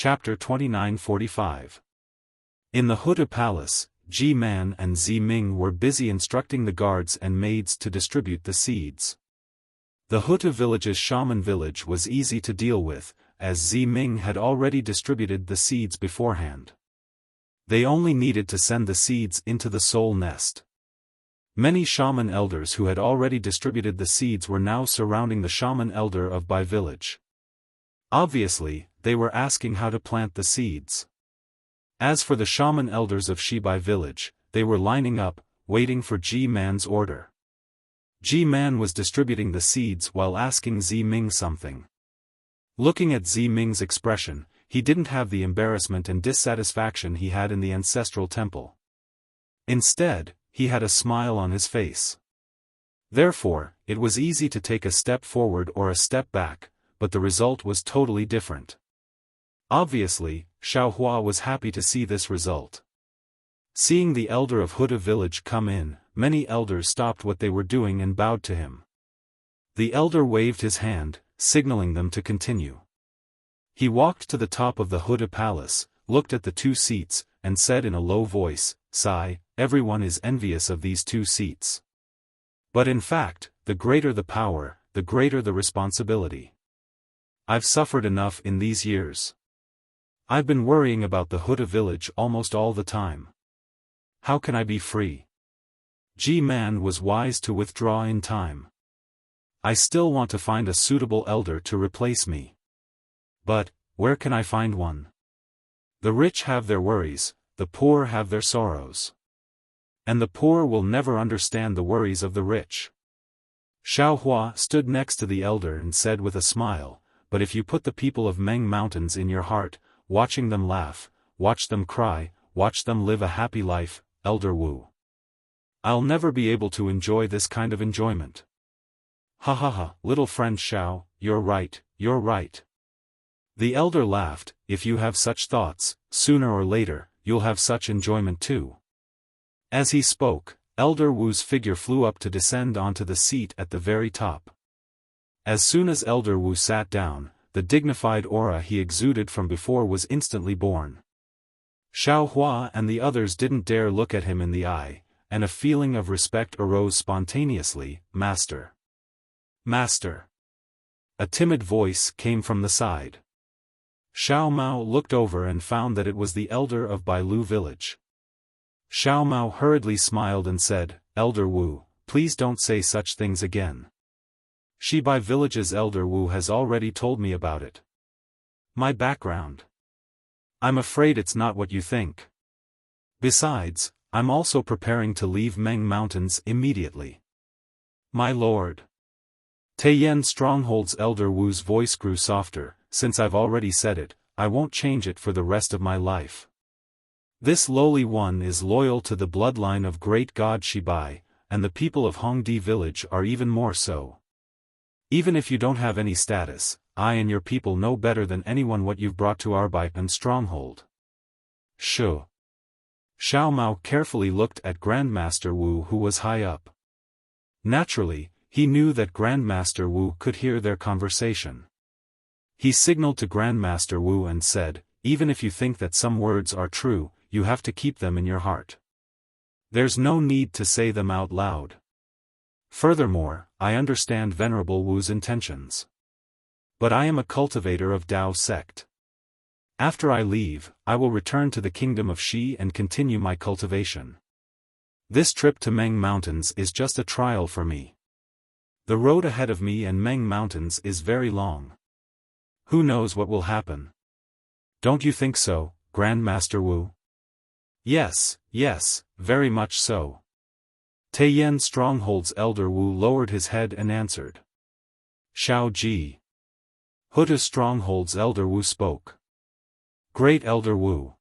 Chapter 2945. In the Huda Palace, Ji Man and Zi Ming were busy instructing the guards and maids to distribute the seeds. The Huda village's shaman village was easy to deal with, as Zi Ming had already distributed the seeds beforehand. They only needed to send the seeds into the soul nest. Many shaman elders who had already distributed the seeds were now surrounding the shaman elder of Bai village. Obviously, they were asking how to plant the seeds. As for the shaman elders of Shibai village, they were lining up, waiting for Ji Man's order. Ji Man was distributing the seeds while asking Zi Ming something. Looking at Zi Ming's expression, he didn't have the embarrassment and dissatisfaction he had in the ancestral temple. Instead, he had a smile on his face. Therefore, it was easy to take a step forward or a step back, but the result was totally different. Obviously, Xiaofan was happy to see this result. Seeing the elder of Huda village come in, many elders stopped what they were doing and bowed to him. The elder waved his hand, signaling them to continue. He walked to the top of the Huda palace, looked at the two seats, and said in a low voice, "Sigh, everyone is envious of these two seats. But in fact, the greater the power, the greater the responsibility. I've suffered enough in these years. I've been worrying about the Huda village almost all the time. How can I be free?" Ji Man was wise to withdraw in time. "I still want to find a suitable elder to replace me. But, where can I find one? The rich have their worries, the poor have their sorrows. And the poor will never understand the worries of the rich." Xiaofan stood next to the elder and said with a smile, "But if you put the people of Meng Mountains in your heart, watching them laugh, watch them cry, watch them live a happy life, Elder Wu, I'll never be able to enjoy this kind of enjoyment." "Ha ha ha, little friend Xiao, you're right, you're right." The elder laughed. "If you have such thoughts, sooner or later, you'll have such enjoyment too." As he spoke, Elder Wu's figure flew up to descend onto the seat at the very top. As soon as Elder Wu sat down, the dignified aura he exuded from before was instantly born. Xiaofan and the others didn't dare look at him in the eye, and a feeling of respect arose spontaneously. "Master! Master!" A timid voice came from the side. Xiao Mao looked over and found that it was the elder of Bailu village. Xiao Mao hurriedly smiled and said, "Elder Wu, please don't say such things again. Shibai village's Elder Wu has already told me about it. My background. I'm afraid it's not what you think. Besides, I'm also preparing to leave Meng Mountains immediately." "My lord." Taiyan Stronghold's Elder Wu's voice grew softer. "Since I've already said it, I won't change it for the rest of my life. This lowly one is loyal to the bloodline of great god Shibai, and the people of Hongdi village are even more so. Even if you don't have any status, I and your people know better than anyone what you've brought to our Bai and stronghold." "Sure." Xiao Mao carefully looked at Grandmaster Wu, who was high up. Naturally, he knew that Grandmaster Wu could hear their conversation. He signaled to Grandmaster Wu and said, "Even if you think that some words are true, you have to keep them in your heart. There's no need to say them out loud. Furthermore, I understand Venerable Wu's intentions. But I am a cultivator of Dao sect. After I leave, I will return to the kingdom of Shi and continue my cultivation. This trip to Meng Mountains is just a trial for me. The road ahead of me and Meng Mountains is very long. Who knows what will happen? Don't you think so, Grandmaster Wu?" "Yes, yes, very much so." Taiyan Stronghold's Elder Wu lowered his head and answered. "Xiao Ji." Huda Stronghold's Elder Wu spoke. "Great Elder Wu."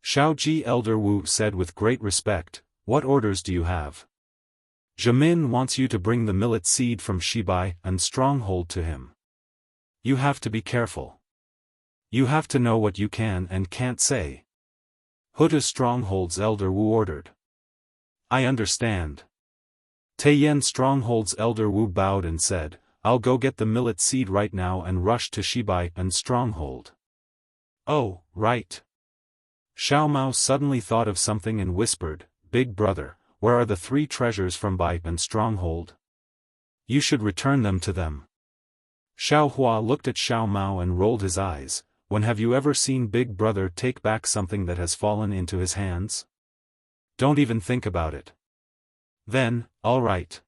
Xiao Ji Elder Wu said with great respect, "What orders do you have?" "Jamin wants you to bring the millet seed from Shibai and Stronghold to him. You have to be careful. You have to know what you can and can't say." Huda Stronghold's Elder Wu ordered. "I understand." Taiyan Stronghold's Elder Wu bowed and said, "I'll go get the millet seed right now and rush to Shibai and Stronghold." Oh, right. Xiao Mao suddenly thought of something and whispered, Big brother, where are the 3 treasures from Bai and Stronghold? You should return them to them. Xiao Hua looked at Xiao Mao and rolled his eyes. When have you ever seen Big Brother take back something that has fallen into his hands? Don't even think about it. Then, all right.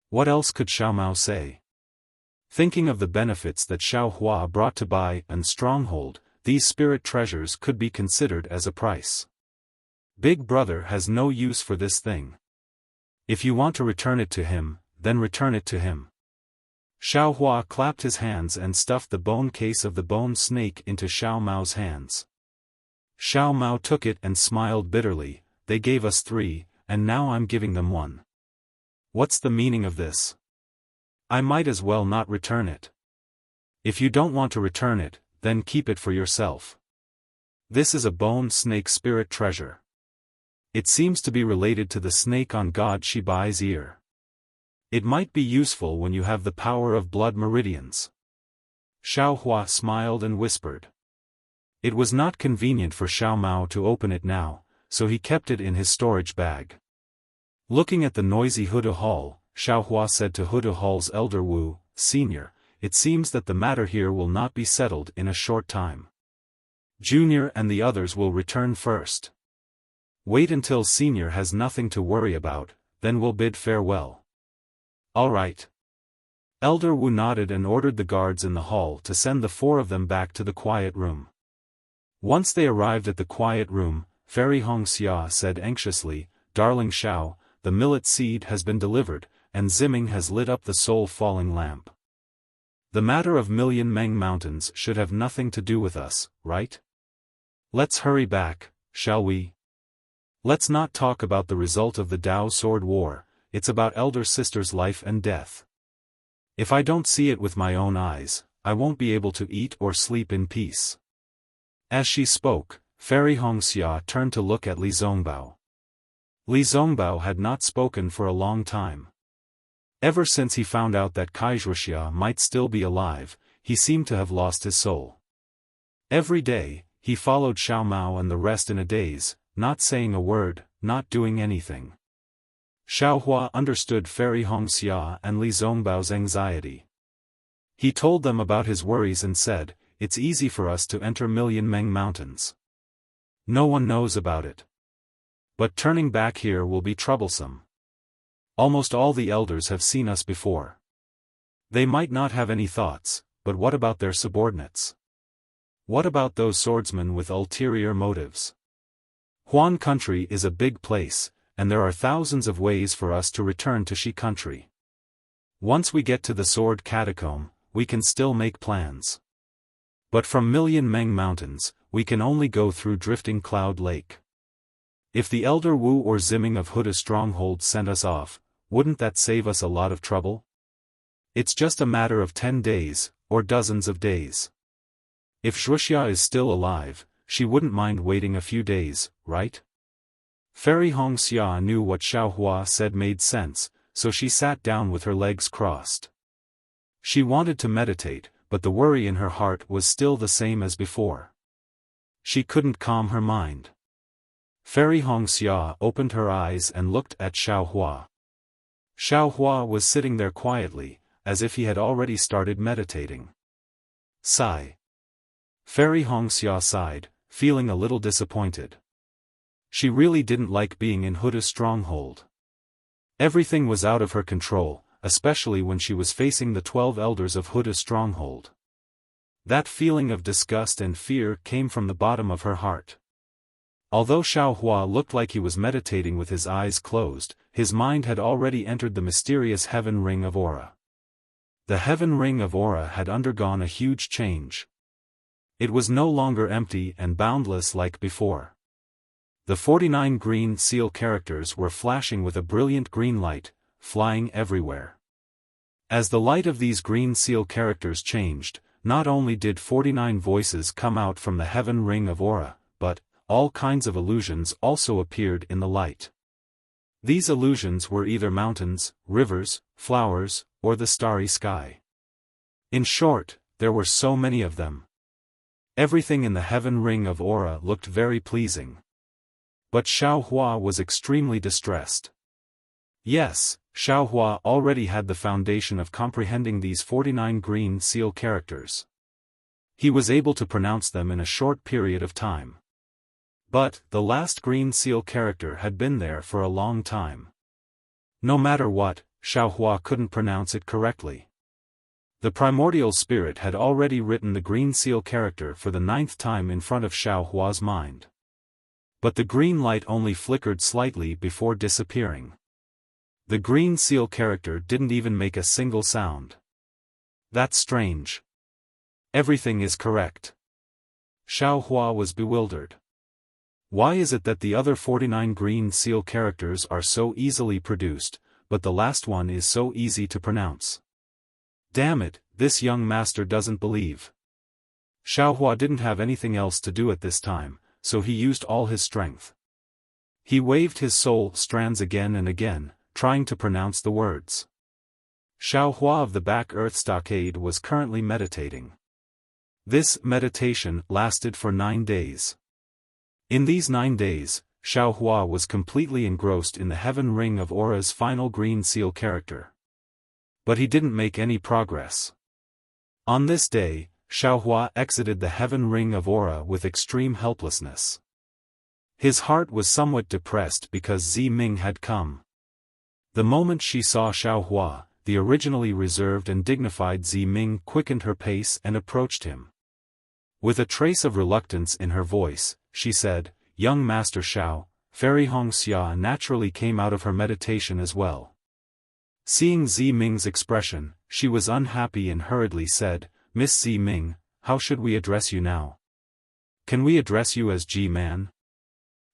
What else could Xiao Mao say? Thinking of the benefits that Xiao Hua brought to Bai and Stronghold, these spirit treasures could be considered as a price. Big Brother has no use for this thing. If you want to return it to him, then return it to him. Xiao Hua clapped his hands and stuffed the bone case of the bone snake into Xiao Mao's hands. Xiao Mao took it and smiled bitterly. They gave us 3, and now I'm giving them 1. What's the meaning of this? I might as well not return it. If you don't want to return it, then keep it for yourself. This is a bone snake spirit treasure. It seems to be related to the snake on God Shibai's ear. It might be useful when you have the power of blood meridians. Xiao Hua smiled and whispered. It was not convenient for Xiao Mao to open it now, so he kept it in his storage bag. Looking at the noisy Huda Hall, Xiao Hua said to Huda Hall's elder Wu, Senior, it seems that the matter here will not be settled in a short time. Junior and the others will return first. Wait until Senior has nothing to worry about, then we'll bid farewell. All right. Elder Wu nodded and ordered the guards in the hall to send the 4 of them back to the quiet room. Once they arrived at the quiet room, Fairy Hongxia said anxiously, Darling Xiao, the millet seed has been delivered, and Ziming has lit up the soul-falling lamp. The matter of Million Meng Mountains should have nothing to do with us, right? Let's hurry back, shall we? Let's not talk about the result of the Dao Sword War, it's about elder sister's life and death. If I don't see it with my own eyes, I won't be able to eat or sleep in peace. As she spoke, Fairy Hongxia turned to look at Li Zongbao. Li Zongbao had not spoken for a long time. Ever since he found out that Wuxia might still be alive, he seemed to have lost his soul. Every day, he followed Xiao Mao and the rest in a daze, not saying a word, not doing anything. Xiao Hua understood Fairy Hongxia and Li Zongbao's anxiety. He told them about his worries and said, It's easy for us to enter Million Meng Mountains. No one knows about it. But turning back here will be troublesome. Almost all the elders have seen us before. They might not have any thoughts, but what about their subordinates? What about those swordsmen with ulterior motives? Huan country is a big place, and there are thousands of ways for us to return to Shi country. Once we get to the Sword Catacomb, we can still make plans. But from Million Meng Mountains, we can only go through Drifting Cloud Lake. If the Elder Wu or Ziming of Huda Stronghold sent us off, wouldn't that save us a lot of trouble? It's just a matter of 10 days, or dozens of days. If Wuxia is still alive, she wouldn't mind waiting a few days, right? Fairy Hongxia knew what Xiao Hua said made sense, so she sat down with her legs crossed. She wanted to meditate, but the worry in her heart was still the same as before. She couldn't calm her mind. Fairy Hongxia opened her eyes and looked at Xiao Hua. Xiao Hua was sitting there quietly, as if he had already started meditating. Sigh. Fairy Hongxia sighed, feeling a little disappointed. She really didn't like being in Huda's stronghold. Everything was out of her control, especially when she was facing the 12 elders of Huda's stronghold. That feeling of disgust and fear came from the bottom of her heart. Although Xiao Hua looked like he was meditating with his eyes closed, his mind had already entered the mysterious Heaven Ring of Aura. The Heaven Ring of Aura had undergone a huge change. It was no longer empty and boundless like before. The 49 green seal characters were flashing with a brilliant green light, flying everywhere. As the light of these green seal characters changed, not only did 49 voices come out from the Heaven Ring of Aura, but all kinds of illusions also appeared in the light. These illusions were either mountains, rivers, flowers, or the starry sky. In short, there were so many of them. Everything in the heaven ring of aura looked very pleasing. But Xiaohua was extremely distressed. Yes, Xiaohua already had the foundation of comprehending these 49 green seal characters. He was able to pronounce them in a short period of time. But, the last green seal character had been there for a long time. No matter what, Xiaohua couldn't pronounce it correctly. The primordial spirit had already written the green seal character for the 9th time in front of Xiaohua's mind. But the green light only flickered slightly before disappearing. The green seal character didn't even make a single sound. That's strange. Everything is correct. Xiaohua was bewildered. Why is it that the other 49 green seal characters are so easily produced, but the last one is so easy to pronounce? Damn it, this young master doesn't believe. Xiaohua didn't have anything else to do at this time, so he used all his strength. He waved his soul strands again and again, trying to pronounce the words. Xiaohua of the Back Earth Stockade was currently meditating. This meditation lasted for 9 days. In these 9 days, Xiaohua was completely engrossed in the heaven ring of aura's final green seal character. But he didn't make any progress. On this day, Xiaohua exited the heaven ring of aura with extreme helplessness. His heart was somewhat depressed because Zi Ming had come. The moment she saw Xiaohua, the originally reserved and dignified Zi Ming quickened her pace and approached him. With a trace of reluctance in her voice, she said, "Young Master Xiao." Fairy Hongxia naturally came out of her meditation as well. Seeing Zi Ming's expression, she was unhappy and hurriedly said, "Miss Zi Ming, how should we address you now? Can we address you as Ji-man?"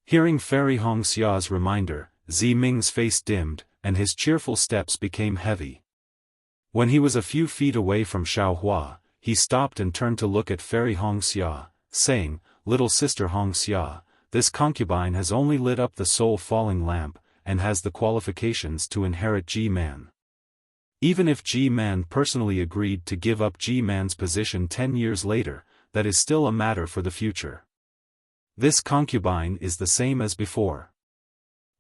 Hearing Fairy Hongxia's reminder, Zi Ming's face dimmed, and his cheerful steps became heavy. When he was a few feet away from Xiaohua, he stopped and turned to look at Fairy Hongxia, saying, "Little sister Hongxia, this concubine has only lit up the soul-falling lamp, and has the qualifications to inherit Ji-man. Even if Ji-man personally agreed to give up Ji-man's position 10 years later, that is still a matter for the future. This concubine is the same as before.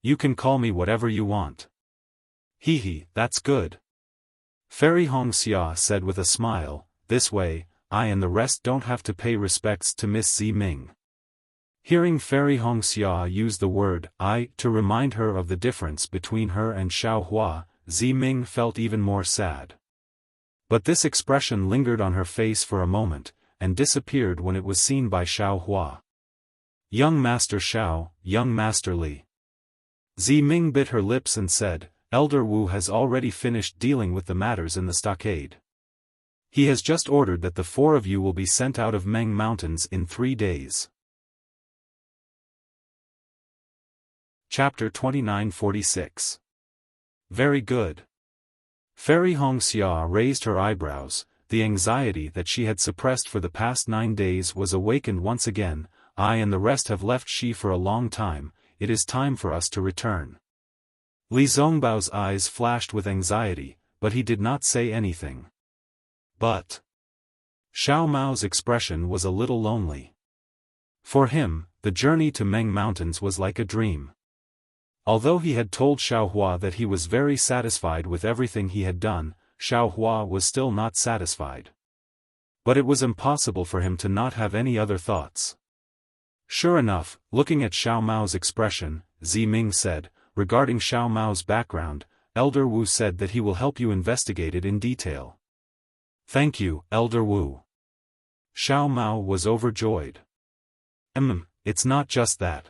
You can call me whatever you want." "Hee, that's good." Fairy Hongxia said with a smile, "This way, I and the rest don't have to pay respects to Miss Zi Ming." Hearing Fairy Hongxia use the word "I" to remind her of the difference between her and Xiaohua, Zi Ming felt even more sad. But this expression lingered on her face for a moment, and disappeared when it was seen by Xiaohua. "Young Master Xiao, young Master Li." Zi Ming bit her lips and said, "Elder Wu has already finished dealing with the matters in the stockade. He has just ordered that the 4 of you will be sent out of Meng Mountains in 3 days. Chapter 2946. Very good. Fairy Hongxia raised her eyebrows. The anxiety that she had suppressed for the past 9 days was awakened once again. "I and the rest have left Xi for a long time, it is time for us to return." Li Zongbao's eyes flashed with anxiety, but he did not say anything. But Xiao Mao's expression was a little lonely. For him, the journey to Meng Mountains was like a dream. Although he had told Xiaohua that he was very satisfied with everything he had done, Xiaohua was still not satisfied. But it was impossible for him to not have any other thoughts. Sure enough, looking at Xiao Mao's expression, Zi Ming said, "Regarding Xiao Mao's background, Elder Wu said that he will help you investigate it in detail." "Thank you, Elder Wu." Xiao Mao was overjoyed. It's not just that."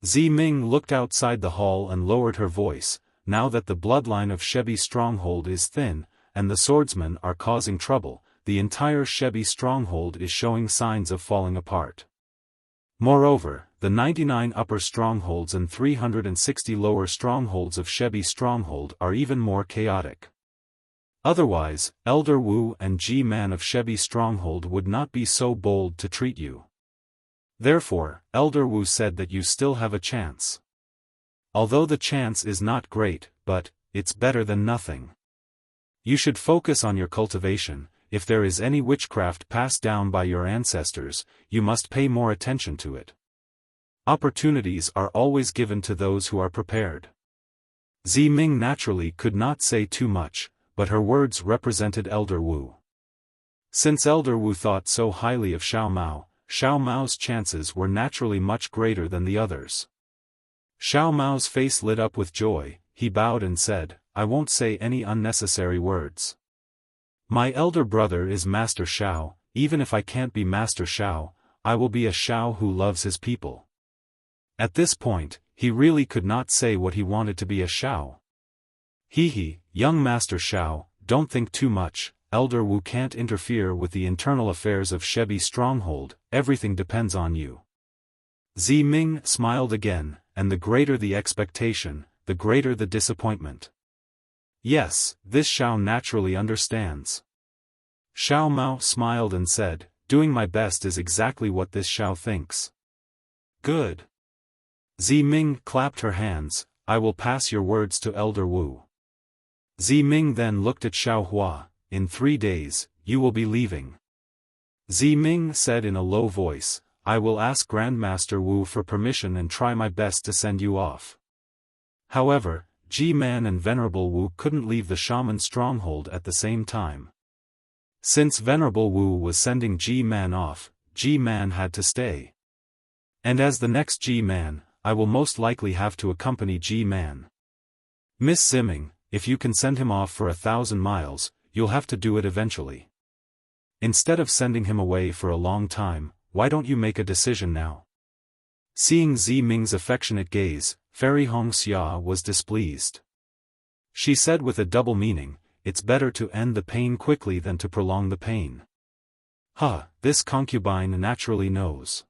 Zi Ming looked outside the hall and lowered her voice. "Now that the bloodline of Shebi stronghold is thin, and the swordsmen are causing trouble, the entire Shebi stronghold is showing signs of falling apart. Moreover, the 99 upper strongholds and 360 lower strongholds of Shebi stronghold are even more chaotic. Otherwise, Elder Wu and Ji-man of Shebi stronghold would not be so bold to treat you. Therefore, Elder Wu said that you still have a chance. Although the chance is not great, but it's better than nothing. You should focus on your cultivation. if there is any witchcraft passed down by your ancestors, you must pay more attention to it. Opportunities are always given to those who are prepared. Ziming naturally could not say too much, but her words represented Elder Wu. Since Elder Wu thought so highly of Xiao Mao's chances were naturally much greater than the others. Xiao Mao's face lit up with joy. He bowed and said, "I won't say any unnecessary words. My elder brother is Master Xiao. Even if I can't be Master Xiao, I will be a Xiao who loves his people." At this point, he really could not say what he wanted to be a Xiao. Young Master Xiao, don't think too much. Elder Wu can't interfere with the internal affairs of Shebi stronghold, everything depends on you. Ziming smiled again, and the greater the expectation, the greater the disappointment. Yes, this Xiao naturally understands. Xiao Mao smiled and said, "Doing my best is exactly what this Xiao thinks." Good. Ziming clapped her hands, "I will pass your words to Elder Wu." Ziming then looked at Xiao Hua, "In 3 days, you will be leaving." Ziming said in a low voice, "I will ask Grandmaster Wu for permission and try my best to send you off." However, Ji-Man and Venerable Wu couldn't leave the shaman stronghold at the same time. Since Venerable Wu was sending Ji-Man off, Ji-Man had to stay. And as the next Ji-Man, I will most likely have to accompany Ji-Man. Miss Ziming, if you can send him off for 1,000 miles, you'll have to do it eventually. Instead of sending him away for a long time, why don't you make a decision now? Seeing Ziming's affectionate gaze, Fairy Hongxia was displeased. She said with a double meaning, "It's better to end the pain quickly than to prolong the pain." This concubine naturally knows.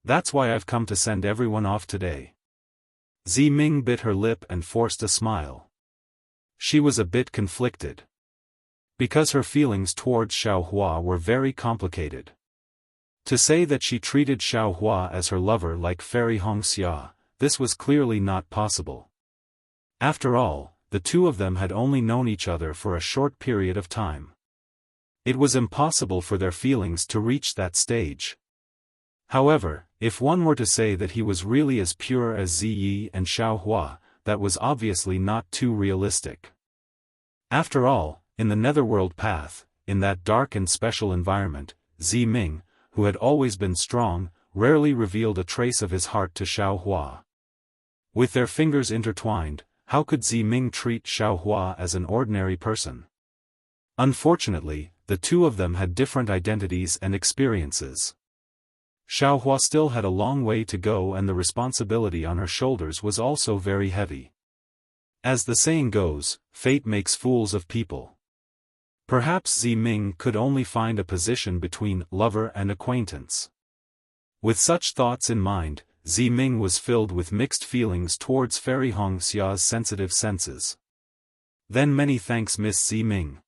That's why I've come to send everyone off today. Ziming bit her lip and forced a smile. She was a bit conflicted. Because her feelings towards Xiao Hua were very complicated. To say that she treated Xiao Hua as her lover like Fairy Hongxia, this was clearly not possible. After all, the two of them had only known each other for a short period of time. It was impossible for their feelings to reach that stage. However, if one were to say that he was really as pure as Ziyi and Xiao Hua, that was obviously not too realistic. After all, in the Netherworld path, in that dark and special environment, Ziming, who had always been strong, rarely revealed a trace of his heart to Xiao Hua. With their fingers intertwined, how could Ziming treat Xiao Hua as an ordinary person? Unfortunately, the two of them had different identities and experiences. Xiao Hua still had a long way to go and the responsibility on her shoulders was also very heavy. As the saying goes, fate makes fools of people. Perhaps Ziming could only find a position between lover and acquaintance. With such thoughts in mind, Ziming was filled with mixed feelings towards Fairy Hongxia's sensitive senses. Then many thanks Miss Ziming.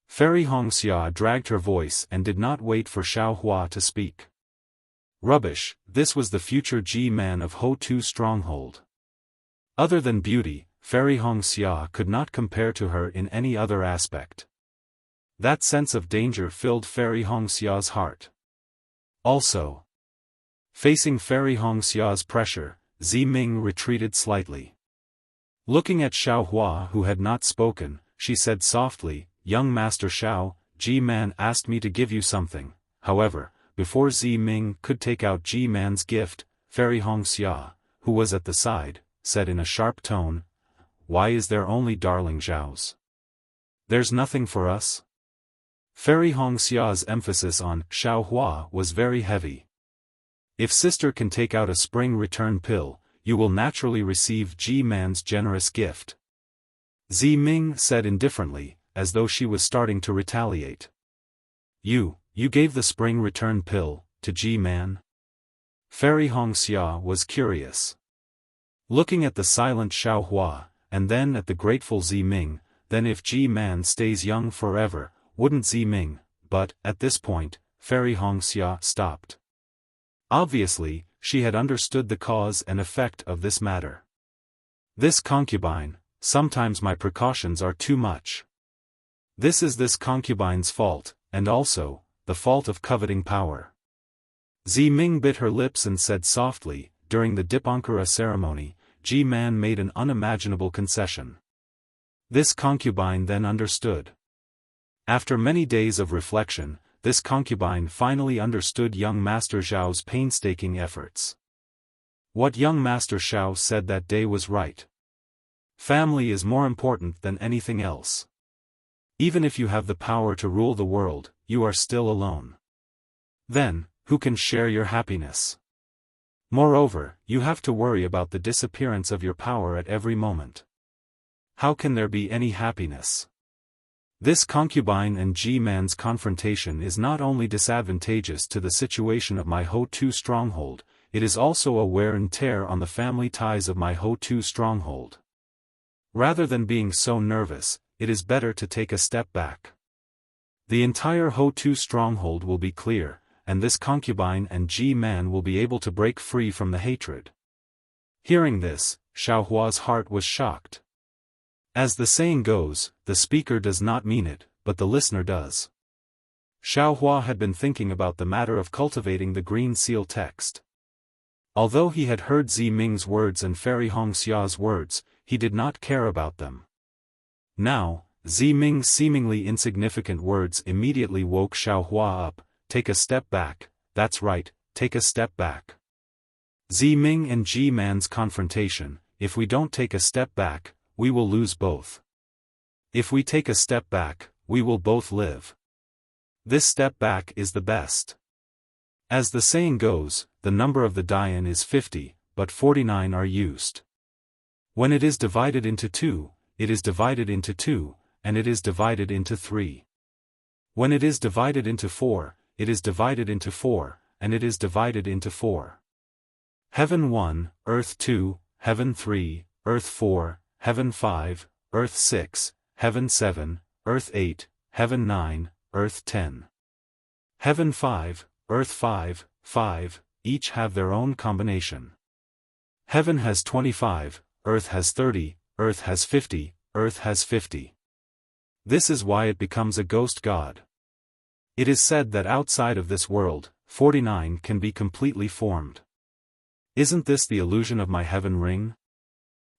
Fairy Hongxia dragged her voice and did not wait for Xiao Hua to speak. Rubbish, this was the future Ji-Man of Ho-Tu stronghold. Other than beauty, Fairy Hongxia could not compare to her in any other aspect. That sense of danger filled Fairy Hongxia's heart. Also, facing Fairy Hongxia's pressure, Ziming retreated slightly. Looking at Xiao Hua who had not spoken, she said softly, "Young Master Xiao, Ji-Man asked me to give you something." However, before Ziming could take out Ji-Man's gift, Fairy Hongxia, who was at the side, said in a sharp tone, "Why is there only darling Xiaos? There's nothing for us?" Fairy Hongxia's emphasis on Xiao Hua was very heavy. If sister can take out a spring return pill, you will naturally receive Ji-Man's generous gift. Ziming said indifferently, as though she was starting to retaliate. You gave the spring return pill to Ji-Man?" Fairy Hongxia was curious. Looking at the silent Xiao Hua, and then at the grateful Ziming, then if Ji-Man stays young forever, wouldn't Ziming, but, at this point, Fairy Hongxia stopped. Obviously, she had understood the cause and effect of this matter. This concubine, sometimes my precautions are too much. This concubine's fault, and also, the fault of coveting power. Ming bit her lips and said softly, during the Dipankara ceremony, Man made an unimaginable concession. This concubine then understood. After many days of reflection, this concubine finally understood young Master Zhao's painstaking efforts. What young Master Xiao said that day was right. Family is more important than anything else. Even if you have the power to rule the world, you are still alone. Then, who can share your happiness? Moreover, you have to worry about the disappearance of your power at every moment. How can there be any happiness? This concubine and Man's confrontation is not only disadvantageous to the situation of my Ho-Tu stronghold, it is also a wear and tear on the family ties of my Ho-Tu stronghold. Rather than being so nervous, it is better to take a step back. The entire Ho-Tu stronghold will be clear, and this concubine and Man will be able to break free from the hatred. Hearing this, Xiaohua's heart was shocked. As the saying goes, the speaker does not mean it, but the listener does. Xiaohua had been thinking about the matter of cultivating the green seal text. Although he had heard Ming's words and Fairy Hongxia's words, he did not care about them. Now, Ming's seemingly insignificant words immediately woke Xiaohua up. Take a step back, that's right, take a step back. Ming and Man's confrontation, if we don't take a step back, we will lose both. If we take a step back, we will both live. This step back is the best. As the saying goes, the number of the Dian is 50, but 49 are used. When it is divided into 2, it is divided into 2, and it is divided into 3. When it is divided into 4, it is divided into 4, and it is divided into 4. Heaven 1, Earth 2, Heaven 3, Earth 4, Heaven 5, Earth 6, Heaven 7, Earth 8, Heaven 9, Earth 10. Heaven 5, Earth 5, 5, each have their own combination. Heaven has 25, Earth has 30, Earth has 50, Earth has 50. This is why it becomes a ghost god. It is said that outside of this world, 49 can be completely formed. Isn't this the illusion of my heaven ring?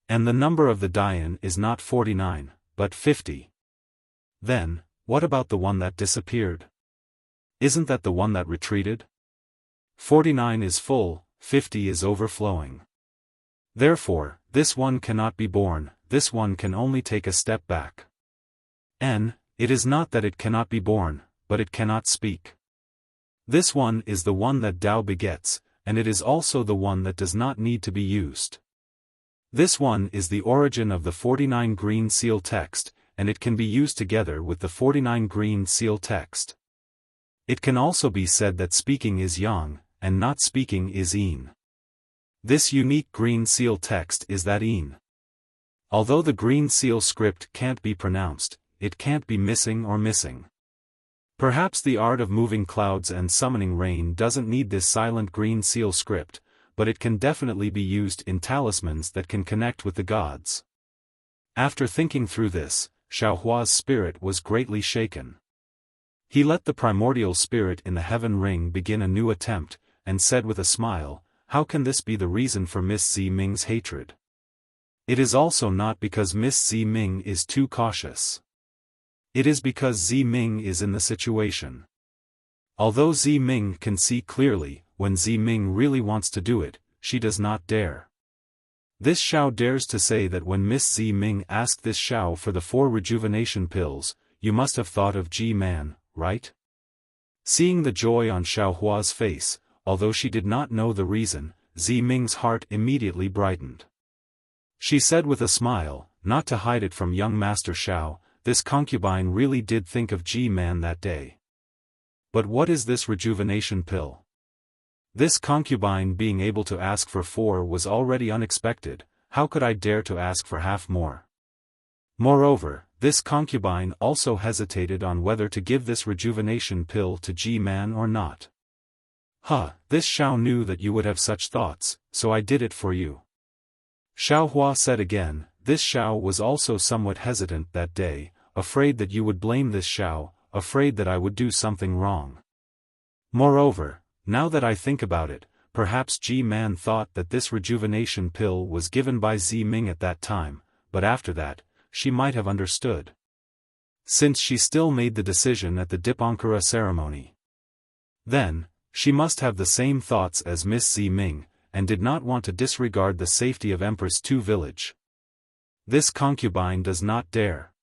And the number of the Dian is not 49, but 50. Then, what about the one that disappeared? Isn't that the one that retreated? 49 is full, 50 is overflowing. Therefore, this one cannot be born, this one can only take a step back. It is not that it cannot be born, but it cannot speak. This one is the one that Tao begets, and it is also the one that does not need to be used. This one is the origin of the 49 green seal text, and it can be used together with the 49 green seal text. It can also be said that speaking is yang, and not speaking is yin. This unique green seal text is that yin. Although the green seal script can't be pronounced, it can't be missing or missing. Perhaps the art of moving clouds and summoning rain doesn't need this silent green seal script, but it can definitely be used in talismans that can connect with the gods. After thinking through this, Xiaohua's spirit was greatly shaken. He let the primordial spirit in the heaven ring begin a new attempt, and said with a smile, how can this be the reason for Miss Ming's hatred? It is also not because Miss Ming is too cautious. It is because Ming is in the situation. Although Ming can see clearly, when Ming really wants to do it, she does not dare. This Xiao dares to say that when Miss Ming asked this Xiao for the 4 rejuvenation pills, you must have thought of Man, right? Seeing the joy on Xiaohua's face, although she did not know the reason, Ming's heart immediately brightened. She said with a smile, not to hide it from young Master Xiao, this concubine really did think of Man that day. But what is this rejuvenation pill? This concubine being able to ask for 4 was already unexpected, how could I dare to ask for half more? Moreover, this concubine also hesitated on whether to give this rejuvenation pill to Man or not. This Xiao knew that you would have such thoughts, so I did it for you. Xiaohua said again. This Xiao was also somewhat hesitant that day, afraid that you would blame this Xiao, afraid that I would do something wrong. Moreover, now that I think about it, perhaps G-Man thought that this rejuvenation pill was given by Ziming at that time, but after that, she might have understood. Since she still made the decision at the Dipankara ceremony. Then, she must have the same thoughts as Miss Ziming, and did not want to disregard the safety of Empress Tu village. This concubine does not dare.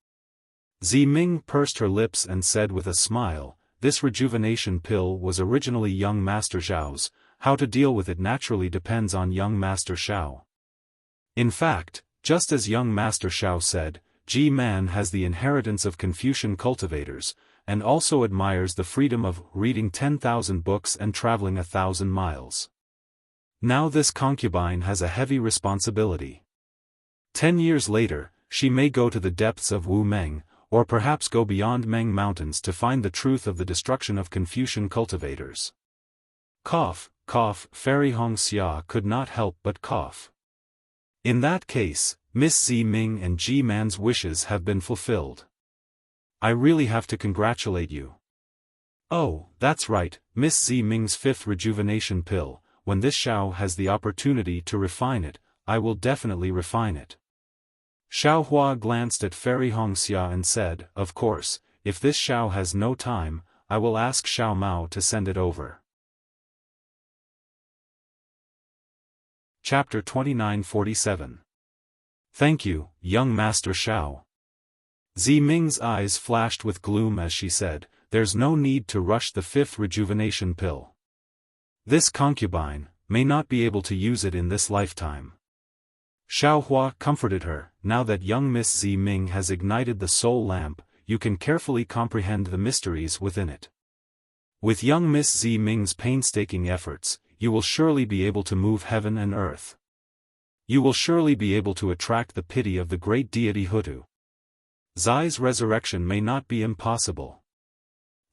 Ziming pursed her lips and said with a smile, this rejuvenation pill was originally young Master Xiao's, how to deal with it naturally depends on young Master Xiao. In fact, just as young Master Xiao said, G-Man has the inheritance of Confucian cultivators, and also admires the freedom of reading 10,000 books and traveling 1,000 miles. Now this concubine has a heavy responsibility. 10 years later, she may go to the depths of Wu Meng, or perhaps go beyond Meng Mountains to find the truth of the destruction of Confucian cultivators. Cough, cough, Fairy Wuxia could not help but cough. In that case, Miss Ziming and G-Man's wishes have been fulfilled. I really have to congratulate you. Oh, that's right, Miss Ziming's fifth rejuvenation pill, when this Xiao has the opportunity to refine it, I will definitely refine it. Xiao Hua glanced at Fairy Wuxia and said, of course, if this Xiao has no time, I will ask Xiao Mao to send it over. Chapter 2947. Thank you, young Master Xiao. Ziming's eyes flashed with gloom as she said, there's no need to rush the fifth rejuvenation pill. This concubine may not be able to use it in this lifetime. Xiao Hua comforted her, now that young Miss Ziming has ignited the soul lamp, you can carefully comprehend the mysteries within it. With young Miss Ziming's painstaking efforts, you will surely be able to move heaven and earth. You will surely be able to attract the pity of the great deity Hutu. Zai's resurrection may not be impossible.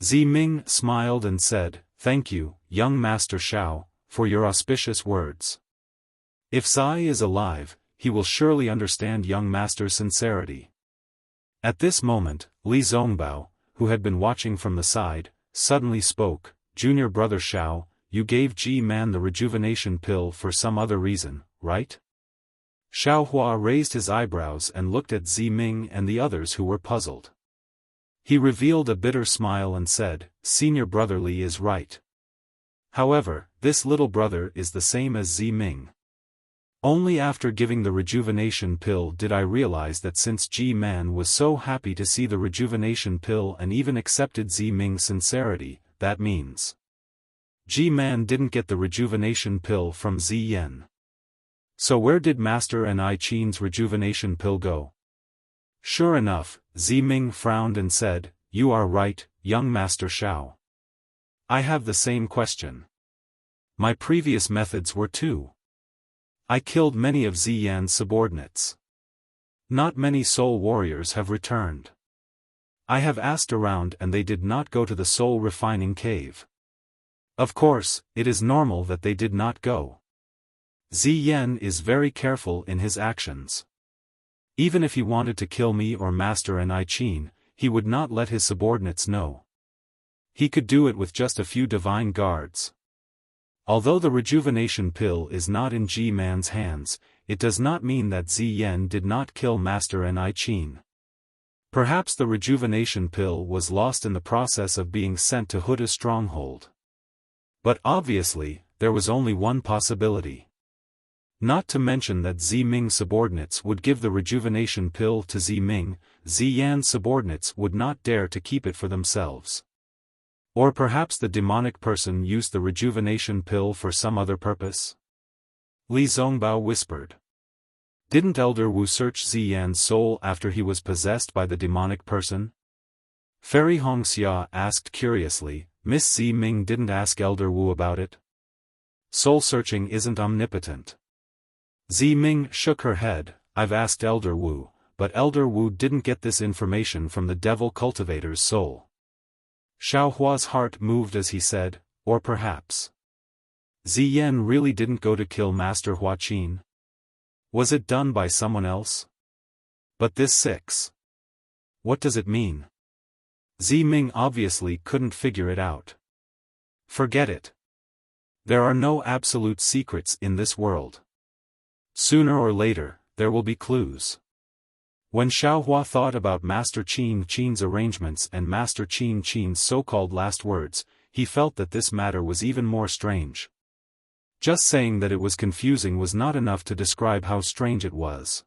Ziming smiled and said, thank you, young Master Xiao, for your auspicious words. If Zai is alive, he will surely understand young Master's sincerity. At this moment, Li Zongbao, who had been watching from the side, suddenly spoke, Junior Brother Xiao, you gave G-Man the rejuvenation pill for some other reason, right? Xiao Hua raised his eyebrows and looked at Ziming and the others who were puzzled. He revealed a bitter smile and said, Senior Brother Li is right. However, this little brother is the same as Ziming. Only after giving the rejuvenation pill did I realize that since G-Man was so happy to see the rejuvenation pill and even accepted Ziming's sincerity, that means G-Man didn't get the rejuvenation pill from Ziyen. So where did Master and I Qin's rejuvenation pill go? Sure enough, Ziming frowned and said, you are right, young Master Xiao. I have the same question. My previous methods were too. I killed many of Ziyan's subordinates. Not many soul warriors have returned. I have asked around and they did not go to the soul refining cave. Of course, it is normal that they did not go. Ziyan is very careful in his actions. Even if he wanted to kill me or Master and I Qin, he would not let his subordinates know. He could do it with just a few divine guards. Although the rejuvenation pill is not in G-Man's hands, it does not mean that Ziyan did not kill Master and I Qin. Perhaps the rejuvenation pill was lost in the process of being sent to Huda's stronghold. But obviously, there was only one possibility. Not to mention that Ziming's subordinates would give the rejuvenation pill to Ziming, Ziyan's subordinates would not dare to keep it for themselves. Or perhaps the demonic person used the rejuvenation pill for some other purpose? Li Zongbao whispered. Didn't Elder Wu search Ziyan's soul after he was possessed by the demonic person? Fairy Wuxia asked curiously, Miss Ziming didn't ask Elder Wu about it? Soul searching isn't omnipotent. Ziming shook her head, I've asked Elder Wu, but Elder Wu didn't get this information from the devil cultivator's soul. Xiao Hua's heart moved as he said, or perhaps Ziyan really didn't go to kill Master Hua Qin? Was it done by someone else? But this 6. What does it mean? Zi Ming obviously couldn't figure it out. Forget it. There are no absolute secrets in this world. Sooner or later, there will be clues. When Xiaohua thought about Master Qin Qin's arrangements and Master Qin Qin's so-called last words, he felt that this matter was even more strange. Just saying that it was confusing was not enough to describe how strange it was.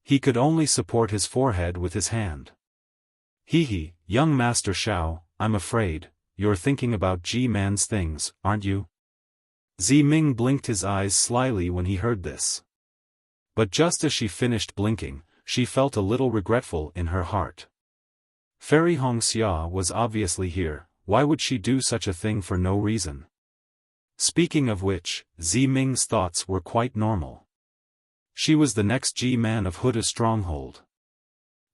He could only support his forehead with his hand. He, young Master Xiao, I'm afraid, you're thinking about G-Man's things, aren't you? Zi Ming blinked his eyes slyly when he heard this. But just as she finished blinking, she felt a little regretful in her heart. Fairy Hongxia was obviously here, why would she do such a thing for no reason? Speaking of which, Zi Ming's thoughts were quite normal. She was the next G-Man of Huda's stronghold.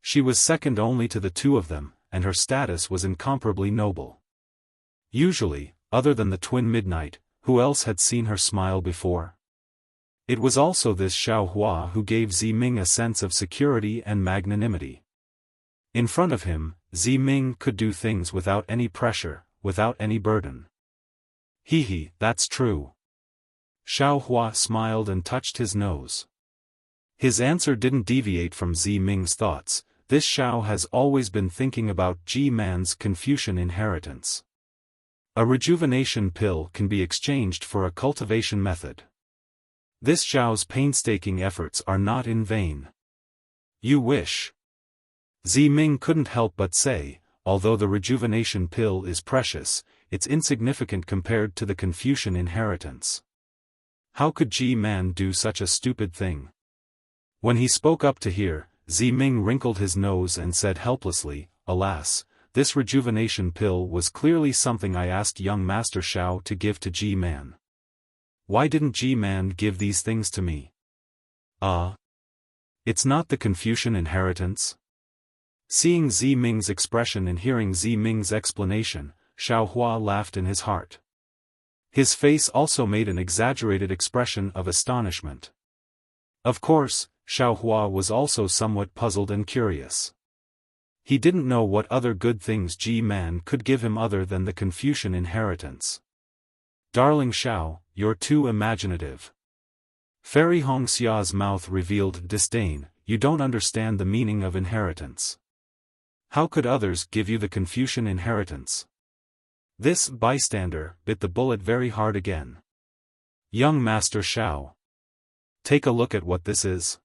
She was second only to the two of them, and her status was incomparably noble. Usually, other than the twin Midnight, who else had seen her smile before? It was also this Xiaohua who gave Zi Ming a sense of security and magnanimity. In front of him, Zi Ming could do things without any pressure, without any burden. That's true. Xiaohua smiled and touched his nose. His answer didn't deviate from Zi Ming's thoughts. This Xiao has always been thinking about G-Man's Confucian inheritance. A rejuvenation pill can be exchanged for a cultivation method. This Xiao's painstaking efforts are not in vain. You wish. Zi Ming couldn't help but say, although the rejuvenation pill is precious, it's insignificant compared to the Confucian inheritance. How could G-Man do such a stupid thing? When he spoke up to hear, Zi Ming wrinkled his nose and said helplessly, alas, this rejuvenation pill was clearly something I asked young Master Xiao to give to G-Man. Why didn't G-Man give these things to me? It's not the Confucian inheritance? Seeing Zi Ming's expression and hearing Zi Ming's explanation, Xiaohua laughed in his heart. His face also made an exaggerated expression of astonishment. Of course, Xiaohua was also somewhat puzzled and curious. He didn't know what other good things G-Man could give him other than the Confucian inheritance. Darling Xiao, you're too imaginative. Fairy Hongxia's mouth revealed disdain, you don't understand the meaning of inheritance. How could others give you the Confucian inheritance? This bystander bit the bullet very hard again. Young Master Xiao. Take a look at what this is.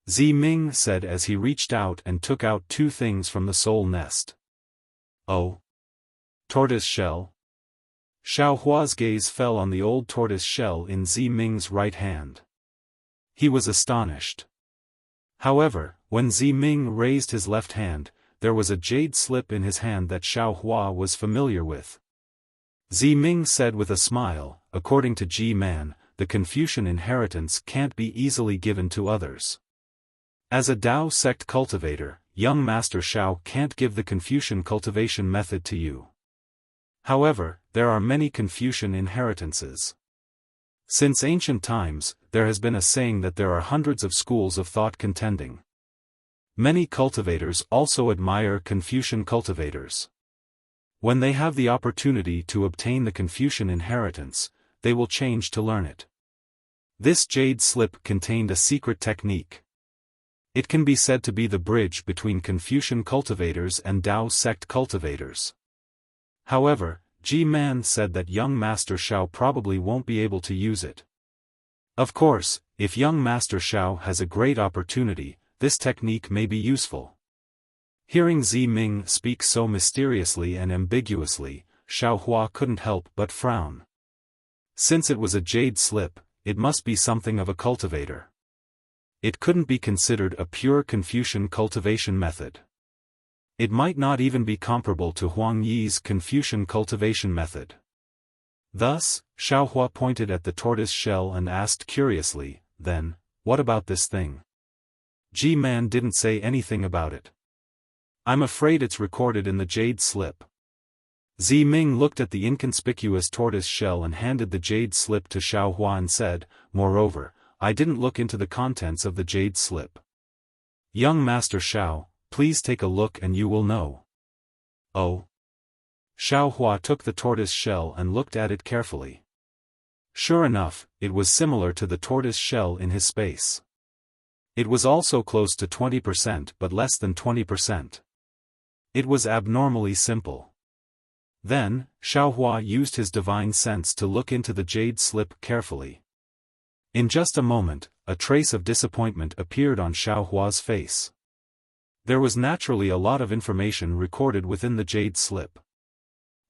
Zi Ming said as he reached out and took out two things from the soul nest. Oh. Tortoise shell. Xiaohua's gaze fell on the old tortoise shell in Zi Ming's right hand. He was astonished. However, when Zi Ming raised his left hand, there was a jade slip in his hand that Xiaohua was familiar with. Zi Ming said with a smile, according to G-Man, the Confucian inheritance can't be easily given to others. As a Tao sect cultivator, young Master Xiao can't give the Confucian cultivation method to you. However, there are many Confucian inheritances. Since ancient times, there has been a saying that there are hundreds of schools of thought contending. Many cultivators also admire Confucian cultivators. When they have the opportunity to obtain the Confucian inheritance, they will change to learn it. This jade slip contained a secret technique. It can be said to be the bridge between Confucian cultivators and Tao sect cultivators. However, G-Man said that young Master Xiao probably won't be able to use it. Of course, if young Master Xiao has a great opportunity, this technique may be useful. Hearing Zi Ming speak so mysteriously and ambiguously, Xiaohua couldn't help but frown. Since it was a jade slip, it must be something of a cultivator. It couldn't be considered a pure Confucian cultivation method. It might not even be comparable to Huang Yi's Confucian cultivation method. Thus, Xiaohua pointed at the tortoise shell and asked curiously, then, what about this thing? G-Man didn't say anything about it. I'm afraid it's recorded in the jade slip. Zi Ming looked at the inconspicuous tortoise shell and handed the jade slip to Xiaohua and said, moreover, I didn't look into the contents of the jade slip. Young Master Xiao, please take a look and you will know. Oh. Xiaohua took the tortoise shell and looked at it carefully. Sure enough, it was similar to the tortoise shell in his space. It was also close to 20% but less than 20%. It was abnormally simple. Then, Xiaohua used his divine sense to look into the jade slip carefully. In just a moment, a trace of disappointment appeared on Xiaohua's face. There was naturally a lot of information recorded within the jade slip.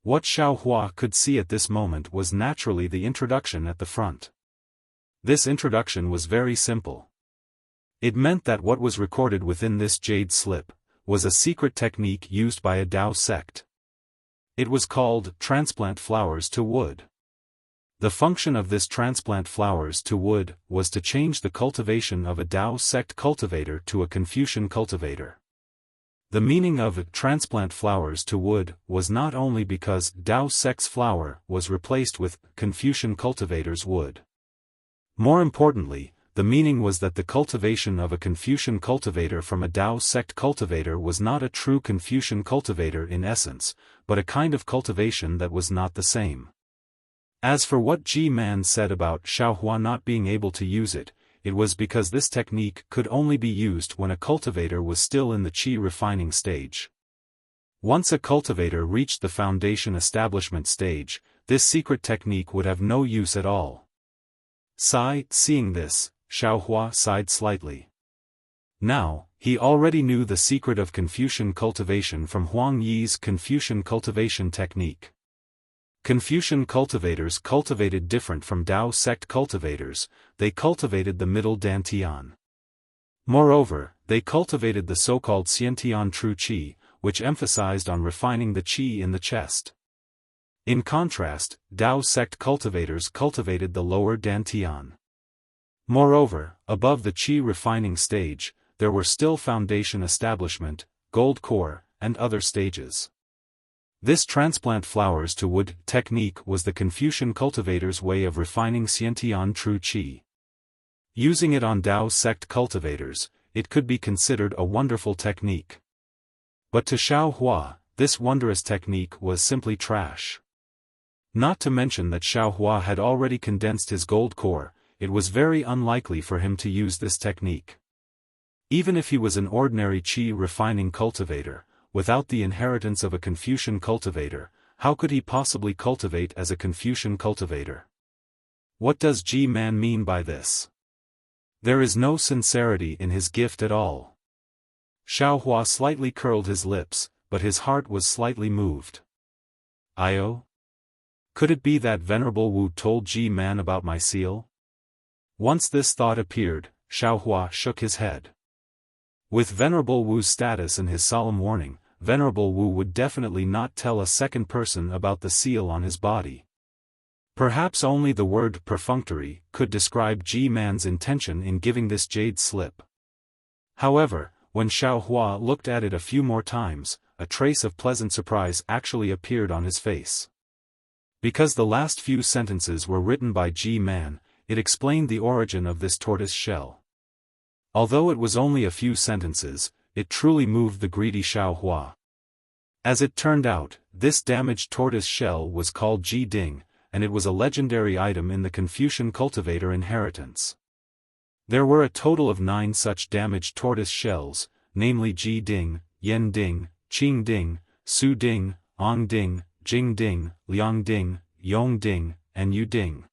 What Xiaohua could see at this moment was naturally the introduction at the front. This introduction was very simple. It meant that what was recorded within this jade slip was a secret technique used by a Tao sect. It was called transplant flowers to wood. The function of this transplant flowers to wood was to change the cultivation of a Tao sect cultivator to a Confucian cultivator. The meaning of transplant flowers to wood was not only because Tao sect's flower was replaced with Confucian cultivator's wood. More importantly, the meaning was that the cultivation of a Confucian cultivator from a Tao sect cultivator was not a true Confucian cultivator in essence, but a kind of cultivation that was not the same. As for what Ji Man said about Xiaohua not being able to use it, it was because this technique could only be used when a cultivator was still in the qi refining stage. Once a cultivator reached the foundation establishment stage, this secret technique would have no use at all. Seeing this, Xiaohua sighed slightly. Now, he already knew the secret of Confucian cultivation from Huang Yi's Confucian cultivation technique. Confucian cultivators cultivated different from Tao sect cultivators, they cultivated the middle dantian. Moreover, they cultivated the so-called xiantian true qi, which emphasized on refining the qi in the chest. In contrast, Tao sect cultivators cultivated the lower dantian. Moreover, above the qi refining stage, there were still foundation establishment, gold core, and other stages. This transplant flowers to wood technique was the Confucian cultivator's way of refining xiantian true qi. Using it on Tao sect cultivators, it could be considered a wonderful technique. But to Xiaohua, this wondrous technique was simply trash. Not to mention that Xiaohua had already condensed his gold core, it was very unlikely for him to use this technique. Even if he was an ordinary qi refining cultivator, without the inheritance of a Confucian cultivator, how could he possibly cultivate as a Confucian cultivator? What does Ji Man mean by this? There is no sincerity in his gift at all. Xiaohua slightly curled his lips, but his heart was slightly moved. Io? Could it be that Venerable Wu told Ji Man about my seal? Once this thought appeared, Xiaohua shook his head. With Venerable Wu's status and his solemn warning, Venerable Wu would definitely not tell a second person about the seal on his body. Perhaps only the word perfunctory could describe Ji Man's intention in giving this jade slip. However, when Xiaohua looked at it a few more times, a trace of pleasant surprise actually appeared on his face. Because the last few sentences were written by Ji Man, it explained the origin of this tortoise shell. Although it was only a few sentences, it truly moved the greedy Xiaohua. As it turned out, this damaged tortoise shell was called Ji Ding, and it was a legendary item in the Confucian cultivator inheritance. There were a total of 9 such damaged tortoise shells, namely Ji Ding, Yen Ding, Qing Ding, Su Ding, Ong Ding, Jing Ding, Liang Ding, Yong Ding, and Yu Ding.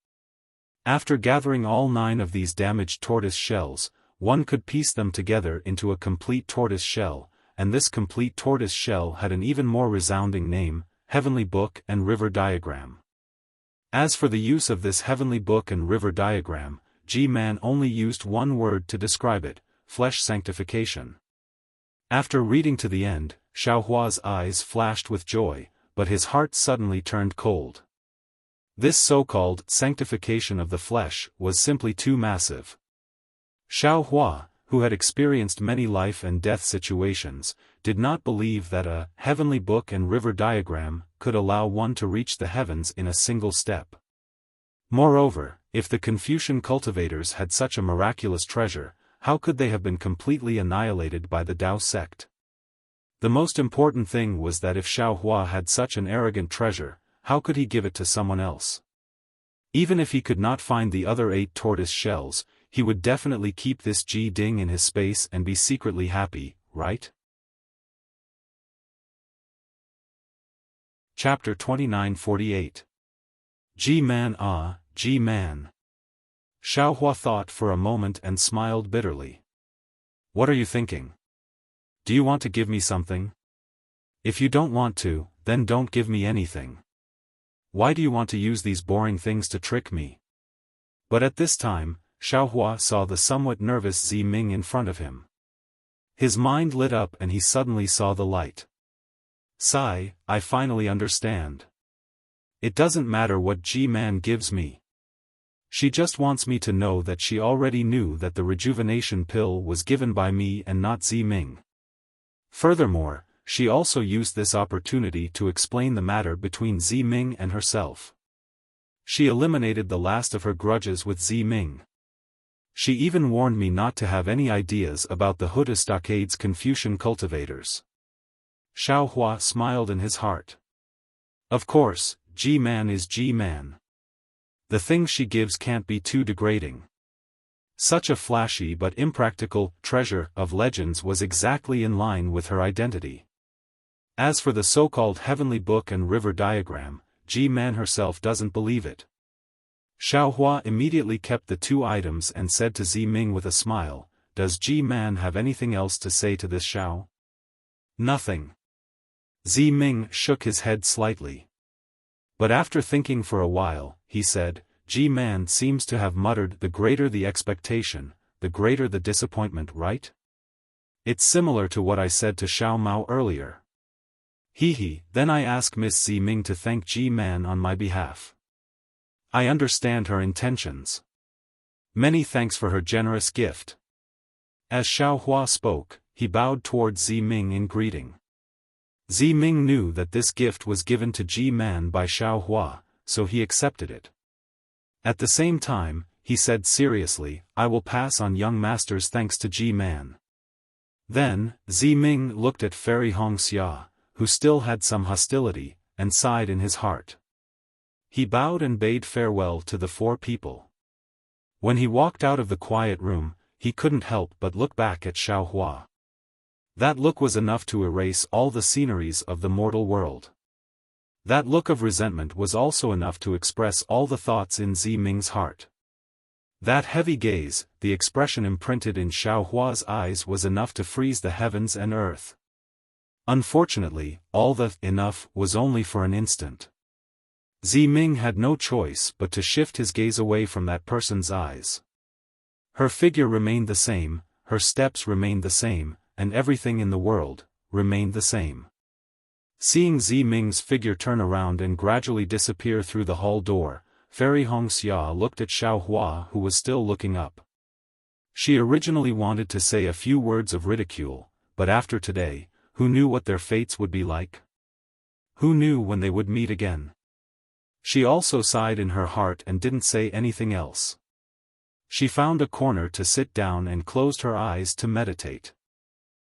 After gathering all 9 of these damaged tortoise shells, one could piece them together into a complete tortoise shell, and this complete tortoise shell had an even more resounding name, Heavenly Book and River Diagram. As for the use of this Heavenly Book and River Diagram, Ji Man only used one word to describe it: flesh sanctification. After reading to the end, Xiaohua's eyes flashed with joy, but his heart suddenly turned cold. This so-called sanctification of the flesh was simply too massive. Xiaohua, who had experienced many life and death situations, did not believe that a heavenly book and river diagram could allow one to reach the heavens in a single step. Moreover, if the Confucian cultivators had such a miraculous treasure, how could they have been completely annihilated by the Tao sect? The most important thing was that if Xiaohua had such an arrogant treasure, how could he give it to someone else? Even if he could not find the other 8 tortoise shells, he would definitely keep this Ji Ding in his space and be secretly happy, right? Chapter 29:48. Ji-man. Ji-man. Xiaohua thought for a moment and smiled bitterly. What are you thinking? Do you want to give me something? If you don't want to, then don't give me anything. Why do you want to use these boring things to trick me? But at this time, Xiaohua saw the somewhat nervous Zi Ming in front of him. His mind lit up and he suddenly saw the light. Sigh, I finally understand. It doesn't matter what Ji-man gives me. She just wants me to know that she already knew that the rejuvenation pill was given by me and not Zi Ming. Furthermore, she also used this opportunity to explain the matter between Zi Ming and herself. She eliminated the last of her grudges with Zi Ming. She even warned me not to have any ideas about the Huda Stockade's Confucian cultivators. Xiaohua smiled in his heart. Of course, Ji-man is Ji-man. The things she gives can't be too degrading. Such a flashy but impractical treasure of legends was exactly in line with her identity. As for the so-called heavenly book and river diagram, Ji-man herself doesn't believe it. Xiaohua immediately kept the 2 items and said to Zi Ming with a smile, "Does Ji-man have anything else to say to this Xiao?" "Nothing." Zi Ming shook his head slightly. But after thinking for a while, he said, Ji-man seems to have muttered, "The greater the expectation, the greater the disappointment, right? It's similar to what I said to Xiao Mao earlier." Then I ask Miss Zi Ming to thank Ji-man on my behalf. I understand her intentions. Many thanks for her generous gift. As Xiaohua spoke, he bowed towards Zi Ming in greeting. Zi Ming knew that this gift was given to Ji-man by Xiaohua, so he accepted it. At the same time, he said seriously, "I will pass on young master's thanks to Ji-man." Then, Zi Ming looked at Fairy Wuxia, who still had some hostility, and sighed in his heart. He bowed and bade farewell to the 4 people. When he walked out of the quiet room, he couldn't help but look back at Xiaohua. That look was enough to erase all the sceneries of the mortal world. That look of resentment was also enough to express all the thoughts in Zi Ming's heart. That heavy gaze, the expression imprinted in Xiaohua's eyes was enough to freeze the heavens and earth. Unfortunately, all the enough was only for an instant. Zi Ming had no choice but to shift his gaze away from that person's eyes. Her figure remained the same, her steps remained the same, and everything in the world remained the same. Seeing Zi Ming's figure turn around and gradually disappear through the hall door, Fairy Wuxia looked at Xiaohua, who was still looking up. She originally wanted to say a few words of ridicule, but after today, who knew what their fates would be like? Who knew when they would meet again? She also sighed in her heart and didn't say anything else. She found a corner to sit down and closed her eyes to meditate.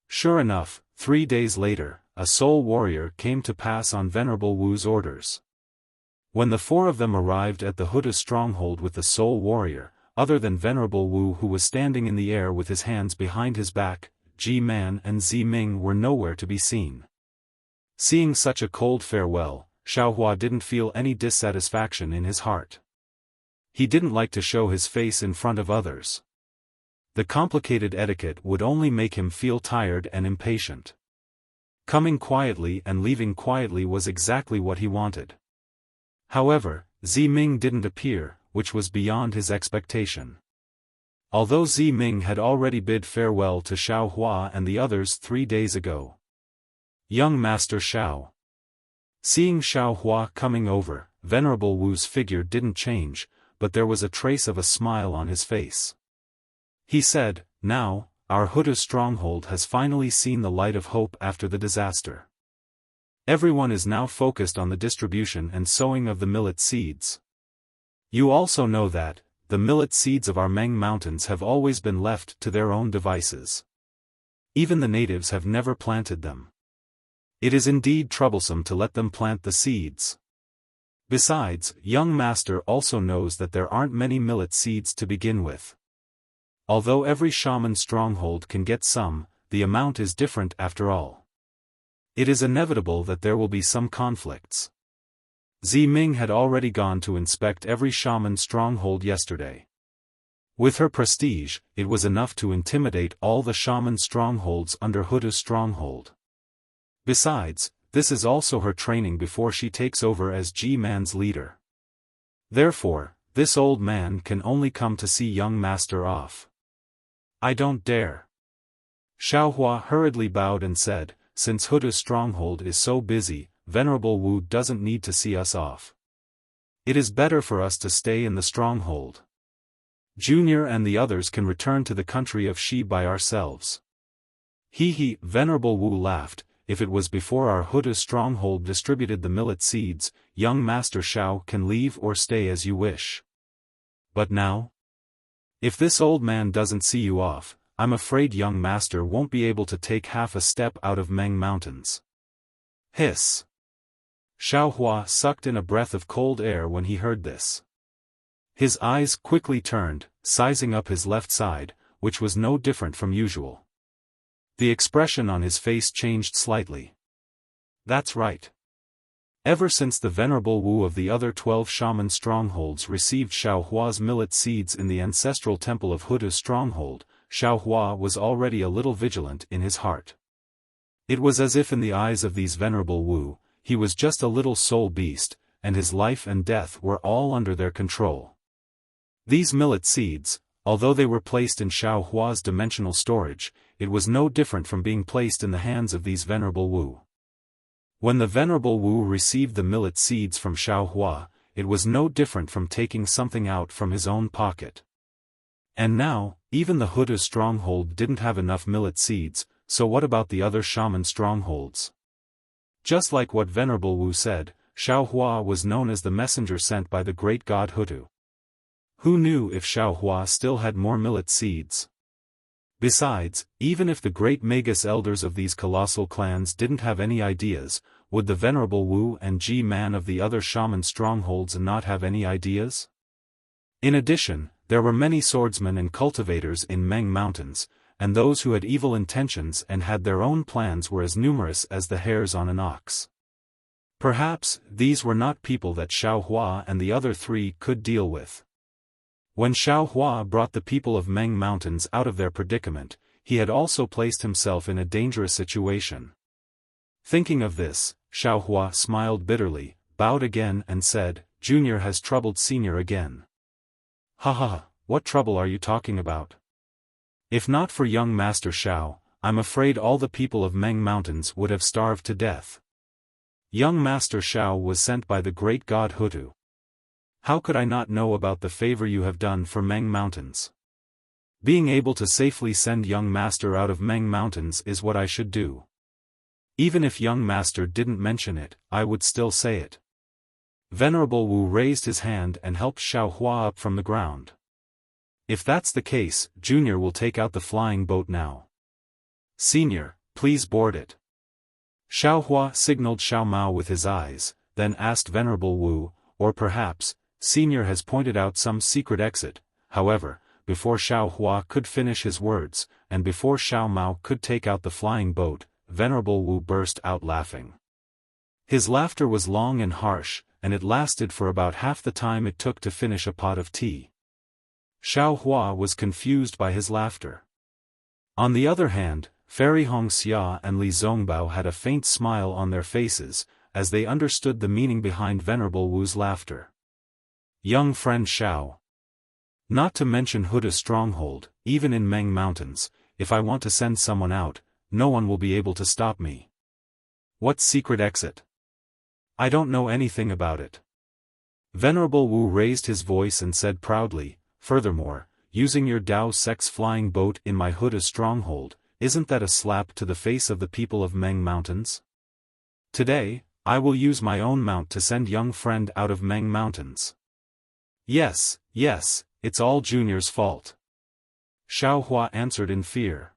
Sure enough, 3 days later, a soul warrior came to pass on Venerable Wu's orders. When the 4 of them arrived at the Huda stronghold with the soul warrior, other than Venerable Wu, who was standing in the air with his hands behind his back, Ji-man and Zi Ming were nowhere to be seen. Seeing such a cold farewell, Xiaohua didn't feel any dissatisfaction in his heart. He didn't like to show his face in front of others. The complicated etiquette would only make him feel tired and impatient. Coming quietly and leaving quietly was exactly what he wanted. However, Zi Ming didn't appear, which was beyond his expectation. Although Zi Ming had already bid farewell to Xiaohua and the others 3 days ago. Young Master Xiao. Seeing Xiaohua coming over, Venerable Wu's figure didn't change, but there was a trace of a smile on his face. He said, "Now, our Huda stronghold has finally seen the light of hope after the disaster. Everyone is now focused on the distribution and sowing of the millet seeds. You also know that, the millet seeds of our Meng Mountains have always been left to their own devices. Even the natives have never planted them. It is indeed troublesome to let them plant the seeds. Besides, young master also knows that there aren't many millet seeds to begin with. Although every shaman stronghold can get some, the amount is different after all. It is inevitable that there will be some conflicts. Ziming had already gone to inspect every shaman stronghold yesterday. With her prestige, it was enough to intimidate all the shaman strongholds under Huda's stronghold. Besides, this is also her training before she takes over as G-Man's leader. Therefore, this old man can only come to see young master off. I don't dare. Xiaohua hurriedly bowed and said, since Huda's stronghold is so busy, Venerable Wu doesn't need to see us off. It is better for us to stay in the stronghold. Junior and the others can return to the country of Shi by ourselves. He, Venerable Wu laughed. If it was before our Huda's stronghold distributed the millet seeds, young Master Xiao can leave or stay as you wish. But now? If this old man doesn't see you off, I'm afraid young master won't be able to take half a step out of Meng Mountains. Hiss. Xiaohua sucked in a breath of cold air when he heard this. His eyes quickly turned, sizing up his left side, which was no different from usual. The expression on his face changed slightly. That's right. Ever since the Venerable Wu of the other 12 shaman strongholds received Xiaohua's millet seeds in the ancestral temple of Huda's stronghold, Xiaohua was already a little vigilant in his heart. It was as if in the eyes of these Venerable Wu, he was just a little soul beast, and his life and death were all under their control. These millet seeds, although they were placed in Xiaohua's dimensional storage, it was no different from being placed in the hands of these Venerable Wu. When the Venerable Wu received the millet seeds from Xiaohua, it was no different from taking something out from his own pocket. And now, even the Huda stronghold didn't have enough millet seeds, so what about the other shaman strongholds? Just like what Venerable Wu said, Xiaohua was known as the messenger sent by the great god Hudu. Who knew if Xiaohua still had more millet seeds? Besides, even if the great Magus elders of these colossal clans didn't have any ideas, would the Venerable Wu and G-Man of the other shaman strongholds not have any ideas? In addition, there were many swordsmen and cultivators in Meng Mountains, and those who had evil intentions and had their own plans were as numerous as the hairs on an ox. Perhaps, these were not people that Xiaohua and the other three could deal with. When Xiaohua brought the people of Meng Mountains out of their predicament, he had also placed himself in a dangerous situation. Thinking of this, Xiaohua smiled bitterly, bowed again and said, Junior has troubled Senior again. Ha ha, what trouble are you talking about? If not for young Master Xiao, I'm afraid all the people of Meng Mountains would have starved to death. Young Master Xiao was sent by the great god Hutu. How could I not know about the favor you have done for Meng Mountains? Being able to safely send young master out of Meng Mountains is what I should do. Even if young master didn't mention it, I would still say it. Venerable Wu raised his hand and helped Xiaohua up from the ground. If that's the case, Junior will take out the flying boat now. Senior, please board it. Xiaohua signaled Xiao Mao with his eyes, then asked Venerable Wu, or perhaps, Senior has pointed out some secret exit. However, before Xiaohua could finish his words, and before Xiao Mao could take out the flying boat, Venerable Wu burst out laughing. His laughter was long and harsh, and it lasted for about half the time it took to finish a pot of tea. Xiaohua was confused by his laughter. On the other hand, Fairy Hongxia and Li Zongbao had a faint smile on their faces, as they understood the meaning behind Venerable Wu's laughter. Young friend Xiao. Not to mention Huda's stronghold, even in Meng Mountains, if I want to send someone out, no one will be able to stop me. What secret exit? I don't know anything about it. Venerable Wu raised his voice and said proudly, furthermore, using your Dao Sex flying boat in my Huda's stronghold, isn't that a slap to the face of the people of Meng Mountains? Today, I will use my own mount to send young friend out of Meng Mountains. Yes, it's all Junior's fault. Xiaohua answered in fear.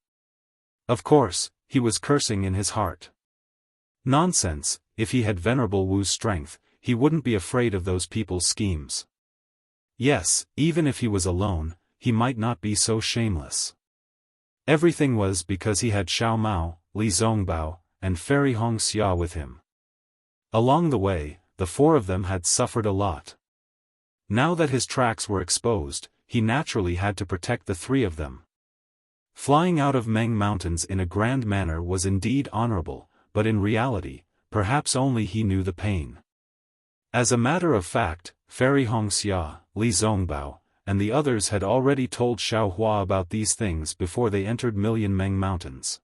Of course, he was cursing in his heart. Nonsense, if he had Venerable Wu's strength, he wouldn't be afraid of those people's schemes. Yes, even if he was alone, he might not be so shameless. Everything was because he had Xiao Mao, Li Zongbao, and Fairy Hongxia with him. Along the way, the four of them had suffered a lot. Now that his tracks were exposed, he naturally had to protect the three of them. Flying out of Meng Mountains in a grand manner was indeed honorable, but in reality, perhaps only he knew the pain. As a matter of fact, Fairy Hongxia, Li Zongbao, and the others had already told Xiao Hua about these things before they entered Million Meng Mountains.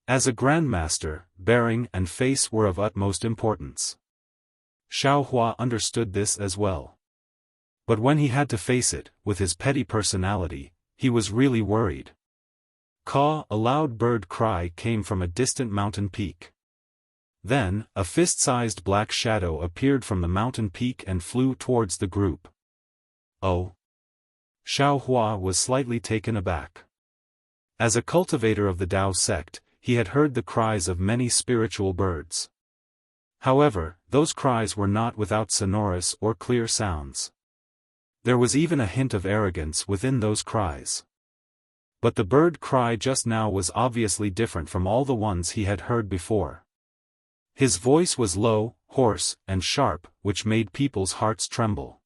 As a grandmaster, bearing and face were of utmost importance. Xiao Hua understood this as well. But when he had to face it, with his petty personality, he was really worried. Caw, a loud bird cry came from a distant mountain peak. Then, a fist-sized black shadow appeared from the mountain peak and flew towards the group. Oh! Xiao Hua was slightly taken aback. As a cultivator of the Tao sect, he had heard the cries of many spiritual birds. However, those cries were not without sonorous or clear sounds. There was even a hint of arrogance within those cries. But the bird cry just now was obviously different from all the ones he had heard before. His voice was low, hoarse, and sharp, which made people's hearts tremble.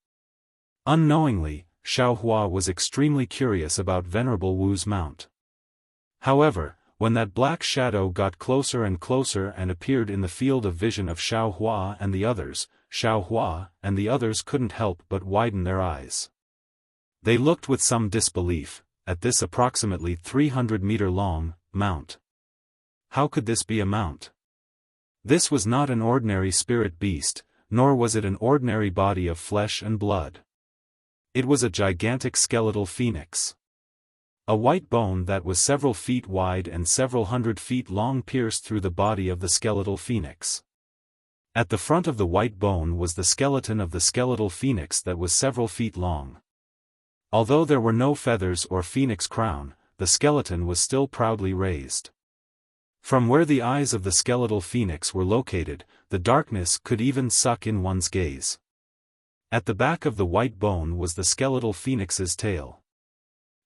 Unknowingly, Xiao Hua was extremely curious about Venerable Wu's mount. However, when that black shadow got closer and closer and appeared in the field of vision of Xiao Hua and the others, Xiao Hua and the others couldn't help but widen their eyes. They looked with some disbelief at this approximately 300-meter-long mount. How could this be a mount? This was not an ordinary spirit beast, nor was it an ordinary body of flesh and blood. It was a gigantic skeletal phoenix. A white bone that was several feet wide and several hundred feet long pierced through the body of the skeletal phoenix. At the front of the white bone was the skeleton of the skeletal phoenix that was several feet long. Although there were no feathers or phoenix crown, the skeleton was still proudly raised. From where the eyes of the skeletal phoenix were located, the darkness could even suck in one's gaze. At the back of the white bone was the skeletal phoenix's tail.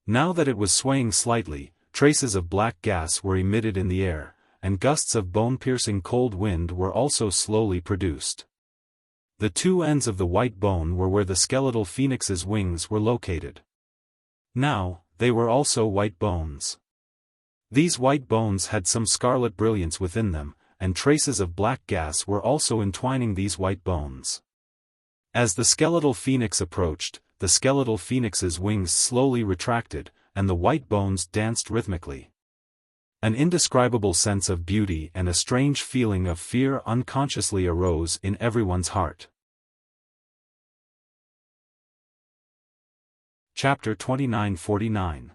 Now that it was swaying slightly, traces of black gas were emitted in the air, and gusts of bone-piercing cold wind were also slowly produced. The two ends of the white bone were where the skeletal phoenix's wings were located. Now, they were also white bones. These white bones had some scarlet brilliance within them, and traces of black gas were also entwining these white bones. As the skeletal phoenix approached, the skeletal phoenix's wings slowly retracted, and the white bones danced rhythmically. An indescribable sense of beauty and a strange feeling of fear unconsciously arose in everyone's heart. Chapter 2949.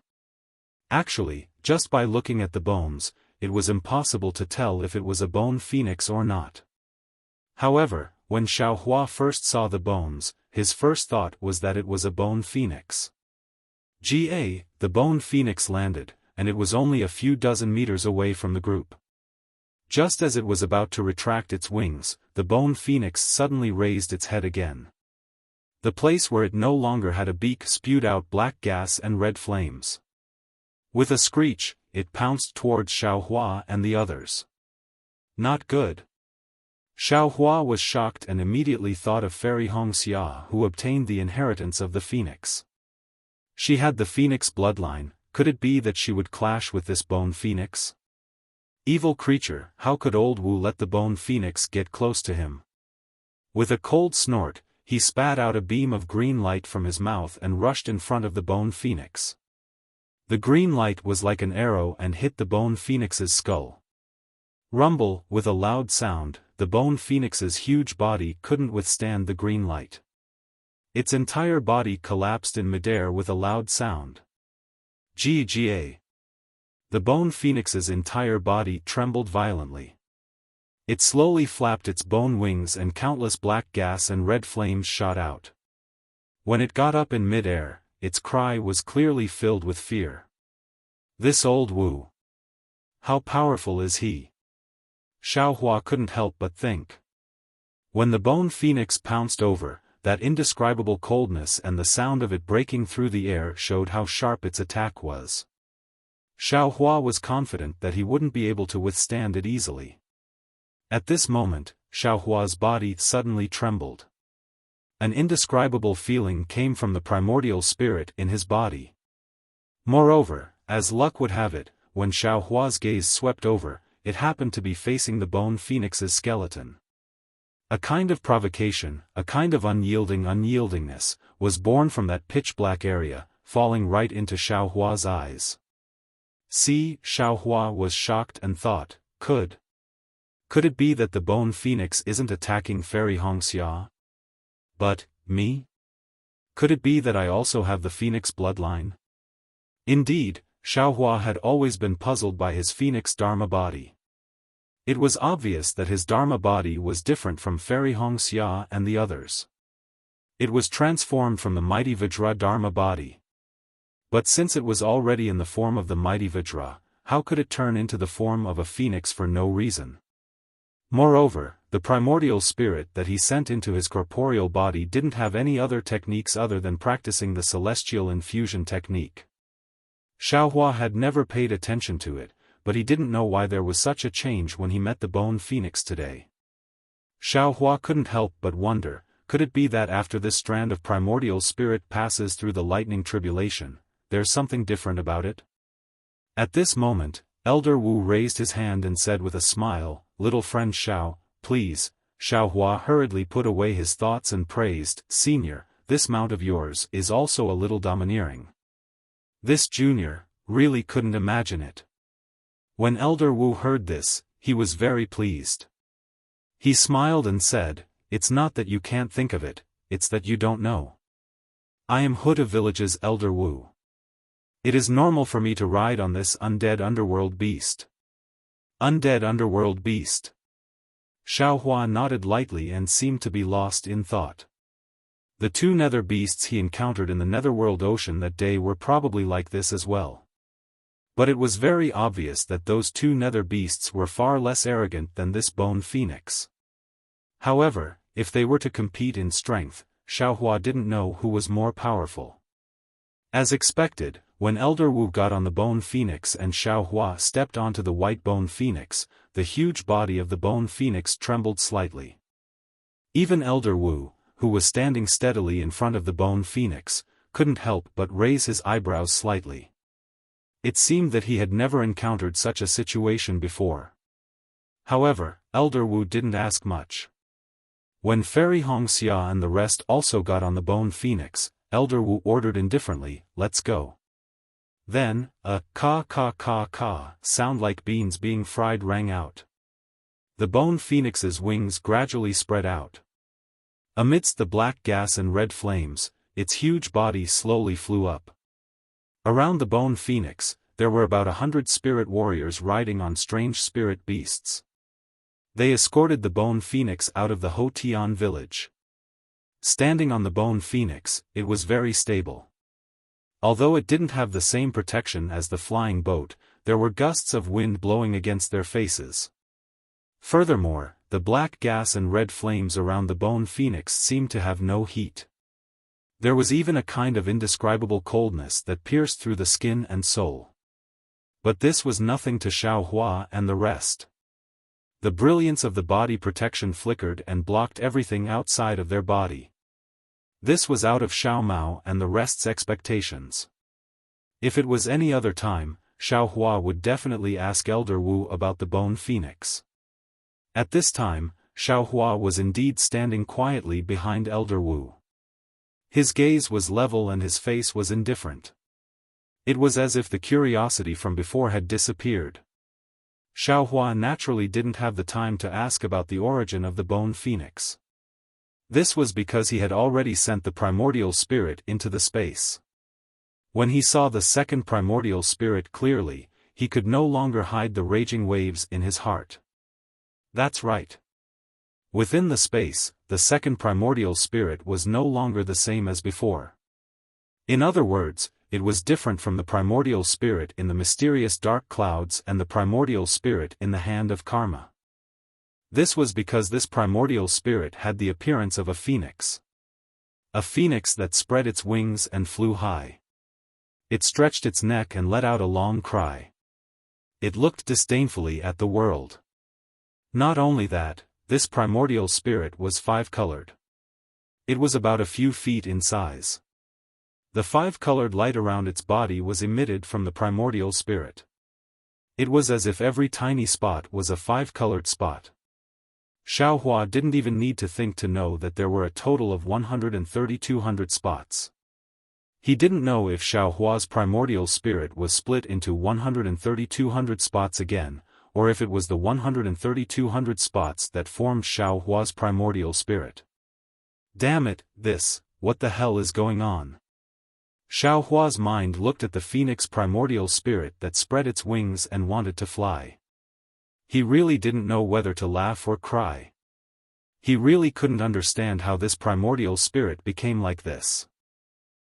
Actually, just by looking at the bones, it was impossible to tell if it was a bone phoenix or not. However, when Xiao Hua first saw the bones, his first thought was that it was a bone phoenix. The bone phoenix landed, and it was only a few dozen meters away from the group. Just as it was about to retract its wings, the bone phoenix suddenly raised its head again. The place where it no longer had a beak spewed out black gas and red flames. With a screech, it pounced towards Xiao Hua and the others. Not good. Xiao Hua was shocked and immediately thought of Fairy Hongxia, who obtained the inheritance of the phoenix. She had the phoenix bloodline. Could it be that she would clash with this bone phoenix? Evil creature, how could old Wu let the bone phoenix get close to him? With a cold snort, he spat out a beam of green light from his mouth and rushed in front of the bone phoenix. The green light was like an arrow and hit the bone phoenix's skull. Rumble, with a loud sound, the bone phoenix's huge body couldn't withstand the green light. Its entire body collapsed in midair with a loud sound. Ga. The bone phoenix's entire body trembled violently. It slowly flapped its bone wings and countless black gas and red flames shot out. When it got up in midair, its cry was clearly filled with fear. This old Wu. How powerful is he? Xiaohua couldn't help but think. When the bone phoenix pounced over, that indescribable coldness and the sound of it breaking through the air showed how sharp its attack was. Xiaohua was confident that he wouldn't be able to withstand it easily. At this moment, Xiaohua's body suddenly trembled. An indescribable feeling came from the primordial spirit in his body. Moreover, as luck would have it, when Xiaohua's gaze swept over, it happened to be facing the bone phoenix's skeleton. A kind of provocation, a kind of unyieldingness, was born from that pitch-black area, falling right into Xiaohua's eyes. See, Xiaohua was shocked and thought, could it be that the bone phoenix isn't attacking Fairy Wuxia? But, me? Could it be that I also have the phoenix bloodline? Indeed, Xiaohua had always been puzzled by his phoenix dharma body. It was obvious that his dharma body was different from Fairy Wuxia and the others. It was transformed from the mighty Vajra dharma body. But since it was already in the form of the mighty Vajra, how could it turn into the form of a phoenix for no reason? Moreover, the primordial spirit that he sent into his corporeal body didn't have any other techniques other than practicing the celestial infusion technique. Xiaohua had never paid attention to it, but he didn't know why there was such a change when he met the bone phoenix today. Xiaohua couldn't help but wonder, could it be that after this strand of primordial spirit passes through the lightning tribulation, there's something different about it? At this moment, Elder Wu raised his hand and said with a smile, "Little friend Xiao, please." Xiaohua hurriedly put away his thoughts and praised, "Senior, this mount of yours is also a little domineering." This junior really couldn't imagine it. When Elder Wu heard this, he was very pleased. He smiled and said, "It's not that you can't think of it, it's that you don't know. I am Huda Village's Elder Wu. It is normal for me to ride on this undead underworld beast." Undead underworld beast. Xiaohua nodded lightly and seemed to be lost in thought. The two nether beasts he encountered in the netherworld ocean that day were probably like this as well. But it was very obvious that those two nether beasts were far less arrogant than this bone phoenix. However, if they were to compete in strength, Xiaohua didn't know who was more powerful. As expected, when Elder Wu got on the bone phoenix and Xiaohua stepped onto the white bone phoenix, the huge body of the bone phoenix trembled slightly. Even Elder Wu, who was standing steadily in front of the bone phoenix, couldn't help but raise his eyebrows slightly. It seemed that he had never encountered such a situation before. However, Elder Wu didn't ask much. When Fairy Wuxia and the rest also got on the bone phoenix, Elder Wu ordered indifferently, "Let's go." Then, a ka sound like beans being fried rang out. The bone phoenix's wings gradually spread out. Amidst the black gas and red flames, its huge body slowly flew up. Around the bone phoenix, there were about 100 spirit warriors riding on strange spirit beasts. They escorted the bone phoenix out of the Hotian village. Standing on the bone phoenix, it was very stable. Although it didn't have the same protection as the flying boat, there were gusts of wind blowing against their faces. Furthermore, the black gas and red flames around the bone phoenix seemed to have no heat. There was even a kind of indescribable coldness that pierced through the skin and soul. But this was nothing to Xiaohua and the rest. The brilliance of the body protection flickered and blocked everything outside of their body. This was out of Xiao Mao and the rest's expectations. If it was any other time, Xiaohua would definitely ask Elder Wu about the bone phoenix. At this time, Xiaohua was indeed standing quietly behind Elder Wu. His gaze was level and his face was indifferent. It was as if the curiosity from before had disappeared. Xiaohua naturally didn't have the time to ask about the origin of the bone phoenix. This was because he had already sent the primordial spirit into the space. When he saw the second primordial spirit clearly, he could no longer hide the raging waves in his heart. That's right. Within the space, the second primordial spirit was no longer the same as before. In other words, it was different from the primordial spirit in the mysterious dark clouds and the primordial spirit in the hand of karma. This was because this primordial spirit had the appearance of a phoenix. A phoenix that spread its wings and flew high. It stretched its neck and let out a long cry. It looked disdainfully at the world. Not only that, this primordial spirit was five-colored. It was about a few feet in size. The five-colored light around its body was emitted from the primordial spirit. It was as if every tiny spot was a five-colored spot. Xiaofan didn't even need to think to know that there were a total of 13200 spots. He didn't know if Xiaofan's primordial spirit was split into 13200 spots again, or if it was the 13200 spots that formed Xiaofan's primordial spirit. Damn it, what the hell is going on? Xiaofan's mind looked at the phoenix primordial spirit that spread its wings and wanted to fly. He really didn't know whether to laugh or cry. He really couldn't understand how this primordial spirit became like this.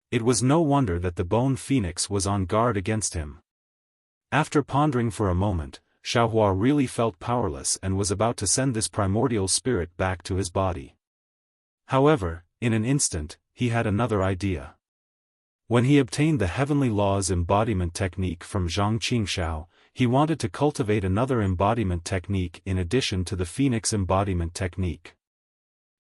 It was no wonder that the bone phoenix was on guard against him. After pondering for a moment, Xiaofan really felt powerless and was about to send this primordial spirit back to his body. However, in an instant, he had another idea. When he obtained the Heavenly Laws embodiment technique from Zhang Qingxiao, he wanted to cultivate another embodiment technique in addition to the Phoenix embodiment technique.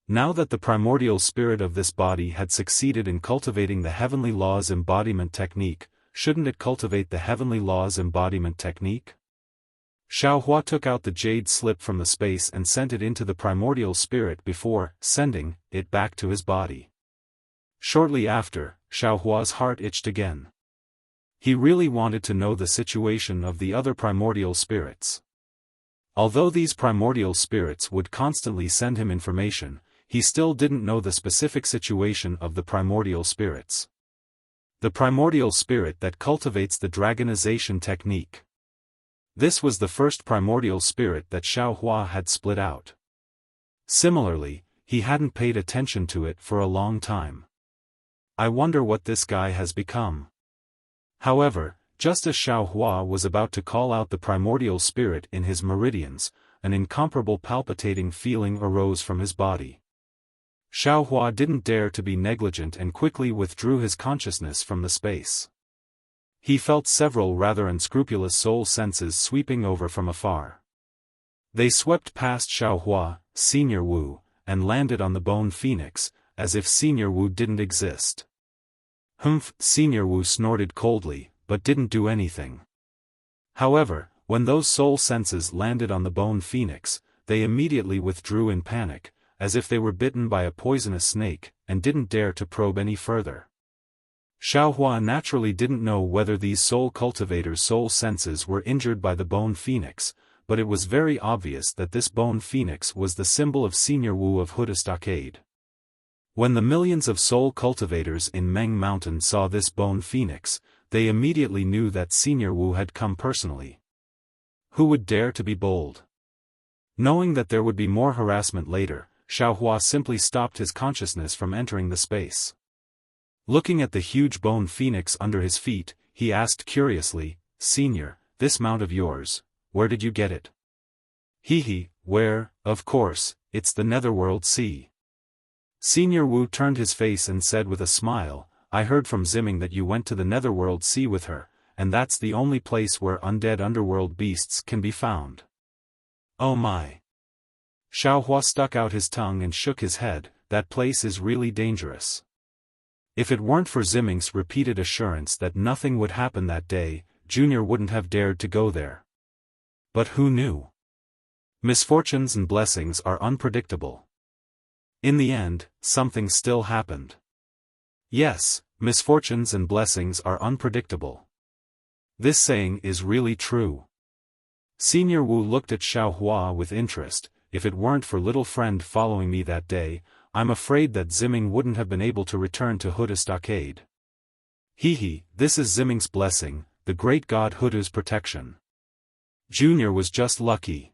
Now that the primordial spirit of this body had succeeded in cultivating the Heavenly Laws embodiment technique, shouldn't it cultivate the Heavenly Laws embodiment technique? Xiaofan took out the jade slip from the space and sent it into the primordial spirit before sending it back to his body. Shortly after, Xiaofan's heart itched again. He really wanted to know the situation of the other primordial spirits. Although these primordial spirits would constantly send him information, he still didn't know the specific situation of the primordial spirits. The primordial spirit that cultivates the dragonization technique. This was the first primordial spirit that Xiaofan had split out. Similarly, he hadn't paid attention to it for a long time. I wonder what this guy has become. However, just as Xiaofan was about to call out the primordial spirit in his meridians, an incomparable palpitating feeling arose from his body. Xiaofan didn't dare to be negligent and quickly withdrew his consciousness from the space. He felt several rather unscrupulous soul senses sweeping over from afar. They swept past Xiaofan, Senior Wu, and landed on the bone phoenix, as if Senior Wu didn't exist. Humph! Senior Wu snorted coldly, but didn't do anything. However, when those soul senses landed on the bone phoenix, they immediately withdrew in panic, as if they were bitten by a poisonous snake, and didn't dare to probe any further. Xiaofan naturally didn't know whether these soul cultivators' soul senses were injured by the bone phoenix, but it was very obvious that this bone phoenix was the symbol of Senior Wu of Huda Stockade. When the millions of soul cultivators in Meng Mountain saw this bone phoenix, they immediately knew that Senior Wu had come personally. Who would dare to be bold? Knowing that there would be more harassment later, Xiaofan simply stopped his consciousness from entering the space. Looking at the huge bone phoenix under his feet, he asked curiously, "Senior, this mount of yours, where did you get it?" Where, of course, it's the Netherworld Sea." Senior Wu turned his face and said with a smile, "I heard from Ziming that you went to the Netherworld Sea with her, and that's the only place where undead underworld beasts can be found." "Oh my." Xiaofan stuck out his tongue and shook his head, "That place is really dangerous." If it weren't for Ziming's repeated assurance that nothing would happen that day, Junior wouldn't have dared to go there. But who knew? Misfortunes and blessings are unpredictable. In the end, something still happened. Yes, misfortunes and blessings are unpredictable. This saying is really true. Senior Wu looked at Xiaofan with interest. "If it weren't for little friend following me that day, I'm afraid that Ziming wouldn't have been able to return to Huda Stockade." This is Ziming's blessing, the great god Huda's protection. Junior was just lucky.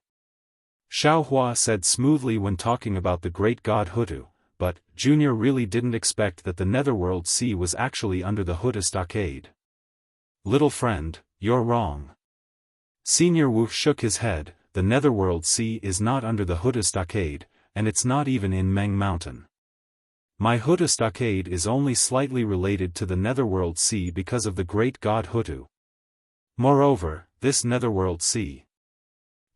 Xiaofan said smoothly when talking about the great god Huda, but Junior really didn't expect that the Netherworld Sea was actually under the Huda Stockade. "Little friend, you're wrong." Senior Wu shook his head. the Netherworld Sea is not under the Huda Stockade, and it's not even in Meng Mountain. My Huda Stockade is only slightly related to the Netherworld Sea because of the great god Hutu. Moreover, this Netherworld Sea.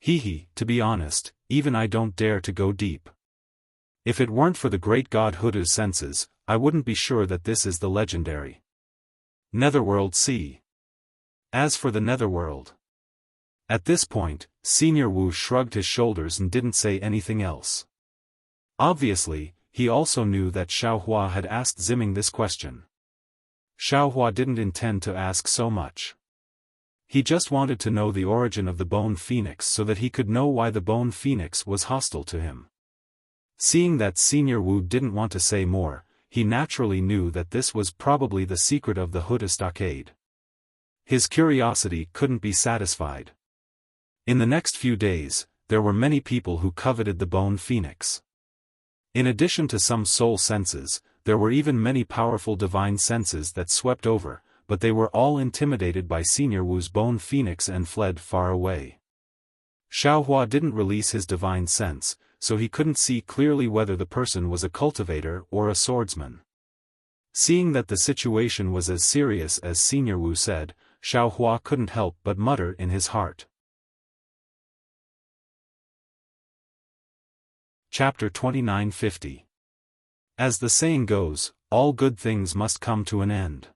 To be honest, even I don't dare to go deep. If it weren't for the great god Hutu's senses, I wouldn't be sure that this is the legendary Netherworld Sea. As for the Netherworld. At this point, Senior Wu shrugged his shoulders and didn't say anything else. Obviously, he also knew that Xiaohua had asked Ziming this question. Xiaohua didn't intend to ask so much. He just wanted to know the origin of the Bone Phoenix so that he could know why the Bone Phoenix was hostile to him. Seeing that Senior Wu didn't want to say more, he naturally knew that this was probably the secret of the Huda Stockade. His curiosity couldn't be satisfied. In the next few days, there were many people who coveted the Bone Phoenix. In addition to some soul senses, there were even many powerful divine senses that swept over, but they were all intimidated by Senior Wu's Bone Phoenix and fled far away. Xiaohua didn't release his divine sense, so he couldn't see clearly whether the person was a cultivator or a swordsman. Seeing that the situation was as serious as Senior Wu said, Xiaohua couldn't help but mutter in his heart. Chapter 2950. As the saying goes, all good things must come to an end.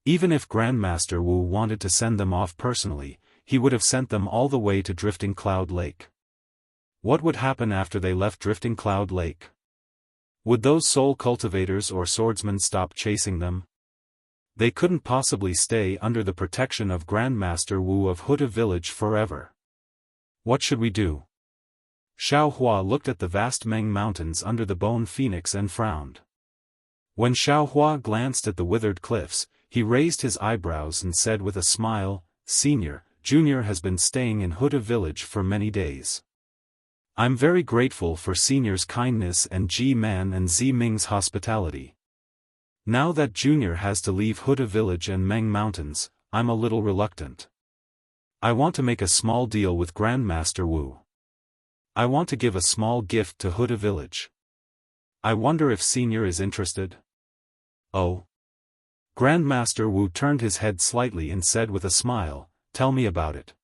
Even if Grandmaster Wu wanted to send them off personally, he would have sent them all the way to Drifting Cloud Lake. What would happen after they left Drifting Cloud Lake? Would those soul cultivators or swordsmen stop chasing them? They couldn't possibly stay under the protection of Grandmaster Wu of Huda Village forever. What should we do? Xiaohua looked at the vast Meng Mountains under the Bone Phoenix and frowned. When Xiaohua glanced at the withered cliffs, he raised his eyebrows and said with a smile, "Senior, Junior has been staying in Huda Village for many days. I'm very grateful for Senior's kindness and G-Man and Z-Ming's hospitality. Now that Junior has to leave Huda Village and Meng Mountains, I'm a little reluctant. I want to make a small deal with Grandmaster Wu. I want to give a small gift to Huda Village. I wonder if Senior is interested?" "Oh." Grandmaster Wu turned his head slightly and said with a smile, "Tell me about it.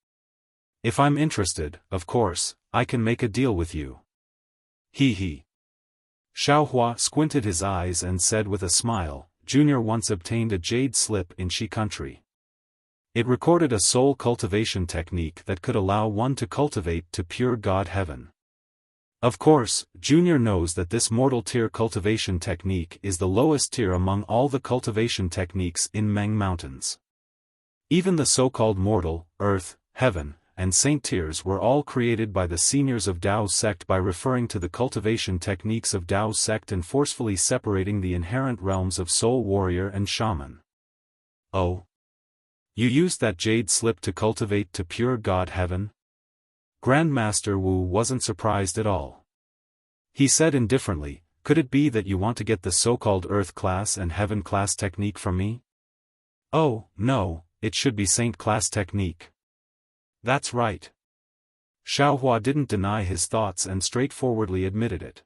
If I'm interested, of course, I can make a deal with you." Xiaohua squinted his eyes and said with a smile, "Junior once obtained a jade slip in Shi country. It recorded a soul cultivation technique that could allow one to cultivate to pure God heaven. Of course, Junior knows that this mortal tier cultivation technique is the lowest tier among all the cultivation techniques in Meng Mountains. Even the so-called mortal, earth, heaven, and saint tiers were all created by the seniors of Dao's sect by referring to the cultivation techniques of Dao's sect and forcefully separating the inherent realms of soul warrior and shaman." "Oh? You used that jade slip to cultivate to pure God heaven?" Grandmaster Wu wasn't surprised at all. He said indifferently, "Could it be that you want to get the so-called earth class and heaven class technique from me?" "Oh, no, it should be saint class technique." "That's right." Xiaohua didn't deny his thoughts and straightforwardly admitted it.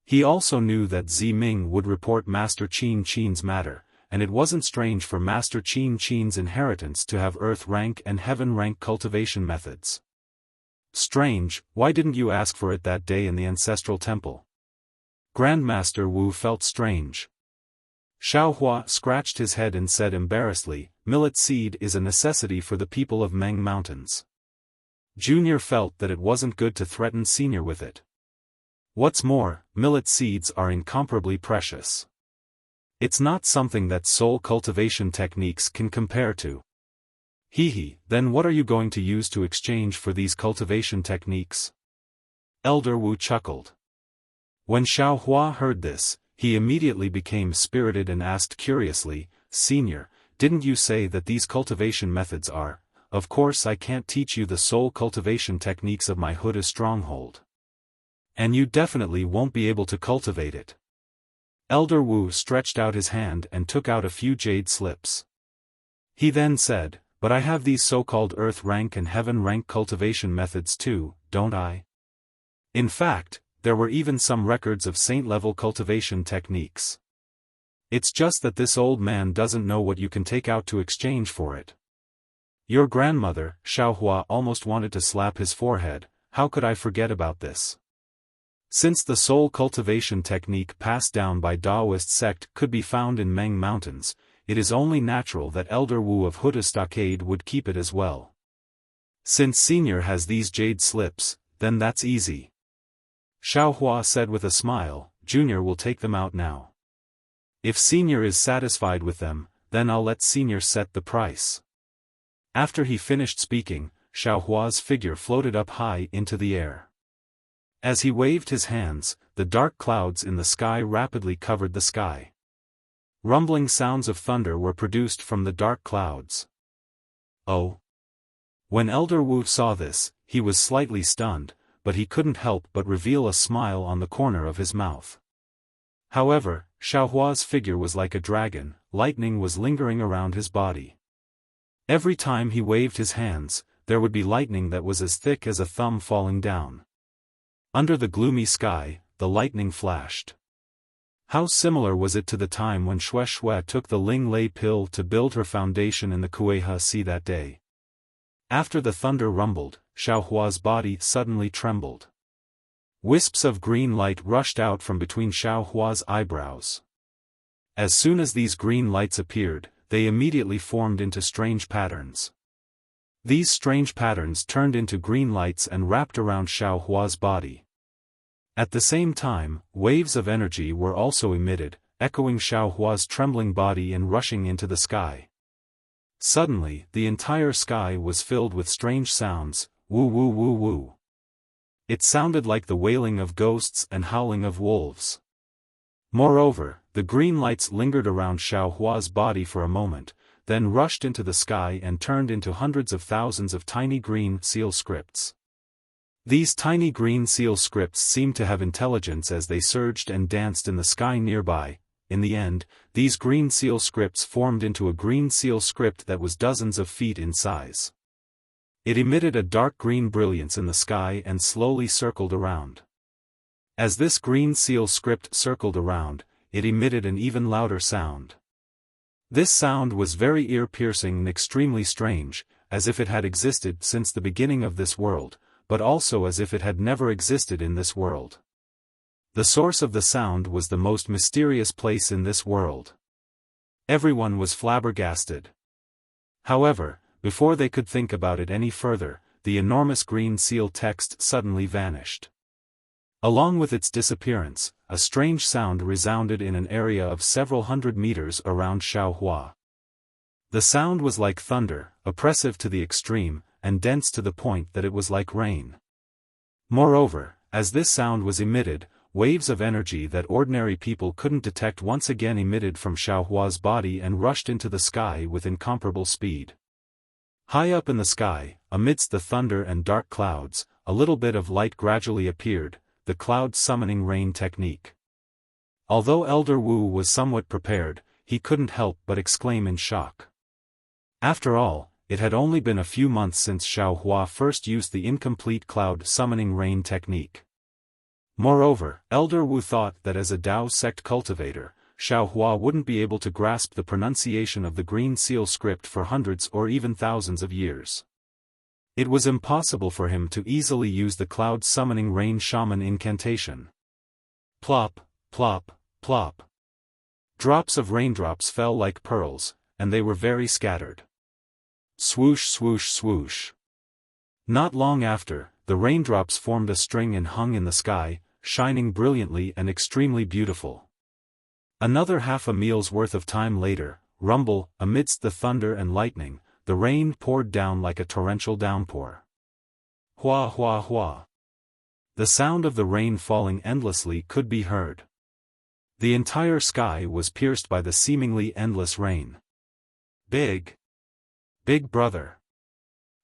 He also knew that Z-Ming would report Master Qin Qin's matter, and it wasn't strange for Master Qin Qin's inheritance to have earth rank and heaven rank cultivation methods. "Strange, why didn't you ask for it that day in the ancestral temple?" Grandmaster Wu felt strange. Xiaohua scratched his head and said embarrassedly, "Millet seed is a necessity for the people of Meng Mountains. Junior felt that it wasn't good to threaten Senior with it. What's more, millet seeds are incomparably precious. It's not something that soul cultivation techniques can compare to." Then what are you going to use to exchange for these cultivation techniques?" Elder Wu chuckled. When Xiaohua heard this, he immediately became spirited and asked curiously, "Senior, didn't you say that these cultivation methods are? Of course I can't teach you the soul cultivation techniques of my Huda stronghold. And you definitely won't be able to cultivate it." Elder Wu stretched out his hand and took out a few jade slips. He then said, But I have these so-called earth rank and heaven rank cultivation methods too, don't I? In fact, there were even some records of saint-level cultivation techniques. It's just that this old man doesn't know what you can take out to exchange for it. Your grandmother, Xiaohua, almost wanted to slap his forehead. How could I forget about this? Since the soul cultivation technique passed down by Taoist sect could be found in Meng Mountains, it is only natural that Elder Wu of Huda Stockade would keep it as well. Since Senior has these jade slips, then that's easy. Xiaohua said with a smile, Junior will take them out now. If Senior is satisfied with them, then I'll let Senior set the price. After he finished speaking, Xiaohua's figure floated up high into the air. As he waved his hands, the dark clouds in the sky rapidly covered the sky. Rumbling sounds of thunder were produced from the dark clouds. Oh! When Elder Wu saw this, he was slightly stunned, but he couldn't help but reveal a smile on the corner of his mouth. However, Xiaohua's figure was like a dragon, lightning was lingering around his body. Every time he waved his hands, there would be lightning that was as thick as a thumb falling down. Under the gloomy sky, the lightning flashed. How similar was it to the time when Xue took the Ling Lei pill to build her foundation in the Kueha Sea that day. After the thunder rumbled, Xiaohua's body suddenly trembled. Wisps of green light rushed out from between Xiaohua's eyebrows. As soon as these green lights appeared, they immediately formed into strange patterns. These strange patterns turned into green lights and wrapped around Xiaohua's body. At the same time, waves of energy were also emitted, echoing Xiaohua's trembling body and rushing into the sky. Suddenly, the entire sky was filled with strange sounds, woo woo woo woo. It sounded like the wailing of ghosts and howling of wolves. Moreover, the green lights lingered around Xiaohua's body for a moment, then rushed into the sky and turned into hundreds of thousands of tiny green seal scripts. These tiny green seal scripts seemed to have intelligence as they surged and danced in the sky nearby. In the end, these green seal scripts formed into a green seal script that was dozens of feet in size. It emitted a dark green brilliance in the sky and slowly circled around. As this green seal script circled around, it emitted an even louder sound. This sound was very ear-piercing and extremely strange, as if it had existed since the beginning of this world, but also as if it had never existed in this world. The source of the sound was the most mysterious place in this world. Everyone was flabbergasted. However, before they could think about it any further, the enormous green seal text suddenly vanished. Along with its disappearance, a strange sound resounded in an area of several hundred meters around Xiaohua. The sound was like thunder, oppressive to the extreme, and dense to the point that it was like rain. Moreover, as this sound was emitted, waves of energy that ordinary people couldn't detect once again emitted from Xiaohua's body and rushed into the sky with incomparable speed. High up in the sky, amidst the thunder and dark clouds, a little bit of light gradually appeared, the cloud summoning rain technique. Although Elder Wu was somewhat prepared, he couldn't help but exclaim in shock. After all, it had only been a few months since Xiaohua first used the incomplete cloud summoning rain technique. Moreover, Elder Wu thought that as a Dao sect cultivator, Xiaohua wouldn't be able to grasp the pronunciation of the green seal script for hundreds or even thousands of years. It was impossible for him to easily use the cloud summoning rain shaman incantation. Plop, plop, plop. Drops of raindrops fell like pearls, and they were very scattered. Swoosh swoosh swoosh. Not long after, the raindrops formed a string and hung in the sky, shining brilliantly and extremely beautiful. Another half a meal's worth of time later, rumble, amidst the thunder and lightning, the rain poured down like a torrential downpour. Hua hua hua. The sound of the rain falling endlessly could be heard. The entire sky was pierced by the seemingly endless rain. Big brother.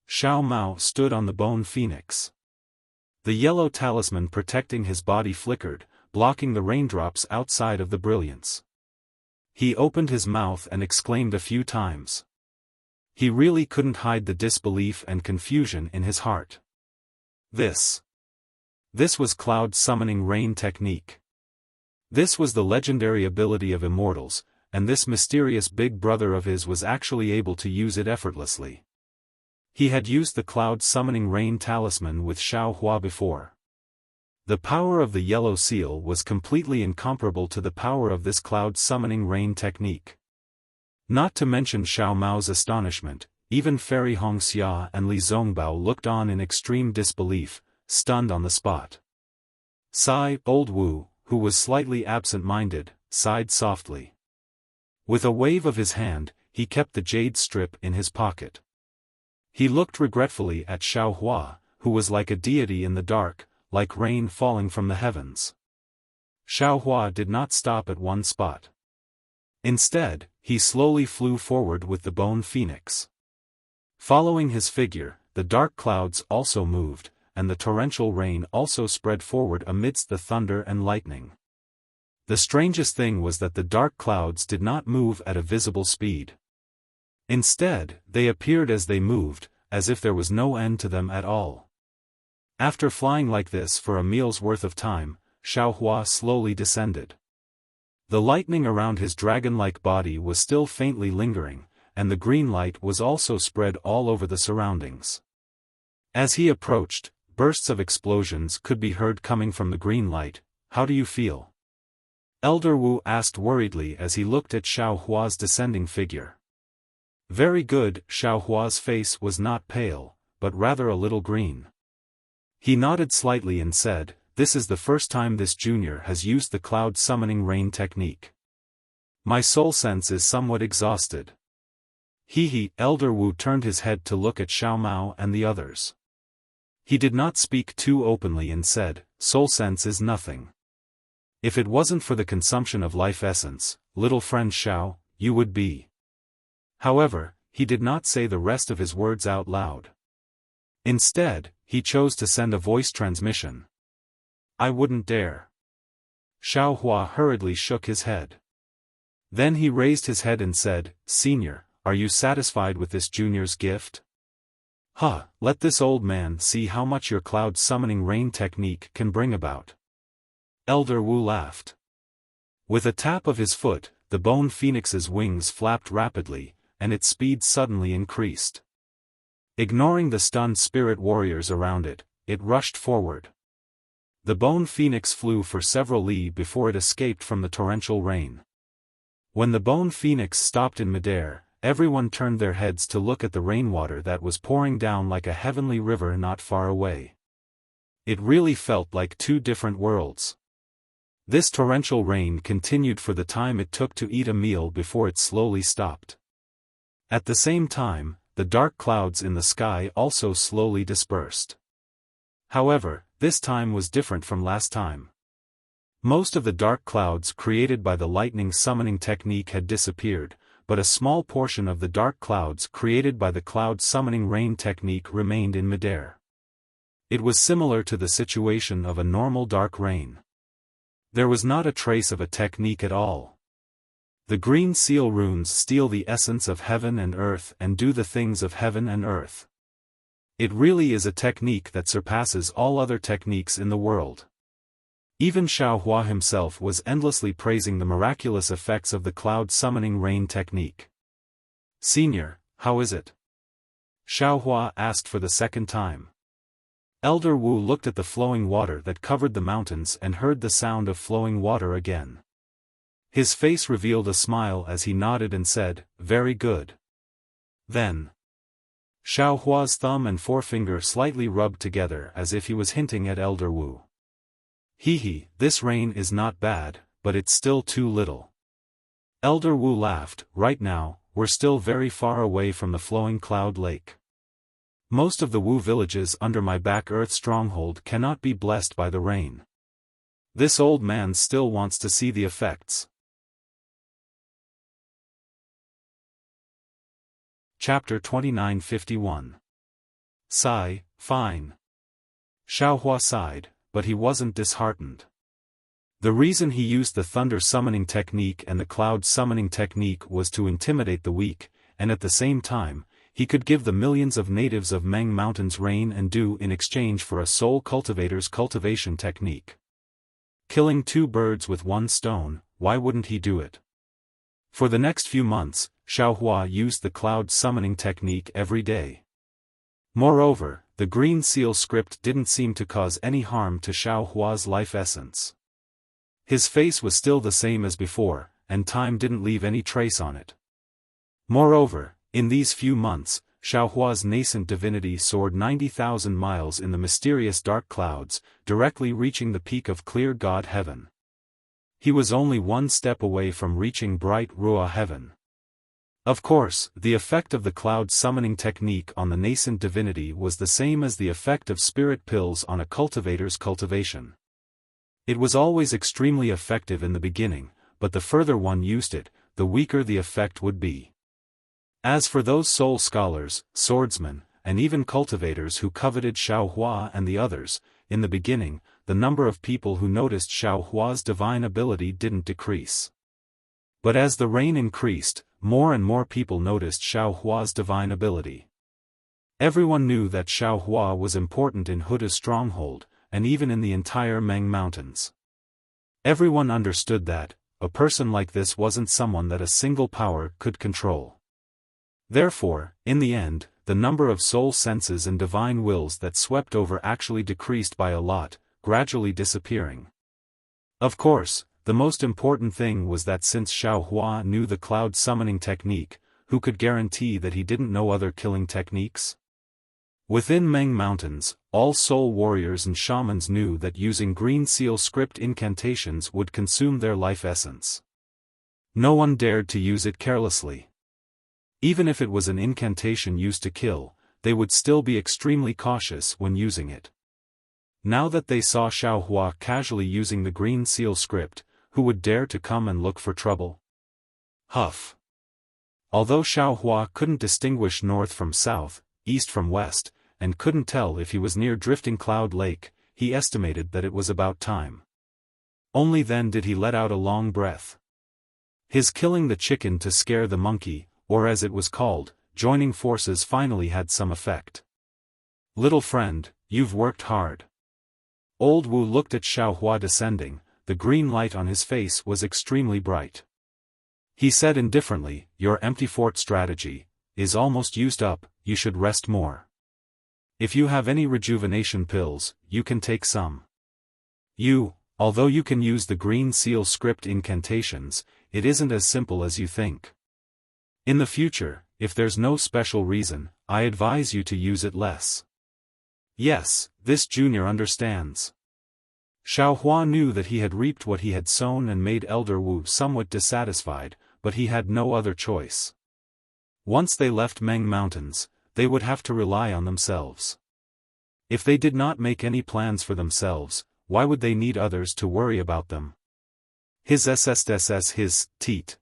Xiao Mao stood on the bone phoenix. The yellow talisman protecting his body flickered, blocking the raindrops outside of the brilliance. He opened his mouth and exclaimed a few times. He really couldn't hide the disbelief and confusion in his heart. This was cloud summoning rain technique. This was the legendary ability of immortals, and this mysterious big brother of his was actually able to use it effortlessly. He had used the cloud summoning rain talisman with Xiaofan before. The power of the yellow seal was completely incomparable to the power of this cloud summoning rain technique. Not to mention Xiao Mao's astonishment, even Fairy Hongxia and Li Zongbao looked on in extreme disbelief, stunned on the spot. Old Wu, who was slightly absent-minded, sighed softly. With a wave of his hand, he kept the jade strip in his pocket. He looked regretfully at Xiaofan, who was like a deity in the dark, like rain falling from the heavens. Xiaofan did not stop at one spot. Instead, he slowly flew forward with the bone phoenix. Following his figure, the dark clouds also moved, and the torrential rain also spread forward amidst the thunder and lightning. The strangest thing was that the dark clouds did not move at a visible speed. Instead, they appeared as they moved, as if there was no end to them at all. After flying like this for a meal's worth of time, Xiaofan slowly descended. The lightning around his dragon-like body was still faintly lingering, and the green light was also spread all over the surroundings. As he approached, bursts of explosions could be heard coming from the green light. "How do you feel?" Elder Wu asked worriedly as he looked at Xiaohua's descending figure. "Very good." Xiaohua's face was not pale, but rather a little green. He nodded slightly and said, "This is the first time this junior has used the cloud summoning rain technique. My soul sense is somewhat exhausted." Elder Wu turned his head to look at Xiao Mao and the others. He did not speak too openly and said, "Soul sense is nothing. If it wasn't for the consumption of life essence, little friend Xiao, you would be." However, he did not say the rest of his words out loud. Instead, he chose to send a voice transmission. "I wouldn't dare." Xiaofan hurriedly shook his head. Then he raised his head and said, "Senior, are you satisfied with this junior's gift? Let this old man see how much your cloud summoning rain technique can bring about." Elder Wu laughed. With a tap of his foot, the bone phoenix's wings flapped rapidly, and its speed suddenly increased. Ignoring the stunned spirit warriors around it, it rushed forward. The bone phoenix flew for several li before it escaped from the torrential rain. When the bone phoenix stopped in midair, everyone turned their heads to look at the rainwater that was pouring down like a heavenly river not far away. It really felt like two different worlds. This torrential rain continued for the time it took to eat a meal before it slowly stopped. At the same time, the dark clouds in the sky also slowly dispersed. However, this time was different from last time. Most of the dark clouds created by the lightning summoning technique had disappeared, but a small portion of the dark clouds created by the cloud summoning rain technique remained in midair. It was similar to the situation of a normal dark rain. There was not a trace of a technique at all. The green seal runes steal the essence of heaven and earth and do the things of heaven and earth. It really is a technique that surpasses all other techniques in the world. Even Xiaofan himself was endlessly praising the miraculous effects of the cloud summoning rain technique. "Senior, how is it?" Xiaofan asked for the second time. Elder Wu looked at the flowing water that covered the mountains and heard the sound of flowing water again. His face revealed a smile as he nodded and said, "Very good." Then, Xiaohua's thumb and forefinger slightly rubbed together as if he was hinting at Elder Wu. This rain is not bad, but it's still too little." Elder Wu laughed. "Right now, we're still very far away from the flowing cloud lake. Most of the Wu villages under my back earth stronghold cannot be blessed by the rain. This old man still wants to see the effects." Chapter 2951. Fine. Xiaohua sighed, but he wasn't disheartened. The reason he used the thunder summoning technique and the cloud summoning technique was to intimidate the weak, and at the same time, he could give the millions of natives of Meng Mountains rain and dew in exchange for a soul cultivator's cultivation technique. Killing two birds with one stone, why wouldn't he do it? For the next few months, Xiaohua used the cloud summoning technique every day. Moreover, the green seal script didn't seem to cause any harm to Xiaohua's life essence. His face was still the same as before, and time didn't leave any trace on it. Moreover, in these few months, Xiaohua's nascent divinity soared 90,000 miles in the mysterious dark clouds, directly reaching the peak of clear God heaven. He was only one step away from reaching bright Ruah heaven. Of course, the effect of the cloud summoning technique on the nascent divinity was the same as the effect of spirit pills on a cultivator's cultivation. It was always extremely effective in the beginning, but the further one used it, the weaker the effect would be. As for those soul scholars, swordsmen, and even cultivators who coveted Xiaohua and the others, in the beginning, the number of people who noticed Xiaohua's divine ability didn't decrease. But as the rain increased, more and more people noticed Xiaohua's divine ability. Everyone knew that Xiaohua was important in Huda's stronghold, and even in the entire Meng Mountains. Everyone understood that, a person like this wasn't someone that a single power could control. Therefore, in the end, the number of soul senses and divine wills that swept over actually decreased by a lot, gradually disappearing. Of course, the most important thing was that since Xiaohua knew the cloud summoning technique, who could guarantee that he didn't know other killing techniques? Within Meng Mountains, all soul warriors and shamans knew that using green seal script incantations would consume their life essence. No one dared to use it carelessly. Even if it was an incantation used to kill, they would still be extremely cautious when using it. Now that they saw Xiaohua casually using the green seal script, who would dare to come and look for trouble? Huff. Although Xiaohua couldn't distinguish north from south, east from west, and couldn't tell if he was near Drifting Cloud Lake, he estimated that it was about time. Only then did he let out a long breath. His killing the chicken to scare the monkey, or as it was called, joining forces finally had some effect. Little friend, you've worked hard. Old Wu looked at Xiaohua descending, the green light on his face was extremely bright. He said indifferently, your empty fort strategy is almost used up, you should rest more. If you have any rejuvenation pills, you can take some. Although you can use the green seal script incantations, it isn't as simple as you think. In the future, if there's no special reason, I advise you to use it less. Yes, this junior understands. Xiaohua knew that he had reaped what he had sown and made Elder Wu somewhat dissatisfied, but he had no other choice. Once they left Meng Mountains, they would have to rely on themselves. If they did not make any plans for themselves, why would they need others to worry about them? His teat.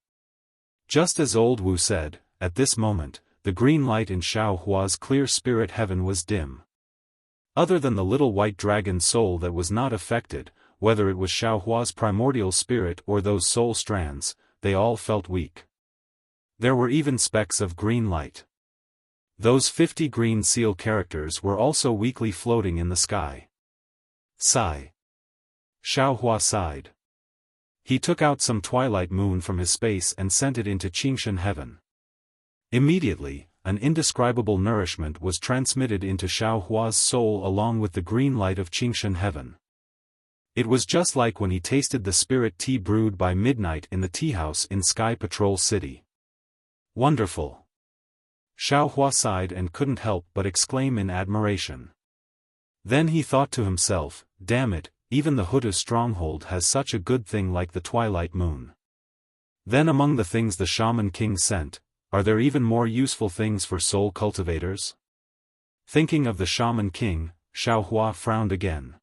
Just as old Wu said, at this moment, the green light in Xiaohua's clear spirit heaven was dim. Other than the little white dragon soul that was not affected, whether it was Xiaohua's primordial spirit or those soul strands, they all felt weak. There were even specks of green light. Those 50 green seal characters were also weakly floating in the sky. Sigh. Xiaohua sighed. He took out some twilight moon from his space and sent it into Qingshan heaven. Immediately, an indescribable nourishment was transmitted into Xiaohua's soul along with the green light of Qingshan heaven. It was just like when he tasted the spirit tea brewed by midnight in the tea house in Sky Patrol City. Wonderful. Xiaohua sighed and couldn't help but exclaim in admiration. Then he thought to himself, damn it, even the Huda stronghold has such a good thing like the twilight moon. Then among the things the Shaman King sent, are there even more useful things for soul cultivators? Thinking of the Shaman King, Xiaohua frowned again.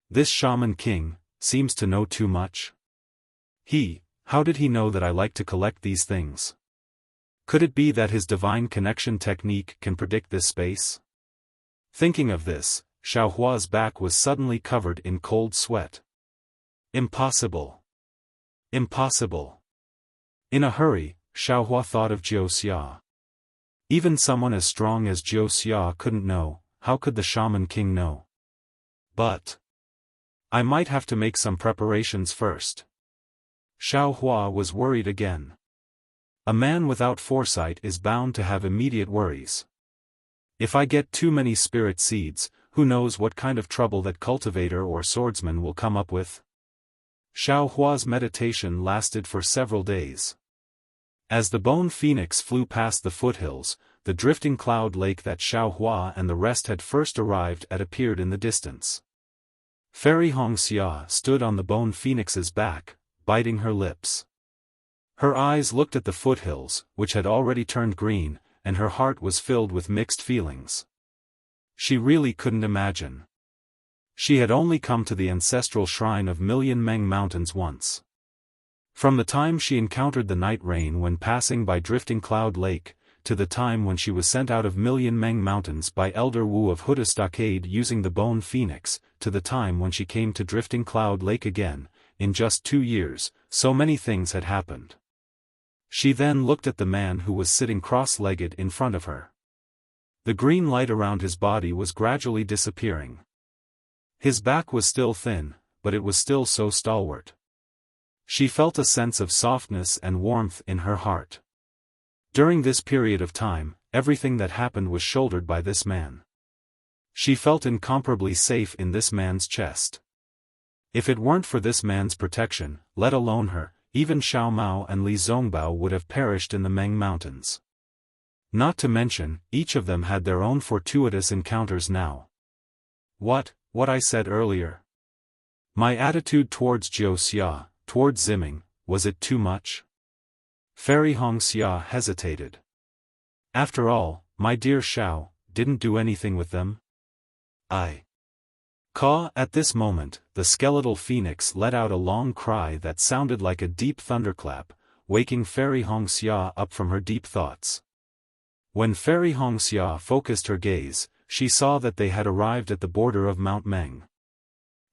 This Shaman King seems to know too much. How did he know that I like to collect these things? Could it be that his divine connection technique can predict this space? Thinking of this, Xiaohua's back was suddenly covered in cold sweat. Impossible. Impossible. In a hurry, Xiaohua thought of Jiu Xia. Even someone as strong as Jiu Xia couldn't know, how could the Shaman King know? But I might have to make some preparations first. Xiao Hua was worried again. A man without foresight is bound to have immediate worries. If I get too many spirit seeds, who knows what kind of trouble that cultivator or swordsman will come up with? Xiao Hua's meditation lasted for several days. As the bone phoenix flew past the foothills, the drifting cloud lake that Xiao Hua and the rest had first arrived at appeared in the distance. Fairy Hongxia stood on the bone phoenix's back, biting her lips. Her eyes looked at the foothills, which had already turned green, and her heart was filled with mixed feelings. She really couldn't imagine. She had only come to the ancestral shrine of Million Meng Mountains once. From the time she encountered the night rain when passing by Drifting Cloud Lake, to the time when she was sent out of Million Meng Mountains by Elder Wu of Huda Stockade using the bone phoenix, to the time when she came to Drifting Cloud Lake again, in just 2 years, so many things had happened. She then looked at the man who was sitting cross-legged in front of her. The green light around his body was gradually disappearing. His back was still thin, but it was still so stalwart. She felt a sense of softness and warmth in her heart. During this period of time, everything that happened was shouldered by this man. She felt incomparably safe in this man's chest. If it weren't for this man's protection, let alone her, even Xiao Mao and Li Zongbao would have perished in the Meng Mountains. Not to mention, each of them had their own fortuitous encounters now. What I said earlier? My attitude towards Jiu Xia, towards Ziming, was it too much? Fairy Hongxia hesitated. After all, my dear Xiao, didn't do anything with them? At this moment, the skeletal phoenix let out a long cry that sounded like a deep thunderclap, waking Fairy Hongxia up from her deep thoughts. When Fairy Hongxia focused her gaze, she saw that they had arrived at the border of Mount Meng.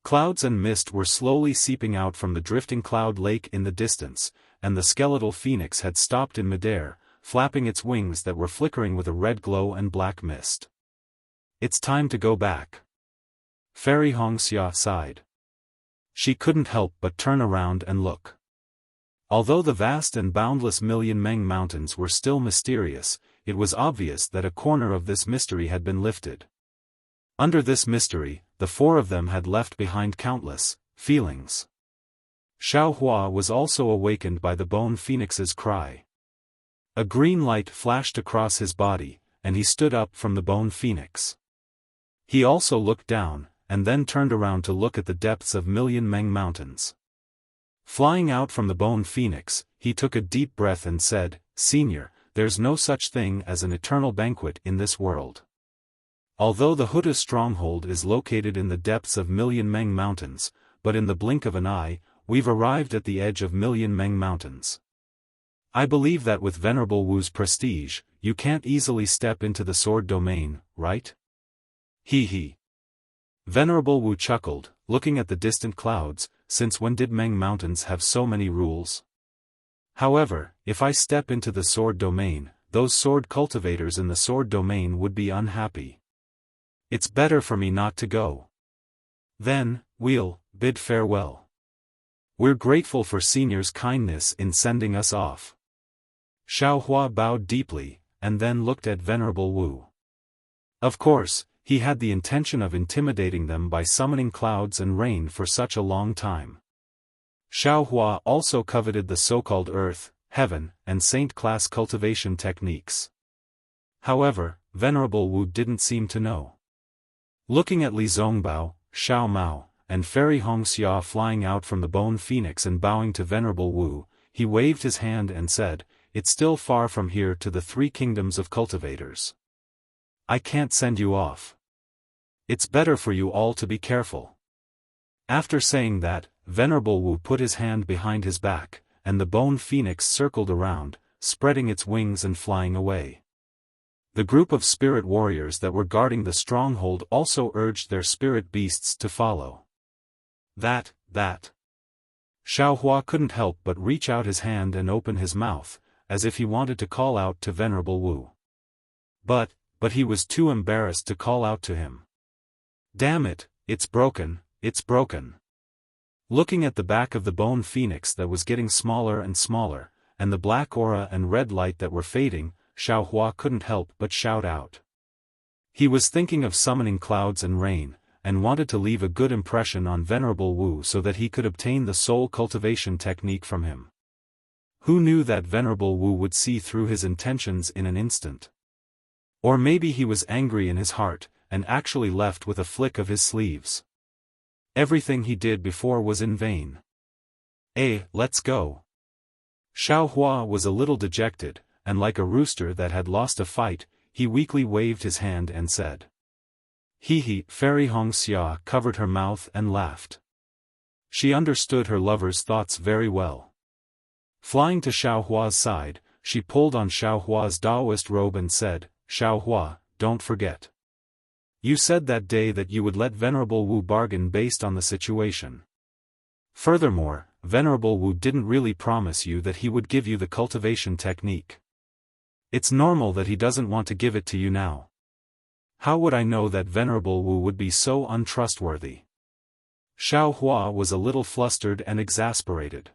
Clouds and mist were slowly seeping out from the drifting cloud lake in the distance, and the skeletal phoenix had stopped in midair, flapping its wings that were flickering with a red glow and black mist. It's time to go back. Fairy Hongxia sighed. She couldn't help but turn around and look. Although the vast and boundless Million Meng Mountains were still mysterious, it was obvious that a corner of this mystery had been lifted. Under this mystery, the 4 of them had left behind countless feelings. Xiao Hua was also awakened by the bone phoenix's cry. A green light flashed across his body, and he stood up from the bone phoenix. He also looked down, and then turned around to look at the depths of Million Meng Mountains. Flying out from the bone phoenix, he took a deep breath and said, "Senior, there's no such thing as an eternal banquet in this world. Although the Huda stronghold is located in the depths of Million Meng Mountains, but in the blink of an eye, we've arrived at the edge of Million Meng Mountains. I believe that with Venerable Wu's prestige, you can't easily step into the sword domain, right?" He. Venerable Wu chuckled, looking at the distant clouds, since when did Meng Mountains have so many rules? However, if I step into the sword domain, those sword cultivators in the sword domain would be unhappy. It's better for me not to go. Then, we'll bid farewell. We're grateful for Senior's kindness in sending us off. Xiao Hua bowed deeply, and then looked at Venerable Wu. Of course, he had the intention of intimidating them by summoning clouds and rain for such a long time. Xiao Hua also coveted the so-called earth, heaven, and saint-class cultivation techniques. However, Venerable Wu didn't seem to know. Looking at Li Zongbao, Xiao Mao, and Fairy Hongxia flying out from the bone phoenix and bowing to Venerable Wu, he waved his hand and said, "It's still far from here to the 3 kingdoms of cultivators. I can't send you off. It's better for you all to be careful." After saying that, Venerable Wu put his hand behind his back, and the bone phoenix circled around, spreading its wings and flying away. The group of spirit warriors that were guarding the stronghold also urged their spirit beasts to follow. That. Xiao Hua couldn't help but reach out his hand and open his mouth, as if he wanted to call out to Venerable Wu. But he was too embarrassed to call out to him. Damn it, it's broken, it's broken. Looking at the back of the bone phoenix that was getting smaller and smaller, and the black aura and red light that were fading, Xiaohua couldn't help but shout out. He was thinking of summoning clouds and rain, and wanted to leave a good impression on Venerable Wu so that he could obtain the soul cultivation technique from him. Who knew that Venerable Wu would see through his intentions in an instant? Or maybe he was angry in his heart, and actually left with a flick of his sleeves. Everything he did before was in vain. Let's go. Xiaohua was a little dejected, and like a rooster that had lost a fight, he weakly waved his hand and said. He. Fairy Wuxia covered her mouth and laughed. She understood her lover's thoughts very well. Flying to Xiaohua's side, she pulled on Xiaohua's Taoist robe and said, Xiaohua, don't forget. You said that day that you would let Venerable Wu bargain based on the situation. Furthermore, Venerable Wu didn't really promise you that he would give you the cultivation technique. It's normal that he doesn't want to give it to you now. How would I know that Venerable Wu would be so untrustworthy? Xiaohua was a little flustered and exasperated.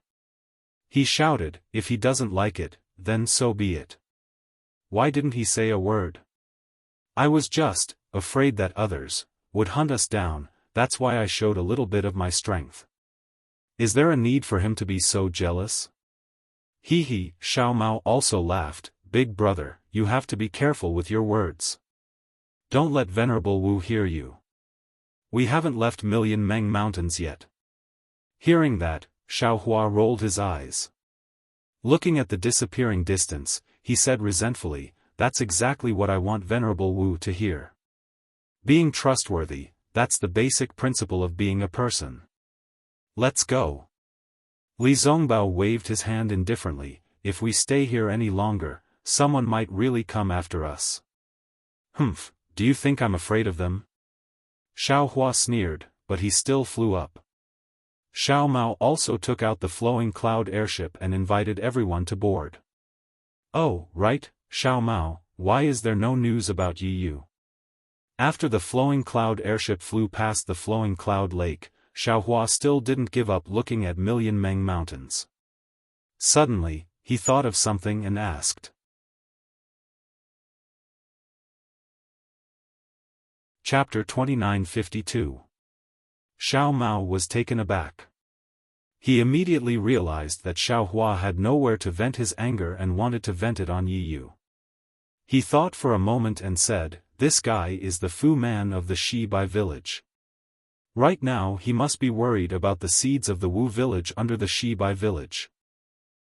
He shouted, if he doesn't like it, then so be it. Why didn't he say a word? I was just afraid that others would hunt us down, that's why I showed a little bit of my strength. Is there a need for him to be so jealous? Xiao Mao also laughed, Big brother, you have to be careful with your words. Don't let Venerable Wu hear you. We haven't left Million Meng Mountains yet. Hearing that, Xiaohua rolled his eyes. Looking at the disappearing distance, he said resentfully, that's exactly what I want Venerable Wu to hear. Being trustworthy, that's the basic principle of being a person. Let's go. Li Zongbao waved his hand indifferently, if we stay here any longer, someone might really come after us. Humph, do you think I'm afraid of them? Xiaohua sneered, but he still flew up. Xiao Mao also took out the flowing cloud airship and invited everyone to board. Oh, right, Xiao Mao, why is there no news about Yu? After the flowing cloud airship flew past the flowing cloud lake, Xiaohua still didn't give up looking at Million Meng Mountains. Suddenly, he thought of something and asked. Chapter 2952. Xiao Mao was taken aback. He immediately realized that Xiaohua had nowhere to vent his anger and wanted to vent it on Yu. He thought for a moment and said, this guy is the Fu man of the Shibai village. Right now he must be worried about the seeds of the Wu village under the Shibai village.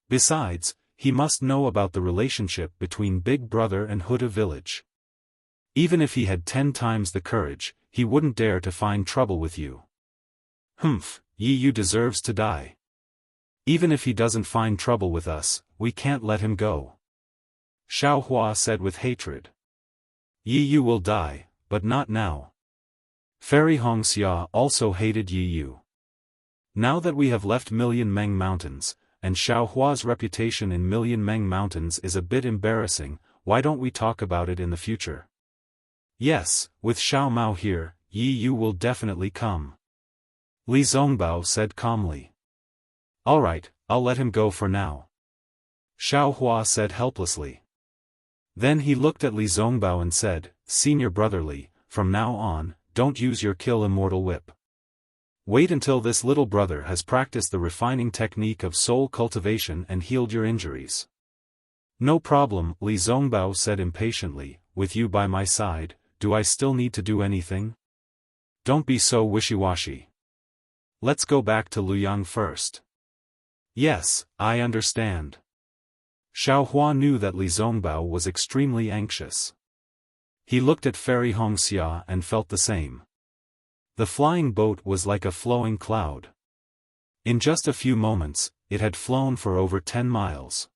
Besides, he must know about the relationship between Big Brother and Huda village. Even if he had 10 times the courage, he wouldn't dare to find trouble with you. Humph, Yu deserves to die. Even if he doesn't find trouble with us, we can't let him go. Xiaohua said with hatred. Yu will die, but not now. Fairy Wuxia also hated Yu. Now that we have left Million Meng Mountains, and Xiaohua's reputation in Million Meng Mountains is a bit embarrassing, why don't we talk about it in the future? Yes, with Xiao Mao here, Yu will definitely come. Li Zongbao said calmly. Alright, I'll let him go for now. Xiaohua said helplessly. Then he looked at Li Zongbao and said, Senior brotherly, from now on, don't use your kill immortal whip. Wait until this little brother has practiced the refining technique of soul cultivation and healed your injuries. No problem, Li Zongbao said impatiently, with you by my side, do I still need to do anything? Don't be so wishy-washy. Let's go back to Luoyang first. Yes, I understand. Xiaohua knew that Li Zongbao was extremely anxious. He looked at Fairy Wuxia and felt the same. The flying boat was like a flowing cloud. In just a few moments, it had flown for over 10 miles.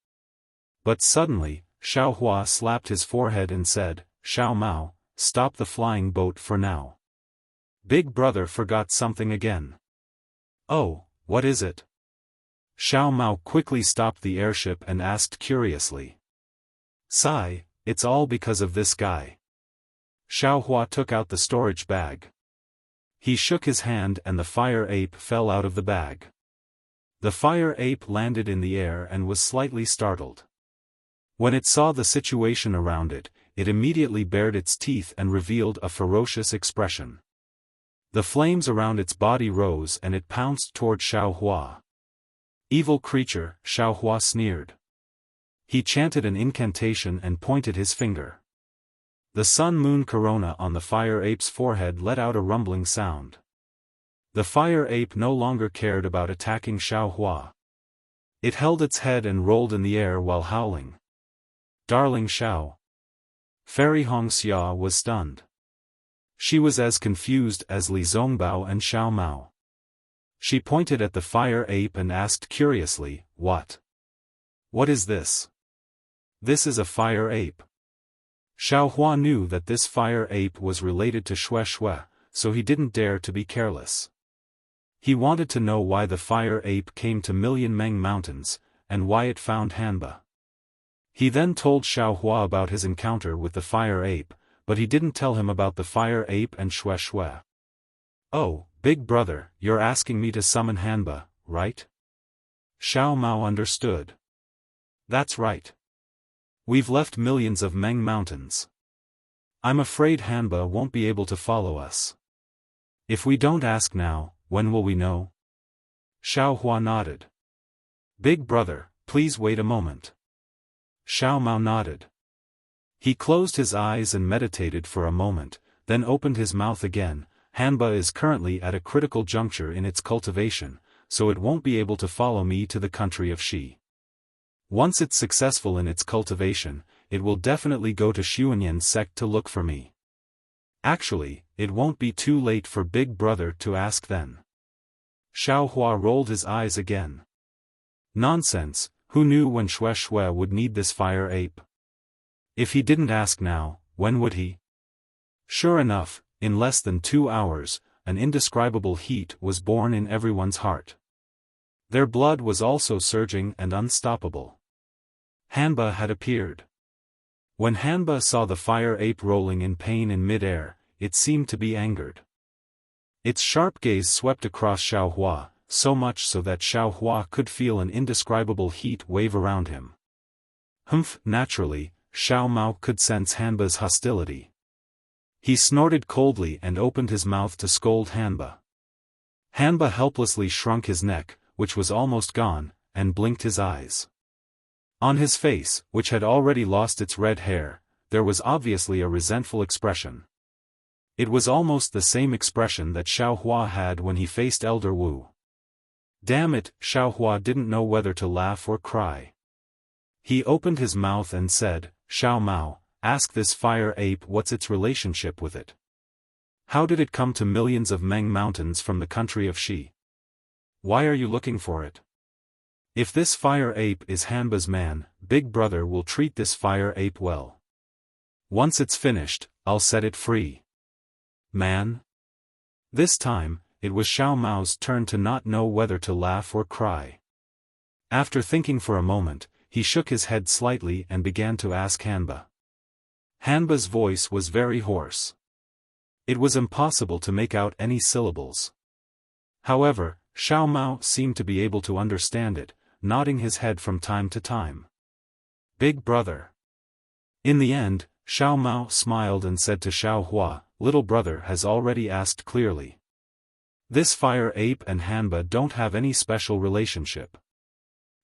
But suddenly, Xiaohua slapped his forehead and said, Xiao Mao, stop the flying boat for now. Big brother forgot something again. Oh, what is it? Xiao Mao quickly stopped the airship and asked curiously. Sigh, it's all because of this guy. Xiaohua took out the storage bag. He shook his hand and the fire ape fell out of the bag. The fire ape landed in the air and was slightly startled. When it saw the situation around it, it immediately bared its teeth and revealed a ferocious expression. The flames around its body rose and it pounced toward Xiaohua. "Evil creature," Xiaohua sneered. He chanted an incantation and pointed his finger. The sun-moon corona on the fire ape's forehead let out a rumbling sound. The fire ape no longer cared about attacking Xiaohua. It held its head and rolled in the air while howling. "Darling Xiao." Fairy Hongxia was stunned. She was as confused as Li Zongbao and Xiao Mao. She pointed at the fire ape and asked curiously, "What? What is this?" "This is a fire ape." Xiaohua knew that this fire ape was related to Xue Xue, so he didn't dare to be careless. He wanted to know why the fire ape came to Million Meng Mountains, and why it found Hanba. He then told Xiaohua about his encounter with the fire ape, but he didn't tell him about the fire ape and Xue Xue. "Oh, big brother, you're asking me to summon Hanba, right?" Xiao Mao understood. "That's right. We've left Millions of Meng Mountains. I'm afraid Hanba won't be able to follow us. If we don't ask now, when will we know?" Xiaohua nodded. "Big brother, please wait a moment." Xiao Mao nodded. He closed his eyes and meditated for a moment, then opened his mouth again. "Hanba is currently at a critical juncture in its cultivation, so it won't be able to follow me to the country of Xi. Once it's successful in its cultivation, it will definitely go to Xuanyan sect to look for me. Actually, it won't be too late for Big Brother to ask then." Xiaohua rolled his eyes again. Nonsense, who knew when Xue Xue would need this fire ape? If he didn't ask now, when would he? Sure enough, in less than 2 hours, an indescribable heat was born in everyone's heart. Their blood was also surging and unstoppable. Hanba had appeared. When Hanba saw the fire ape rolling in pain in mid-air, it seemed to be angered. Its sharp gaze swept across Xiaohua, so much so that Xiaohua could feel an indescribable heat wave around him. Naturally, Xiao Mao could sense Hanba's hostility. He snorted coldly and opened his mouth to scold Hanba. Hanba helplessly shrunk his neck, which was almost gone, and blinked his eyes. On his face, which had already lost its red hair, there was obviously a resentful expression. It was almost the same expression that Xiaohua had when he faced Elder Wu. Damn it, Xiaohua didn't know whether to laugh or cry. He opened his mouth and said, "Xiao Mao, ask this fire ape what's its relationship with it. How did it come to Millions of Meng Mountains from the country of Xi? Why are you looking for it? If this fire ape is Hanba's man, Big Brother will treat this fire ape well. Once it's finished, I'll set it free." Man? This time, it was Xiao Mao's turn to not know whether to laugh or cry. After thinking for a moment, he shook his head slightly and began to ask Hanba. Hanba's voice was very hoarse. It was impossible to make out any syllables. However, Xiao Mao seemed to be able to understand it, nodding his head from time to time. "Big brother." In the end, Xiao Mao smiled and said to Xiaohua, "Little brother has already asked clearly. This fire ape and Hanba don't have any special relationship.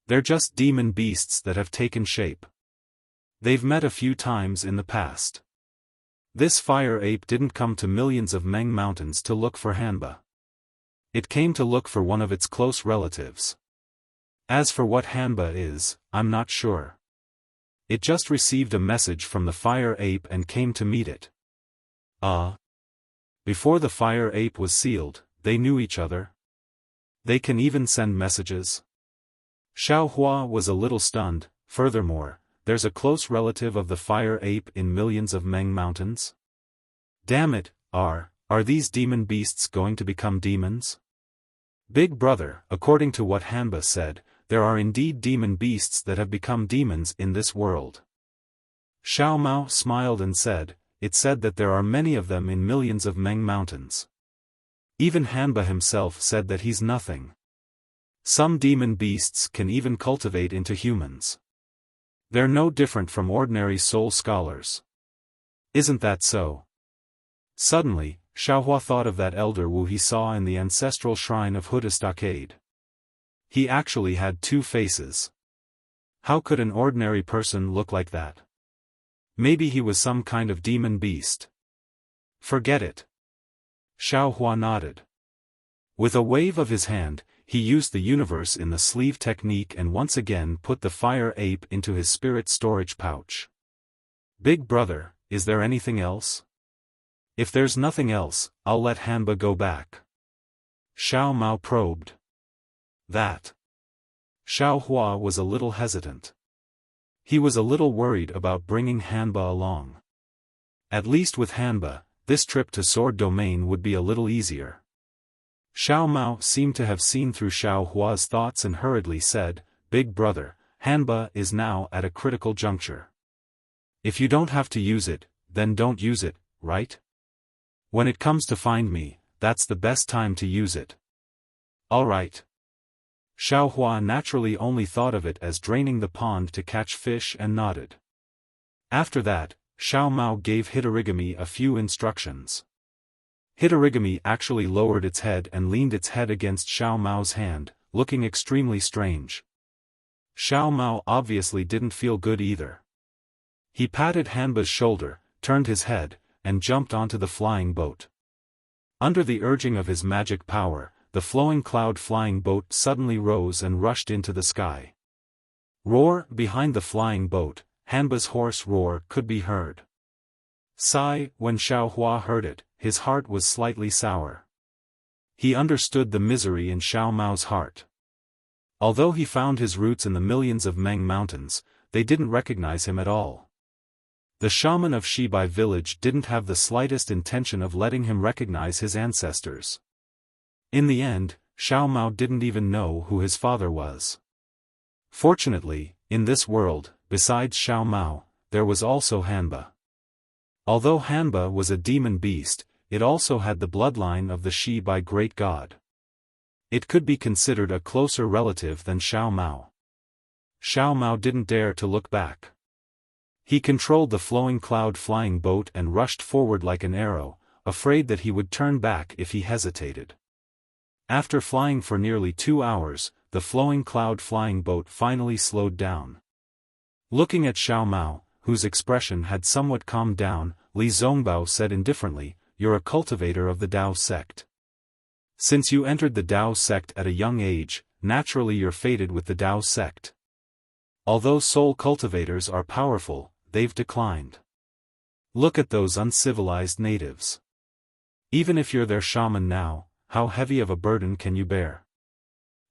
They're just demon beasts that have taken shape. They've met a few times in the past. This fire ape didn't come to Millions of Meng Mountains to look for Hanba. It came to look for one of its close relatives. As for what Hanba is, I'm not sure. It just received a message from the fire ape and came to meet it." Before the fire ape was sealed, they knew each other? They can even send messages? Xiaohua was a little stunned. Furthermore, there's a close relative of the fire ape in Millions of Meng Mountains? Damn it, are these demon beasts going to become demons? Big brother, according to what Hanba said, there are indeed demon beasts that have become demons in this world. Xiao Mao smiled and said, "It said that there are many of them in millions of Meng mountains. Even Hanba himself said that he's nothing. Some demon beasts can even cultivate into humans. They're no different from ordinary soul scholars. Isn't that so?" Suddenly, Xiaohua thought of that elder Wu he saw in the ancestral shrine of Huda Stockade. He actually had two faces. How could an ordinary person look like that? Maybe he was some kind of demon beast. Forget it. Xiaohua nodded. With a wave of his hand, he used the universe in the sleeve technique and once again put the fire ape into his spirit storage pouch. "Big brother, is there anything else?" "If there's nothing else, I'll let Hanba go back." Xiao Mao probed. "That." Xiaohua was a little hesitant. He was a little worried about bringing Hanba along. At least with Hanba, this trip to Sword Domain would be a little easier. Xiao Mao seemed to have seen through Xiaohua's thoughts and hurriedly said, "Big brother, Hanba is now at a critical juncture. If you don't have to use it, then don't use it, right? When it comes to find me, that's the best time to use it." "All right." Xiaohua naturally only thought of it as draining the pond to catch fish and nodded. After that, Xiao Mao gave Hitorigami a few instructions. Hitorigami actually lowered its head and leaned its head against Xiao Mao's hand, looking extremely strange. Xiao Mao obviously didn't feel good either. He patted Hanba's shoulder, turned his head, and jumped onto the flying boat. Under the urging of his magic power, the flowing cloud flying boat suddenly rose and rushed into the sky. Roar! Behind the flying boat, Hanba's hoarse roar could be heard. Sigh! When Xiaohua heard it, his heart was slightly sour. He understood the misery in Xiao Mao's heart. Although he found his roots in the millions of Meng mountains, they didn't recognize him at all. The shaman of Shibai village didn't have the slightest intention of letting him recognize his ancestors. In the end, Xiao Mao didn't even know who his father was. Fortunately, in this world, besides Xiao Mao, there was also Hanba. Although Hanba was a demon beast, it also had the bloodline of the Shibai great god. It could be considered a closer relative than Xiao Mao. Xiao Mao didn't dare to look back. He controlled the flowing cloud flying boat and rushed forward like an arrow, afraid that he would turn back if he hesitated. After flying for nearly 2 hours, the flowing cloud flying boat finally slowed down. Looking at Xiao Mao, whose expression had somewhat calmed down, Li Zongbao said indifferently, "You're a cultivator of the Dao sect. Since you entered the Dao sect at a young age, naturally you're fated with the Dao sect. Although soul cultivators are powerful, they've declined. Look at those uncivilized natives. Even if you're their shaman now, how heavy of a burden can you bear?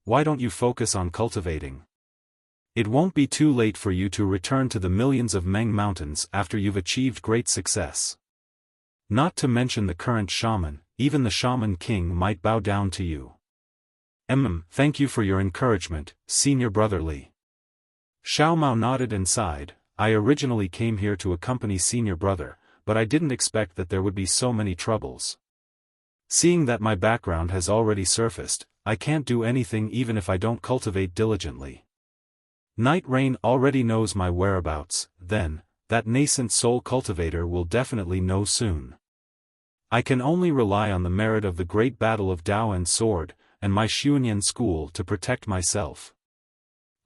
Why don't you focus on cultivating? It won't be too late for you to return to the millions of Meng mountains after you've achieved great success. Not to mention the current shaman, even the shaman king might bow down to you." Thank you for your encouragement, senior brother Li." Xiao Mao nodded and sighed. "I originally came here to accompany senior brother, but I didn't expect that there would be so many troubles. Seeing that my background has already surfaced, I can't do anything even if I don't cultivate diligently. Night Rain already knows my whereabouts, then, that nascent soul cultivator will definitely know soon. I can only rely on the merit of the great battle of Dao and Sword, and my Xuanyan school to protect myself."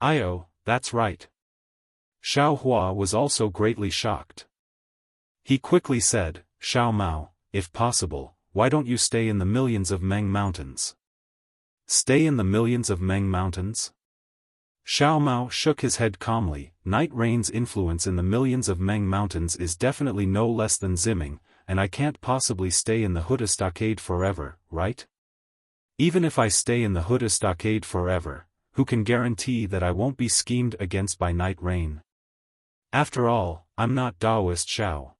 "Io, that's right." Xiaohua was also greatly shocked. He quickly said, "Xiao Mao, if possible, why don't you stay in the millions of Meng mountains?" "Stay in the millions of Meng mountains?" Xiao Mao shook his head calmly. "Night Rain's influence in the millions of Meng mountains is definitely no less than Ziming, and I can't possibly stay in the Huda Stockade forever, right? Even if I stay in the Huda Stockade forever, who can guarantee that I won't be schemed against by Night Rain? After all, I'm not Daoist Xiao."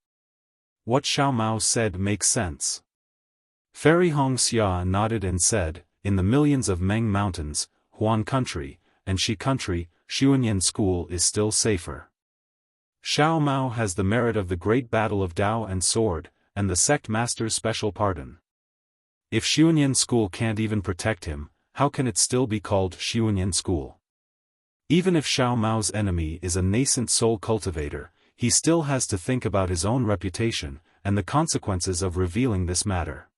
What Xiao Mao said makes sense. Fairy Hongxia nodded and said, "In the millions of Meng mountains, Huan country, and Shi country, Xuanyan school is still safer." Xiao Mao has the merit of the great battle of Dao and sword, and the sect master's special pardon. If Xiunyan school can't even protect him, how can it still be called Xiunyan school? Even if Xiao Mao's enemy is a nascent soul cultivator, he still has to think about his own reputation, and the consequences of revealing this matter.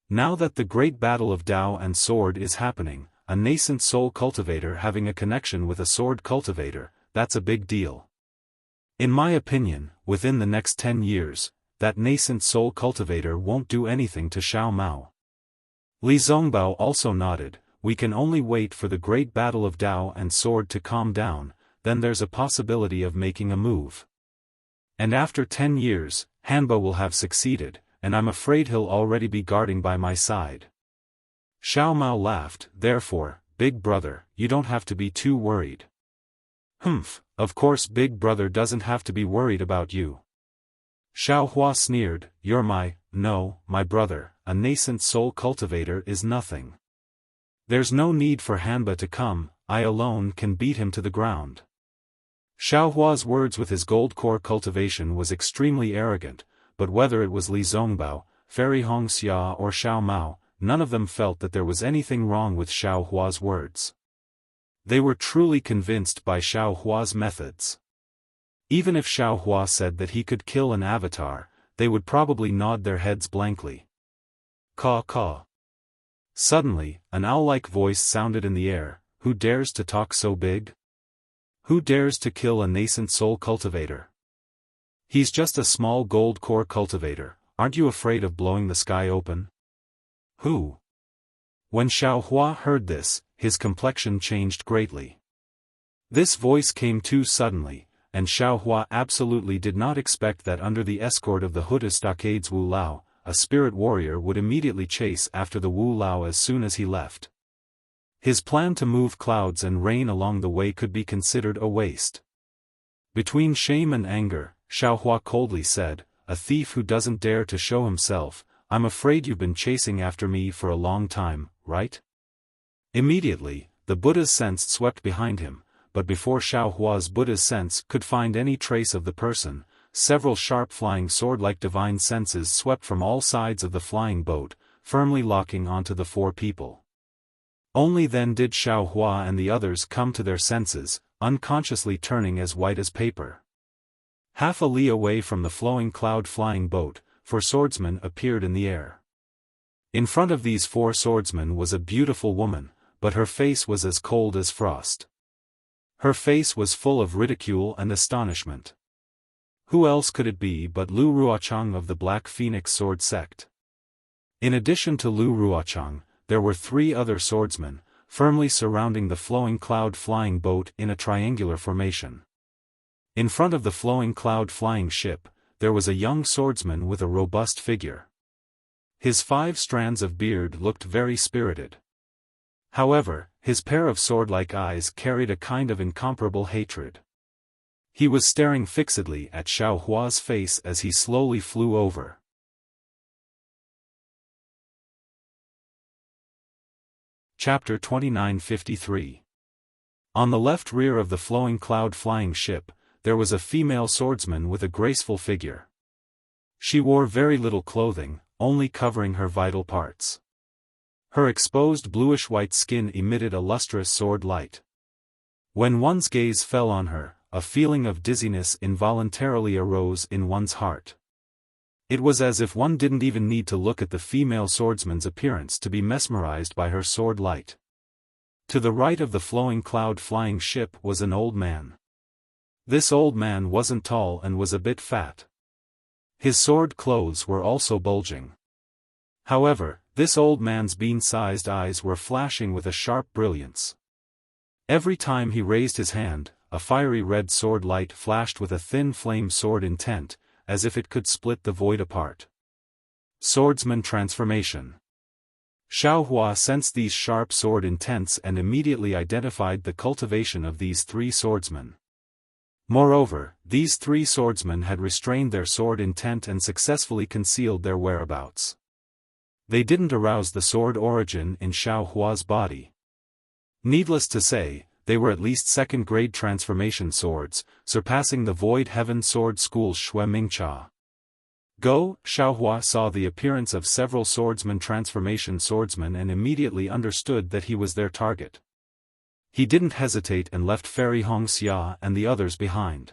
Now that the great battle of Dao and sword is happening, a nascent soul cultivator having a connection with a sword cultivator, that's a big deal. In my opinion, within the next 10 years, that nascent soul cultivator won't do anything to Xiao Mao. Li Zongbao also nodded, we can only wait for the great battle of Dao and sword to calm down, then there's a possibility of making a move. And after 10 years, Hanba will have succeeded, and I'm afraid he'll already be guarding by my side. Xiao Mao laughed, therefore, big brother, you don't have to be too worried. Humph, of course big brother doesn't have to be worried about you. Xiao Hua sneered, you're my brother, a nascent soul cultivator is nothing. There's no need for Hanba to come, I alone can beat him to the ground. Xiao Hua's words with his gold core cultivation was extremely arrogant, but whether it was Li Zongbao, Fairy Hongxia or Xiao Mao, none of them felt that there was anything wrong with Xiao Hua's words. They were truly convinced by Xiao Hua's methods. Even if Xiao Hua said that he could kill an avatar, they would probably nod their heads blankly. Caw caw. Suddenly, an owl-like voice sounded in the air, who dares to talk so big? Who dares to kill a nascent soul cultivator? He's just a small gold core cultivator, aren't you afraid of blowing the sky open? Who? When Xiao Hua heard this, his complexion changed greatly. This voice came too suddenly, and Xiao Hua absolutely did not expect that under the escort of the Huda stockades Wu Lao, a spirit warrior would immediately chase after the Wu Lao as soon as he left. His plan to move clouds and rain along the way could be considered a waste. Between shame and anger, Xiao Hua coldly said, a thief who doesn't dare to show himself, I'm afraid you've been chasing after me for a long time, right? Immediately, the Buddha's sense swept behind him, but before Xiao Hua's Buddha's sense could find any trace of the person, several sharp flying sword-like divine senses swept from all sides of the flying boat, firmly locking onto the four people. Only then did Xiao Hua and the others come to their senses, unconsciously turning as white as paper. Half a li away from the flowing cloud flying boat, 4 swordsmen appeared in the air. In front of these 4 swordsmen was a beautiful woman, but her face was as cold as frost. Her face was full of ridicule and astonishment. Who else could it be but Lu Ruochang of the Black Phoenix Sword Sect? In addition to Lu Ruochang, there were 3 other swordsmen, firmly surrounding the flowing cloud flying boat in a triangular formation. In front of the flowing cloud flying ship, there was a young swordsman with a robust figure. His 5 strands of beard looked very spirited. However, his pair of sword-like eyes carried a kind of incomparable hatred. He was staring fixedly at Xiao Hua's face as he slowly flew over. Chapter 2953. On the left rear of the flowing cloud flying ship, there was a female swordsman with a graceful figure. She wore very little clothing, only covering her vital parts. Her exposed bluish-white skin emitted a lustrous sword light. When one's gaze fell on her, a feeling of dizziness involuntarily arose in one's heart. It was as if one didn't even need to look at the female swordsman's appearance to be mesmerized by her sword light. To the right of the flowing cloud flying ship was an old man. This old man wasn't tall and was a bit fat. His sword clothes were also bulging. However, this old man's bean-sized eyes were flashing with a sharp brilliance. Every time he raised his hand, a fiery red sword light flashed with a thin flame sword intent, as if it could split the void apart. Swordsman transformation. Xiao Hua sensed these sharp sword intents and immediately identified the cultivation of these 3 swordsmen. Moreover, these 3 swordsmen had restrained their sword intent and successfully concealed their whereabouts. They didn't arouse the sword origin in Xiao Hua's body. Needless to say, they were at least second-grade transformation swords, surpassing the Void Heaven Sword School's Shui Mingcha. Go, Xiaohua saw the appearance of several swordsman transformation swordsmen and immediately understood that he was their target. He didn't hesitate and left Fairy Hongxia and the others behind.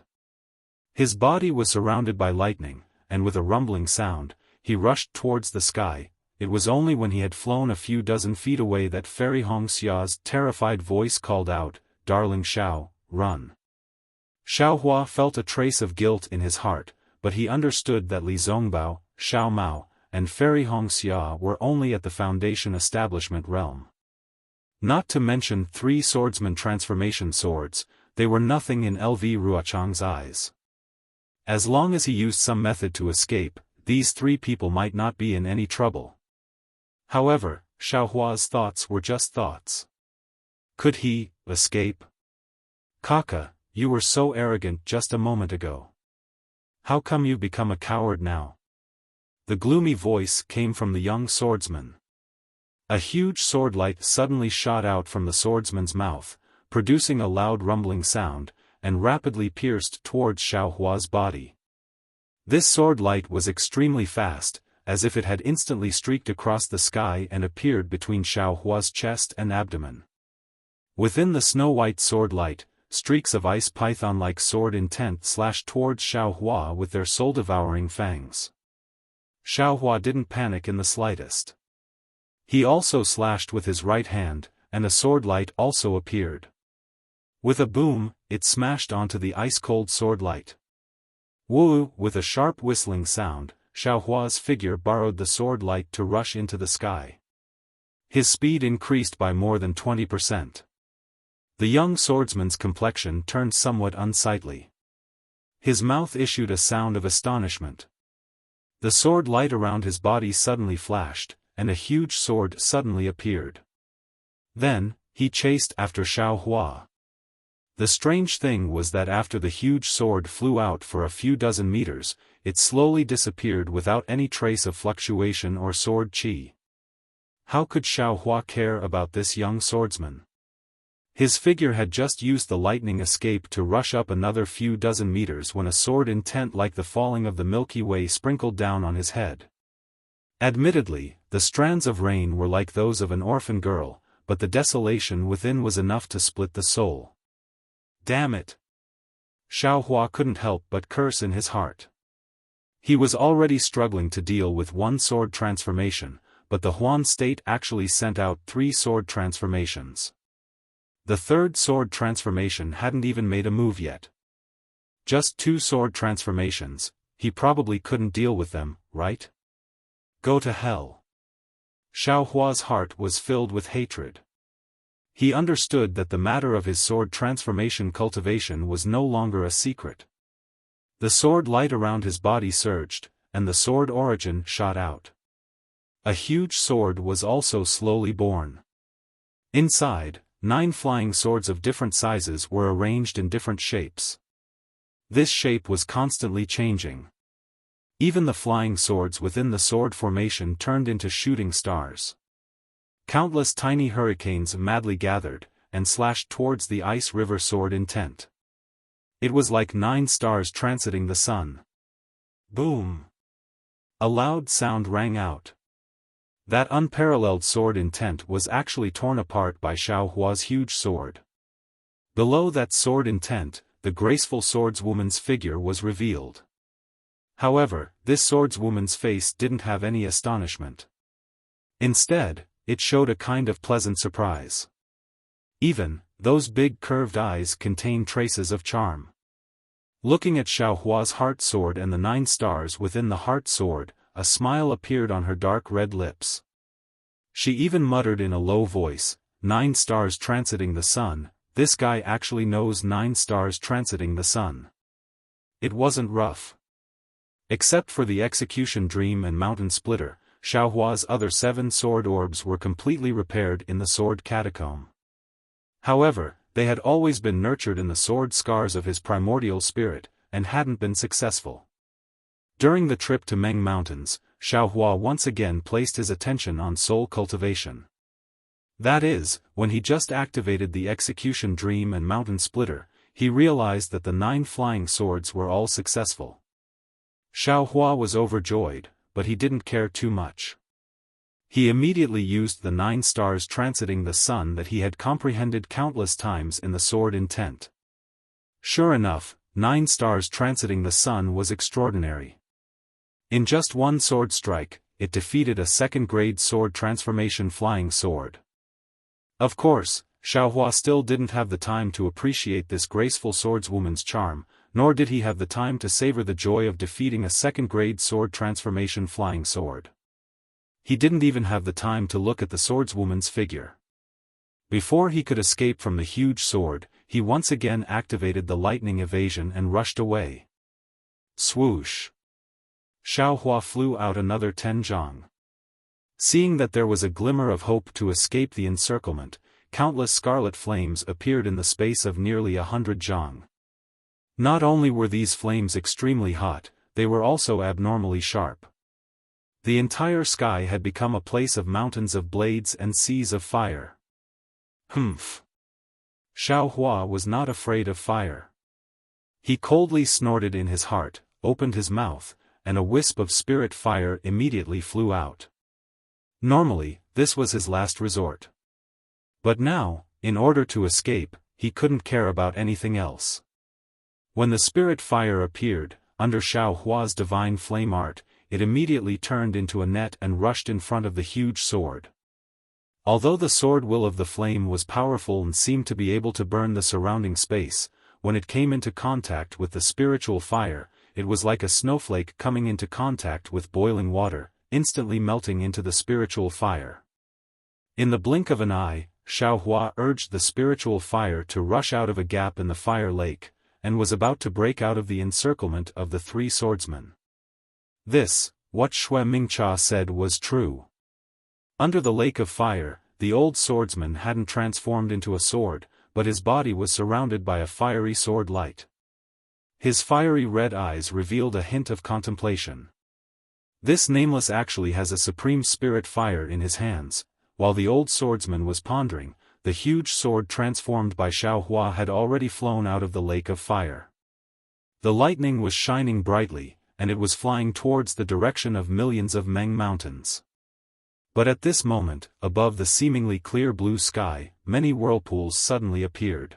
His body was surrounded by lightning, and with a rumbling sound, he rushed towards the sky. It was only when he had flown a few dozen feet away that Fairy Hongxia's terrified voice called out, "Darling Xiao, run." Xiaohua felt a trace of guilt in his heart, but he understood that Li Zongbao, Xiao Mao, and Fairy Hongxia were only at the Foundation establishment realm. Not to mention 3 swordsman transformation swords, they were nothing in LV Ruochang's eyes. As long as he used some method to escape, these 3 people might not be in any trouble. However, Xiaohua's thoughts were just thoughts. Could he escape? Kaka, you were so arrogant just a moment ago. How come you become a coward now? The gloomy voice came from the young swordsman. A huge sword light suddenly shot out from the swordsman's mouth, producing a loud rumbling sound, and rapidly pierced towards Xiaohua's body. This sword light was extremely fast, as if it had instantly streaked across the sky and appeared between Xiaohua's chest and abdomen. Within the snow-white sword light, streaks of ice python-like sword intent slashed towards Xiaohua with their soul-devouring fangs. Xiaohua didn't panic in the slightest. He also slashed with his right hand, and a sword light also appeared. With a boom, it smashed onto the ice-cold sword light. Woo! With a sharp whistling sound, Xiaohua's figure borrowed the sword light to rush into the sky. His speed increased by more than 20%. The young swordsman's complexion turned somewhat unsightly. His mouth issued a sound of astonishment. The sword light around his body suddenly flashed, and a huge sword suddenly appeared. Then, he chased after Xiaohua. The strange thing was that after the huge sword flew out for a few dozen meters, it slowly disappeared without any trace of fluctuation or sword qi. How could Xiaohua care about this young swordsman? His figure had just used the lightning escape to rush up another few dozen meters when a sword intent like the falling of the Milky Way sprinkled down on his head. Admittedly, the strands of rain were like those of an orphan girl, but the desolation within was enough to split the soul. Damn it! Xiaohua couldn't help but curse in his heart. He was already struggling to deal with 1 sword transformation, but the Huan state actually sent out 3 sword transformations. The 3rd sword transformation hadn't even made a move yet. Just 2 sword transformations, he probably couldn't deal with them, right? Go to hell. Xiaohua's heart was filled with hatred. He understood that the matter of his sword transformation cultivation was no longer a secret. The sword light around his body surged, and the sword origin shot out. A huge sword was also slowly born. Inside, 9 flying swords of different sizes were arranged in different shapes. This shape was constantly changing. Even the flying swords within the sword formation turned into shooting stars. Countless tiny hurricanes madly gathered, and slashed towards the ice river sword intent. It was like 9 stars transiting the sun. Boom! A loud sound rang out. That unparalleled sword intent was actually torn apart by Xiaohua's huge sword. Below that sword intent, the graceful swordswoman's figure was revealed. However, this swordswoman's face didn't have any astonishment. Instead, it showed a kind of pleasant surprise. Even, those big curved eyes contained traces of charm. Looking at Xiaohua's heart sword and the 9 stars within the heart sword, a smile appeared on her dark red lips. She even muttered in a low voice, 9 stars transiting the sun, this guy actually knows 9 stars transiting the sun. It wasn't rough. Except for the execution dream and mountain splitter, Xiaohua's other 7 sword orbs were completely repaired in the sword catacomb. However, they had always been nurtured in the sword scars of his primordial spirit, and hadn't been successful. During the trip to Meng Mountains, Xiaohua once again placed his attention on soul cultivation. That is, when he just activated the execution dream and mountain splitter, he realized that the 9 flying swords were all successful. Xiao Hua was overjoyed, but he didn't care too much. He immediately used the 9 stars transiting the sun that he had comprehended countless times in the sword intent. Sure enough, 9 stars transiting the sun was extraordinary. In just one sword strike, it defeated a second-grade sword transformation flying sword. Of course, Xiao Hua still didn't have the time to appreciate this graceful swordswoman's charm, nor did he have the time to savor the joy of defeating a second-grade sword transformation flying sword. He didn't even have the time to look at the swordswoman's figure. Before he could escape from the huge sword, he once again activated the lightning evasion and rushed away. Swoosh! Xiao Hua flew out another 10 zhang. Seeing that there was a glimmer of hope to escape the encirclement, countless scarlet flames appeared in the space of nearly 100 zhang. Not only were these flames extremely hot, they were also abnormally sharp. The entire sky had become a place of mountains of blades and seas of fire. Humph! Xiao Hua was not afraid of fire. He coldly snorted in his heart, opened his mouth, and a wisp of spirit fire immediately flew out. Normally, this was his last resort. But now, in order to escape, he couldn't care about anything else. When the spirit fire appeared, under Xiao Hua's divine flame art, it immediately turned into a net and rushed in front of the huge sword. Although the sword will of the flame was powerful and seemed to be able to burn the surrounding space, when it came into contact with the spiritual fire, it was like a snowflake coming into contact with boiling water, instantly melting into the spiritual fire. In the blink of an eye, Xiao Hua urged the spiritual fire to rush out of a gap in the fire lake, and was about to break out of the encirclement of the 3 swordsmen. This, what Xue Mingcha said was true. Under the lake of fire, the old swordsman hadn't transformed into a sword, but his body was surrounded by a fiery sword light. His fiery red eyes revealed a hint of contemplation. This nameless actually has a supreme spirit fire in his hands. While the old swordsman was pondering, the huge sword transformed by Xiao Hua had already flown out of the lake of fire. The lightning was shining brightly, and it was flying towards the direction of millions of Meng mountains. But at this moment, above the seemingly clear blue sky, many whirlpools suddenly appeared.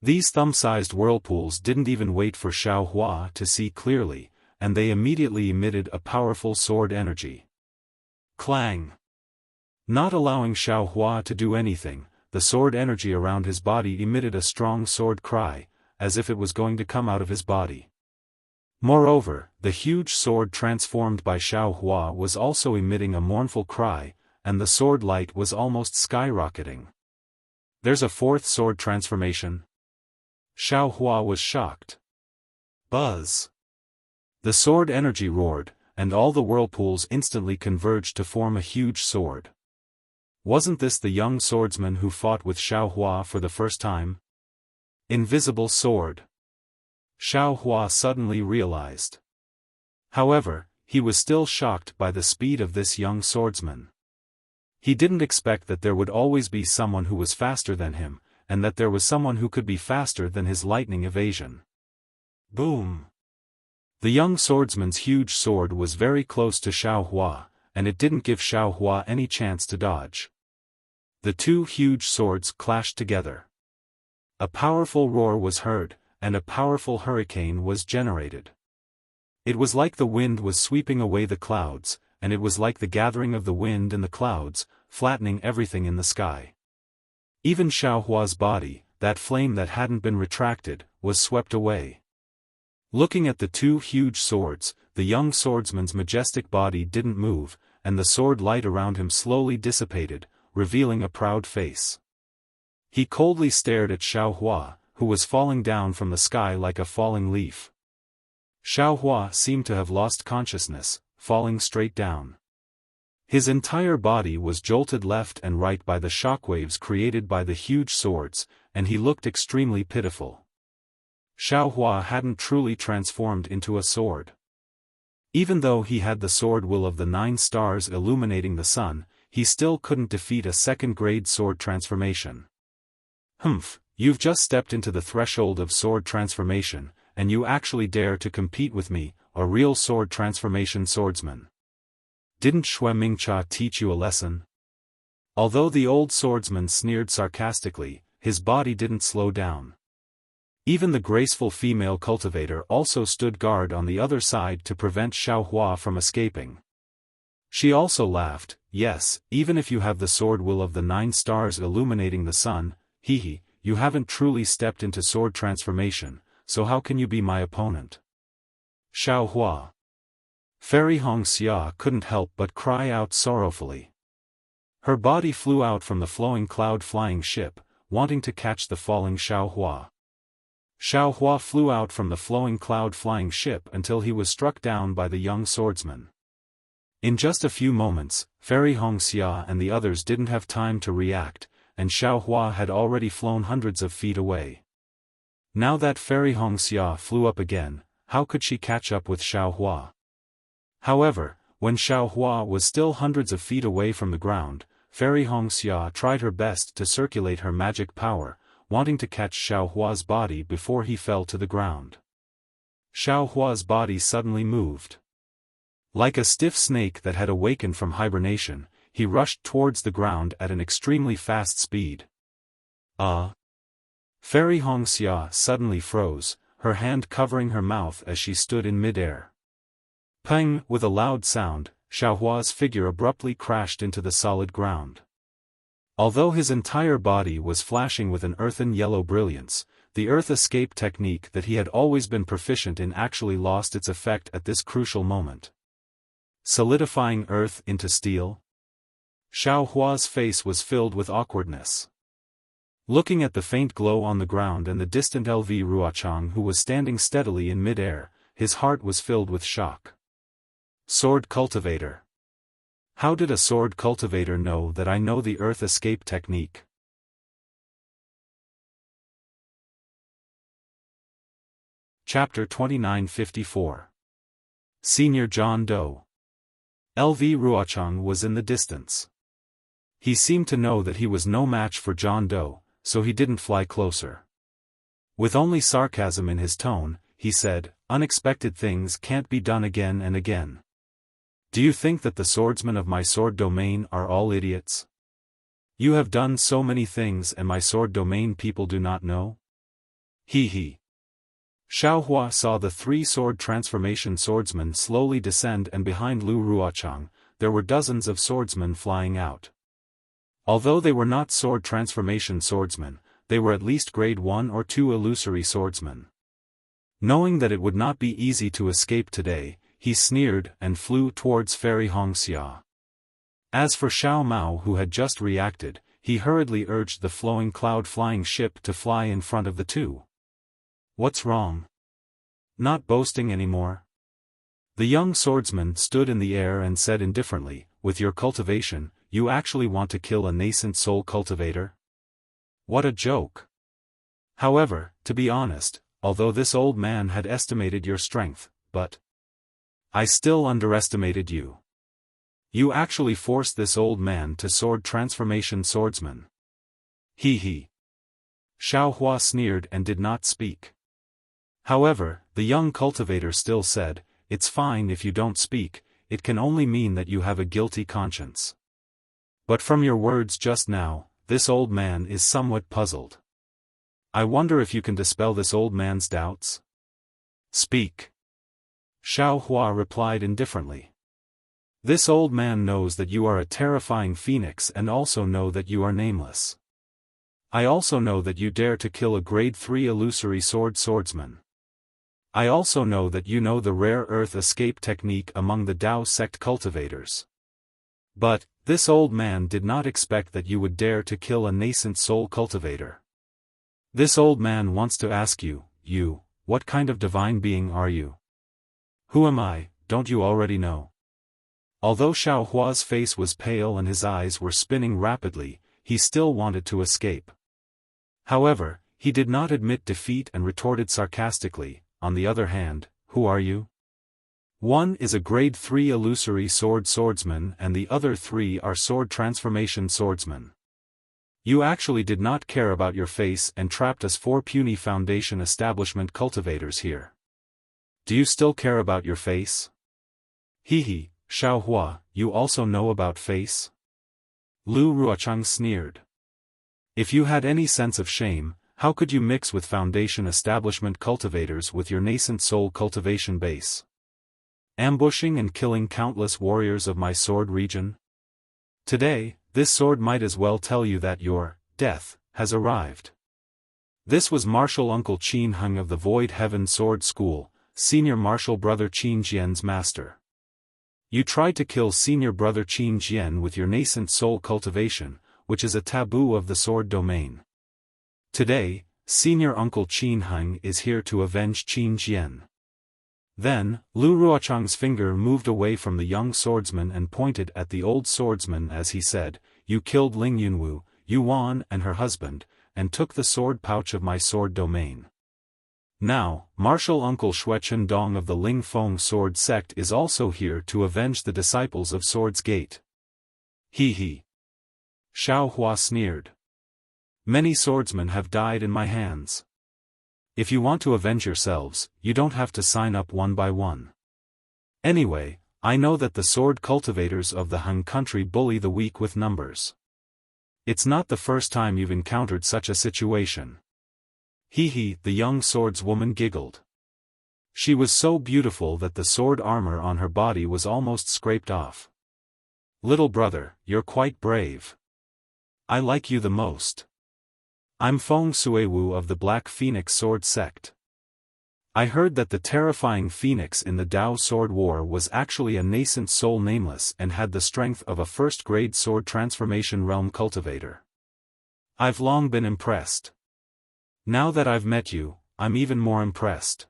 These thumb-sized whirlpools didn't even wait for Xiao Hua to see clearly, and they immediately emitted a powerful sword energy. Clang! Not allowing Xiao Hua to do anything, the sword energy around his body emitted a strong sword cry, as if it was going to come out of his body. Moreover, the huge sword transformed by Xiao Hua was also emitting a mournful cry, and the sword light was almost skyrocketing. There's a 4th sword transformation? Xiao Hua was shocked. Buzz! The sword energy roared, and all the whirlpools instantly converged to form a huge sword. Wasn't this the young swordsman who fought with Xiao Hua for the first time? Invisible sword. Xiao Hua suddenly realized. However, he was still shocked by the speed of this young swordsman. He didn't expect that there would always be someone who was faster than him, and that there was someone who could be faster than his lightning evasion. Boom! The young swordsman's huge sword was very close to Xiao Hua, and it didn't give Xiao Hua any chance to dodge. The 2 huge swords clashed together. A powerful roar was heard, and a powerful hurricane was generated. It was like the wind was sweeping away the clouds, and it was like the gathering of the wind and the clouds, flattening everything in the sky. Even Xiao Hua's body, that flame that hadn't been retracted, was swept away. Looking at the 2 huge swords, the young swordsman's majestic body didn't move, and the sword light around him slowly dissipated, revealing a proud face. He coldly stared at Xiao Hua, who was falling down from the sky like a falling leaf. Xiao Hua seemed to have lost consciousness, falling straight down. His entire body was jolted left and right by the shockwaves created by the huge swords, and he looked extremely pitiful. Xiao Hua hadn't truly transformed into a sword. Even though he had the sword will of the 9 stars illuminating the sun, he still couldn't defeat a second-grade sword transformation. Humph, you've just stepped into the threshold of sword transformation, and you actually dare to compete with me, a real sword transformation swordsman. Didn't Xue Mingcha teach you a lesson? Although the old swordsman sneered sarcastically, his body didn't slow down. Even the graceful female cultivator also stood guard on the other side to prevent Xiaohua from escaping. She also laughed, yes, even if you have the sword will of the 9 stars illuminating the sun, hehe, you haven't truly stepped into sword transformation, so how can you be my opponent? Xiaohua. Fairy Hongxia couldn't help but cry out sorrowfully. Her body flew out from the flowing cloud flying ship, wanting to catch the falling Xiaohua. Xiaohua flew out from the flowing cloud flying ship until he was struck down by the young swordsman. In just a few moments, Fairy Hongxia and the others didn't have time to react, and Xiaohua had already flown hundreds of feet away. Now that Fairy Hongxia flew up again, how could she catch up with Xiaohua? However, when Xiaohua was still hundreds of feet away from the ground, Fairy Hongxia tried her best to circulate her magic power, wanting to catch Xiaohua's body before he fell to the ground. Xiaohua's body suddenly moved. Like a stiff snake that had awakened from hibernation, he rushed towards the ground at an extremely fast speed. Fairy Hongxia suddenly froze, her hand covering her mouth as she stood in midair. Pang! With a loud sound, Xiaohua's figure abruptly crashed into the solid ground. Although his entire body was flashing with an earthen yellow brilliance, the earth escape technique that he had always been proficient in actually lost its effect at this crucial moment. Solidifying earth into steel? Xiaohua's face was filled with awkwardness. Looking at the faint glow on the ground and the distant LV Ruochang who was standing steadily in mid-air, his heart was filled with shock. Sword Cultivator. How did a sword cultivator know that I know the earth escape technique? Chapter 2954. Senior John Doe. LV Ruochang was in the distance. He seemed to know that he was no match for John Doe, so he didn't fly closer. With only sarcasm in his tone, he said, "Unexpected things can't be done again and again. Do you think that the swordsmen of my sword domain are all idiots? You have done so many things and my sword domain people do not know? He. Xiaohua saw the 3 sword transformation swordsmen slowly descend, and behind Lu Ruochang, there were dozens of swordsmen flying out. Although they were not sword transformation swordsmen, they were at least grade 1 or 2 illusory swordsmen. Knowing that it would not be easy to escape today, he sneered and flew towards Fairy Hongxia. As for Xiao Mao, who had just reacted, he hurriedly urged the flowing cloud flying ship to fly in front of the two. What's wrong? Not boasting anymore? The young swordsman stood in the air and said indifferently, with your cultivation, you actually want to kill a nascent soul cultivator? What a joke. However, to be honest, although this old man had estimated your strength, but I still underestimated you. You actually forced this old man to sword transformation swordsman. He. Xiaohua sneered and did not speak. However, the young cultivator still said, it's fine if you don't speak, it can only mean that you have a guilty conscience. But from your words just now, this old man is somewhat puzzled. I wonder if you can dispel this old man's doubts? Speak. Xiaohua replied indifferently. This old man knows that you are a terrifying phoenix and also know that you are nameless. I also know that you dare to kill a grade 3 illusory swordsman. I also know that you know the rare earth escape technique among the Dao sect cultivators. But, this old man did not expect that you would dare to kill a nascent soul cultivator. This old man wants to ask you, what kind of divine being are you? Who am I, don't you already know? Although Xiaohua's face was pale and his eyes were spinning rapidly, he still wanted to escape. However, he did not admit defeat and retorted sarcastically, on the other hand, who are you? One is a grade 3 illusory swordsman and the other 3 are sword transformation swordsmen. You actually did not care about your face and trapped us 4 puny Foundation establishment cultivators here. Do you still care about your face? Hehe, Xiaohua, you also know about face? Lu Ruochang sneered. If you had any sense of shame, how could you mix with Foundation establishment cultivators with your nascent soul cultivation base? Ambushing and killing countless warriors of my sword region? Today, this sword might as well tell you that your death has arrived. This was Martial Uncle Qin Heng of the Void Heaven Sword School, Senior Martial Brother Qin Jian's master. You tried to kill Senior Brother Qin Jian with your nascent soul cultivation, which is a taboo of the sword domain. Today, Senior Uncle Qin Heng is here to avenge Qin Jian. Then, Lu Ruochang's finger moved away from the young swordsman and pointed at the old swordsman as he said, "You killed Ling Yunwu, Yuan and her husband, and took the sword pouch of my sword domain. Now, Martial Uncle Xuechen Dong of the Ling Feng sword sect is also here to avenge the disciples of Swords Gate." He. Xiaohua sneered. Many swordsmen have died in my hands. If you want to avenge yourselves, you don't have to sign up one by one. Anyway, I know that the sword cultivators of the Han country bully the weak with numbers. It's not the first time you've encountered such a situation. The young swordswoman giggled. She was so beautiful that the sword armor on her body was almost scraped off. Little brother, you're quite brave. I like you the most. I'm Feng Suiwu of the Black Phoenix Sword Sect. I heard that the terrifying phoenix in the Dao Sword War was actually a nascent soul nameless and had the strength of a first-grade sword transformation realm cultivator. I've long been impressed. Now that I've met you, I'm even more impressed.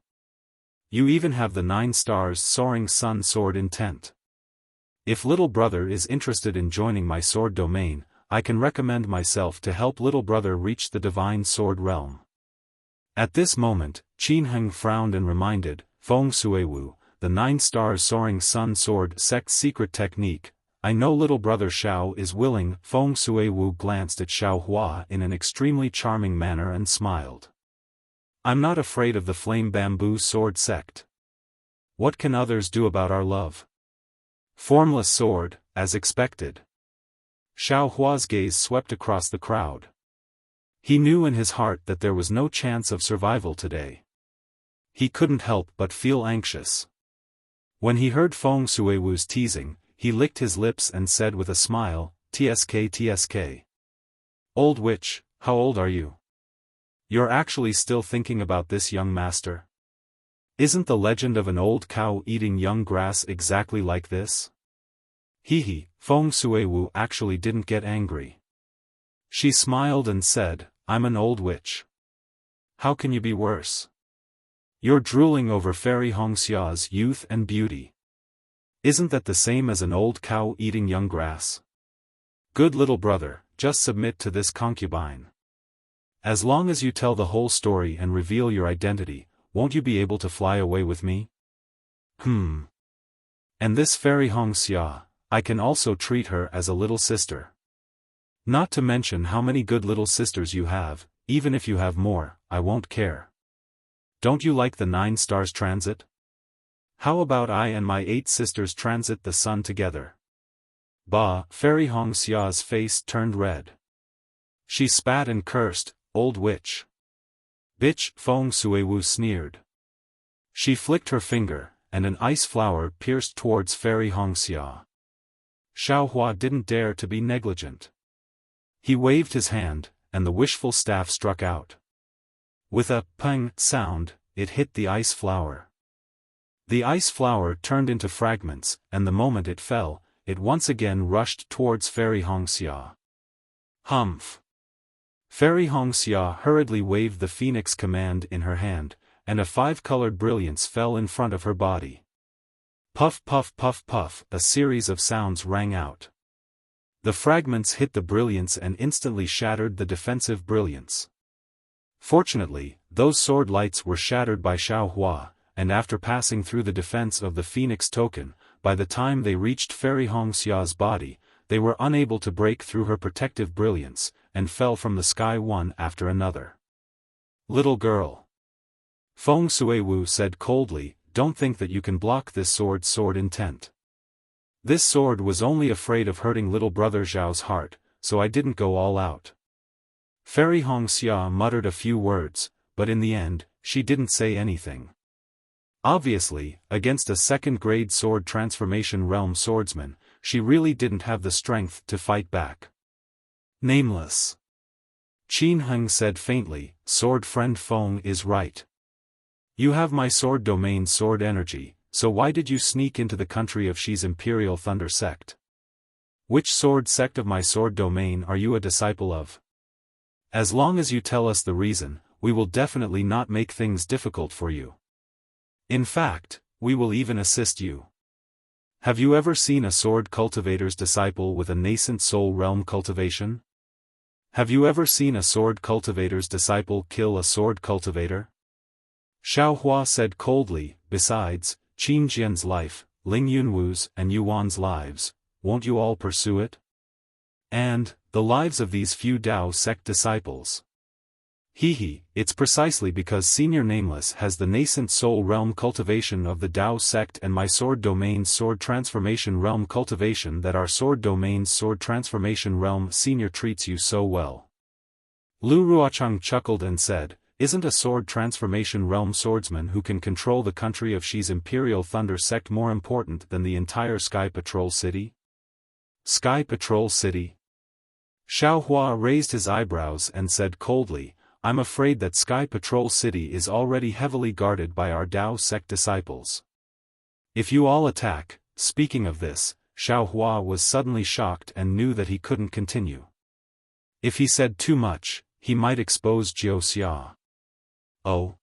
You even have the 9 stars soaring sun sword intent. If little brother is interested in joining my sword domain, I can recommend myself to help little brother reach the divine sword realm. At this moment, Qin Heng frowned and reminded, Feng Suiwu, the 9 stars soaring sun sword sect's secret technique. I know little brother Xiao is willing. Feng Suiwu glanced at Xiaohua in an extremely charming manner and smiled. I'm not afraid of the flame bamboo sword sect. What can others do about our love? Formless sword, as expected. Xiaohua's gaze swept across the crowd. He knew in his heart that there was no chance of survival today. He couldn't help but feel anxious. When he heard Feng Suiwu's teasing, he licked his lips and said with a smile, "TSK. Old witch, how old are you? You're actually still thinking about this, young master? Isn't the legend of an old cow eating young grass exactly like this?" Feng Suiwu actually didn't get angry. She smiled and said, "I'm an old witch. How can you be worse? You're drooling over Fairy Hongxia's youth and beauty. Isn't that the same as an old cow eating young grass? Good little brother, just submit to this concubine. As long as you tell the whole story and reveal your identity, won't you be able to fly away with me?" And this Fairy Hongxia, I can also treat her as a little sister. Not to mention how many good little sisters you have, even if you have more, I won't care. Don't you like the 9 stars transit? How about I and my 8 sisters transit the sun together? Bah! Fairy Hongxia's face turned red. She spat and cursed, "Old witch." "Bitch!" Feng Suiwu sneered. She flicked her finger, and an ice flower pierced towards Fairy Hongxia. Xiaohua didn't dare to be negligent. He waved his hand, and the wishful staff struck out. With a pang sound, it hit the ice flower. The ice flower turned into fragments, and the moment it fell, it once again rushed towards Fairy Hongxia. Humph! Fairy Hongxia hurriedly waved the phoenix command in her hand, and a 5-colored brilliance fell in front of her body. Puff puff puff puff, a series of sounds rang out. The fragments hit the brilliance and instantly shattered the defensive brilliance. Fortunately, those sword lights were shattered by Xiaohua, and after passing through the defense of the Phoenix token, by the time they reached Fairy Hongxia's body, they were unable to break through her protective brilliance, and fell from the sky one after another. Little girl. Feng Suiwu said coldly, don't think that you can block this sword intent. This sword was only afraid of hurting little brother Zhao's heart, so I didn't go all out. Fairy Hongxia muttered a few words, but in the end, she didn't say anything. Obviously, against a second-grade sword transformation realm swordsman, she really didn't have the strength to fight back. Nameless. Qin Heng said faintly, sword friend Feng is right. You have my sword domain sword energy, so why did you sneak into the country of Xi's Imperial Thunder sect? Which sword sect of my sword domain are you a disciple of? As long as you tell us the reason, we will definitely not make things difficult for you. In fact, we will even assist you. Have you ever seen a sword cultivator's disciple with a nascent soul realm cultivation? Have you ever seen a sword cultivator's disciple kill a sword cultivator? Xiao Hua said coldly, besides, Qin Jian's life, Ling Yunwu's and Yuan's lives, won't you all pursue it? And, the lives of these few Dao sect disciples. It's precisely because Senior Nameless has the nascent soul realm cultivation of the Dao sect and my sword domain's sword transformation realm cultivation that our sword domain's sword transformation realm senior treats you so well. Lu Ruochang chuckled and said, isn't a sword transformation realm swordsman who can control the country of Xi's Imperial Thunder sect more important than the entire Sky Patrol City? Sky Patrol City? Xiao Hua raised his eyebrows and said coldly, I'm afraid that Sky Patrol City is already heavily guarded by our Dao sect disciples. If you all attack, speaking of this, Xiao Hua was suddenly shocked and knew that he couldn't continue. If he said too much, he might expose Jiu Xia. Oh.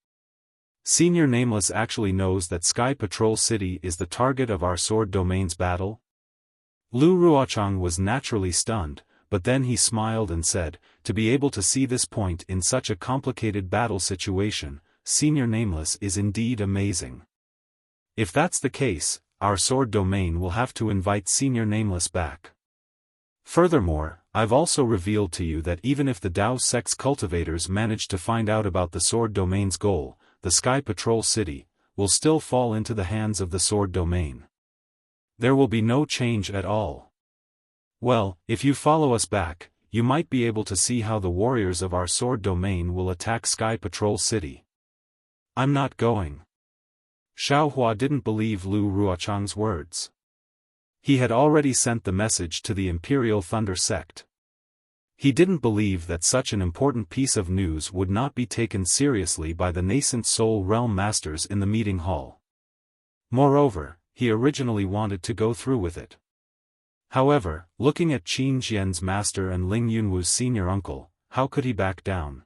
Senior Nameless actually knows that Sky Patrol City is the target of our sword domain's battle? Lu Ruochang was naturally stunned, but then he smiled and said, to be able to see this point in such a complicated battle situation, Senior Nameless is indeed amazing. If that's the case, our sword domain will have to invite Senior Nameless back. Furthermore, I've also revealed to you that even if the Dao sect's cultivators manage to find out about the sword domain's goal, the Sky Patrol City, will still fall into the hands of the sword domain. There will be no change at all. Well, if you follow us back, you might be able to see how the warriors of our sword domain will attack Sky Patrol City. I'm not going. Xiao Hua didn't believe Lu Ruochang's words. He had already sent the message to the Imperial Thunder sect. He didn't believe that such an important piece of news would not be taken seriously by the nascent soul realm masters in the meeting hall. Moreover, he originally wanted to go through with it. However, looking at Qin Jian's master and Ling Yunwu's senior uncle, how could he back down?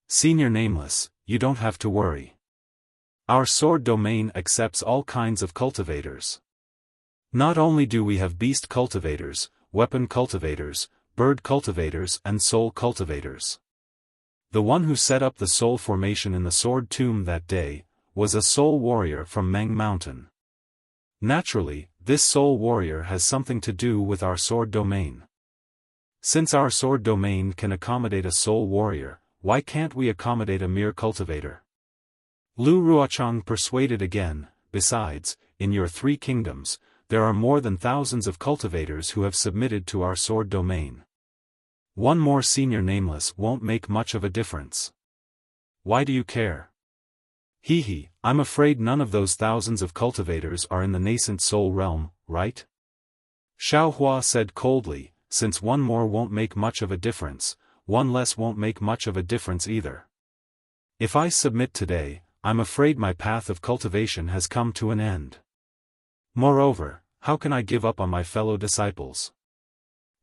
Senior Nameless, you don't have to worry. Our sword domain accepts all kinds of cultivators. Not only do we have beast cultivators, weapon cultivators, bird cultivators and soul cultivators. The one who set up the soul formation in the sword tomb that day, was a soul warrior from Meng Mountain. Naturally, this soul warrior has something to do with our sword domain. Since our sword domain can accommodate a soul warrior, why can't we accommodate a mere cultivator? Lu Ruochang persuaded again, besides, in your 3 kingdoms, there are more than thousands of cultivators who have submitted to our sword domain. One more Senior Nameless won't make much of a difference. Why do you care? I'm afraid none of those thousands of cultivators are in the nascent soul realm, right? Xiao Hua said coldly, since one more won't make much of a difference, one less won't make much of a difference either. If I submit today, I'm afraid my path of cultivation has come to an end. Moreover, how can I give up on my fellow disciples?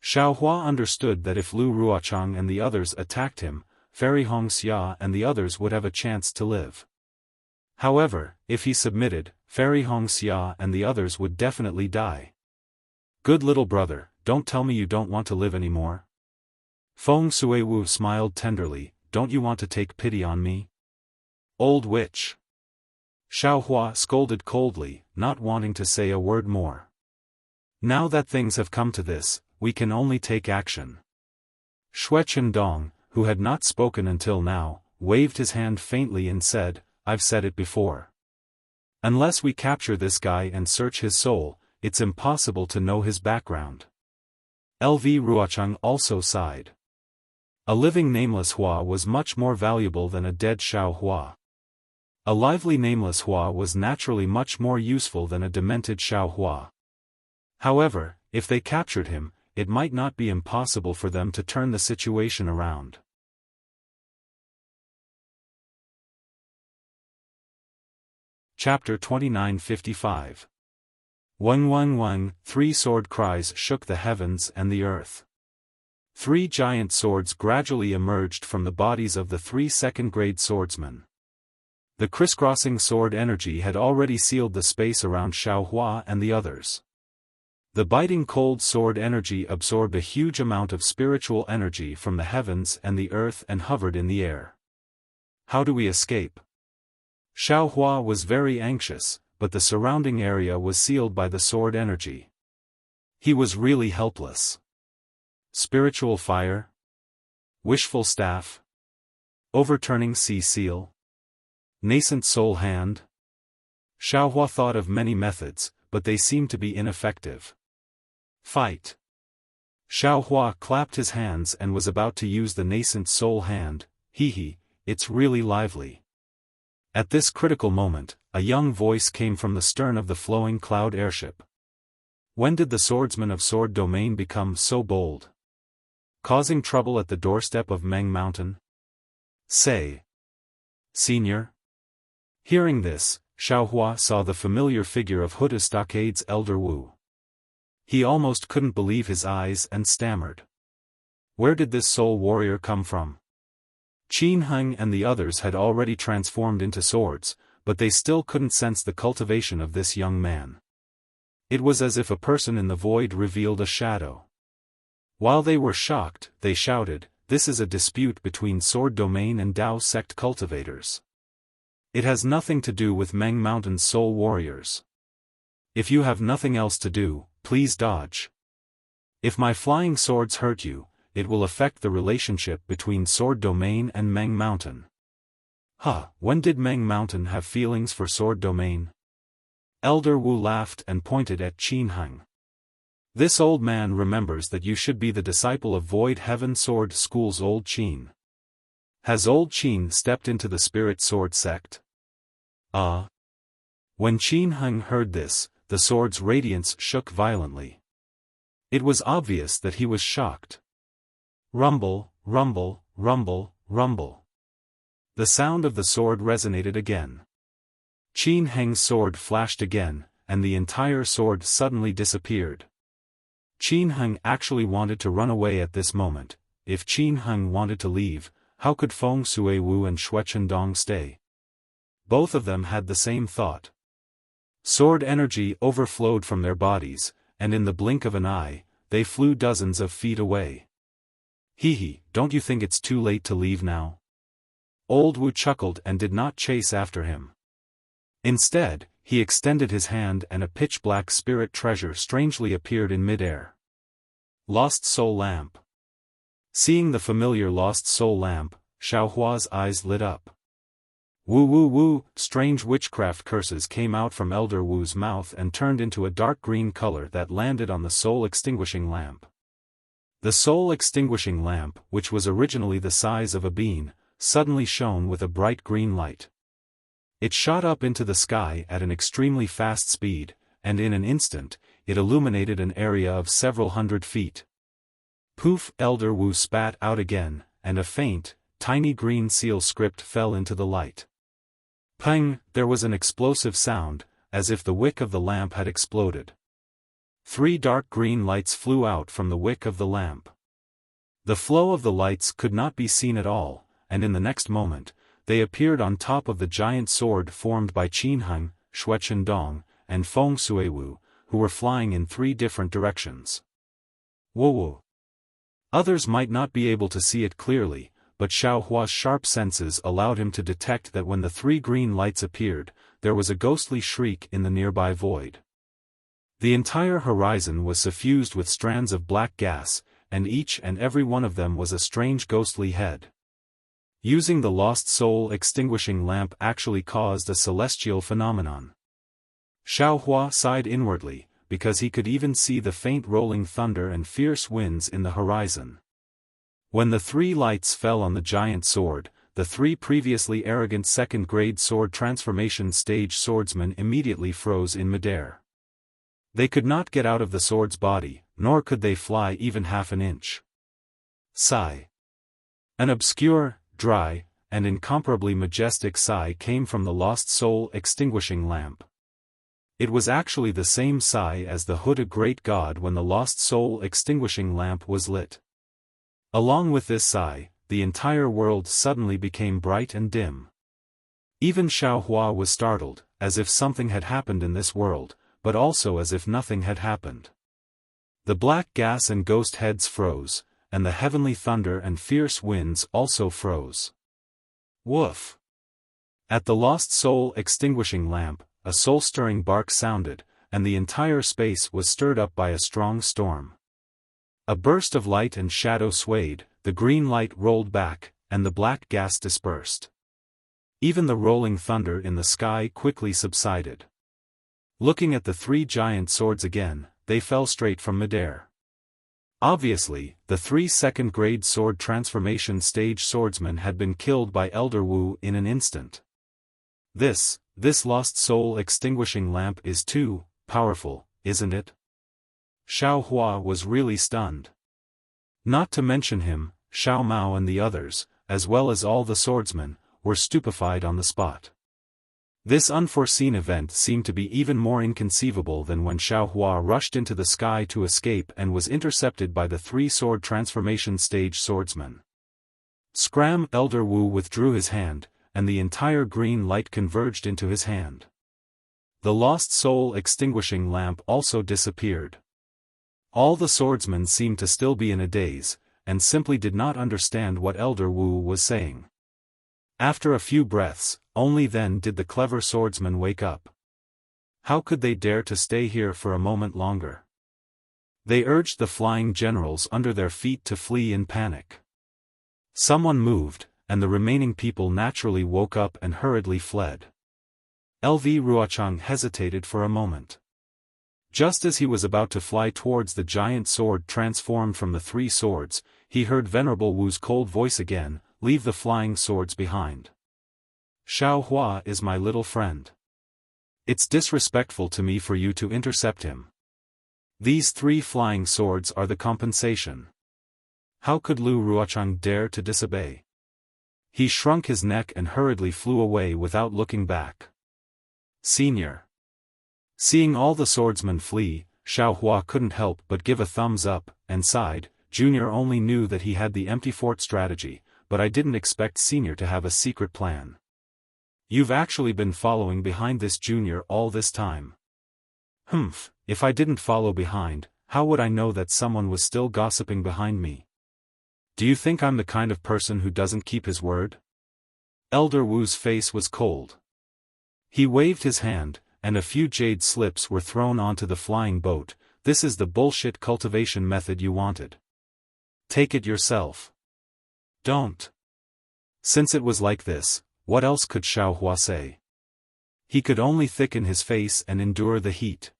Xiao Hua understood that if Lu Ruochang and the others attacked him, Fairy Hongxia and the others would have a chance to live. However, if he submitted, Fairy Hongxia and the others would definitely die. Good little brother, don't tell me you don't want to live anymore. Feng Suiwu smiled tenderly, don't you want to take pity on me? Old witch. Xiaofan scolded coldly, not wanting to say a word more. Now that things have come to this, we can only take action. Dong, who had not spoken until now, waved his hand faintly and said, I've said it before. Unless we capture this guy and search his soul, it's impossible to know his background. LV Ruocheng also sighed. A living nameless Hua was much more valuable than a dead Xiao Hua. A lively nameless Hua was naturally much more useful than a demented Xiao Hua. However, if they captured him, it might not be impossible for them to turn the situation around. Chapter 2955. Weng, 3 sword cries shook the heavens and the earth. 3 giant swords gradually emerged from the bodies of the 3 second-grade swordsmen. The crisscrossing sword energy had already sealed the space around Xiao Hua and the others. The biting cold sword energy absorbed a huge amount of spiritual energy from the heavens and the earth and hovered in the air. How do we escape? Xiao Hua was very anxious, but the surrounding area was sealed by the sword energy. He was really helpless. Spiritual fire? Wishful staff? Overturning sea seal? Nascent soul hand? Xiao Hua thought of many methods, but they seemed to be ineffective. Fight! Xiao Hua clapped his hands and was about to use the nascent soul hand. It's really lively. At this critical moment, a young voice came from the stern of the flowing cloud airship. When did the swordsmen of Sword Domain become so bold? Causing trouble at the doorstep of Meng Mountain? Say. Senior? Hearing this, Xiao Hua saw the familiar figure of Huda Stockade's elder Wu. He almost couldn't believe his eyes and stammered. Where did this soul warrior come from? Qin Heng and the others had already transformed into swords, but they still couldn't sense the cultivation of this young man. It was as if a person in the void revealed a shadow. While they were shocked, they shouted, "This is a dispute between Sword Domain and Dao sect cultivators. It has nothing to do with Meng Mountain's soul warriors. If you have nothing else to do, please dodge. If my flying swords hurt you, it will affect the relationship between Sword Domain and Meng Mountain." When did Meng Mountain have feelings for Sword Domain? Elder Wu laughed and pointed at Qin Heng. This old man remembers that you should be the disciple of Void Heaven Sword School's old Qin. Has old Qin stepped into the Spirit Sword sect? When Qin Heng heard this, the sword's radiance shook violently. It was obvious that he was shocked. Rumble, rumble, rumble, rumble. The sound of the sword resonated again. Qin Heng's sword flashed again, and the entire sword suddenly disappeared. Qin Heng actually wanted to run away at this moment. If Qin Heng wanted to leave, how could Feng Sui Wu and Xuechen Dong stay? Both of them had the same thought. Sword energy overflowed from their bodies, and in the blink of an eye, they flew dozens of feet away. Don't you think it's too late to leave now? Old Wu chuckled and did not chase after him. Instead, he extended his hand and a pitch-black spirit treasure strangely appeared in mid-air. Lost Soul Lamp. Seeing the familiar Lost Soul Lamp, Xiao Hua's eyes lit up. Woo, strange witchcraft curses came out from Elder Wu's mouth and turned into a dark green color that landed on the soul-extinguishing lamp. The soul-extinguishing lamp, which was originally the size of a bean, suddenly shone with a bright green light. It shot up into the sky at an extremely fast speed, and in an instant, it illuminated an area of several hundred feet. Poof! Elder Wu spat out again, and a faint, tiny green seal script fell into the light. Pang! There was an explosive sound, as if the wick of the lamp had exploded. 3 dark green lights flew out from the wick of the lamp. The flow of the lights could not be seen at all, and in the next moment, they appeared on top of the giant sword formed by Qin Heng, Xuechen Dong, and Feng Sui Wu, who were flying in 3 different directions. Whoa! Others might not be able to see it clearly, but Xiao Hua's sharp senses allowed him to detect that when the 3 green lights appeared, there was a ghostly shriek in the nearby void. The entire horizon was suffused with strands of black gas, and each and every one of them was a strange ghostly head. Using the lost soul extinguishing lamp actually caused a celestial phenomenon. Xiaofan sighed inwardly, because he could even see the faint rolling thunder and fierce winds in the horizon. When the three lights fell on the giant sword, the three previously arrogant second-grade sword transformation stage swordsmen immediately froze in midair. They could not get out of the sword's body, nor could they fly even half an inch. Sigh. An obscure, dry, and incomparably majestic sigh came from the lost soul extinguishing lamp. It was actually the same sigh as the hooded great god when the lost soul extinguishing lamp was lit. Along with this sigh, the entire world suddenly became bright and dim. Even Xiaofan was startled, as if something had happened in this world, but also as if nothing had happened. The black gas and ghost heads froze, and the heavenly thunder and fierce winds also froze. Woof! At the lost soul extinguishing lamp, a soul-stirring bark sounded, and the entire space was stirred up by a strong storm. A burst of light and shadow swayed, the green light rolled back, and the black gas dispersed. Even the rolling thunder in the sky quickly subsided. Looking at the three giant swords again, they fell straight from midair. Obviously, the three second-grade sword transformation stage swordsmen had been killed by Elder Wu in an instant. This lost soul extinguishing lamp is too powerful, isn't it? Xiaofan was really stunned. Not to mention him, Xiao Mao and the others, as well as all the swordsmen, were stupefied on the spot. This unforeseen event seemed to be even more inconceivable than when Xiaofan rushed into the sky to escape and was intercepted by the three sword transformation stage swordsmen. Scram! Elder Wu withdrew his hand, and the entire green light converged into his hand. The lost soul extinguishing lamp also disappeared. All the swordsmen seemed to still be in a daze, and simply did not understand what Elder Wu was saying. After a few breaths, only then did the clever swordsmen wake up. How could they dare to stay here for a moment longer? They urged the flying generals under their feet to flee in panic. Someone moved, and the remaining people naturally woke up and hurriedly fled. LV Ruochang hesitated for a moment. Just as he was about to fly towards the giant sword transformed from the three swords, he heard Venerable Wu's cold voice again, "Leave the flying swords behind. Xiaofan is my little friend. It's disrespectful to me for you to intercept him. These three flying swords are the compensation." How could Lu Ruochang dare to disobey? He shrunk his neck and hurriedly flew away without looking back. Senior. Seeing all the swordsmen flee, Xiaofan couldn't help but give a thumbs up, and sighed. Junior only knew that he had the empty fort strategy, but I didn't expect Senior to have a secret plan. You've actually been following behind this Junior all this time. Humph, if I didn't follow behind, how would I know that someone was still gossiping behind me? Do you think I'm the kind of person who doesn't keep his word? Elder Wu's face was cold. He waved his hand, and a few jade slips were thrown onto the flying boat. This is the bullshit cultivation method you wanted. Take it yourself. Don't. Since it was like this, what else could Xiaofan say? He could only thicken his face and endure the heat.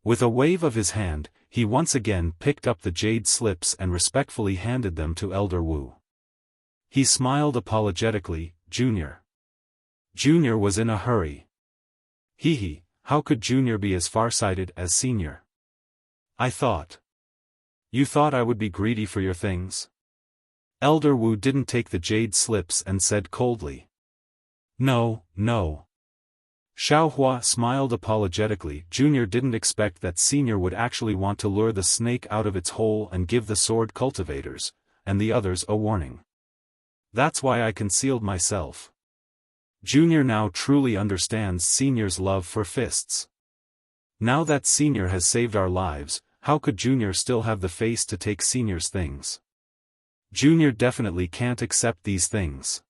With a wave of his hand, he once again picked up the jade slips and respectfully handed them to Elder Wu. He smiled apologetically. Junior. Junior was in a hurry. Hee, how could Junior be as farsighted as Senior? I thought. You thought I would be greedy for your things? Elder Wu didn't take the jade slips and said coldly. No. Xiaofan smiled apologetically. Junior didn't expect that Senior would actually want to lure the snake out of its hole and give the sword cultivators, and the others a warning. That's why I concealed myself. Junior now truly understands Senior's love for fists. Now that Senior has saved our lives, how could Junior still have the face to take Senior's things? Junior definitely can't accept these things.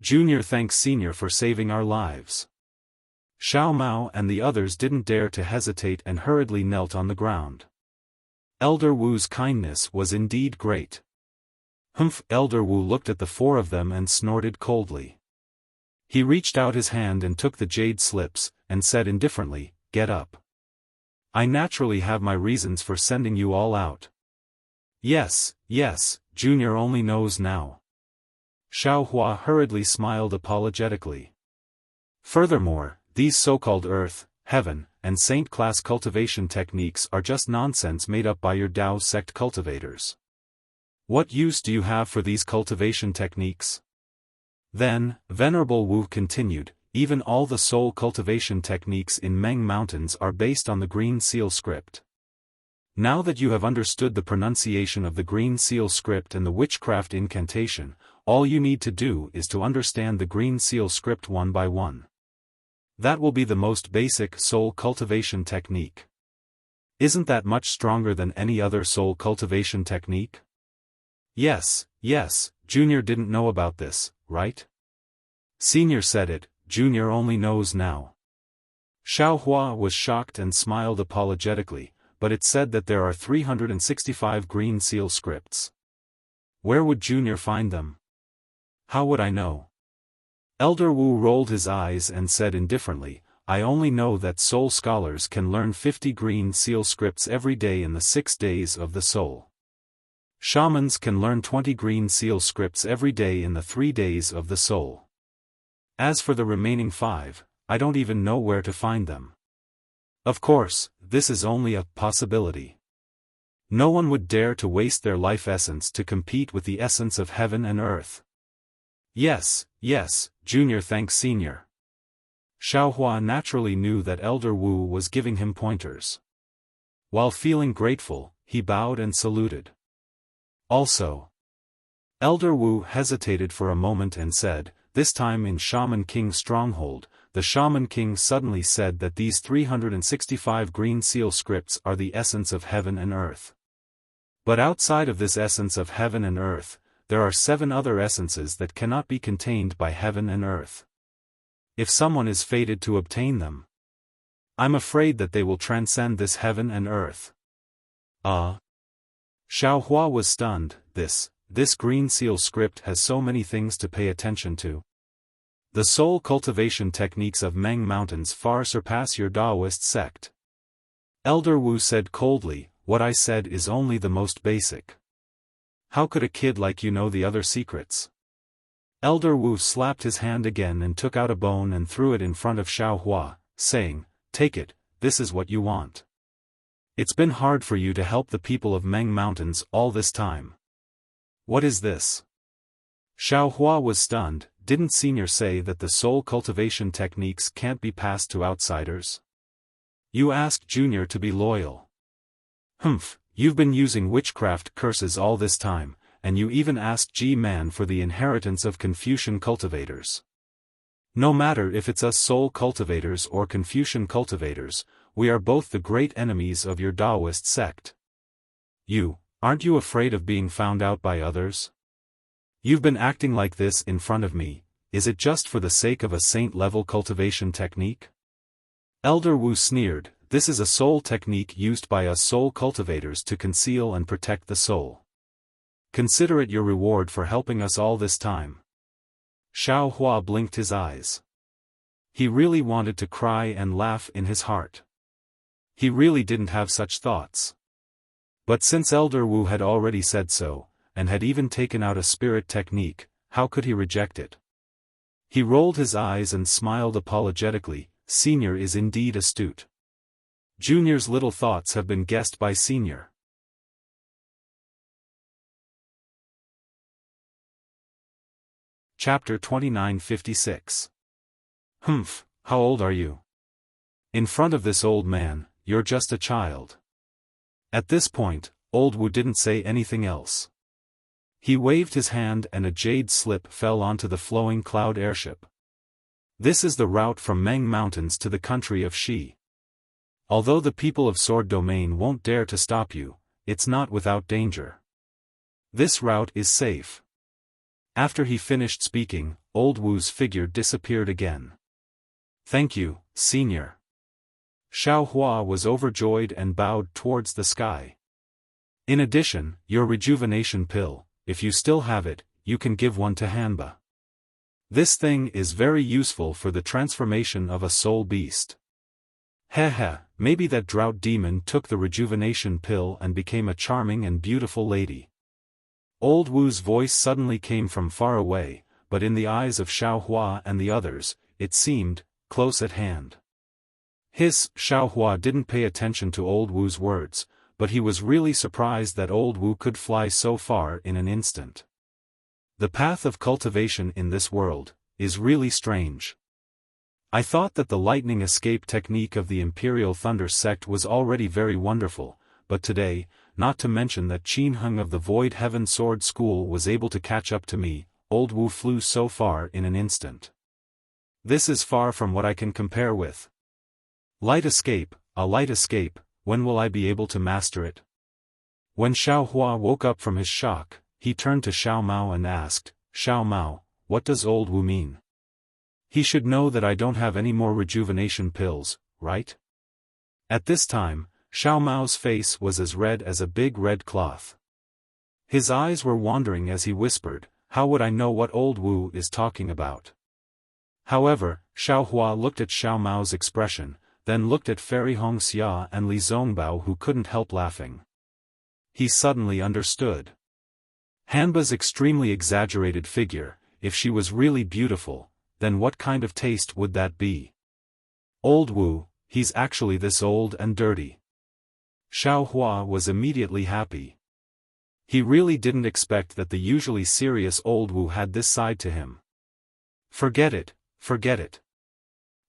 Junior thanks Senior for saving our lives. Xiao Mao and the others didn't dare to hesitate and hurriedly knelt on the ground. Elder Wu's kindness was indeed great. Humph! Elder Wu looked at the four of them and snorted coldly. He reached out his hand and took the jade slips, and said indifferently, "Get up. I naturally have my reasons for sending you all out." Yes, Junior only knows now." Xiao Hua hurriedly smiled apologetically. "Furthermore, these so-called earth, heaven, and saint-class cultivation techniques are just nonsense made up by your Dao sect cultivators. What use do you have for these cultivation techniques?" Then, Venerable Wu continued, "Even all the soul cultivation techniques in Meng Mountains are based on the Green Seal script. Now that you have understood the pronunciation of the Green Seal script and the witchcraft incantation, all you need to do is to understand the Green Seal script one by one. That will be the most basic soul cultivation technique. Isn't that much stronger than any other soul cultivation technique?" Yes, Junior didn't know about this, right? Senior said it, Junior only knows now. Xiao Hua was shocked and smiled apologetically, but it said that there are 365 Green Seal scripts. Where would Junior find them? How would I know? Elder Wu rolled his eyes and said indifferently, "I only know that soul scholars can learn 50 Green Seal scripts every day in the 6 days of the soul. Shamans can learn 20 Green Seal scripts every day in the 3 days of the soul. As for the remaining 5, I don't even know where to find them. Of course, this is only a possibility. No one would dare to waste their life essence to compete with the essence of heaven and earth." Yes, Junior thanks Senior. Xiao Hua naturally knew that Elder Wu was giving him pointers. While feeling grateful, he bowed and saluted. Also, Elder Wu hesitated for a moment and said, "This time in Shaman King's stronghold, the Shaman King suddenly said that these 365 Green Seal scripts are the essence of heaven and earth. But outside of this essence of heaven and earth, there are 7 other essences that cannot be contained by heaven and earth. If someone is fated to obtain them, I'm afraid that they will transcend this heaven and earth." Xiao Hua was stunned. This Green Seal script has so many things to pay attention to. The soul cultivation techniques of Meng Mountains far surpass your Daoist sect. Elder Wu said coldly, "What I said is only the most basic. How could a kid like you know the other secrets?" Elder Wu slapped his hand again and took out a bone and threw it in front of Xiao Hua, saying, "Take it, this is what you want. It's been hard for you to help the people of Meng Mountains all this time." "What is this?" Xiao Hua was stunned. Didn't Senior say that the soul cultivation techniques can't be passed to outsiders? You asked Junior to be loyal. Humph, you've been using witchcraft curses all this time, and you even asked G-Man for the inheritance of Confucian cultivators. No matter if it's us soul cultivators or Confucian cultivators, we are both the great enemies of your Daoist sect. Aren't you afraid of being found out by others? You've been acting like this in front of me, is it just for the sake of a saint-level cultivation technique? Elder Wu sneered, "This is a soul technique used by us soul cultivators to conceal and protect the soul. Consider it your reward for helping us all this time." Xiao Hua blinked his eyes. He really wanted to cry and laugh in his heart. He really didn't have such thoughts. But since Elder Wu had already said so, and had even taken out a spirit technique, how could he reject it? He rolled his eyes and smiled apologetically. Senior is indeed astute. Junior's little thoughts have been guessed by Senior. Chapter 2956. Humph, how old are you? In front of this old man, you're just a child. At this point, Old Wu didn't say anything else. He waved his hand and a jade slip fell onto the flowing cloud airship. This is the route from Meng Mountains to the country of Xi. Although the people of Sword Domain won't dare to stop you, it's not without danger. This route is safe. After he finished speaking, Old Wu's figure disappeared again. Thank you, Senior. Xiaohua was overjoyed and bowed towards the sky. In addition, your rejuvenation pill, if you still have it, you can give one to Hanba. This thing is very useful for the transformation of a soul beast. Heh, maybe that drought demon took the rejuvenation pill and became a charming and beautiful lady. Old Wu's voice suddenly came from far away, but in the eyes of Xiaohua and the others, it seemed close at hand. Xiaohua didn't pay attention to Old Wu's words, but he was really surprised that Old Wu could fly so far in an instant. The path of cultivation in this world is really strange. I thought that the lightning escape technique of the Imperial Thunder sect was already very wonderful, but today, not to mention that Qin Heng of the Void Heaven Sword School was able to catch up to me, Old Wu flew so far in an instant. This is far from what I can compare with. Light escape, a light escape, when will I be able to master it? When Xiaohua woke up from his shock, he turned to Xiao Mao and asked, Xiao Mao, what does Old Wu mean? He should know that I don't have any more rejuvenation pills, right? At this time, Xiao Mao's face was as red as a big red cloth. His eyes were wandering as he whispered, how would I know what Old Wu is talking about? However, Xiaohua looked at Xiao Mao's expression, then looked at Fairy Hongxia and Li Zongbao who couldn't help laughing. He suddenly understood. Hanba's extremely exaggerated figure, if she was really beautiful, then what kind of taste would that be? Old Wu, he's actually this old and dirty. Xiaohua was immediately happy. He really didn't expect that the usually serious Old Wu had this side to him. Forget it, forget it.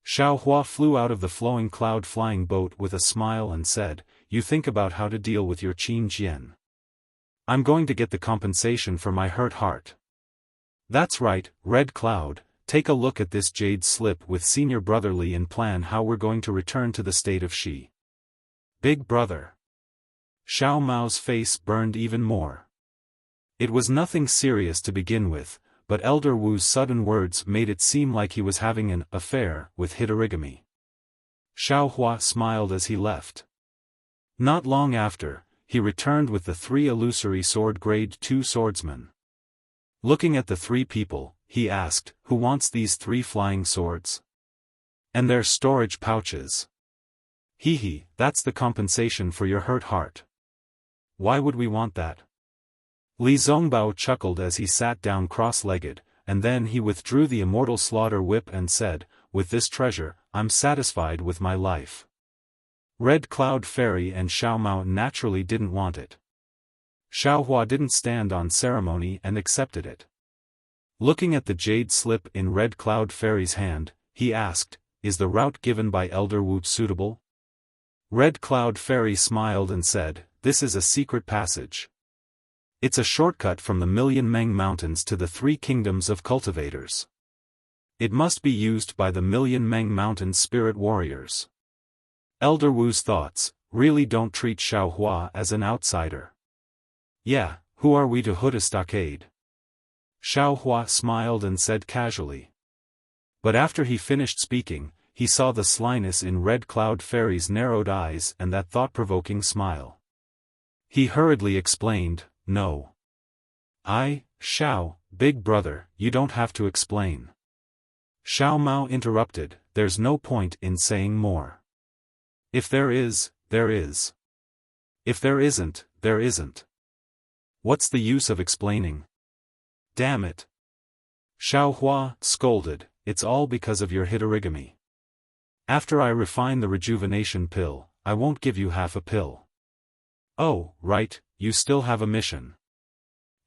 Xiaohua flew out of the flowing cloud flying boat with a smile and said, you think about how to deal with your Qin Jian. I'm going to get the compensation for my hurt heart. That's right, Red Cloud, take a look at this jade slip with Senior Brother Li and plan how we're going to return to the state of Shi. Big brother. Xiao Mao's face burned even more. It was nothing serious to begin with, but Elder Wu's sudden words made it seem like he was having an affair with Hitorigami. Xiaohua smiled as he left. Not long after, he returned with the 3 illusory sword grade 2 swordsmen. Looking at the 3 people, he asked, who wants these 3 flying swords? And their storage pouches. Hee, that's the compensation for your hurt heart. Why would we want that? Li Zongbao chuckled as he sat down cross-legged, and then he withdrew the immortal slaughter whip and said, with this treasure, I'm satisfied with my life. Red Cloud Fairy and Xiao Mao naturally didn't want it. Xiaohua didn't stand on ceremony and accepted it. Looking at the jade slip in Red Cloud Fairy's hand, he asked, is the route given by Elder Wu suitable? Red Cloud Fairy smiled and said, this is a secret passage. It's a shortcut from the Million Meng Mountains to the 3 kingdoms of cultivators. It must be used by the Million Meng Mountains spirit warriors. Elder Wu's thoughts, really don't treat Xiaohua as an outsider. Yeah, who are we to hood a stockade? Xiaohua smiled and said casually. But after he finished speaking, he saw the slyness in Red Cloud Fairy's narrowed eyes and that thought-provoking smile. He hurriedly explained, no. Xiao, big brother, you don't have to explain. Xiao Mao interrupted, there's no point in saying more. If there is, there is. If there isn't, there isn't. What's the use of explaining? Damn it. Xiaohua scolded, it's all because of your Hitorigami. After I refine the rejuvenation pill, I won't give you half a pill. Oh, right, you still have a mission.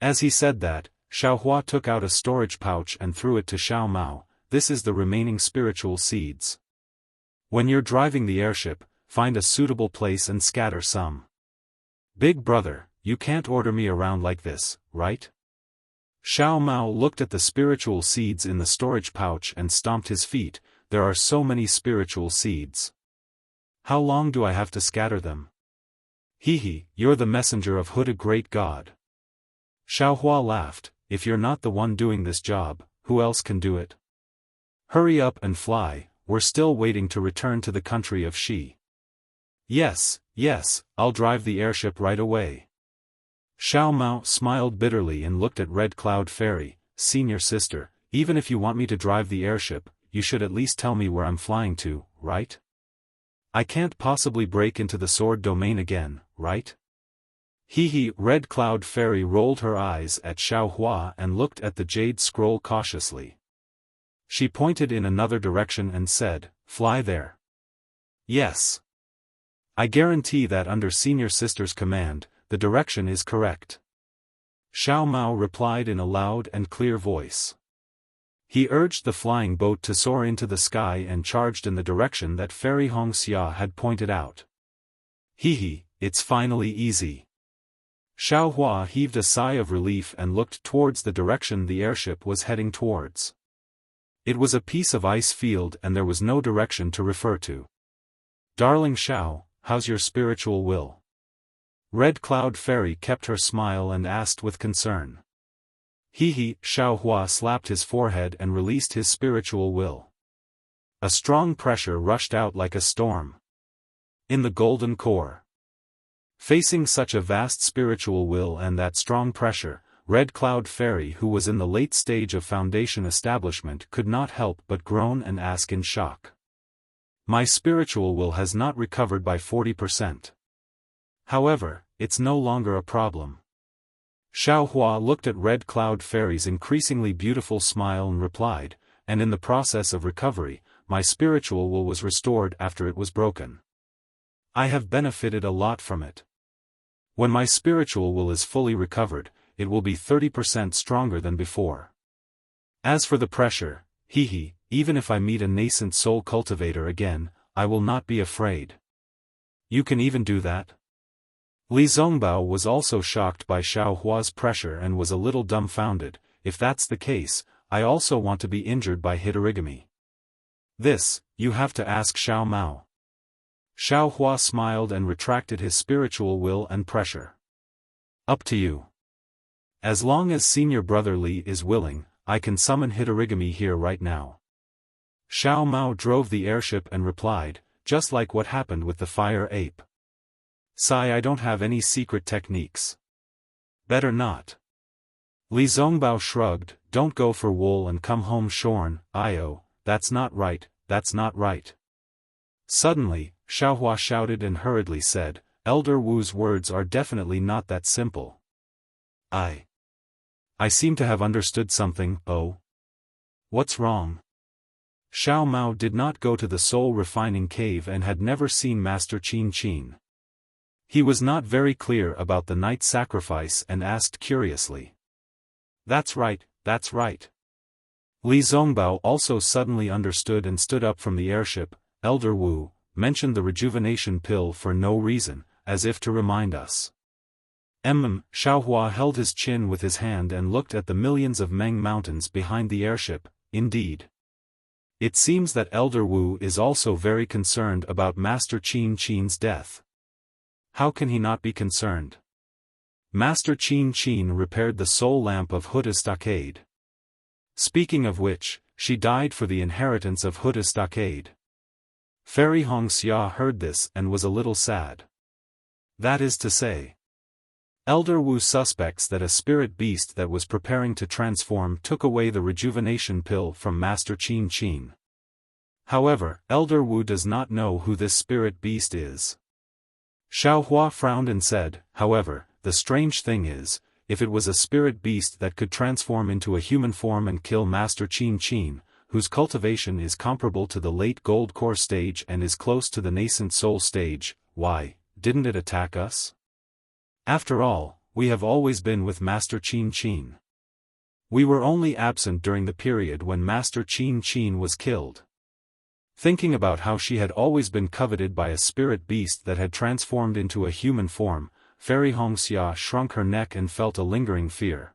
As he said that, Xiaohua took out a storage pouch and threw it to Xiao Mao, this is the remaining spiritual seeds. When you're driving the airship, find a suitable place and scatter some. Big brother, you can't order me around like this, right? Xiao Mao looked at the spiritual seeds in the storage pouch and stomped his feet, there are so many spiritual seeds. How long do I have to scatter them? Hee, you're the messenger of Huda great god. Xiaohua laughed, if you're not the one doing this job, who else can do it? Hurry up and fly, we're still waiting to return to the country of Xi. Yes, yes, I'll drive the airship right away. Xiao Mao smiled bitterly and looked at Red Cloud Fairy. Senior sister, even if you want me to drive the airship, you should at least tell me where I'm flying to, right? I can't possibly break into the sword domain again, right? Hee. Red Cloud Fairy rolled her eyes at Xiao Hua and looked at the jade scroll cautiously. She pointed in another direction and said, fly there. Yes. I guarantee that under senior sister's command, the direction is correct. Xiao Mao replied in a loud and clear voice. He urged the flying boat to soar into the sky and charged in the direction that Fairy Wuxia had pointed out. Hee, it's finally easy. Xiao Hua heaved a sigh of relief and looked towards the direction the airship was heading towards. It was a piece of ice field and there was no direction to refer to. Darling Xiao, how's your spiritual will? Red Cloud Fairy kept her smile and asked with concern. Hee. Xiao Hua slapped his forehead and released his spiritual will. A strong pressure rushed out like a storm. In the golden core. Facing such a vast spiritual will and that strong pressure, Red Cloud Fairy, who was in the late stage of foundation establishment, could not help but groan and ask in shock. My spiritual will has not recovered by 40%. However, it's no longer a problem. Xiao Hua looked at Red Cloud Fairy's increasingly beautiful smile and replied, and in the process of recovery, my spiritual will was restored after it was broken. I have benefited a lot from it. When my spiritual will is fully recovered, it will be 30% stronger than before. As for the pressure, even if I meet a nascent soul cultivator again, I will not be afraid. You can even do that? Li Zongbao was also shocked by Xiao Hua's pressure and was a little dumbfounded. If that's the case, I also want to be injured by Hitorigami. This, you have to ask Xiao Mao. Xiao Hua smiled and retracted his spiritual will and pressure. Up to you. As long as senior brother Li is willing, I can summon Hitorigami here right now. Xiao Mao drove the airship and replied, just like what happened with the fire ape. Sigh, I don't have any secret techniques. Better not. Li Zongbao shrugged, don't go for wool and come home shorn, Io, that's not right, that's not right. Suddenly, Xiao Hua shouted and hurriedly said, Elder Wu's words are definitely not that simple. I seem to have understood something, oh. What's wrong? Xiao Mao did not go to the soul refining cave and had never seen Master Qin Qin. He was not very clear about the night sacrifice and asked curiously. That's right, that's right. Li Zongbao also suddenly understood and stood up from the airship. Elder Wu mentioned the rejuvenation pill for no reason, as if to remind us. Xiao Hua held his chin with his hand and looked at the millions of Meng mountains behind the airship. Indeed. It seems that Elder Wu is also very concerned about Master Qin Qin's death. How can he not be concerned? Master Qin Qin repaired the soul lamp of Huda Stockade. Speaking of which, she died for the inheritance of Huda Stockade. Fairy Wuxia heard this and was a little sad. That is to say, Elder Wu suspects that a spirit beast that was preparing to transform took away the rejuvenation pill from Master Qin Qin. However, Elder Wu does not know who this spirit beast is. Xiao Hua frowned and said, however, the strange thing is, if it was a spirit beast that could transform into a human form and kill Master Qin Qin, whose cultivation is comparable to the late gold core stage and is close to the nascent soul stage, why, didn't it attack us? After all, we have always been with Master Qin Qin. We were only absent during the period when Master Qin Qin was killed. Thinking about how she had always been coveted by a spirit beast that had transformed into a human form, Fairy Wuxia shrunk her neck and felt a lingering fear.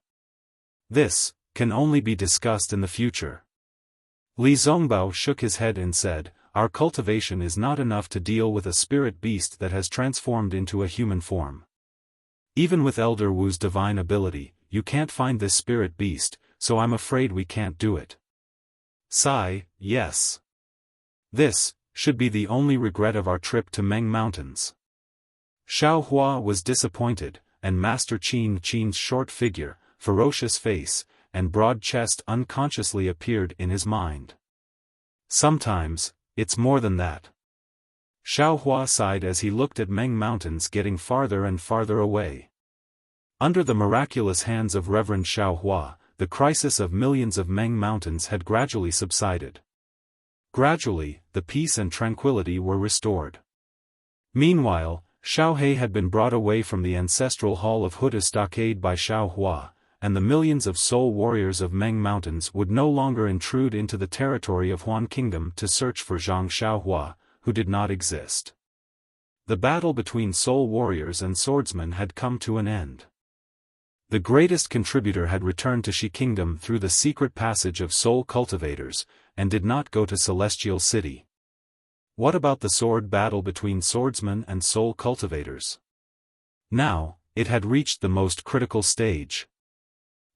This can only be discussed in the future. Li Zongbao shook his head and said, our cultivation is not enough to deal with a spirit beast that has transformed into a human form. Even with Elder Wu's divine ability, you can't find this spirit beast, so I'm afraid we can't do it. Sigh, yes. This should be the only regret of our trip to Meng Mountains. Xiao Hua was disappointed, and Master Qin's short figure, ferocious face, and broad chest unconsciously appeared in his mind. Sometimes, it's more than that. Xiao Hua sighed as he looked at Meng Mountains getting farther and farther away. Under the miraculous hands of Reverend Xiao Hua, the crisis of millions of Meng Mountains had gradually subsided. Gradually, the peace and tranquility were restored. Meanwhile, Xiao He had been brought away from the ancestral hall of Huda Stockade by Xiao Hua, and the millions of soul warriors of Meng Mountains would no longer intrude into the territory of Huan Kingdom to search for Zhang Xiaohua, who did not exist. The battle between soul warriors and swordsmen had come to an end. The greatest contributor had returned to Shi Kingdom through the secret passage of soul cultivators, and did not go to Celestial City. What about the sword battle between swordsmen and soul cultivators? Now, it had reached the most critical stage.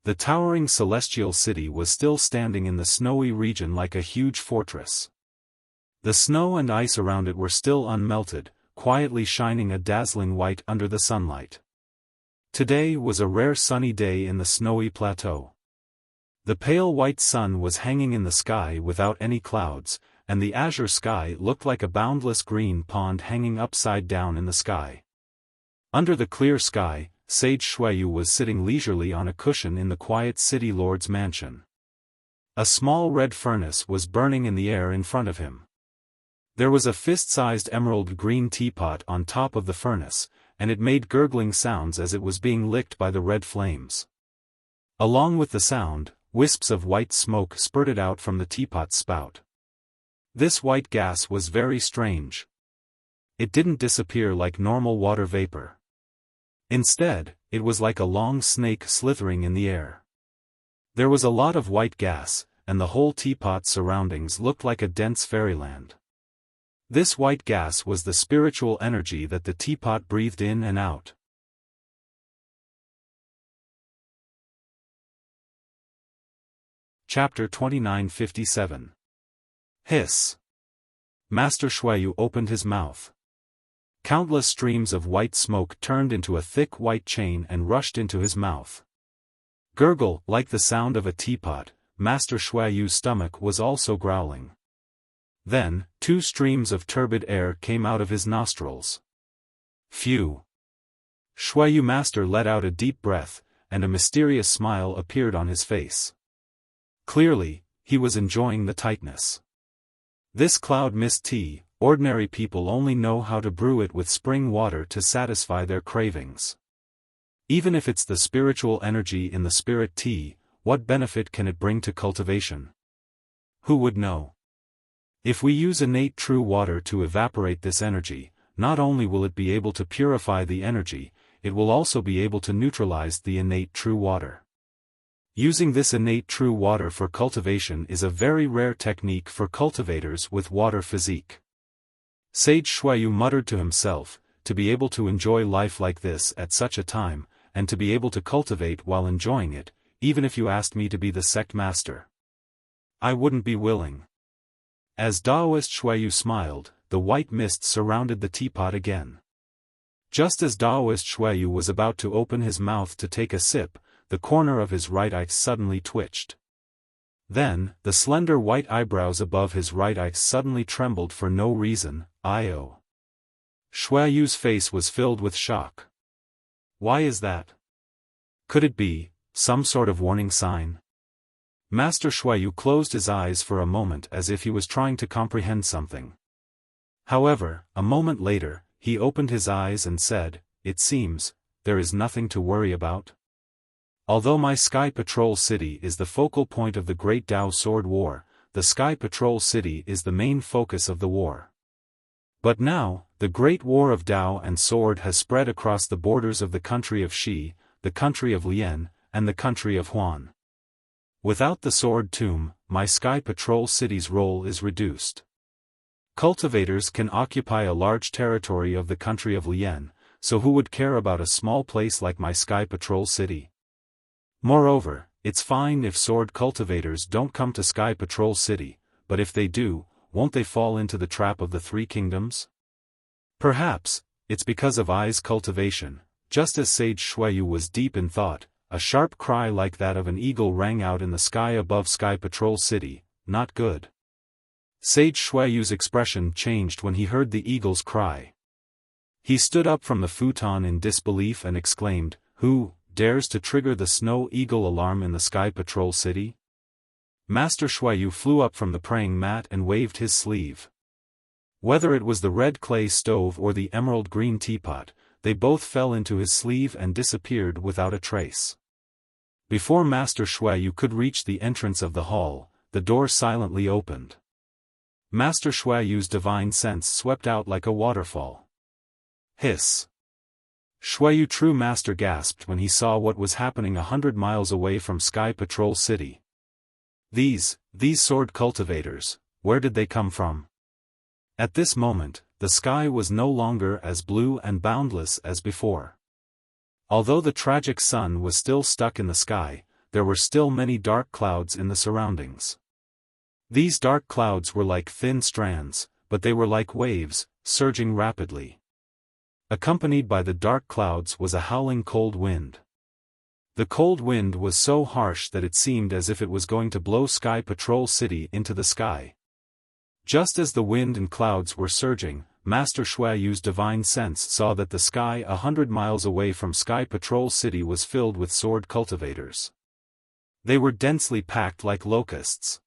The towering Celestial City was still standing in the snowy region like a huge fortress. The snow and ice around it were still unmelted, quietly shining a dazzling white under the sunlight. Today was a rare sunny day in the snowy plateau. The pale white sun was hanging in the sky without any clouds, and the azure sky looked like a boundless green pond hanging upside down in the sky. Under the clear sky, Sage Xueyu was sitting leisurely on a cushion in the quiet city lord's mansion. A small red furnace was burning in the air in front of him. There was a fist-sized emerald green teapot on top of the furnace, and it made gurgling sounds as it was being licked by the red flames. Along with the sound, wisps of white smoke spurted out from the teapot's spout. This white gas was very strange. It didn't disappear like normal water vapor. Instead, it was like a long snake slithering in the air. There was a lot of white gas, and the whole teapot's surroundings looked like a dense fairyland. This white gas was the spiritual energy that the teapot breathed in and out. Chapter 2957. Hiss. Master Xueyu opened his mouth. Countless streams of white smoke turned into a thick white chain and rushed into his mouth. Gurgle, like the sound of a teapot, Master Xueyu's stomach was also growling. Then, 2 streams of turbid air came out of his nostrils. Phew! Xueyu Master let out a deep breath, and a mysterious smile appeared on his face. Clearly, he was enjoying the tightness. This cloud mist tea, ordinary people only know how to brew it with spring water to satisfy their cravings. Even if it's the spiritual energy in the spirit tea, what benefit can it bring to cultivation? Who would know? If we use innate true water to evaporate this energy, not only will it be able to purify the energy, it will also be able to neutralize the innate true water. Using this innate true water for cultivation is a very rare technique for cultivators with water physique. Sage Xueyu muttered to himself, to be able to enjoy life like this at such a time, and to be able to cultivate while enjoying it, even if you asked me to be the sect master, I wouldn't be willing. As Daoist Xueyu smiled, the white mist surrounded the teapot again. Just as Daoist Xueyu was about to open his mouth to take a sip, the corner of his right eye suddenly twitched. Then, the slender white eyebrows above his right eye suddenly trembled for no reason. Xueyu's face was filled with shock. Why is that? Could it be some sort of warning sign? Master Xueyu closed his eyes for a moment as if he was trying to comprehend something. However, a moment later, he opened his eyes and said, "It seems, there is nothing to worry about. Although my Sky Patrol City is the focal point of the Great Dao Sword War, the Sky Patrol City is the main focus of the war. But now, the Great War of Dao and Sword has spread across the borders of the country of Shi, the country of Lian, and the country of Huan. Without the Sword Tomb, my Sky Patrol City's role is reduced. Cultivators can occupy a large territory of the country of Lian, so who would care about a small place like my Sky Patrol City? Moreover, it's fine if sword cultivators don't come to Sky Patrol City, but if they do, won't they fall into the trap of the three kingdoms? Perhaps, it's because of Ai's cultivation. Just as Sage Xueyu was deep in thought, a sharp cry like that of an eagle rang out in the sky above Sky Patrol City. Not good. Sage Xueyu's expression changed when he heard the eagle's cry. He stood up from the futon in disbelief and exclaimed, "Who dares to trigger the Snow Eagle alarm in the Sky Patrol City?" Master Xueyu flew up from the praying mat and waved his sleeve. Whether it was the red clay stove or the emerald green teapot, they both fell into his sleeve and disappeared without a trace. Before Master Xueyu could reach the entrance of the hall, the door silently opened. Master Xueyu's divine sense swept out like a waterfall. Hiss. Xueyu True Master gasped when he saw what was happening 100 miles away from Sky Patrol City. These sword cultivators, where did they come from? At this moment, the sky was no longer as blue and boundless as before. Although the tragic sun was still stuck in the sky, there were still many dark clouds in the surroundings. These dark clouds were like thin strands, but they were like waves, surging rapidly. Accompanied by the dark clouds was a howling cold wind. The cold wind was so harsh that it seemed as if it was going to blow Sky Patrol City into the sky. Just as the wind and clouds were surging, Master Xueyu's divine sense saw that the sky 100 miles away from Sky Patrol City was filled with sword cultivators. They were densely packed like locusts.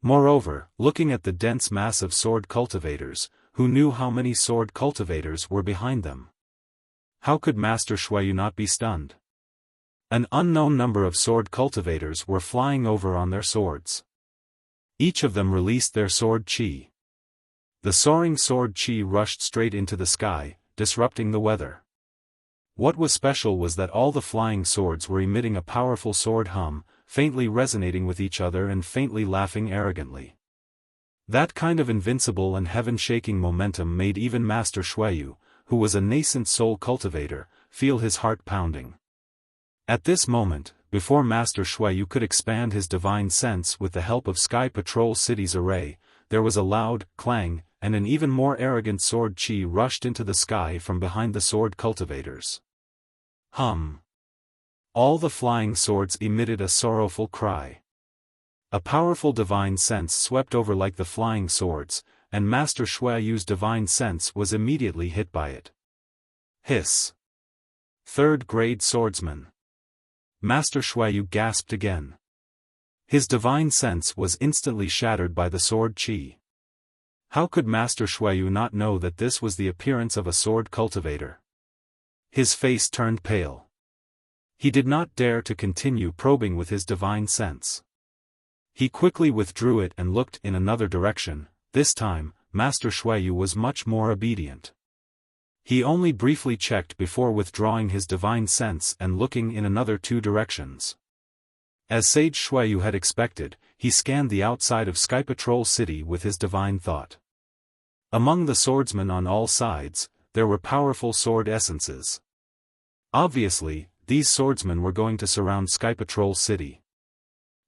Moreover, looking at the dense mass of sword cultivators, who knew how many sword cultivators were behind them? How could Master Xueyu not be stunned? An unknown number of sword cultivators were flying over on their swords. Each of them released their sword chi. The soaring sword chi rushed straight into the sky, disrupting the weather. What was special was that all the flying swords were emitting a powerful sword hum, faintly resonating with each other and faintly laughing arrogantly. That kind of invincible and heaven-shaking momentum made even Master Xueyu, who was a nascent soul cultivator, feel his heart pounding. At this moment, before Master Xueyu could expand his divine sense with the help of Sky Patrol City's array, there was a loud clang, and an even more arrogant sword chi rushed into the sky from behind the sword cultivators. Hum. All the flying swords emitted a sorrowful cry. A powerful divine sense swept over like the flying swords, and Master Xueyu's divine sense was immediately hit by it. Hiss. Third-grade swordsman. Master Xueyu gasped again. His divine sense was instantly shattered by the sword chi. How could Master Xueyu not know that this was the appearance of a sword cultivator? His face turned pale. He did not dare to continue probing with his divine sense. He quickly withdrew it and looked in another direction. This time, Master Xueyu was much more obedient. He only briefly checked before withdrawing his divine sense and looking in another two directions. As Sage Xueyu had expected, he scanned the outside of Sky Patrol City with his divine thought. Among the swordsmen on all sides, there were powerful sword essences. Obviously, these swordsmen were going to surround Sky Patrol City.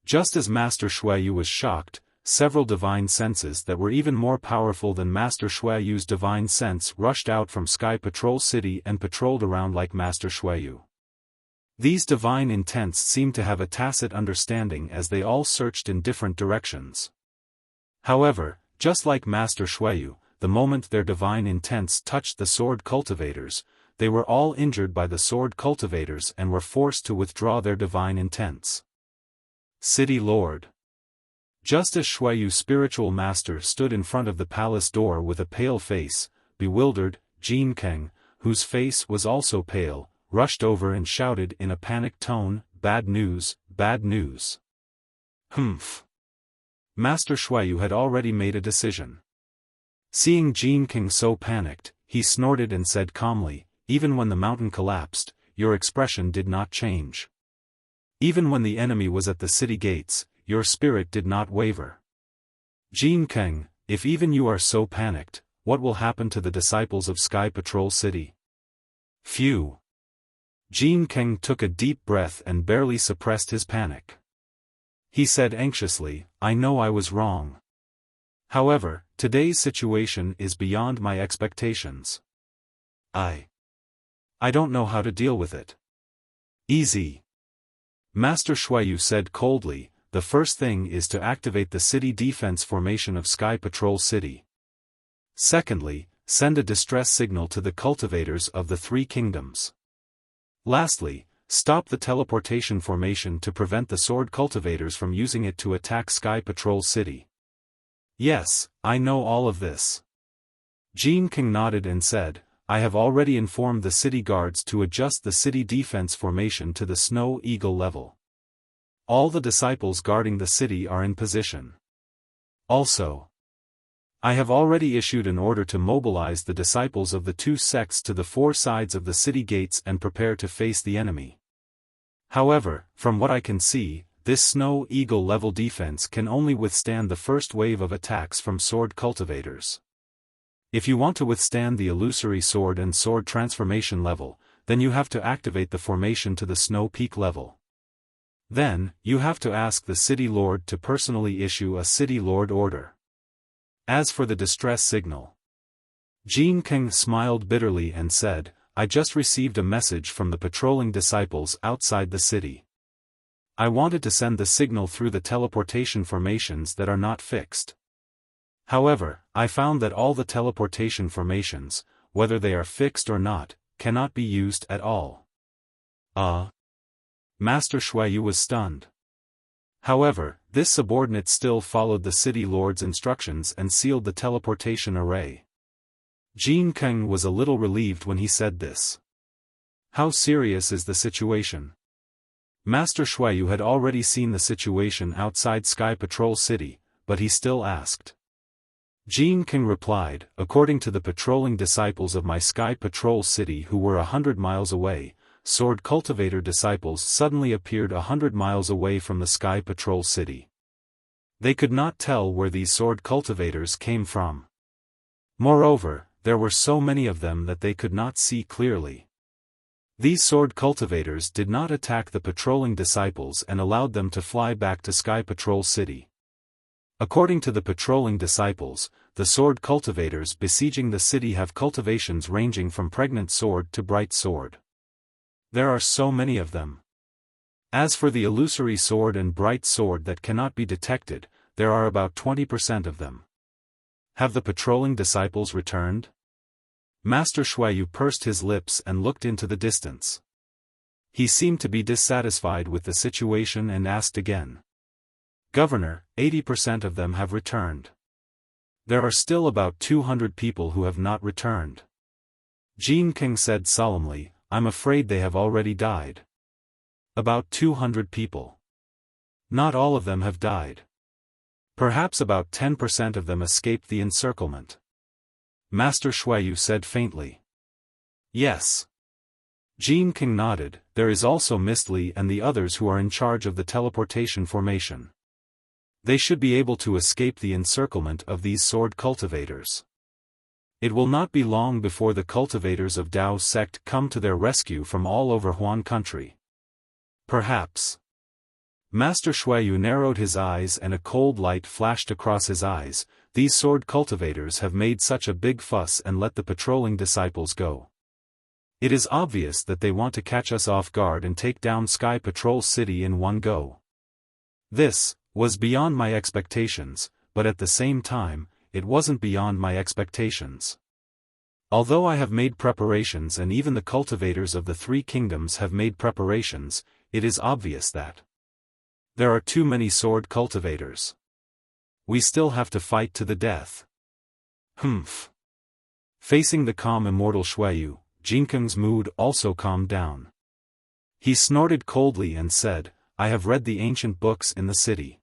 Just as Master Xueyu was shocked, several divine senses that were even more powerful than Master Xueyu's divine sense rushed out from Sky Patrol City and patrolled around like Master Xueyu. These divine intents seemed to have a tacit understanding as they all searched in different directions. However, just like Master Xueyu, the moment their divine intents touched the sword cultivators, they were all injured by the sword cultivators and were forced to withdraw their divine intents. City Lord. Just as Xueyu's spiritual master stood in front of the palace door with a pale face, bewildered, Jin Keng, whose face was also pale, rushed over and shouted in a panicked tone, "Bad news, bad news." Humph. Master Xueyu had already made a decision. Seeing Jin Keng so panicked, he snorted and said calmly, "Even when the mountain collapsed, your expression did not change. Even when the enemy was at the city gates, your spirit did not waver. Jin Keng, if even you are so panicked, what will happen to the disciples of Sky Patrol City?" Phew. Jin Keng took a deep breath and barely suppressed his panic. He said anxiously, "I know I was wrong. However, today's situation is beyond my expectations. I don't know how to deal with it. Easy. Master Shuayu said coldly, the first thing is to activate the city defense formation of Sky Patrol City. Secondly, send a distress signal to the cultivators of the three kingdoms. Lastly, stop the teleportation formation to prevent the sword cultivators from using it to attack Sky Patrol City. Yes, I know all of this. Jin King nodded and said, I have already informed the city guards to adjust the city defense formation to the Snow Eagle level. All the disciples guarding the city are in position. Also, I have already issued an order to mobilize the disciples of the two sects to the four sides of the city gates and prepare to face the enemy. However, from what I can see, this Snow Eagle level defense can only withstand the first wave of attacks from sword cultivators. If you want to withstand the illusory sword and sword transformation level, then you have to activate the formation to the Snow Peak level. Then, you have to ask the City Lord to personally issue a City Lord order. As for the distress signal, Jin King smiled bitterly and said, I just received a message from the patrolling disciples outside the city. I wanted to send the signal through the teleportation formations that are not fixed. However, I found that all the teleportation formations, whether they are fixed or not, cannot be used at all. Master Shuayu was stunned. However, this subordinate still followed the city lord's instructions and sealed the teleportation array. Jin King was a little relieved when he said this. How serious is the situation? Master Shuayu had already seen the situation outside Sky Patrol City, but he still asked. Jin King replied, according to the patrolling disciples of my Sky Patrol City who were 100 miles away, sword cultivator disciples suddenly appeared 100 miles away from the Sky Patrol City. They could not tell where these sword cultivators came from. Moreover, there were so many of them that they could not see clearly. These sword cultivators did not attack the patrolling disciples and allowed them to fly back to Sky Patrol City. According to the patrolling disciples, the sword cultivators besieging the city have cultivations ranging from pregnant sword to bright sword. There are so many of them. As for the illusory sword and bright sword that cannot be detected, there are about 20% of them. Have the patrolling disciples returned? Master Shuayu pursed his lips and looked into the distance. He seemed to be dissatisfied with the situation and asked again. Governor, 80% of them have returned. There are still about 200 people who have not returned. Jin King said solemnly, I'm afraid they have already died. About 200 people. Not all of them have died. Perhaps about 10% of them escaped the encirclement. Master Shuayu said faintly. Yes. Jin King nodded, there is also Miss Li and the others who are in charge of the teleportation formation. They should be able to escape the encirclement of these sword cultivators. It will not be long before the cultivators of Dao's sect come to their rescue from all over Huan country. Perhaps. Master Shuayu narrowed his eyes and a cold light flashed across his eyes. These sword cultivators have made such a big fuss and let the patrolling disciples go. It is obvious that they want to catch us off guard and take down Sky Patrol City in one go. This was beyond my expectations, but at the same time, it wasn't beyond my expectations. Although I have made preparations and even the cultivators of the three kingdoms have made preparations, it is obvious that there are too many sword cultivators. We still have to fight to the death. Humph. Facing the calm immortal Shuayu, Jin King's mood also calmed down. He snorted coldly and said, I have read the ancient books in the city.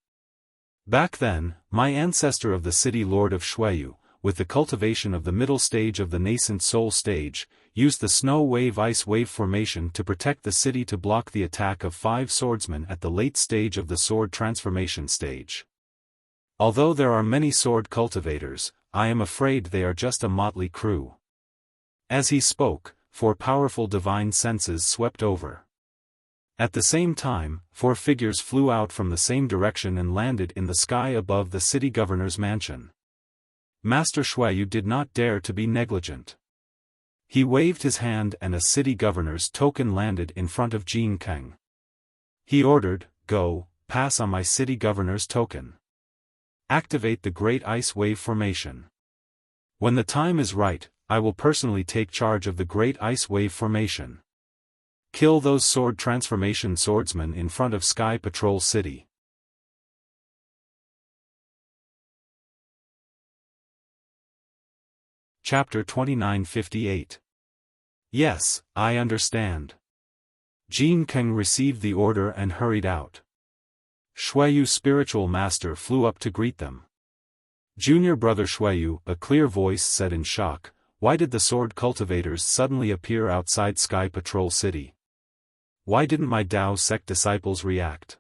Back then, my ancestor of the city Lord of Shuayu, with the cultivation of the middle stage of the nascent soul stage, used the snow wave ice wave formation to protect the city to block the attack of 5 swordsmen at the late stage of the sword transformation stage. Although there are many sword cultivators, I am afraid they are just a motley crew. As he spoke, 4 powerful divine senses swept over. At the same time, 4 figures flew out from the same direction and landed in the sky above the city governor's mansion. Master Shuayu did not dare to be negligent. He waved his hand and a city governor's token landed in front of Jin Kang. He ordered, "Go, pass on my city governor's token. Activate the Great Ice Wave Formation. When the time is right, I will personally take charge of the Great Ice Wave Formation. Kill those sword transformation swordsmen in front of Sky Patrol City." Chapter 2958. Yes, I understand. Jin Kang received the order and hurried out. Shuayu's spiritual master flew up to greet them. "Junior brother Shuayu," a clear voice said in shock, "why did the sword cultivators suddenly appear outside Sky Patrol City? Why didn't my Dao sect disciples react?"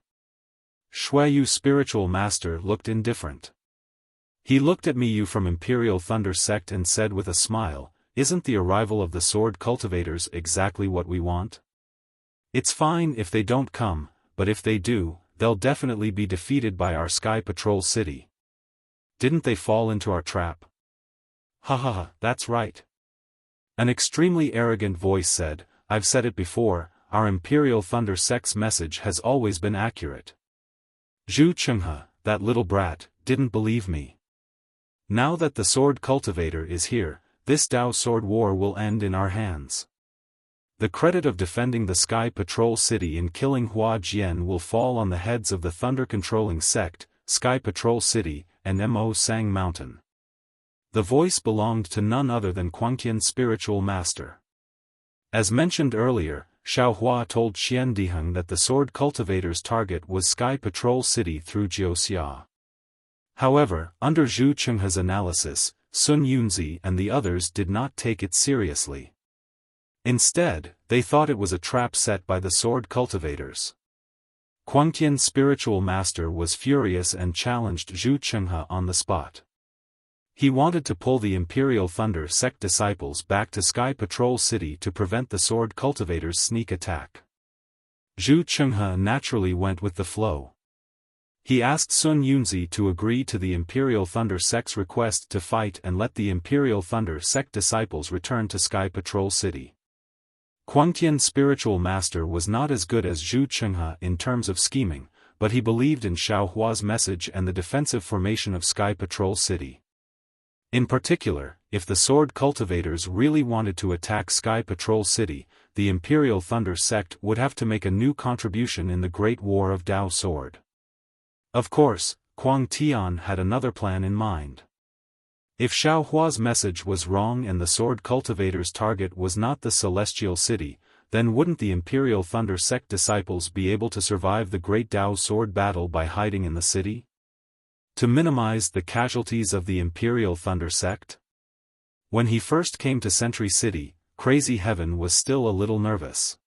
Shuayu's spiritual master looked indifferent. He looked at Miyu from Imperial Thunder Sect and said with a smile, "Isn't the arrival of the sword cultivators exactly what we want? It's fine if they don't come, but if they do, they'll definitely be defeated by our Sky Patrol City. Didn't they fall into our trap?" "Ha ha ha, that's right." An extremely arrogant voice said, "I've said it before, our Imperial Thunder Sect's message has always been accurate. Zhu Chenghe, that little brat, didn't believe me. Now that the sword cultivator is here, this Dao sword war will end in our hands. The credit of defending the Sky Patrol City and killing Hua Jian will fall on the heads of the Thunder-controlling sect, Sky Patrol City, and Mo Sang Mountain." The voice belonged to none other than Quangqian's spiritual master. As mentioned earlier, Xiao Hua told Xian Diheng that the sword cultivator's target was Sky Patrol City through Jiuxia. However, under Zhu Chenghe's analysis, Sun Yunzi and the others did not take it seriously. Instead, they thought it was a trap set by the sword cultivators. Quangqian's spiritual master was furious and challenged Zhu Chenghe on the spot. He wanted to pull the Imperial Thunder Sect disciples back to Sky Patrol City to prevent the sword cultivators' sneak attack. Zhu Chenghe naturally went with the flow. He asked Sun Yunzi to agree to the Imperial Thunder Sect's request to fight and let the Imperial Thunder Sect disciples return to Sky Patrol City. Quangqian's spiritual master was not as good as Zhu Chenghe in terms of scheming, but he believed in Xiao Hua's message and the defensive formation of Sky Patrol City. In particular, if the sword cultivators really wanted to attack Sky Patrol City, the Imperial Thunder Sect would have to make a new contribution in the Great War of Dao Sword. Of course, Quang Tian had another plan in mind. If Xiao Hua's message was wrong and the sword cultivator's target was not the Celestial City, then wouldn't the Imperial Thunder Sect disciples be able to survive the Great Dao Sword battle by hiding in the city? To minimize the casualties of the Imperial Thunder Sect? When he first came to Sentry City, Crazy Heaven was still a little nervous.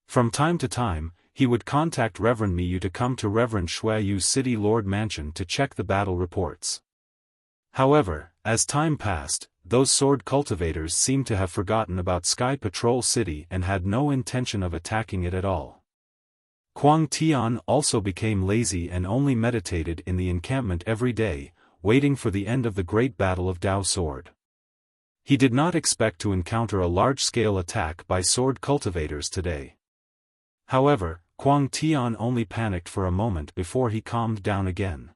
From time to time, he would contact Reverend Miyu to come to Reverend Shuayu's City Lord Mansion to check the battle reports. However, as time passed, those sword cultivators seemed to have forgotten about Sky Patrol City and had no intention of attacking it at all. Quang Tian also became lazy and only meditated in the encampment every day, waiting for the end of the great battle of Dao Sword. He did not expect to encounter a large-scale attack by sword cultivators today. However, Quang Tian only panicked for a moment before he calmed down again.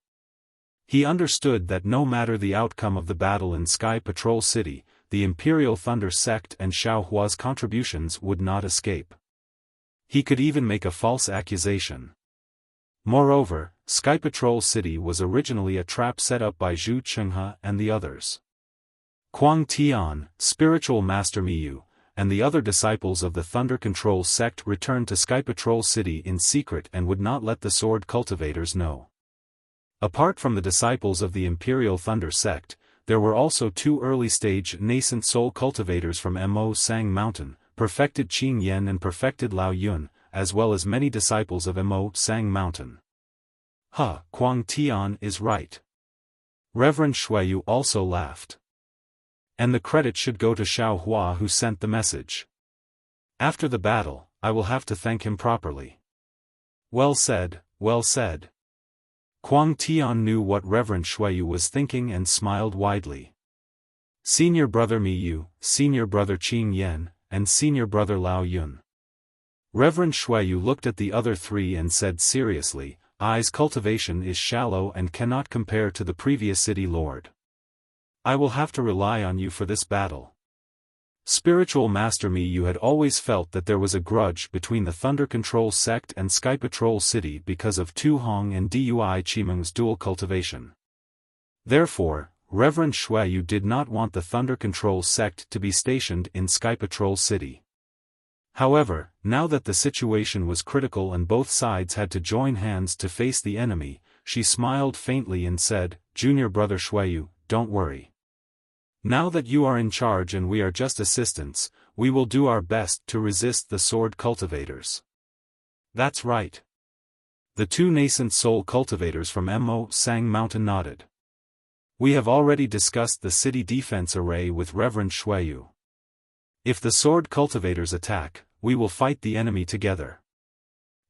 He understood that no matter the outcome of the battle in Sky Patrol City, the Imperial Thunder Sect and Xiao Hua's contributions would not escape. He could even make a false accusation. Moreover, Sky Patrol City was originally a trap set up by Zhu Chenghe and the others. Quang Tian, Spiritual Master Miyu, and the other disciples of the Thunder Control Sect returned to Sky Patrol City in secret and would not let the sword cultivators know. Apart from the disciples of the Imperial Thunder Sect, there were also two early-stage nascent soul cultivators from Mo Sang Mountain, perfected Qing Yan and perfected Lao Yun, as well as many disciples of Mo Sang Mountain. Quang Tian is right. Reverend Shuayu also laughed. And the credit should go to Xiao Hua who sent the message. After the battle, I will have to thank him properly. Well said, well said. Kuang Tian knew what Reverend Shuiyu was thinking and smiled widely. Senior brother Mi Yu, senior brother Qing Yan, and senior brother Lao Yun. Reverend Shuiyu looked at the other three and said seriously, I's cultivation is shallow and cannot compare to the previous city lord. I will have to rely on you for this battle. Spiritual Master Mi Yu had always felt that there was a grudge between the Thunder Control sect and Sky Patrol City because of Tu Hong and Dui Qimeng's dual cultivation. Therefore, Reverend Shuiyu did not want the Thunder Control sect to be stationed in Sky Patrol City. However, now that the situation was critical and both sides had to join hands to face the enemy, she smiled faintly and said, Junior brother Shuiyu, don't worry. Now that you are in charge and we are just assistants, we will do our best to resist the sword cultivators. That's right. The two nascent soul cultivators from Mo Sang Mountain nodded. We have already discussed the city defense array with Reverend Shuiyu. If the sword cultivators attack, we will fight the enemy together.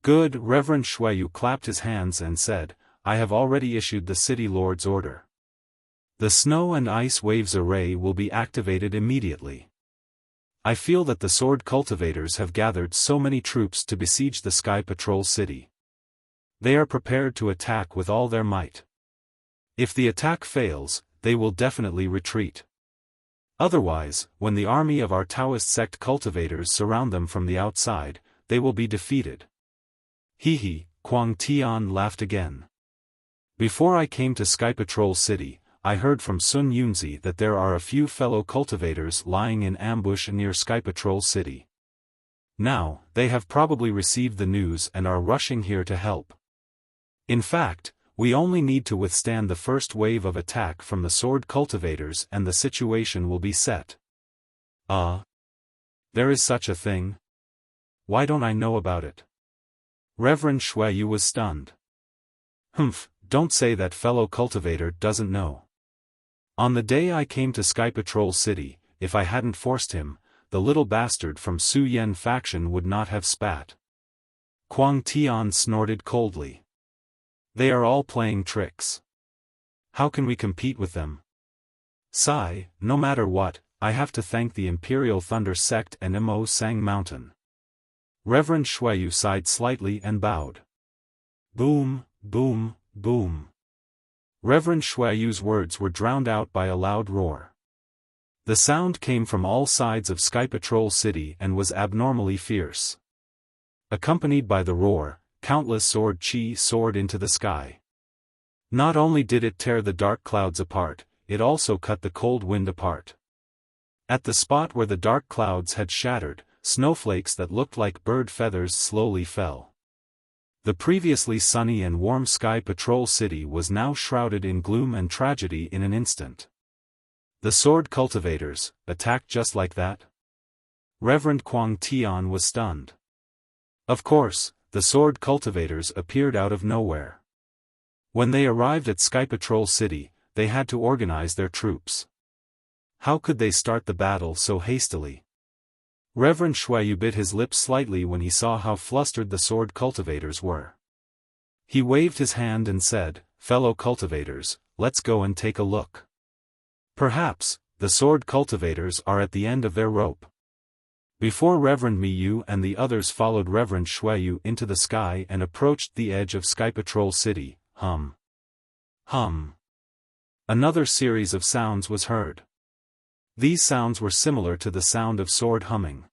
Good. Reverend Shuiyu clapped his hands and said, I have already issued the city lord's order. The snow and ice waves array will be activated immediately. I feel that the sword cultivators have gathered so many troops to besiege the Sky Patrol City. They are prepared to attack with all their might. If the attack fails, they will definitely retreat. Otherwise, when the army of our Taoist sect cultivators surround them from the outside, they will be defeated. Hee, Kuang Tian laughed again. Before I came to Sky Patrol City, I heard from Sun Yunzi that there are a few fellow cultivators lying in ambush near Sky Patrol City. Now, they have probably received the news and are rushing here to help. In fact, we only need to withstand the first wave of attack from the sword cultivators and the situation will be set. There is such a thing? Why don't I know about it? Reverend Shuiyu was stunned. Don't say that fellow cultivator doesn't know. On the day I came to Sky Patrol City, if I hadn't forced him, the little bastard from Su Yen faction would not have spat. Kuang Tian snorted coldly. They are all playing tricks. How can we compete with them? Sigh, no matter what, I have to thank the Imperial Thunder Sect and Mo Sang Mountain. Reverend Shuiyu sighed slightly and bowed. Boom, boom, boom. Reverend Shuiyu's words were drowned out by a loud roar. The sound came from all sides of Sky Patrol City and was abnormally fierce. Accompanied by the roar, countless sword chi soared into the sky. Not only did it tear the dark clouds apart, it also cut the cold wind apart. At the spot where the dark clouds had shattered, snowflakes that looked like bird feathers slowly fell. The previously sunny and warm Sky Patrol City was now shrouded in gloom and tragedy in an instant. The sword cultivators attacked just like that? Reverend Kuang Tian was stunned. Of course, the sword cultivators appeared out of nowhere. When they arrived at Sky Patrol City, they had to organize their troops. How could they start the battle so hastily? Reverend Shuiyu bit his lips slightly when he saw how flustered the sword cultivators were. He waved his hand and said, Fellow cultivators, let's go and take a look. Perhaps, the sword cultivators are at the end of their rope. Before Reverend Mi Yu and the others followed Reverend Shuiyu into the sky and approached the edge of Sky Patrol City, hum. Another series of sounds was heard. These sounds were similar to the sound of sword humming.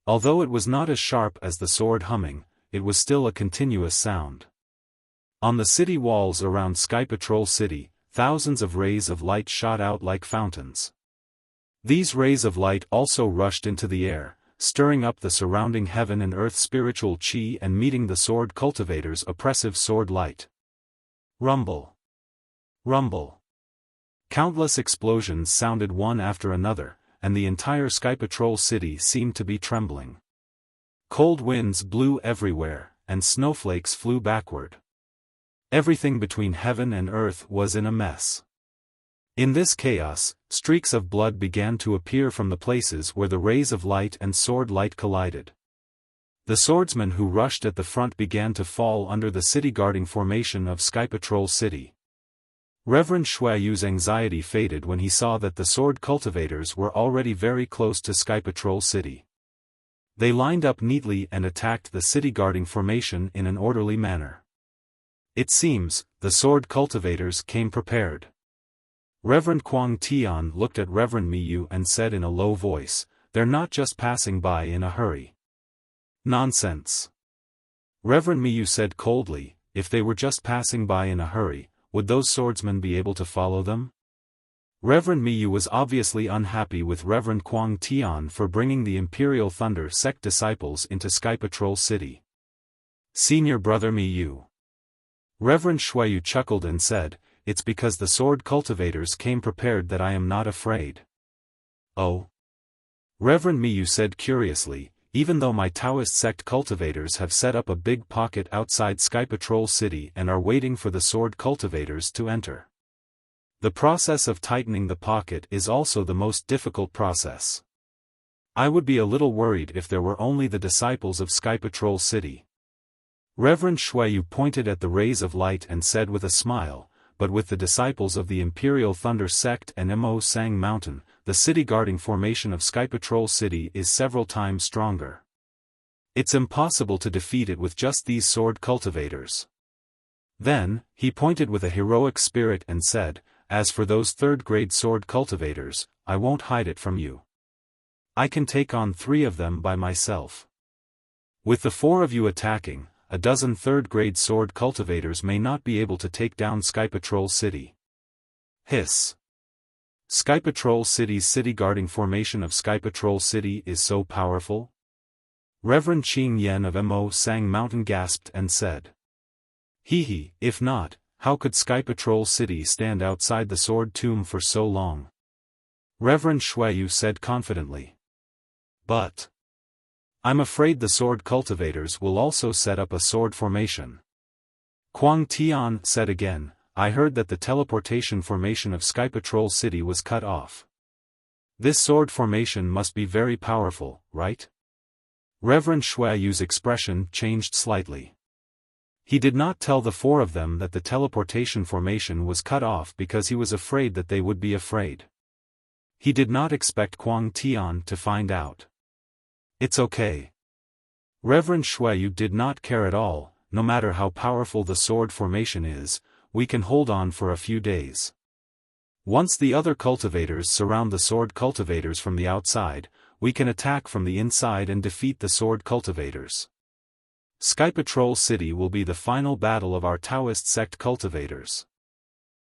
Although it was not as sharp as the sword humming, it was still a continuous sound. On the city walls around Sky Patrol City, thousands of rays of light shot out like fountains. These rays of light also rushed into the air, stirring up the surrounding heaven and earth spiritual chi and meeting the sword cultivators' oppressive sword light. Rumble. Rumble. Countless explosions sounded one after another, and the entire Sky Patrol City seemed to be trembling. Cold winds blew everywhere, and snowflakes flew backward. Everything between heaven and earth was in a mess. In this chaos, streaks of blood began to appear from the places where the rays of light and sword light collided. The swordsmen who rushed at the front began to fall under the city-guarding formation of Sky Patrol City. Reverend Shuayu's anxiety faded when he saw that the sword cultivators were already very close to Sky Patrol City. They lined up neatly and attacked the city-guarding formation in an orderly manner. It seems, the sword cultivators came prepared. Reverend Kuang Tian looked at Reverend Miyu and said in a low voice, "They're not just passing by in a hurry." "Nonsense." Reverend Miyu said coldly, "If they were just passing by in a hurry, would those swordsmen be able to follow them?" Reverend Miyu was obviously unhappy with Reverend Kuang Tian for bringing the Imperial Thunder sect disciples into Sky Patrol City. "Senior Brother Miyu." Reverend Shuayu chuckled and said, "It's because the sword cultivators came prepared that I am not afraid." "Oh?" Reverend Miyu said curiously, "Even though my Taoist sect cultivators have set up a big pocket outside Sky Patrol City and are waiting for the sword cultivators to enter. The process of tightening the pocket is also the most difficult process. I would be a little worried if there were only the disciples of Sky Patrol City." Reverend Shuayu pointed at the rays of light and said with a smile, "But with the disciples of the Imperial Thunder sect and Mo Sang Mountain, the city-guarding formation of Sky Patrol City is several times stronger. It's impossible to defeat it with just these sword cultivators." Then, he pointed with a heroic spirit and said, "As for those third-grade sword cultivators, I won't hide it from you. I can take on 3 of them by myself. With the 4 of you attacking, a dozen third-grade sword cultivators may not be able to take down Sky Patrol City." Hiss. Sky Patrol City's city-guarding formation of Sky Patrol City is so powerful? Reverend Qing Yen of Mo Sang Mountain gasped and said. "Hee, if not, how could Sky Patrol City stand outside the sword tomb for so long?" Reverend Shuayu said confidently. "But I'm afraid the sword cultivators will also set up a sword formation." Kuang Tian said again, "I heard that the teleportation formation of Sky Patrol City was cut off. This sword formation must be very powerful, right?" Reverend Shuayu's expression changed slightly. He did not tell the 4 of them that the teleportation formation was cut off because he was afraid that they would be afraid. He did not expect Kuang Tian to find out. "It's okay." Reverend Shuayu did not care at all, "No matter how powerful the sword formation is, we can hold on for a few days. Once the other cultivators surround the sword cultivators from the outside, we can attack from the inside and defeat the sword cultivators. Sky Patrol City will be the final battle of our Taoist sect cultivators."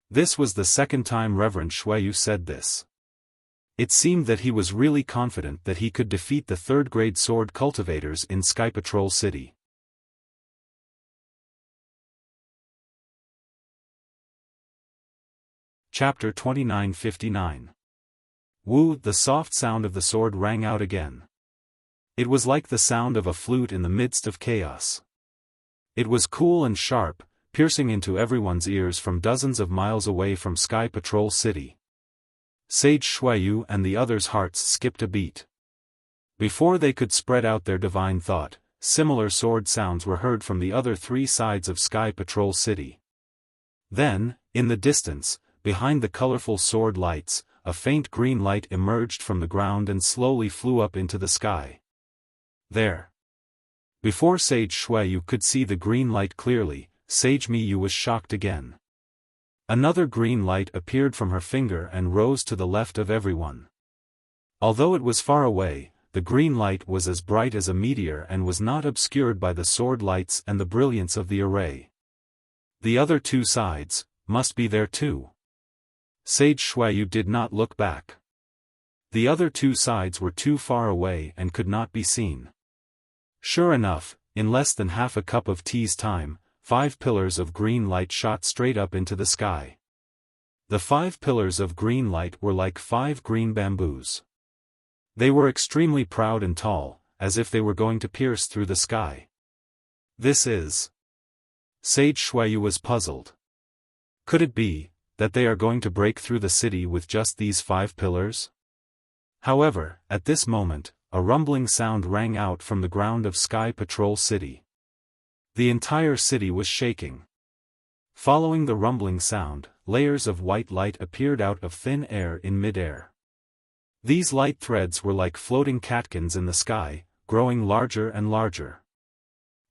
This was the second time Reverend Shuayu said this. It seemed that he was really confident that he could defeat the third-grade sword cultivators in Sky Patrol City. Chapter 2959. Wu, the soft sound of the sword rang out again. It was like the sound of a flute in the midst of chaos. It was cool and sharp, piercing into everyone's ears from dozens of miles away from Sky Patrol City. Sage Shuayu and the others' hearts skipped a beat. Before they could spread out their divine thought, similar sword sounds were heard from the other 3 sides of Sky Patrol City. Then, in the distance, behind the colorful sword lights, a faint green light emerged from the ground and slowly flew up into the sky. There. Before Sage Shuayu could see the green light clearly, Sage Miyu was shocked again. Another green light appeared from her finger and rose to the left of everyone. Although it was far away, the green light was as bright as a meteor and was not obscured by the sword lights and the brilliance of the array. The other 2 sides must be there too. Sage Shuayu did not look back. The other 2 sides were too far away and could not be seen. Sure enough, in less than half a cup of tea's time, 5 pillars of green light shot straight up into the sky. The 5 pillars of green light were like 5 green bamboos. They were extremely proud and tall, as if they were going to pierce through the sky. This is... Sage Shuayu was puzzled. Could it be that they are going to break through the city with just these 5 pillars? However, at this moment, a rumbling sound rang out from the ground of Sky Patrol City. The entire city was shaking. Following the rumbling sound, layers of white light appeared out of thin air in mid-air. These light threads were like floating catkins in the sky, growing larger and larger.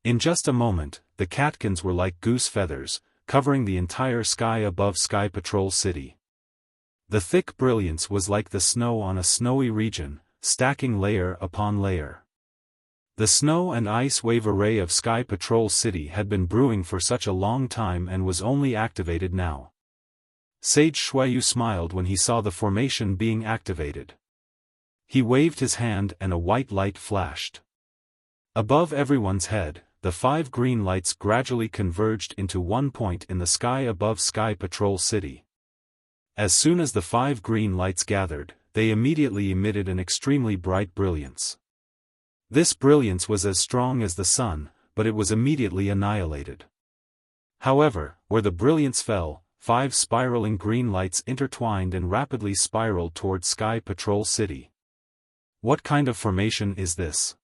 In just a moment, the catkins were like goose feathers, covering the entire sky above Sky Patrol City. The thick brilliance was like the snow on a snowy region, stacking layer upon layer. The snow and ice wave array of Sky Patrol City had been brewing for such a long time and was only activated now. Sage Xueyu smiled when he saw the formation being activated. He waved his hand and a white light flashed. Above everyone's head, the 5 green lights gradually converged into one point in the sky above Sky Patrol City. As soon as the 5 green lights gathered, they immediately emitted an extremely bright brilliance. This brilliance was as strong as the sun, but it was immediately annihilated. However, where the brilliance fell, 5 spiraling green lights intertwined and rapidly spiraled towards Sky Patrol City. What kind of formation is this?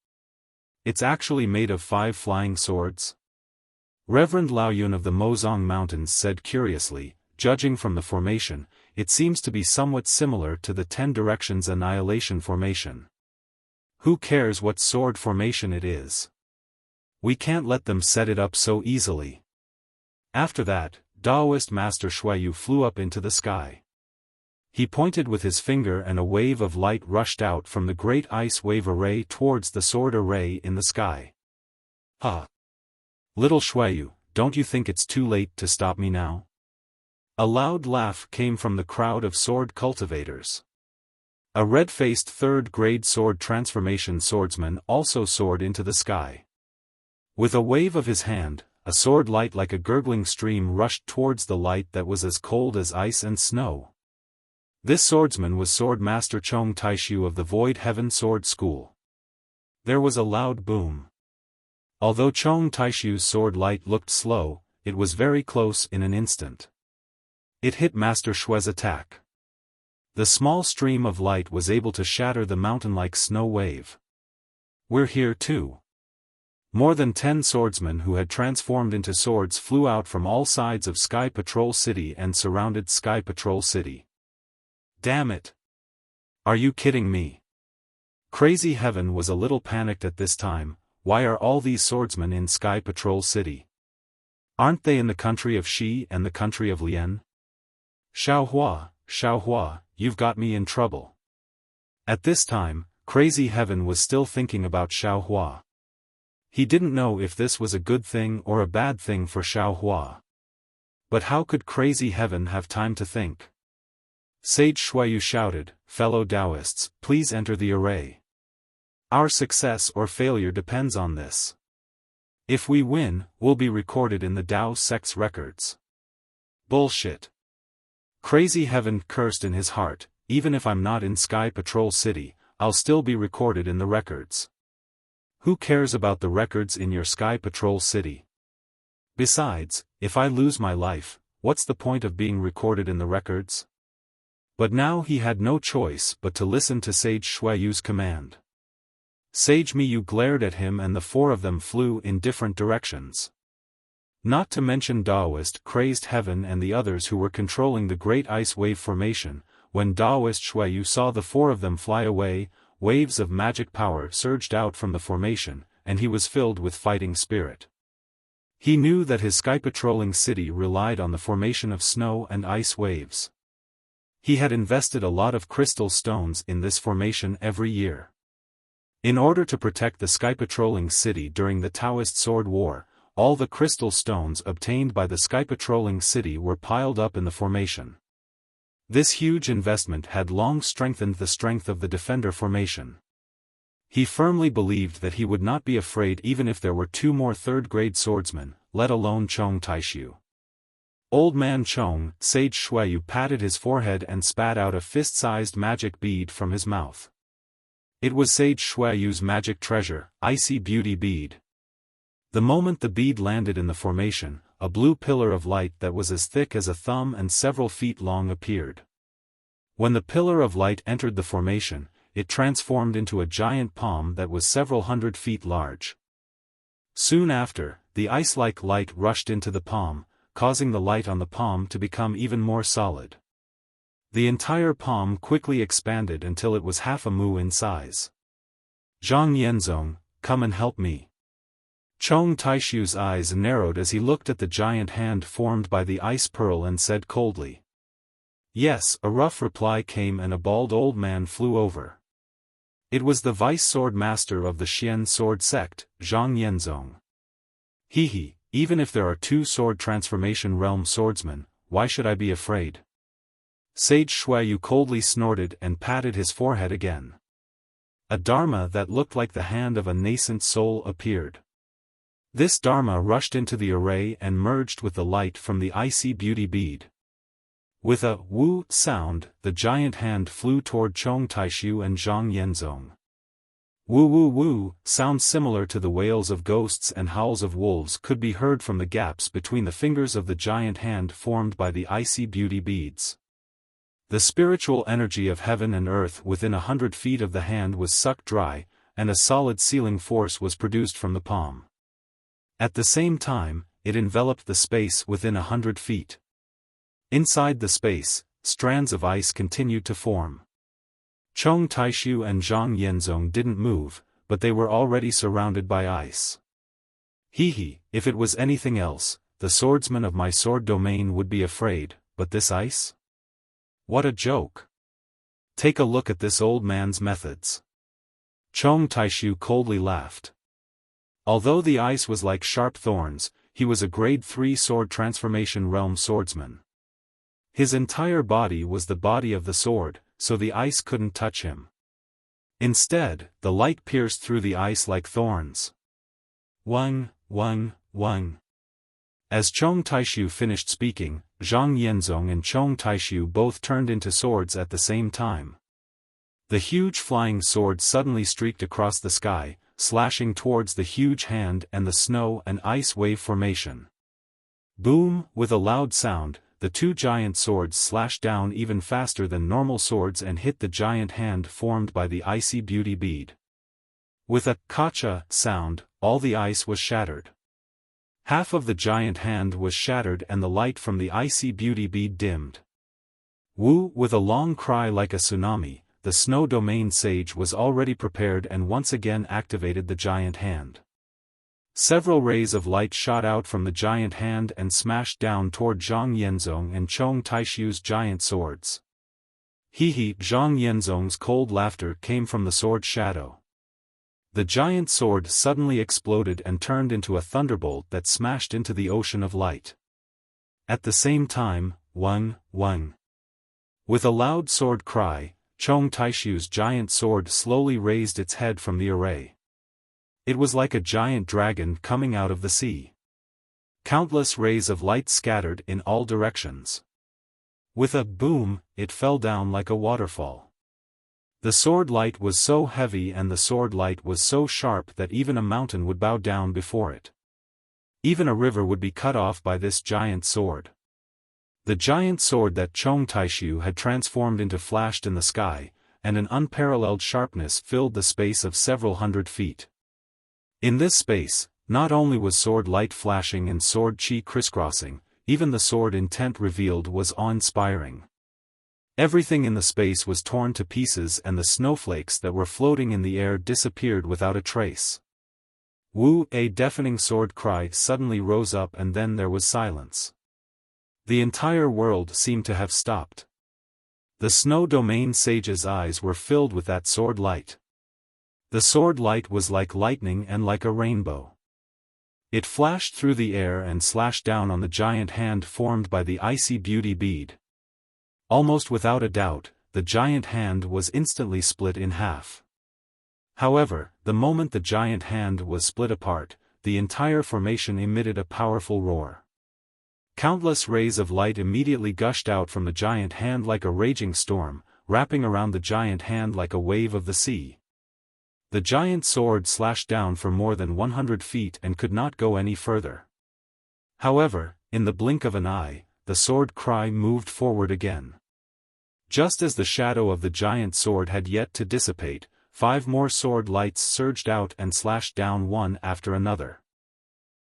It's actually made of 5 flying swords? Reverend Lao Yun of the Mozong Mountains said curiously. Judging from the formation, it seems to be somewhat similar to the 10 Directions Annihilation formation. Who cares what sword formation it is? We can't let them set it up so easily. After that, Taoist Master Xueyu flew up into the sky. He pointed with his finger and a wave of light rushed out from the great ice wave array towards the sword array in the sky. Ha! Little Xueyu, don't you think it's too late to stop me now? A loud laugh came from the crowd of sword cultivators. A red-faced third-grade sword transformation swordsman also soared into the sky. With a wave of his hand, a sword light like a gurgling stream rushed towards the light that was as cold as ice and snow. This swordsman was Sword Master Chong Taishu of the Void Heaven Sword School. There was a loud boom. Although Chong Taishu's sword light looked slow, it was very close in an instant. It hit Master Xue's attack. The small stream of light was able to shatter the mountain-like snow wave. We're here too. More than 10 swordsmen who had transformed into swords flew out from all sides of Sky Patrol City and surrounded Sky Patrol City. Damn it! Are you kidding me? Crazy Heaven was a little panicked at this time. Why are all these swordsmen in Sky Patrol City? Aren't they in the country of Xi and the country of Lian? Xiaohua, you've got me in trouble. At this time, Crazy Heaven was still thinking about Xiaohua. He didn't know if this was a good thing or a bad thing for Xiaohua. But how could Crazy Heaven have time to think? Sage Xueyu shouted, "Fellow Taoists, please enter the array. Our success or failure depends on this. If we win, we'll be recorded in the Tao sect's records." Bullshit. Crazy Heaven cursed in his heart, even if I'm not in Sky Patrol City, I'll still be recorded in the records. Who cares about the records in your Sky Patrol City? Besides, if I lose my life, what's the point of being recorded in the records? But now he had no choice but to listen to Sage Xueyu's command. Sage Miyu glared at him and the 4 of them flew in different directions. Not to mention Taoist Crazed Heaven and the others who were controlling the great ice wave formation. When Taoist Xueyu saw the 4 of them fly away, waves of magic power surged out from the formation, and he was filled with fighting spirit. He knew that his sky patrolling city relied on the formation of snow and ice waves. He had invested a lot of crystal stones in this formation every year. In order to protect the sky patrolling city during the Taoist Sword War, all the crystal stones obtained by the sky patrolling city were piled up in the formation. This huge investment had long strengthened the strength of the Defender formation. He firmly believed that he would not be afraid even if there were 2 more third-grade swordsmen, let alone Chong Taishu. Old Man Chong, Sage Xueyu patted his forehead and spat out a fist-sized magic bead from his mouth. It was Sage Xueyu's magic treasure, Icy Beauty Bead. The moment the bead landed in the formation, a blue pillar of light that was as thick as a thumb and several feet long appeared. When the pillar of light entered the formation, it transformed into a giant palm that was several hundred feet large. Soon after, the ice-like light rushed into the palm, causing the light on the palm to become even more solid. The entire palm quickly expanded until it was half a mu in size. Zhang Yanzong, come and help me. Chong Taishu's eyes narrowed as he looked at the giant hand formed by the ice pearl and said coldly. Yes, a rough reply came and a bald old man flew over. It was the vice sword master of the Xian sword sect, Zhang Yanzong. He, even if there are 2 sword transformation realm swordsmen, why should I be afraid? Sage Xueyu coldly snorted and patted his forehead again. A dharma that looked like the hand of a nascent soul appeared. This dharma rushed into the array and merged with the light from the icy beauty bead. With a woo sound, the giant hand flew toward Chong Taishu and Zhang Yanzong. Woo woo woo, sounds similar to the wails of ghosts and howls of wolves could be heard from the gaps between the fingers of the giant hand formed by the icy beauty beads. The spiritual energy of heaven and earth within 100 feet of the hand was sucked dry, and a solid sealing force was produced from the palm. At the same time, it enveloped the space within 100 feet. Inside the space, strands of ice continued to form. Chong Taishu and Zhang Yanzong didn't move, but they were already surrounded by ice. If it was anything else, the swordsman of my sword domain would be afraid, but this ice? What a joke! Take a look at this old man's methods. Chong Taishu coldly laughed. Although the ice was like sharp thorns, he was a grade 3 sword transformation realm swordsman. His entire body was the body of the sword, so the ice couldn't touch him. Instead, the light pierced through the ice like thorns. Wang. As Chong Taishu finished speaking, Zhang Yanzong and Chong Taishu both turned into swords at the same time. The huge flying sword suddenly streaked across the sky, slashing towards the huge hand and the snow and ice wave formation. Boom! With a loud sound, the 2 giant swords slashed down even faster than normal swords and hit the giant hand formed by the icy beauty bead. With a kacha sound, all the ice was shattered. Half of the giant hand was shattered and the light from the icy beauty bead dimmed. Woo! With a long cry like a tsunami, the snow domain sage was already prepared and once again activated the giant hand. Several rays of light shot out from the giant hand and smashed down toward Zhang Yanzong and Chong Taishu's giant swords. Zhang Yanzong's cold laughter came from the sword shadow. The giant sword suddenly exploded and turned into a thunderbolt that smashed into the ocean of light. At the same time, Wang. With a loud sword cry, Chong Taishu's giant sword slowly raised its head from the array. It was like a giant dragon coming out of the sea. Countless rays of light scattered in all directions. With a boom, it fell down like a waterfall. The sword light was so heavy and the sword light was so sharp that even a mountain would bow down before it. Even a river would be cut off by this giant sword. The giant sword that Chong Taishu had transformed into flashed in the sky, and an unparalleled sharpness filled the space of several hundred feet. In this space, not only was sword light flashing and sword chi crisscrossing, even the sword intent revealed was awe-inspiring. Everything in the space was torn to pieces and the snowflakes that were floating in the air disappeared without a trace. Woo! A deafening sword cry suddenly rose up and then there was silence. The entire world seemed to have stopped. The snow domain sage's eyes were filled with that sword light. The sword light was like lightning and like a rainbow. It flashed through the air and slashed down on the giant hand formed by the icy beauty bead. Almost without a doubt, the giant hand was instantly split in half. However, the moment the giant hand was split apart, the entire formation emitted a powerful roar. Countless rays of light immediately gushed out from the giant hand like a raging storm, wrapping around the giant hand like a wave of the sea. The giant sword slashed down for more than 100 feet and could not go any further. However, in the blink of an eye, the sword cry moved forward again. Just as the shadow of the giant sword had yet to dissipate, 5 more sword lights surged out and slashed down one after another.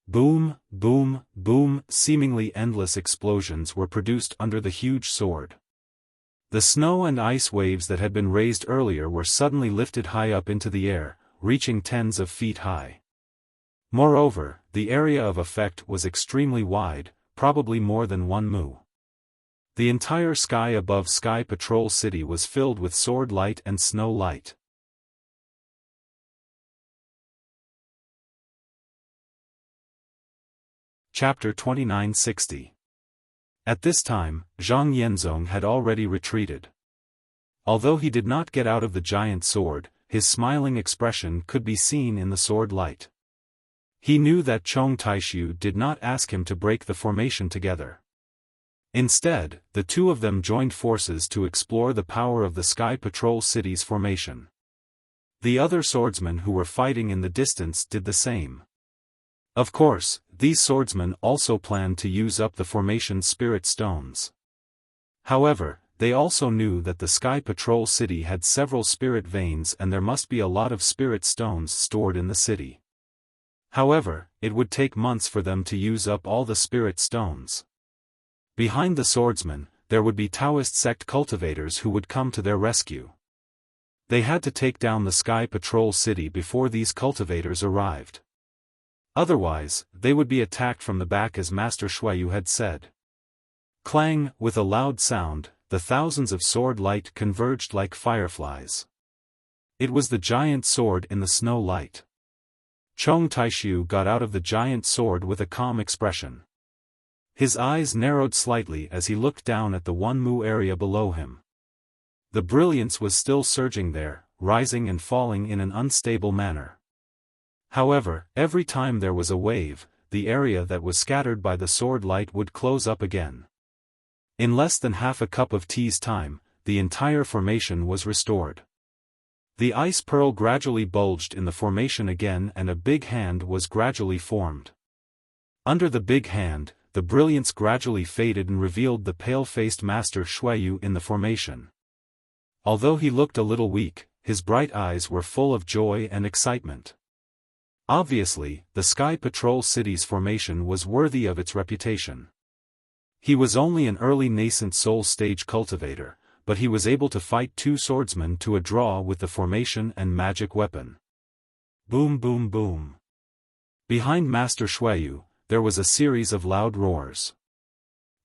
Boom, boom, boom, seemingly endless explosions were produced under the huge sword. The snow and ice waves that had been raised earlier were suddenly lifted high up into the air, reaching tens of feet high. Moreover, the area of effect was extremely wide, probably more than 1 mu. The entire sky above Sky Patrol City was filled with sword light and snow light. Chapter 2960. At this time, Zhang Yenzong had already retreated. Although he did not get out of the giant sword, his smiling expression could be seen in the sword light. He knew that Chong Taishu did not ask him to break the formation together. Instead, the two of them joined forces to explore the power of the Sky Patrol City's formation. The other swordsmen who were fighting in the distance did the same. Of course, these swordsmen also planned to use up the formation's spirit stones. However, they also knew that the Sky Patrol City had several spirit veins and there must be a lot of spirit stones stored in the city. However, it would take months for them to use up all the spirit stones. Behind the swordsmen, there would be Taoist sect cultivators who would come to their rescue. They had to take down the Sky Patrol City before these cultivators arrived. Otherwise, they would be attacked from the back as Master Xueyu had said. Clang, with a loud sound, the thousands of sword light converged like fireflies. It was the giant sword in the snow light. Chong Taishu got out of the giant sword with a calm expression. His eyes narrowed slightly as he looked down at the 1 mu area below him. The brilliance was still surging there, rising and falling in an unstable manner. However, every time there was a wave, the area that was scattered by the sword light would close up again. In less than half a cup of tea's time, the entire formation was restored. The ice pearl gradually bulged in the formation again and a big hand was gradually formed. Under the big hand, the brilliance gradually faded and revealed the pale-faced Master Xueyu in the formation. Although he looked a little weak, his bright eyes were full of joy and excitement. Obviously, the Sky Patrol City's formation was worthy of its reputation. He was only an early nascent soul stage cultivator, but he was able to fight 2 swordsmen to a draw with the formation and magic weapon. Boom boom boom. Behind Master Xueyu, there was a series of loud roars.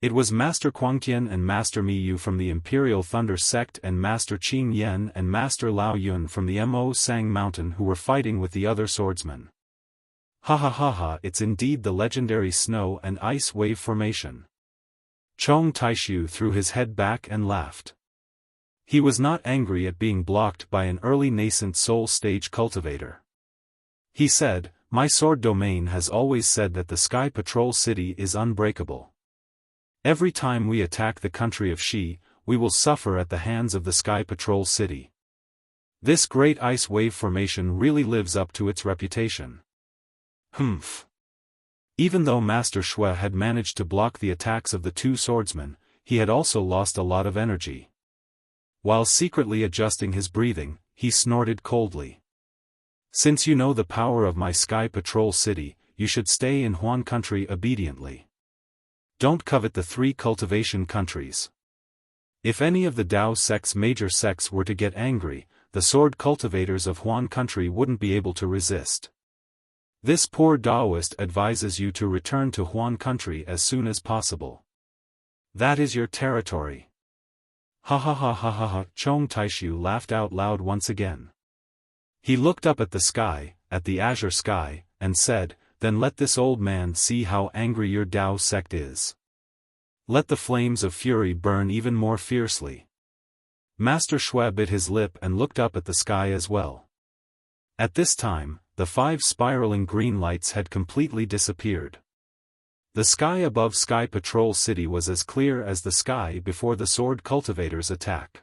It was Master Quangtian and Master Miyu from the Imperial Thunder Sect and Master Qing Yan and Master Lao Yun from the Mo Sang Mountain who were fighting with the other swordsmen. Ha ha ha ha, it's indeed the legendary snow and ice wave formation. Chong Taishu threw his head back and laughed. He was not angry at being blocked by an early nascent soul stage cultivator. He said, "My sword domain has always said that the Sky Patrol City is unbreakable. Every time we attack the country of Xi, we will suffer at the hands of the Sky Patrol City. This great ice wave formation really lives up to its reputation." Humph. Even though Master Xue had managed to block the attacks of the 2 swordsmen, he had also lost a lot of energy. While secretly adjusting his breathing, he snorted coldly. "Since you know the power of my Sky Patrol City, you should stay in Huan country obediently. Don't covet the 3 cultivation countries. If any of the Dao sect's major sects were to get angry, the sword cultivators of Huan country wouldn't be able to resist. This poor Daoist advises you to return to Huan country as soon as possible. That is your territory." Ha ha ha ha ha ha, Chong Taishu laughed out loud once again. He looked up at the sky, at the azure sky, and said, "Then let this old man see how angry your Dao sect is. Let the flames of fury burn even more fiercely." Master Xue bit his lip and looked up at the sky as well. At this time, the 5 spiraling green lights had completely disappeared. The sky above Sky Patrol City was as clear as the sky before the sword cultivators' attack.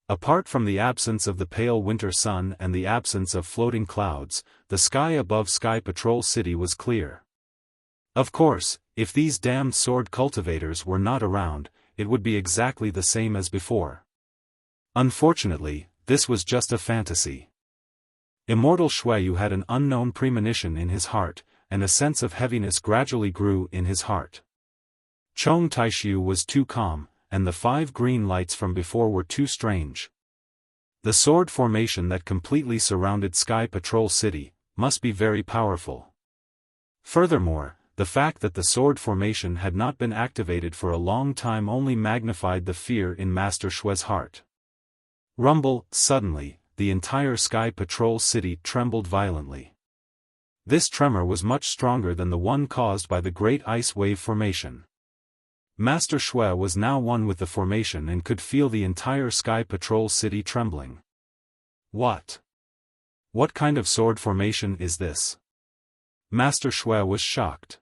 Apart from the absence of the pale winter sun and the absence of floating clouds, the sky above Sky Patrol City was clear. Of course, if these damned sword cultivators were not around, it would be exactly the same as before. Unfortunately, this was just a fantasy. Immortal Xueyu had an unknown premonition in his heart, and a sense of heaviness gradually grew in his heart. Chong Taishu was too calm, and the 5 green lights from before were too strange. The sword formation that completely surrounded Sky Patrol City must be very powerful. Furthermore, the fact that the sword formation had not been activated for a long time only magnified the fear in Master Xue's heart. Rumble, suddenly, the entire Sky Patrol City trembled violently. This tremor was much stronger than the one caused by the Great Ice Wave formation. Master Xue was now one with the formation and could feel the entire Sky Patrol City trembling. What? What kind of sword formation is this? Master Xue was shocked.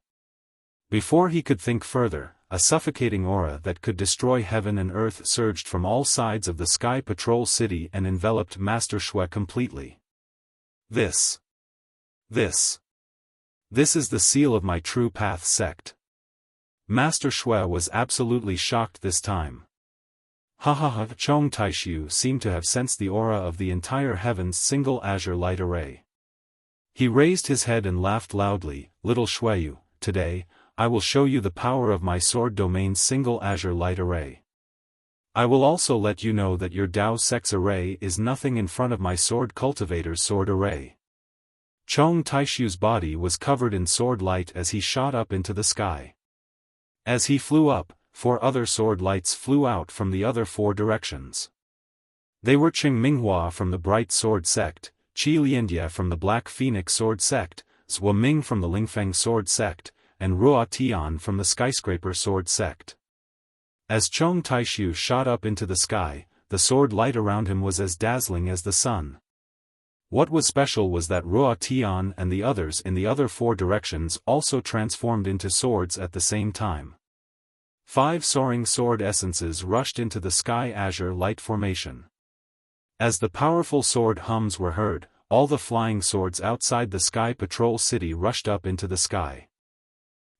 Before he could think further, a suffocating aura that could destroy heaven and earth surged from all sides of the Sky Patrol City and enveloped Master Xue completely. This is the seal of my True Path sect. Master Xue was absolutely shocked this time. Chong Taishu seemed to have sensed the aura of the entire heaven's single azure light array. He raised his head and laughed loudly. Little Xueyu, today, I will show you the power of my sword domain's single azure light array. I will also let you know that your Dao Sect's array is nothing in front of my sword cultivator's sword array. Chong Taishu's body was covered in sword light as he shot up into the sky. As he flew up, 4 other sword lights flew out from the other 4 directions. They were Qing Minghua from the Bright Sword Sect, Qi Liandia from the Black Phoenix Sword Sect, Zhuo Ming from the Lingfeng Sword Sect, and Ruo Tian from the Skyscraper Sword Sect. As Chong Taishu shot up into the sky, the sword light around him was as dazzling as the sun. What was special was that Ruo Tian and the others in the other 4 directions also transformed into swords at the same time. 5 soaring sword essences rushed into the sky azure light formation. As the powerful sword hums were heard, all the flying swords outside the Sky Patrol City rushed up into the sky.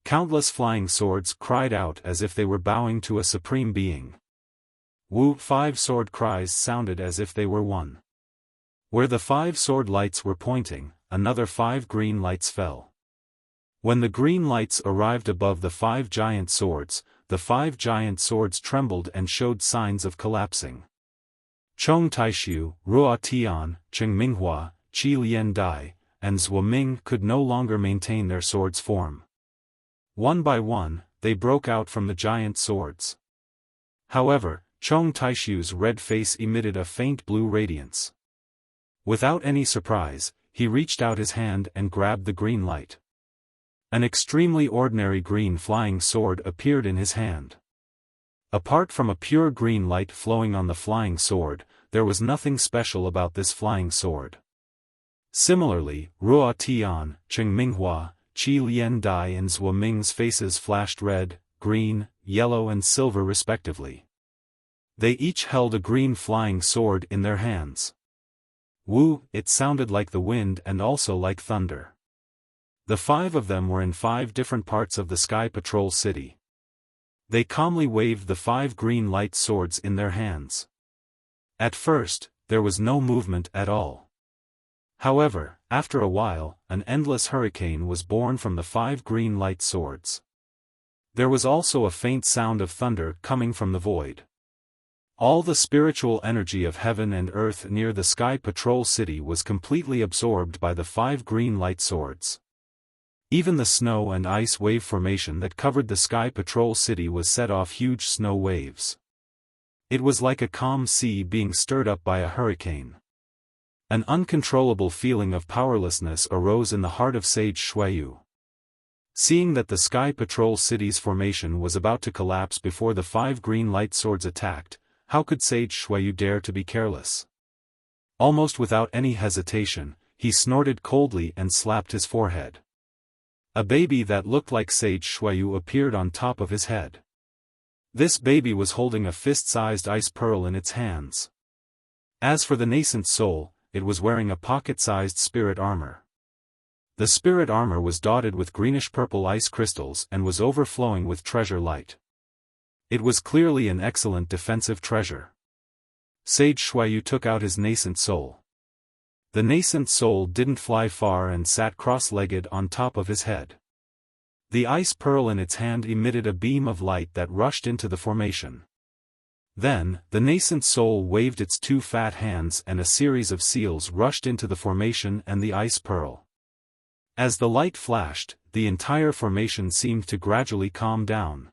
Countless flying swords cried out as if they were bowing to a supreme being. 5 sword cries sounded as if they were one. Where the 5 sword lights were pointing, another 5 green lights fell. When the green lights arrived above the 5 giant swords, the 5 giant swords trembled and showed signs of collapsing. Chong Taishu, Ruo Tian, Qing Minghua, Qi Lian Dai, and Zhuo Ming could no longer maintain their swords' form. One by one, they broke out from the giant swords. However, Chong Taishu's red face emitted a faint blue radiance. Without any surprise, he reached out his hand and grabbed the green light. An extremely ordinary green flying sword appeared in his hand. Apart from a pure green light flowing on the flying sword, there was nothing special about this flying sword. Similarly, Ruo Tian, Qing Minghua, Qi Lian Dai and Zhuo Ming's faces flashed red, green, yellow and silver respectively. They each held a green flying sword in their hands. It sounded like the wind and also like thunder. The 5 of them were in 5 different parts of the Sky Patrol City. They calmly waved the 5 green light swords in their hands. At first, there was no movement at all. However, after a while, an endless hurricane was born from the 5 green light swords. There was also a faint sound of thunder coming from the void. All the spiritual energy of heaven and earth near the Sky Patrol City was completely absorbed by the 5 green light swords. Even the snow and ice wave formation that covered the Sky Patrol City was set off huge snow waves. It was like a calm sea being stirred up by a hurricane. An uncontrollable feeling of powerlessness arose in the heart of Sage Xueyu. Seeing that the Sky Patrol City's formation was about to collapse before the 5 green light swords attacked, how could Sage Xueyu dare to be careless? Almost without any hesitation, he snorted coldly and slapped his forehead. A baby that looked like Sage Xueyu appeared on top of his head. This baby was holding a fist-sized ice pearl in its hands. As for the nascent soul, it was wearing a pocket-sized spirit armor. The spirit armor was dotted with greenish-purple ice crystals and was overflowing with treasure light. It was clearly an excellent defensive treasure. Sage Xueyu took out his nascent soul. The nascent soul didn't fly far and sat cross-legged on top of his head. The ice pearl in its hand emitted a beam of light that rushed into the formation. Then, the nascent soul waved its two fat hands and a series of seals rushed into the formation and the ice pearl. As the light flashed, the entire formation seemed to gradually calm down.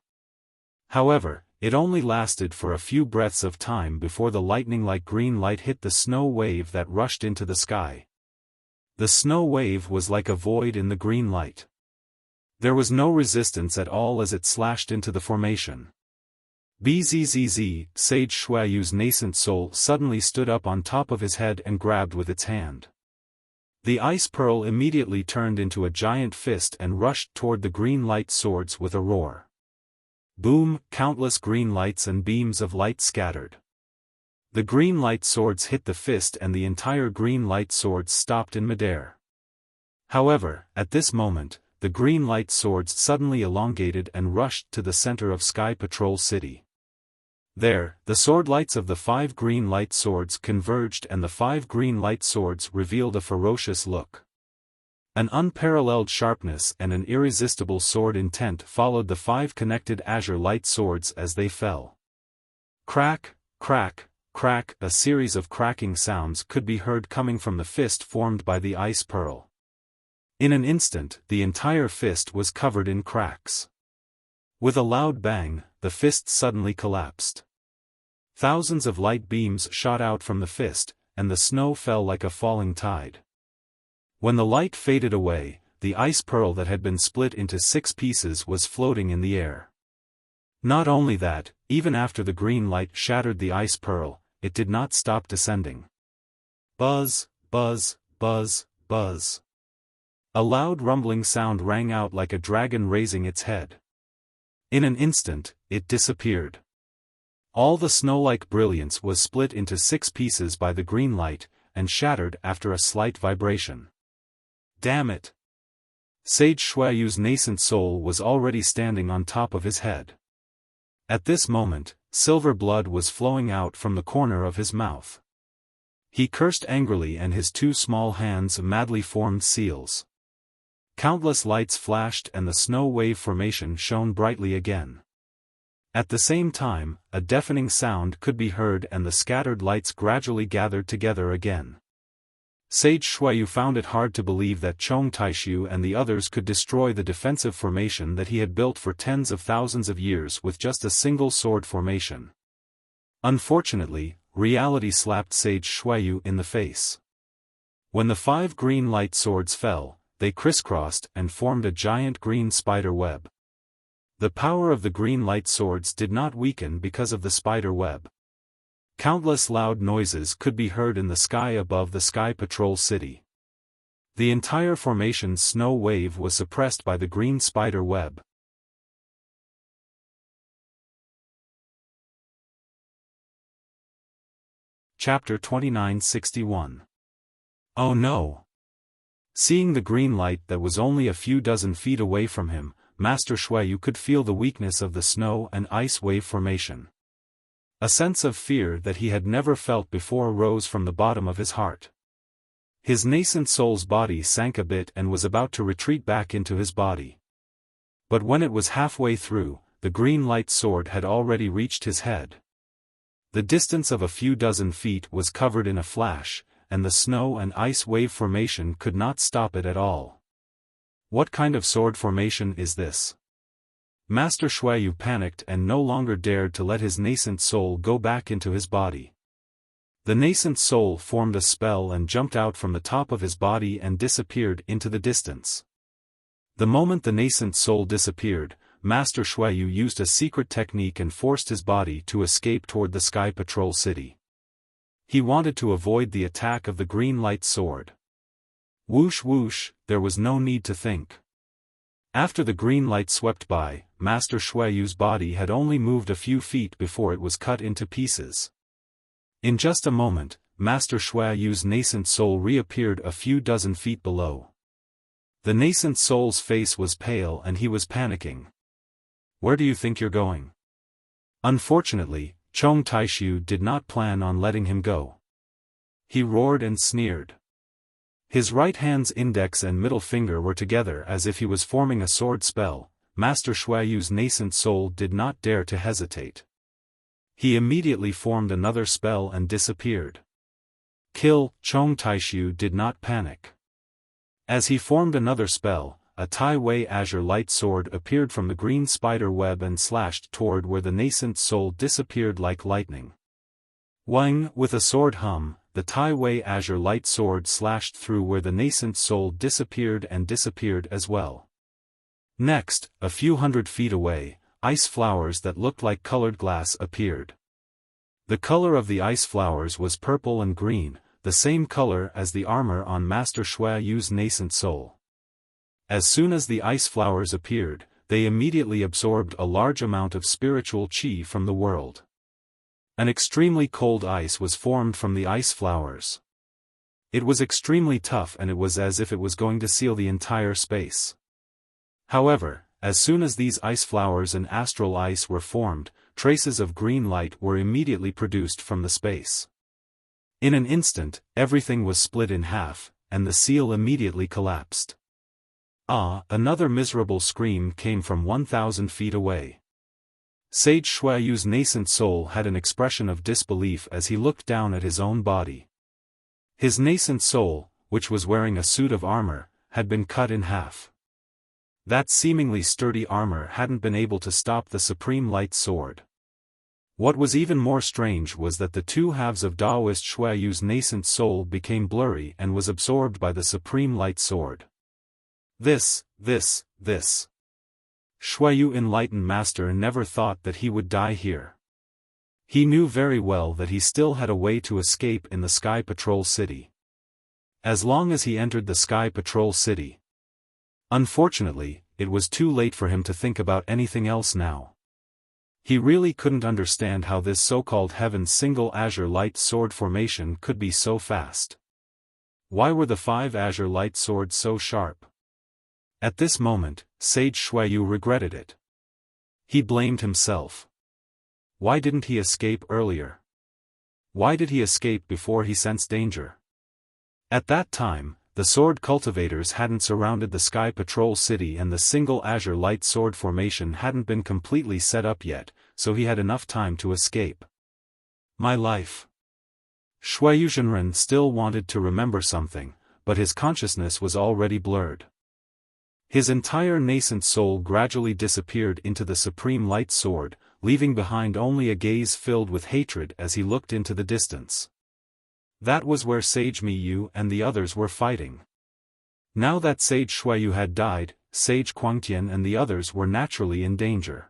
However, it only lasted for a few breaths of time before the lightning-like green light hit the snow wave that rushed into the sky. The snow wave was like a void in the green light. There was no resistance at all as it slashed into the formation. Bzzz, Sage Xueyu's nascent soul suddenly stood up on top of his head and grabbed with its hand. The ice pearl immediately turned into a giant fist and rushed toward the green light swords with a roar. Boom, countless green lights and beams of light scattered. The green light swords hit the fist and the entire green light swords stopped in midair. However, at this moment, the green light swords suddenly elongated and rushed to the center of Sky Patrol City. There, the sword lights of the 5 green light swords converged and the 5 green light swords revealed a ferocious look. An unparalleled sharpness and an irresistible sword intent followed the 5 connected azure light swords as they fell. Crack, crack, crack, a series of cracking sounds could be heard coming from the fist formed by the ice pearl. In an instant, the entire fist was covered in cracks. With a loud bang, the fist suddenly collapsed. Thousands of light beams shot out from the fist, and the snow fell like a falling tide. When the light faded away, the ice pearl that had been split into 6 pieces was floating in the air. Not only that, even after the green light shattered the ice pearl, it did not stop descending. Buzz, buzz, buzz, buzz. A loud rumbling sound rang out like a dragon raising its head. In an instant, it disappeared. All the snow-like brilliance was split into 6 pieces by the green light, and shattered after a slight vibration. Damn it! Sage Xueyu's nascent soul was already standing on top of his head. At this moment, silver blood was flowing out from the corner of his mouth. He cursed angrily and his 2 small hands madly formed seals. Countless lights flashed and the snow wave formation shone brightly again. At the same time, a deafening sound could be heard and the scattered lights gradually gathered together again. Sage Xueyu found it hard to believe that Chong Taishu and the others could destroy the defensive formation that he had built for tens of thousands of years with just a single sword formation. Unfortunately, reality slapped Sage Xueyu in the face. When the 5 green light swords fell, they crisscrossed and formed a giant green spider web. The power of the green light swords did not weaken because of the spider web. Countless loud noises could be heard in the sky above the Sky Patrol City. The entire formation's snow wave was suppressed by the green spider web. Chapter 2961. Oh no! Seeing the green light that was only a few dozen feet away from him, Master Xueyu could feel the weakness of the snow and ice wave formation. A sense of fear that he had never felt before rose from the bottom of his heart. His nascent soul's body sank a bit and was about to retreat back into his body. But when it was halfway through, the green light sword had already reached his head. The distance of a few dozen feet was covered in a flash, and the snow and ice wave formation could not stop it at all. What kind of sword formation is this? Master Xueyu panicked and no longer dared to let his nascent soul go back into his body. The nascent soul formed a spell and jumped out from the top of his body and disappeared into the distance. The moment the nascent soul disappeared, Master Xueyu used a secret technique and forced his body to escape toward the Sky Patrol City. He wanted to avoid the attack of the green light sword. Whoosh whoosh, there was no need to think. After the green light swept by, Master Xueyu's body had only moved a few feet before it was cut into pieces. In just a moment, Master Xueyu's nascent soul reappeared a few dozen feet below. The nascent soul's face was pale and he was panicking. Where do you think you're going? Unfortunately, Chong Taishu did not plan on letting him go. He roared and sneered. His right hand's index and middle finger were together as if he was forming a sword spell. Master Xueyu's nascent soul did not dare to hesitate. He immediately formed another spell and disappeared. Kill. Chong Taishu did not panic. As he formed another spell, a Tai Wei azure light sword appeared from the green spider web and slashed toward where the nascent soul disappeared like lightning. Wang, with a sword hum, the Tai Wei azure light sword slashed through where the nascent soul disappeared and disappeared as well. Next, a few hundred feet away, ice flowers that looked like colored glass appeared. The color of the ice flowers was purple and green, the same color as the armor on Master Xueyu's nascent soul. As soon as the ice flowers appeared, they immediately absorbed a large amount of spiritual qi from the world. An extremely cold ice was formed from the ice flowers. It was extremely tough and it was as if it was going to seal the entire space. However, as soon as these ice flowers and astral ice were formed, traces of green light were immediately produced from the space. In an instant, everything was split in half, and the seal immediately collapsed. Ah! Another miserable scream came from 1,000 feet away. Sage Xueyu's nascent soul had an expression of disbelief as he looked down at his own body. His nascent soul, which was wearing a suit of armor, had been cut in half. That seemingly sturdy armor hadn't been able to stop the supreme light sword. What was even more strange was that the two halves of Taoist Xueyu's nascent soul became blurry and was absorbed by the supreme light sword. This. Xueyu enlightened master never thought that he would die here. He knew very well that he still had a way to escape in the Sky Patrol City. As long as he entered the Sky Patrol City. Unfortunately, it was too late for him to think about anything else now. He really couldn't understand how this so-called Heaven's single azure light sword formation could be so fast. Why were the 5 azure light swords so sharp? At this moment, Sage Xueyu regretted it. He blamed himself. Why didn't he escape earlier? Why did he escape before he sensed danger? At that time, the sword cultivators hadn't surrounded the Sky Patrol City and the single azure light sword formation hadn't been completely set up yet, so he had enough time to escape. My life. Xueyu Zhenren still wanted to remember something, but his consciousness was already blurred. His entire nascent soul gradually disappeared into the supreme light sword, leaving behind only a gaze filled with hatred as he looked into the distance. That was where Sage Miyu and the others were fighting. Now that Sage Xueyu had died, Sage Guangtian and the others were naturally in danger.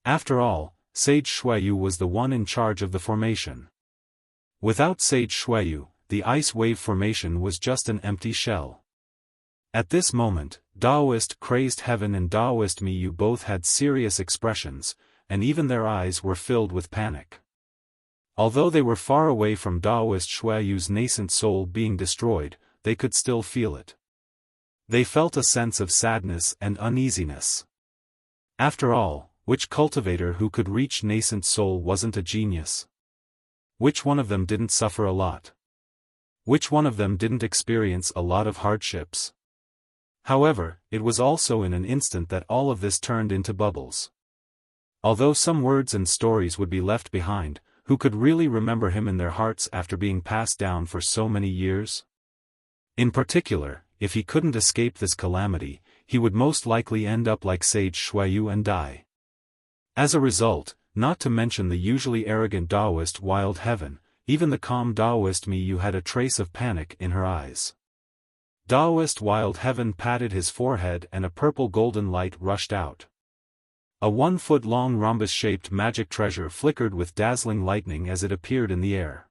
After all, Sage Xueyu was the one in charge of the formation. Without Sage Xueyu, the ice wave formation was just an empty shell. At this moment, Daoist Crazed Heaven and Daoist Miyu both had serious expressions, and even their eyes were filled with panic. Although they were far away from Daoist Xueyu's nascent soul being destroyed, they could still feel it. They felt a sense of sadness and uneasiness. After all, which cultivator who could reach nascent soul wasn't a genius? Which one of them didn't suffer a lot? Which one of them didn't experience a lot of hardships? However, it was also in an instant that all of this turned into bubbles. Although some words and stories would be left behind, who could really remember him in their hearts after being passed down for so many years? In particular, if he couldn't escape this calamity, he would most likely end up like Sage Xueyu and die. As a result, not to mention the usually arrogant Daoist Wild Heaven, even the calm Daoist Miyu had a trace of panic in her eyes. Daoist Wild Heaven patted his forehead and a purple golden light rushed out. A 1-foot-long rhombus-shaped magic treasure flickered with dazzling lightning as it appeared in the air.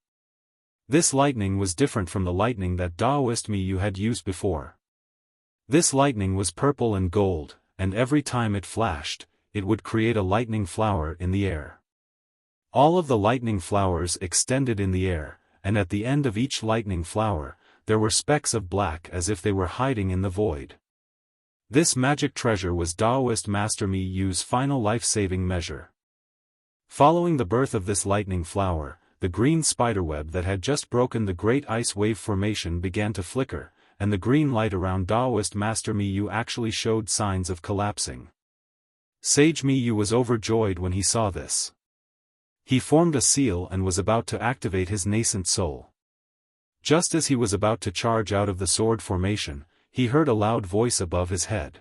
This lightning was different from the lightning that Daoist Miyu had used before. This lightning was purple and gold, and every time it flashed, it would create a lightning flower in the air. All of the lightning flowers extended in the air, and at the end of each lightning flower, there were specks of black as if they were hiding in the void. This magic treasure was Daoist Master Miyu's final life-saving measure. Following the birth of this lightning flower, the green spiderweb that had just broken the great ice wave formation began to flicker, and the green light around Taoist Master Miyu actually showed signs of collapsing. Sage Miyu was overjoyed when he saw this. He formed a seal and was about to activate his nascent soul. Just as he was about to charge out of the sword formation, he heard a loud voice above his head.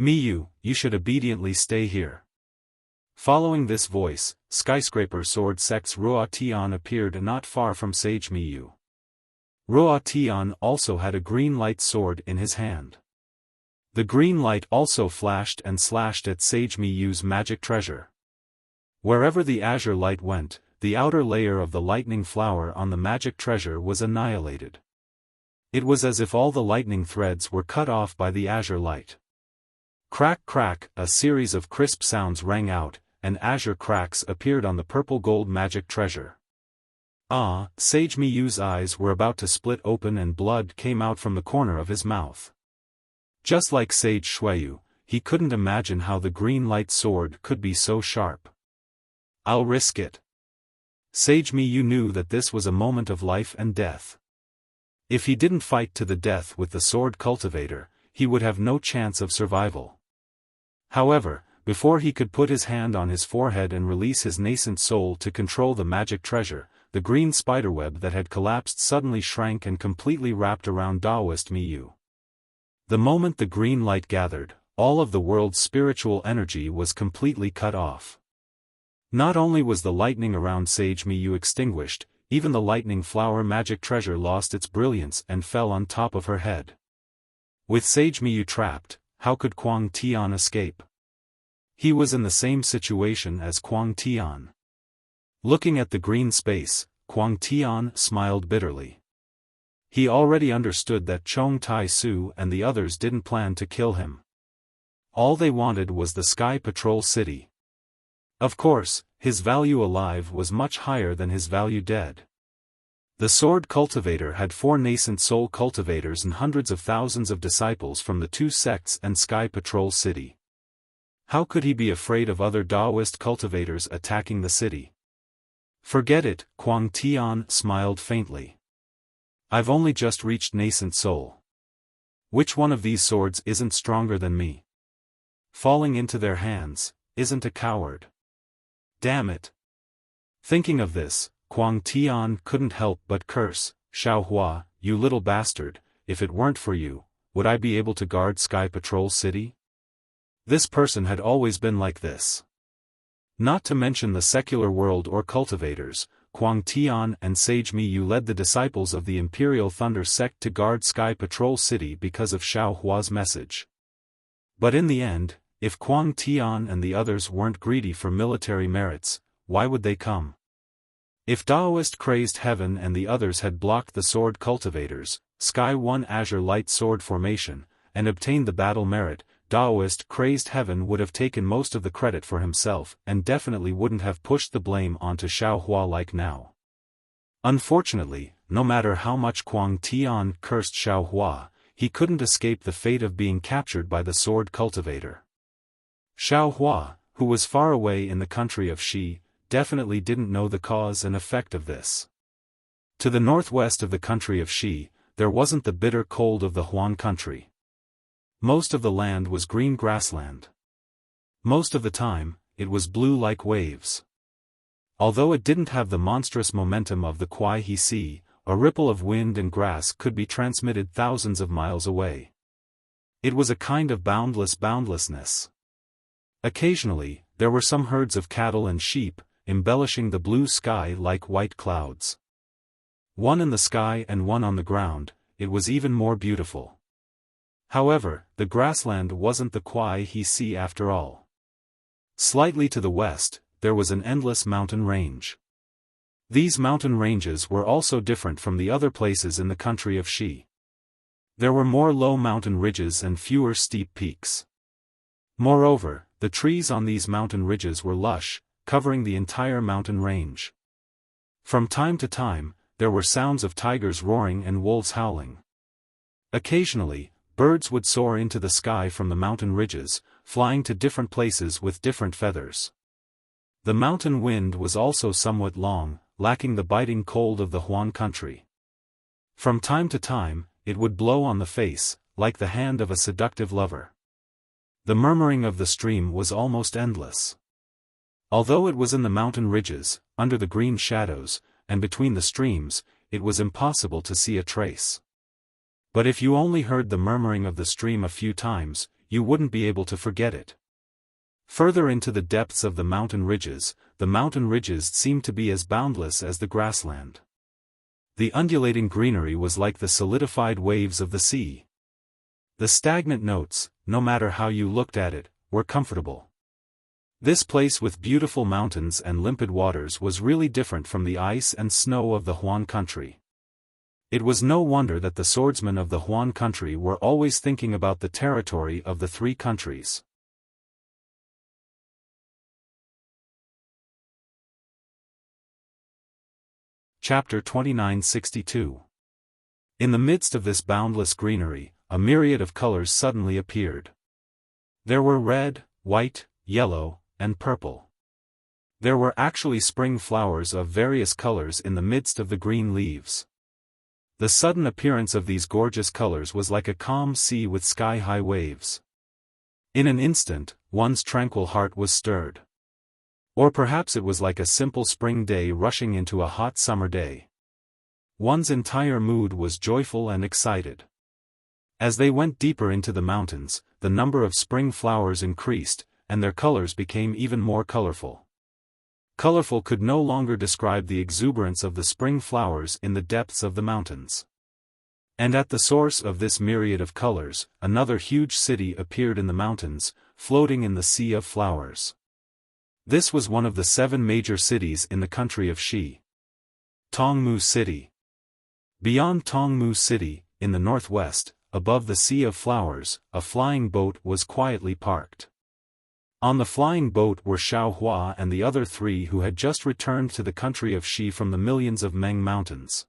"Miyu, you should obediently stay here." Following this voice, skyscraper sword sect's Ruo Tian appeared not far from Sage Miyu. Ruo Tian also had a green light sword in his hand. The green light also flashed and slashed at Sage Miyu's magic treasure. Wherever the azure light went, the outer layer of the lightning flower on the magic treasure was annihilated. It was as if all the lightning threads were cut off by the azure light. Crack crack, a series of crisp sounds rang out, and azure cracks appeared on the purple-gold magic treasure. Sage Miyu's eyes were about to split open and blood came out from the corner of his mouth. Just like Sage Shuiyu, he couldn't imagine how the green light sword could be so sharp. "I'll risk it." Sage Miyu knew that this was a moment of life and death. If he didn't fight to the death with the sword cultivator, he would have no chance of survival. However, before he could put his hand on his forehead and release his nascent soul to control the magic treasure, the green spiderweb that had collapsed suddenly shrank and completely wrapped around Taoist Miyu. The moment the green light gathered, all of the world's spiritual energy was completely cut off. Not only was the lightning around Sage Miyu extinguished, even the lightning flower magic treasure lost its brilliance and fell on top of her head. With Sage Miyu trapped, how could Kuang Tian escape? He was in the same situation as Kuang Tian. Looking at the green space, Kuang Tian smiled bitterly. He already understood that Chong Tai Su and the others didn't plan to kill him. All they wanted was the Sky Patrol City. Of course, his value alive was much higher than his value dead. The sword cultivator had 4 nascent soul cultivators and hundreds of thousands of disciples from the 2 sects and Sky Patrol City. How could he be afraid of other Taoist cultivators attacking the city? "Forget it," Kuang Tian smiled faintly. "I've only just reached nascent soul. Which one of these swords isn't stronger than me? Falling into their hands isn't a coward. Damn it." Thinking of this, Kuang Tian couldn't help but curse, "Xiaofan, you little bastard, if it weren't for you, would I be able to guard Sky Patrol City?" This person had always been like this. Not to mention the secular world or cultivators, Kuang Tian and Sage Miyu led the disciples of the Imperial Thunder sect to guard Sky Patrol City because of Xiaohua's message. But in the end, if Kuang Tian and the others weren't greedy for military merits, why would they come? If Taoist Crazed Heaven and the others had blocked the sword cultivators, Sky 1 Azure Light Sword formation, and obtained the battle merit, Taoist Crazed Heaven would have taken most of the credit for himself and definitely wouldn't have pushed the blame onto Xiaohua like now. Unfortunately, no matter how much Kuang Tian cursed Xiaohua, he couldn't escape the fate of being captured by the sword cultivator. Xiaohua, who was far away in the country of Shi, definitely didn't know the cause and effect of this. To the northwest of the country of Shi, there wasn't the bitter cold of the Huan country. Most of the land was green grassland. Most of the time, it was blue like waves. Although it didn't have the monstrous momentum of the Kuai He Sea, a ripple of wind and grass could be transmitted thousands of miles away. It was a kind of boundlessness. Occasionally, there were some herds of cattle and sheep, embellishing the blue sky like white clouds. One in the sky and one on the ground, it was even more beautiful. However, the grassland wasn't the Kuai He Sea after all. Slightly to the west, there was an endless mountain range. These mountain ranges were also different from the other places in the country of Shi. There were more low mountain ridges and fewer steep peaks. Moreover, the trees on these mountain ridges were lush, covering the entire mountain range. From time to time, there were sounds of tigers roaring and wolves howling. Occasionally, birds would soar into the sky from the mountain ridges, flying to different places with different feathers. The mountain wind was also somewhat long, lacking the biting cold of the Huan country. From time to time, it would blow on the face, like the hand of a seductive lover. The murmuring of the stream was almost endless. Although it was in the mountain ridges, under the green shadows, and between the streams, it was impossible to see a trace. But if you only heard the murmuring of the stream a few times, you wouldn't be able to forget it. Further into the depths of the mountain ridges seemed to be as boundless as the grassland. The undulating greenery was like the solidified waves of the sea. The stagnant notes, no matter how you looked at it, were comfortable. This place with beautiful mountains and limpid waters was really different from the ice and snow of the Huan country. It was no wonder that the swordsmen of the Huan country were always thinking about the territory of the three countries. Chapter 2962. In the midst of this boundless greenery, a myriad of colors suddenly appeared. There were red, white, yellow, and purple. There were actually spring flowers of various colors in the midst of the green leaves. The sudden appearance of these gorgeous colors was like a calm sea with sky-high waves. In an instant, one's tranquil heart was stirred. Or perhaps it was like a simple spring day rushing into a hot summer day. One's entire mood was joyful and excited. As they went deeper into the mountains, the number of spring flowers increased, and their colors became even more colorful. Colorful could no longer describe the exuberance of the spring flowers in the depths of the mountains. And at the source of this myriad of colors, another huge city appeared in the mountains, floating in the sea of flowers. This was one of the 7 major cities in the country of Xi. Tongmu City. Beyond Tongmu City, in the northwest, above the Sea of Flowers, a flying boat was quietly parked. On the flying boat were Xiaofan and the other 3 who had just returned to the country of Xi from the millions of Meng Mountains.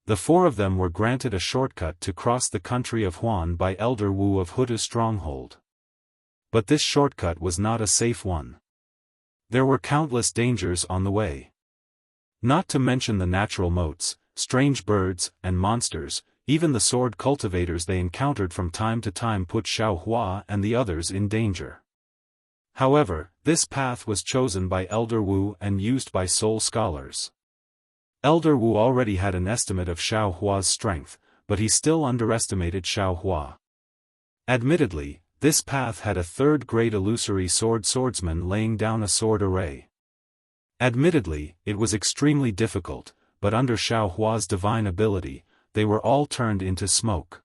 The 4 of them were granted a shortcut to cross the country of Huan by Elder Wu of Huda's stronghold. But this shortcut was not a safe one. There were countless dangers on the way. Not to mention the natural moats, strange birds, and monsters, even the sword cultivators they encountered from time to time put Xiaofan and the others in danger. However, this path was chosen by Elder Wu and used by soul scholars. Elder Wu already had an estimate of Xiaohua's strength, but he still underestimated Xiaohua. Admittedly, this path had a third-grade illusory swordsman laying down a sword array. Admittedly, it was extremely difficult, but under Xiaohua's divine ability, they were all turned into smoke.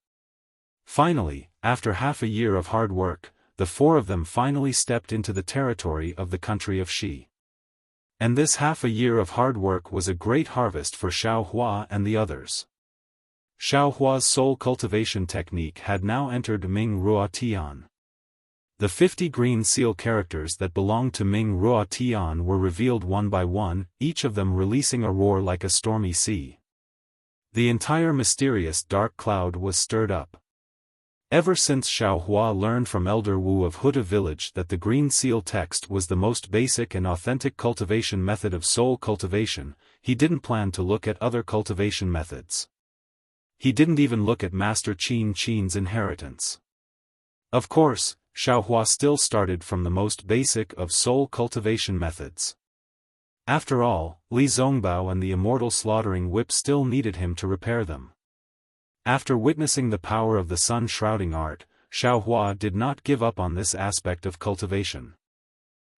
Finally, after half a year of hard work, the 4 of them finally stepped into the territory of the country of Xi. And this half a year of hard work was a great harvest for Xiaohua and the others. Xiaohua's soul cultivation technique had now entered Ming Ruo Tian. The 50 green seal characters that belonged to Ming Ruo Tian were revealed one by one, each of them releasing a roar like a stormy sea. The entire mysterious dark cloud was stirred up. Ever since Xiaohua learned from Elder Wu of Huda village that the green seal text was the most basic and authentic cultivation method of soul cultivation, he didn't plan to look at other cultivation methods. He didn't even look at Master Qin's inheritance. Of course, Xiaohua still started from the most basic of soul cultivation methods. After all, Li Zongbao and the immortal slaughtering whip still needed him to repair them. After witnessing the power of the sun-shrouding art, Xiaohua did not give up on this aspect of cultivation.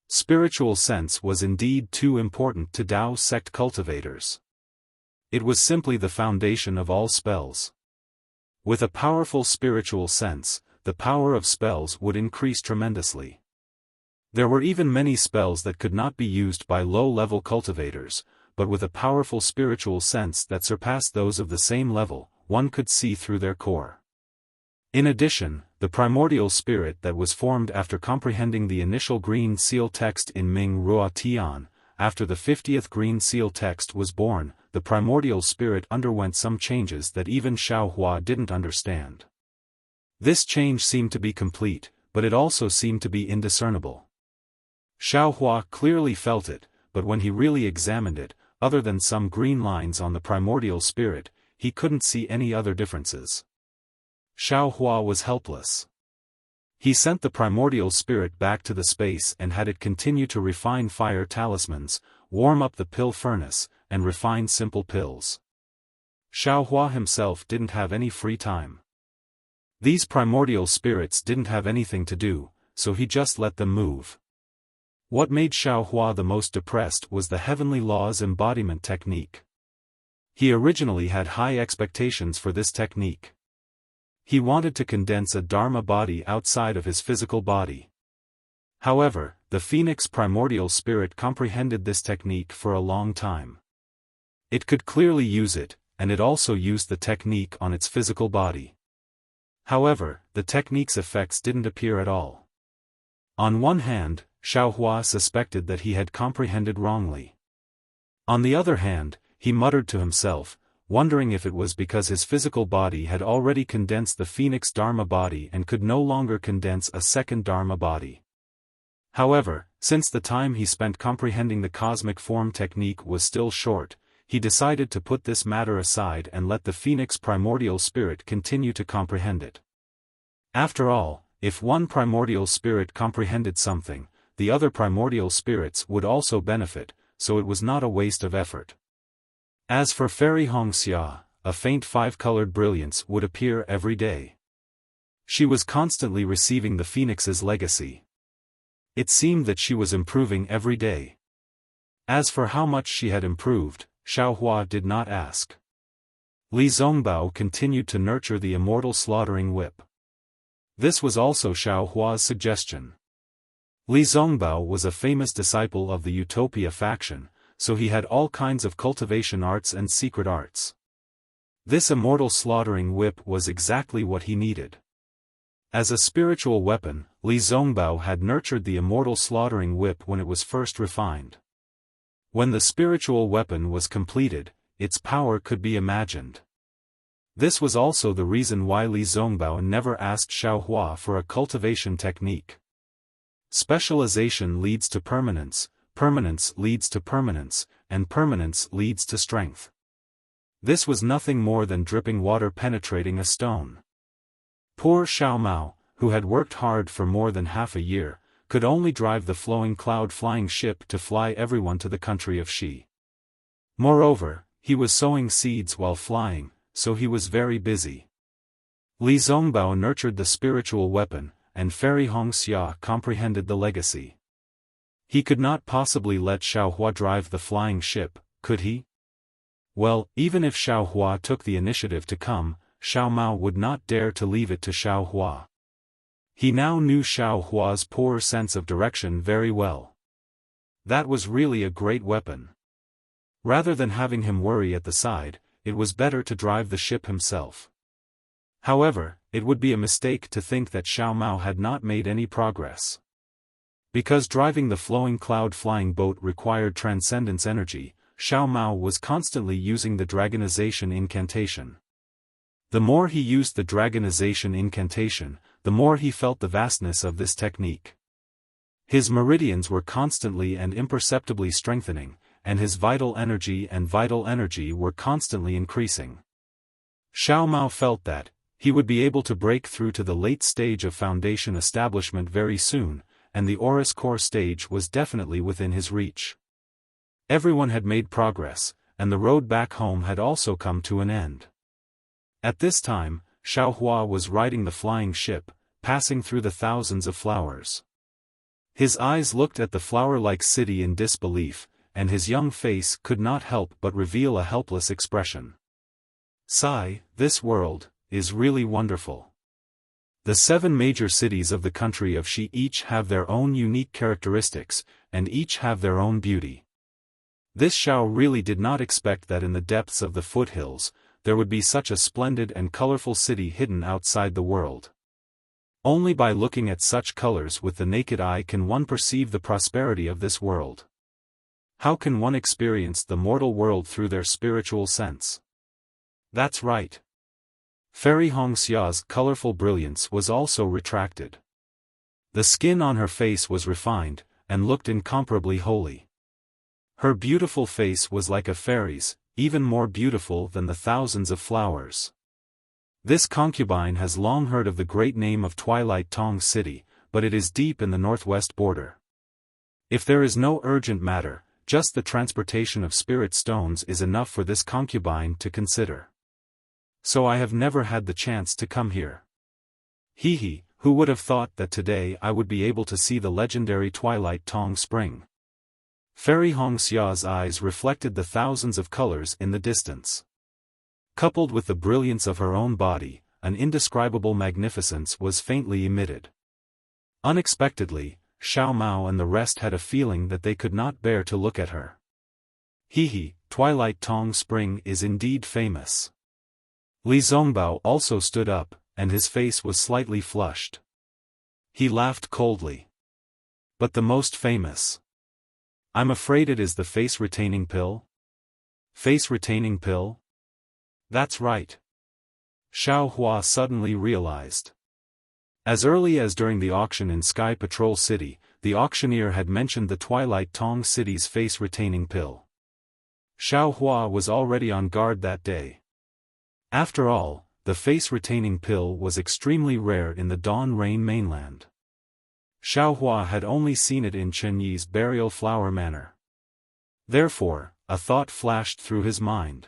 Spiritual sense was indeed too important to Dao sect cultivators. It was simply the foundation of all spells. With a powerful spiritual sense, the power of spells would increase tremendously. There were even many spells that could not be used by low-level cultivators, but with a powerful spiritual sense that surpassed those of the same level, one could see through their core. In addition, the primordial spirit that was formed after comprehending the initial green seal text in Ming Ruo Tian, after the 50th green seal text was born, the primordial spirit underwent some changes that even Xiaohua didn't understand. This change seemed to be complete, but it also seemed to be indiscernible. Xiaohua clearly felt it, but when he really examined it, other than some green lines on the primordial spirit, he couldn't see any other differences. Xiaohua was helpless. He sent the primordial spirit back to the space and had it continue to refine fire talismans, warm up the pill furnace, and refine simple pills. Xiaohua himself didn't have any free time. These primordial spirits didn't have anything to do, so he just let them move. What made Xiaohua the most depressed was the heavenly laws embodiment technique. He originally had high expectations for this technique. He wanted to condense a Dharma body outside of his physical body. However, the Phoenix primordial spirit comprehended this technique for a long time. It could clearly use it, and it also used the technique on its physical body. However, the technique's effects didn't appear at all. On one hand, Xiaohua suspected that he had comprehended wrongly. On the other hand, he muttered to himself, wondering if it was because his physical body had already condensed the Phoenix Dharma body and could no longer condense a second Dharma body. However, since the time he spent comprehending the cosmic form technique was still short, he decided to put this matter aside and let the Phoenix primordial spirit continue to comprehend it. After all, if one primordial spirit comprehended something, the other primordial spirits would also benefit, so it was not a waste of effort. As for Fairy Wuxia, a faint five-colored brilliance would appear every day. She was constantly receiving the Phoenix's legacy. It seemed that she was improving every day. As for how much she had improved, Xiaohua did not ask. Li Zongbao continued to nurture the immortal slaughtering whip. This was also Xiaohua's suggestion. Li Zongbao was a famous disciple of the Utopia faction, so he had all kinds of cultivation arts and secret arts. This immortal slaughtering whip was exactly what he needed. As a spiritual weapon, Li Zongbao had nurtured the immortal slaughtering whip when it was first refined. When the spiritual weapon was completed, its power could be imagined. This was also the reason why Li Zongbao never asked Xiaohua for a cultivation technique. Specialization leads to permanence, permanence leads to permanence, and permanence leads to strength. This was nothing more than dripping water penetrating a stone. Poor Xiao Mao, who had worked hard for more than half a year, could only drive the flowing cloud flying ship to fly everyone to the country of Xi. Moreover, he was sowing seeds while flying, so he was very busy. Li Zongbao nurtured the spiritual weapon, and Fairy Wuxia comprehended the legacy. He could not possibly let Xiaohua drive the flying ship, could he? Well, even if Xiaohua took the initiative to come, Xiao Mao would not dare to leave it to Xiaohua. He now knew Xiaohua's poor sense of direction very well. That was really a great weapon. Rather than having him worry at the side, it was better to drive the ship himself. However, it would be a mistake to think that Xiao Mao had not made any progress. Because driving the flowing cloud flying boat required transcendence energy, Xiao Mao was constantly using the dragonization incantation. The more he used the dragonization incantation, the more he felt the vastness of this technique. His meridians were constantly and imperceptibly strengthening, and his vital energy were constantly increasing. Xiao Mao felt that he would be able to break through to the late stage of foundation establishment very soon, and the Aurus core stage was definitely within his reach. Everyone had made progress, and the road back home had also come to an end. At this time, Xiaohua was riding the flying ship, passing through the thousands of flowers. His eyes looked at the flower-like city in disbelief, and his young face could not help but reveal a helpless expression. Sigh, this world is really wonderful. The 7 major cities of the country of Xi each have their own unique characteristics, and each have their own beauty. This Xiao really did not expect that in the depths of the foothills, there would be such a splendid and colorful city hidden outside the world. Only by looking at such colors with the naked eye can one perceive the prosperity of this world. How can one experience the mortal world through their spiritual sense? That's right. Fairy Wuxia's colorful brilliance was also retracted. The skin on her face was refined, and looked incomparably holy. Her beautiful face was like a fairy's, even more beautiful than the thousands of flowers. This concubine has long heard of the great name of Twilight Tong City, but it is deep in the northwest border. If there is no urgent matter, just the transportation of spirit stones is enough for this concubine to consider. So I have never had the chance to come here. Hee, who would have thought that today I would be able to see the legendary Twilight Tong Spring? Fairy Hongxia's eyes reflected the thousands of colors in the distance. Coupled with the brilliance of her own body, an indescribable magnificence was faintly emitted. Unexpectedly, Xiao Mao and the rest had a feeling that they could not bear to look at her. Hee, Twilight Tong Spring is indeed famous. Li Zongbao also stood up, and his face was slightly flushed. He laughed coldly. But the most famous? I'm afraid it is the face-retaining pill? Face-retaining pill? That's right. Xiao Hua suddenly realized. As early as during the auction in Sky Patrol City, the auctioneer had mentioned the Twilight Tong City's face-retaining pill. Xiao Hua was already on guard that day. After all, the face-retaining pill was extremely rare in the Dawn Rain mainland. Xiao Hua had only seen it in Chen Yi's burial flower manor. Therefore, a thought flashed through his mind.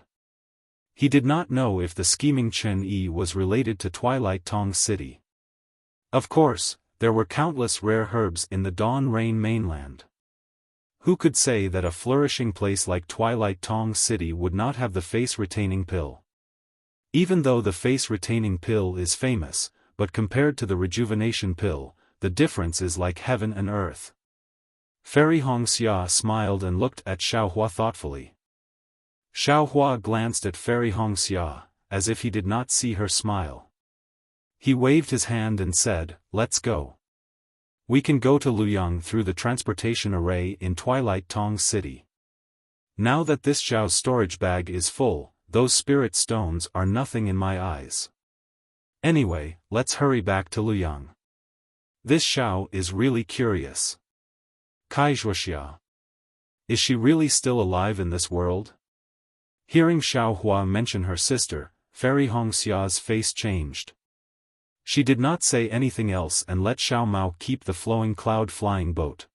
He did not know if the scheming Chen Yi was related to Twilight Tong City. Of course, there were countless rare herbs in the Dawn Rain mainland. Who could say that a flourishing place like Twilight Tong City would not have the face-retaining pill? Even though the face-retaining pill is famous, but compared to the rejuvenation pill, the difference is like heaven and earth. Fairy Hongxia smiled and looked at Xiao Hua thoughtfully. Xiao Hua glanced at Fairy Hongxia, as if he did not see her smile. He waved his hand and said, "Let's go. We can go to Luoyang through the transportation array in Twilight Tong City. Now that this Xiao's storage bag is full, those spirit stones are nothing in my eyes. Anyway, let's hurry back to Luoyang. This Xiao is really curious. Wuxia. Is she really still alive in this world?" Hearing Xiao Hua mention her sister, Fairy Hongxia's face changed. She did not say anything else and let Xiao Mao keep the flowing cloud-flying boat.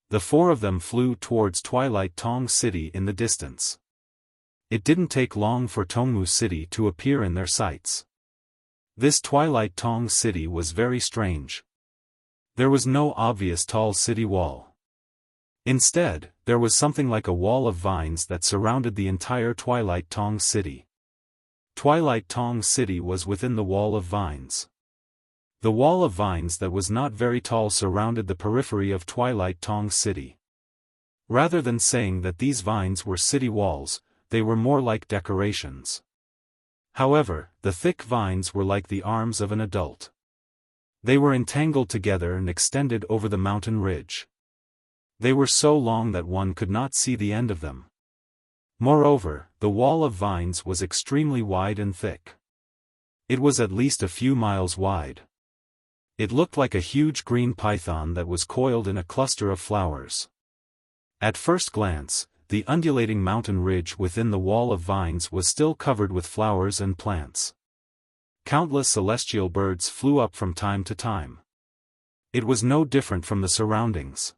The four of them flew towards Twilight Tong City in the distance. It didn't take long for Tongmu City to appear in their sights. This Twilight Tong City was very strange. There was no obvious tall city wall. Instead, there was something like a wall of vines that surrounded the entire Twilight Tong City. Twilight Tong City was within the wall of vines. The wall of vines that was not very tall surrounded the periphery of Twilight Tong City. Rather than saying that these vines were city walls, they were more like decorations. However, the thick vines were like the arms of an adult. They were entangled together and extended over the mountain ridge. They were so long that one could not see the end of them. Moreover, the wall of vines was extremely wide and thick. It was at least a few miles wide. It looked like a huge green python that was coiled in a cluster of flowers. At first glance, the undulating mountain ridge within the wall of vines was still covered with flowers and plants. Countless celestial birds flew up from time to time. It was no different from the surroundings.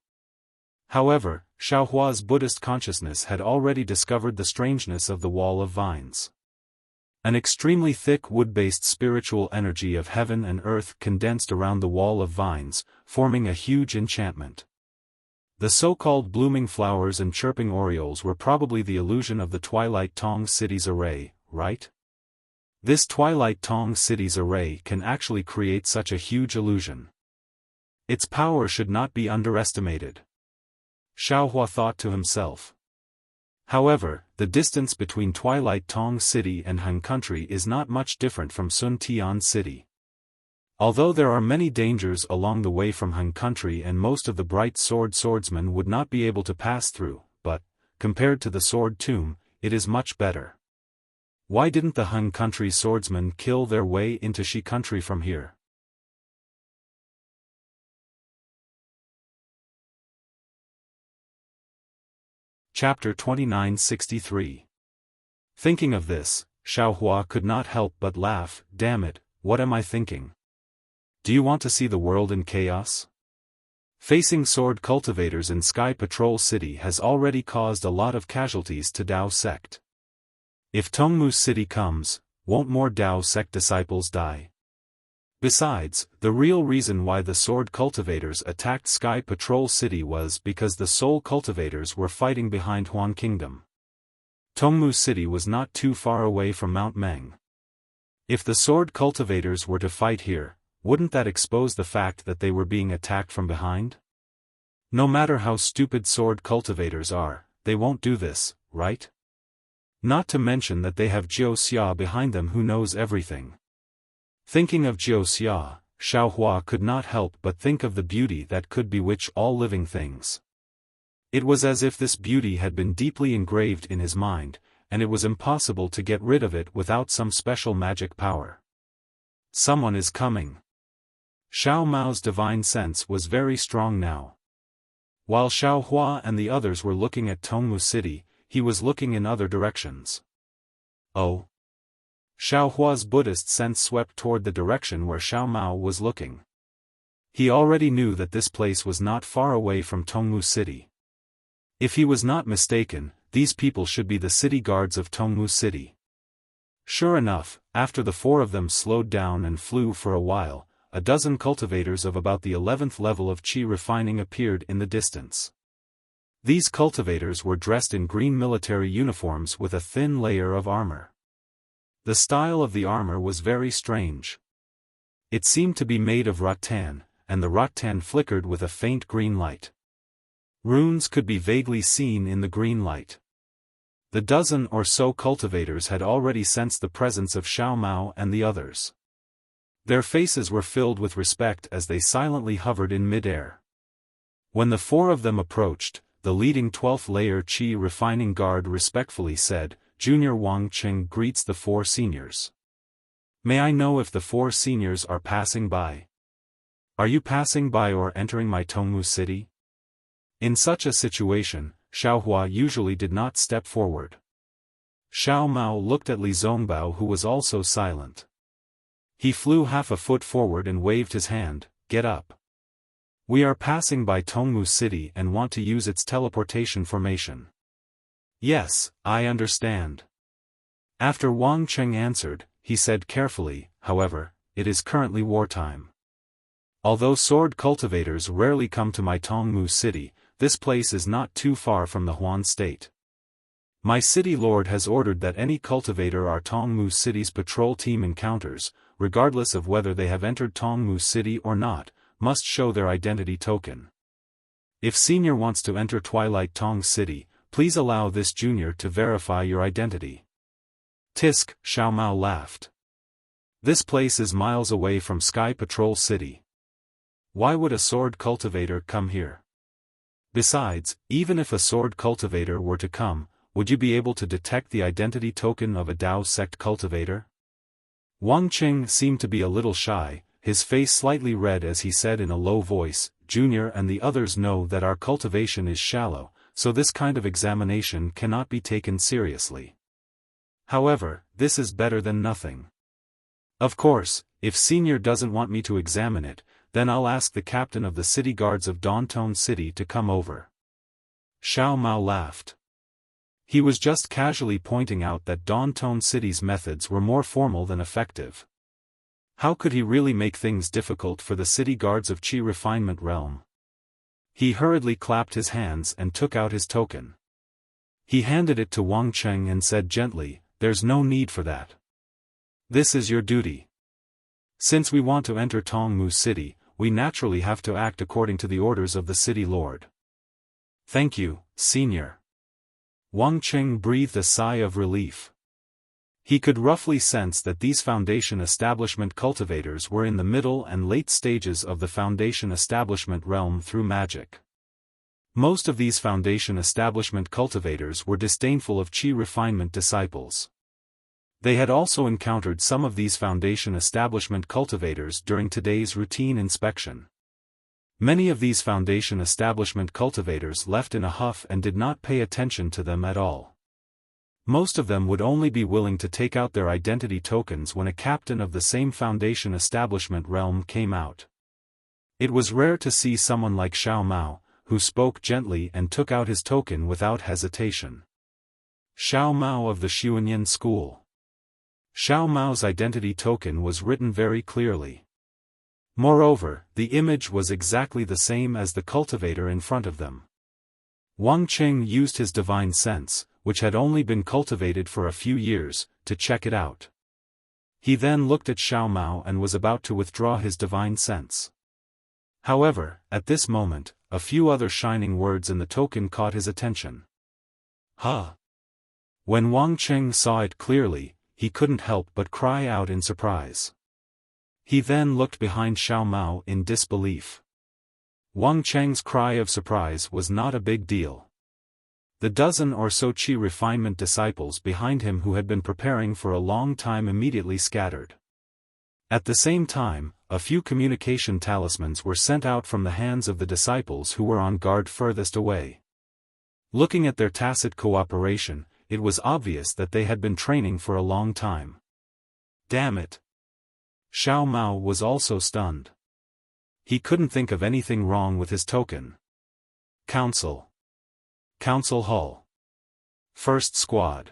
However, Xiao Hua's Buddhist consciousness had already discovered the strangeness of the wall of vines. An extremely thick wood-based spiritual energy of heaven and earth condensed around the wall of vines, forming a huge enchantment. The so-called blooming flowers and chirping orioles were probably the illusion of the Twilight Tong City's array, right? This Twilight Tong City's array can actually create such a huge illusion. Its power should not be underestimated. Xiao Hua thought to himself. However, the distance between Twilight Tong City and Han Country is not much different from Sun Tian City. Although there are many dangers along the way from Han Country and most of the bright swordsmen would not be able to pass through, but, compared to the Sword Tomb, it is much better. Why didn't the Han Country swordsmen kill their way into Shi Country from here? Chapter 2963. Thinking of this, Xiaohua could not help but laugh. Damn it, what am I thinking? Do you want to see the world in chaos? Facing sword cultivators in Sky Patrol City has already caused a lot of casualties to Dao sect. If Tongmu City comes, won't more Dao sect disciples die? Besides, the real reason why the sword cultivators attacked Sky Patrol City was because the soul cultivators were fighting behind Huan Kingdom. Tongmu City was not too far away from Mount Meng. If the sword cultivators were to fight here, wouldn't that expose the fact that they were being attacked from behind? No matter how stupid sword cultivators are, they won't do this, right? Not to mention that they have Wuxia behind them who knows everything. Thinking of Wuxia, Xiaohua could not help but think of the beauty that could bewitch all living things. It was as if this beauty had been deeply engraved in his mind, and it was impossible to get rid of it without some special magic power. Someone is coming. Xiao Mao's divine sense was very strong now. While Xiaohua and the others were looking at Tongmu City, he was looking in other directions. Oh! Xiaohua's Buddhist sense swept toward the direction where Xiao Mao was looking. He already knew that this place was not far away from Tongmu City. If he was not mistaken, these people should be the city guards of Tongmu City. Sure enough, after the four of them slowed down and flew for a while, a dozen cultivators of about the 11th level of Qi refining appeared in the distance. These cultivators were dressed in green military uniforms with a thin layer of armor. The style of the armor was very strange. It seemed to be made of rattan, and the rattan flickered with a faint green light. Runes could be vaguely seen in the green light. The dozen or so cultivators had already sensed the presence of Xiao Mao and the others. Their faces were filled with respect as they silently hovered in mid-air. When the four of them approached, the leading 12th layer Qi refining guard respectfully said, Junior Wang Qing greets the four seniors. May I know if the four seniors are passing by? Are you passing by or entering my Tongmu City? In such a situation, Xiaohua usually did not step forward. Xiao Mao looked at Li Zongbao, who was also silent. He flew half a foot forward and waved his hand. Get up. We are passing by Tongmu City and want to use its teleportation formation. Yes, I understand. After Wang Qing answered, he said carefully, however, it is currently wartime. Although sword cultivators rarely come to my Tongmu City, this place is not too far from the Huan state. My city lord has ordered that any cultivator our Tongmu City's patrol team encounters, regardless of whether they have entered Tongmu City or not, must show their identity token. If senior wants to enter Twilight Tong City, please allow this junior to verify your identity. Tisk, Xiao Mao laughed. This place is miles away from Sky Patrol City. Why would a sword cultivator come here? Besides, even if a sword cultivator were to come, would you be able to detect the identity token of a Dao sect cultivator? Wang Qing seemed to be a little shy, his face slightly red as he said in a low voice, Junior and the others know that our cultivation is shallow, so this kind of examination cannot be taken seriously. However, this is better than nothing. Of course, if Senior doesn't want me to examine it, then I'll ask the captain of the city guards of Dantone City to come over. Xiao Mao laughed. He was just casually pointing out that Dantone City's methods were more formal than effective. How could he really make things difficult for the city guards of Qi Refinement Realm? He hurriedly clapped his hands and took out his token. He handed it to Wang Qing and said gently, there's no need for that. This is your duty. Since we want to enter Tongmu City, we naturally have to act according to the orders of the city lord. Thank you, Senior. Wang Qing breathed a sigh of relief. He could roughly sense that these Foundation Establishment cultivators were in the middle and late stages of the Foundation Establishment realm through magic. Most of these Foundation Establishment cultivators were disdainful of Qi refinement disciples. They had also encountered some of these Foundation Establishment cultivators during today's routine inspection. Many of these foundation establishment cultivators left in a huff and did not pay attention to them at all. Most of them would only be willing to take out their identity tokens when a captain of the same foundation establishment realm came out. It was rare to see someone like Xiao Mao, who spoke gently and took out his token without hesitation. Xiao Mao of the Xuanyan school. Xiao Mao's identity token was written very clearly. Moreover, the image was exactly the same as the cultivator in front of them. Wang Qing used his divine sense, which had only been cultivated for a few years, to check it out. He then looked at Xiao Mao and was about to withdraw his divine sense. However, at this moment, a few other shining words in the token caught his attention. Huh! When Wang Qing saw it clearly, he couldn't help but cry out in surprise. He then looked behind Xiao Mao in disbelief. Wang Cheng's cry of surprise was not a big deal. The dozen or so Qi refinement disciples behind him who had been preparing for a long time immediately scattered. At the same time, a few communication talismans were sent out from the hands of the disciples who were on guard furthest away. Looking at their tacit cooperation, it was obvious that they had been training for a long time. Damn it! Xiao Mao was also stunned. He couldn't think of anything wrong with his token. Council Hall. First Squad.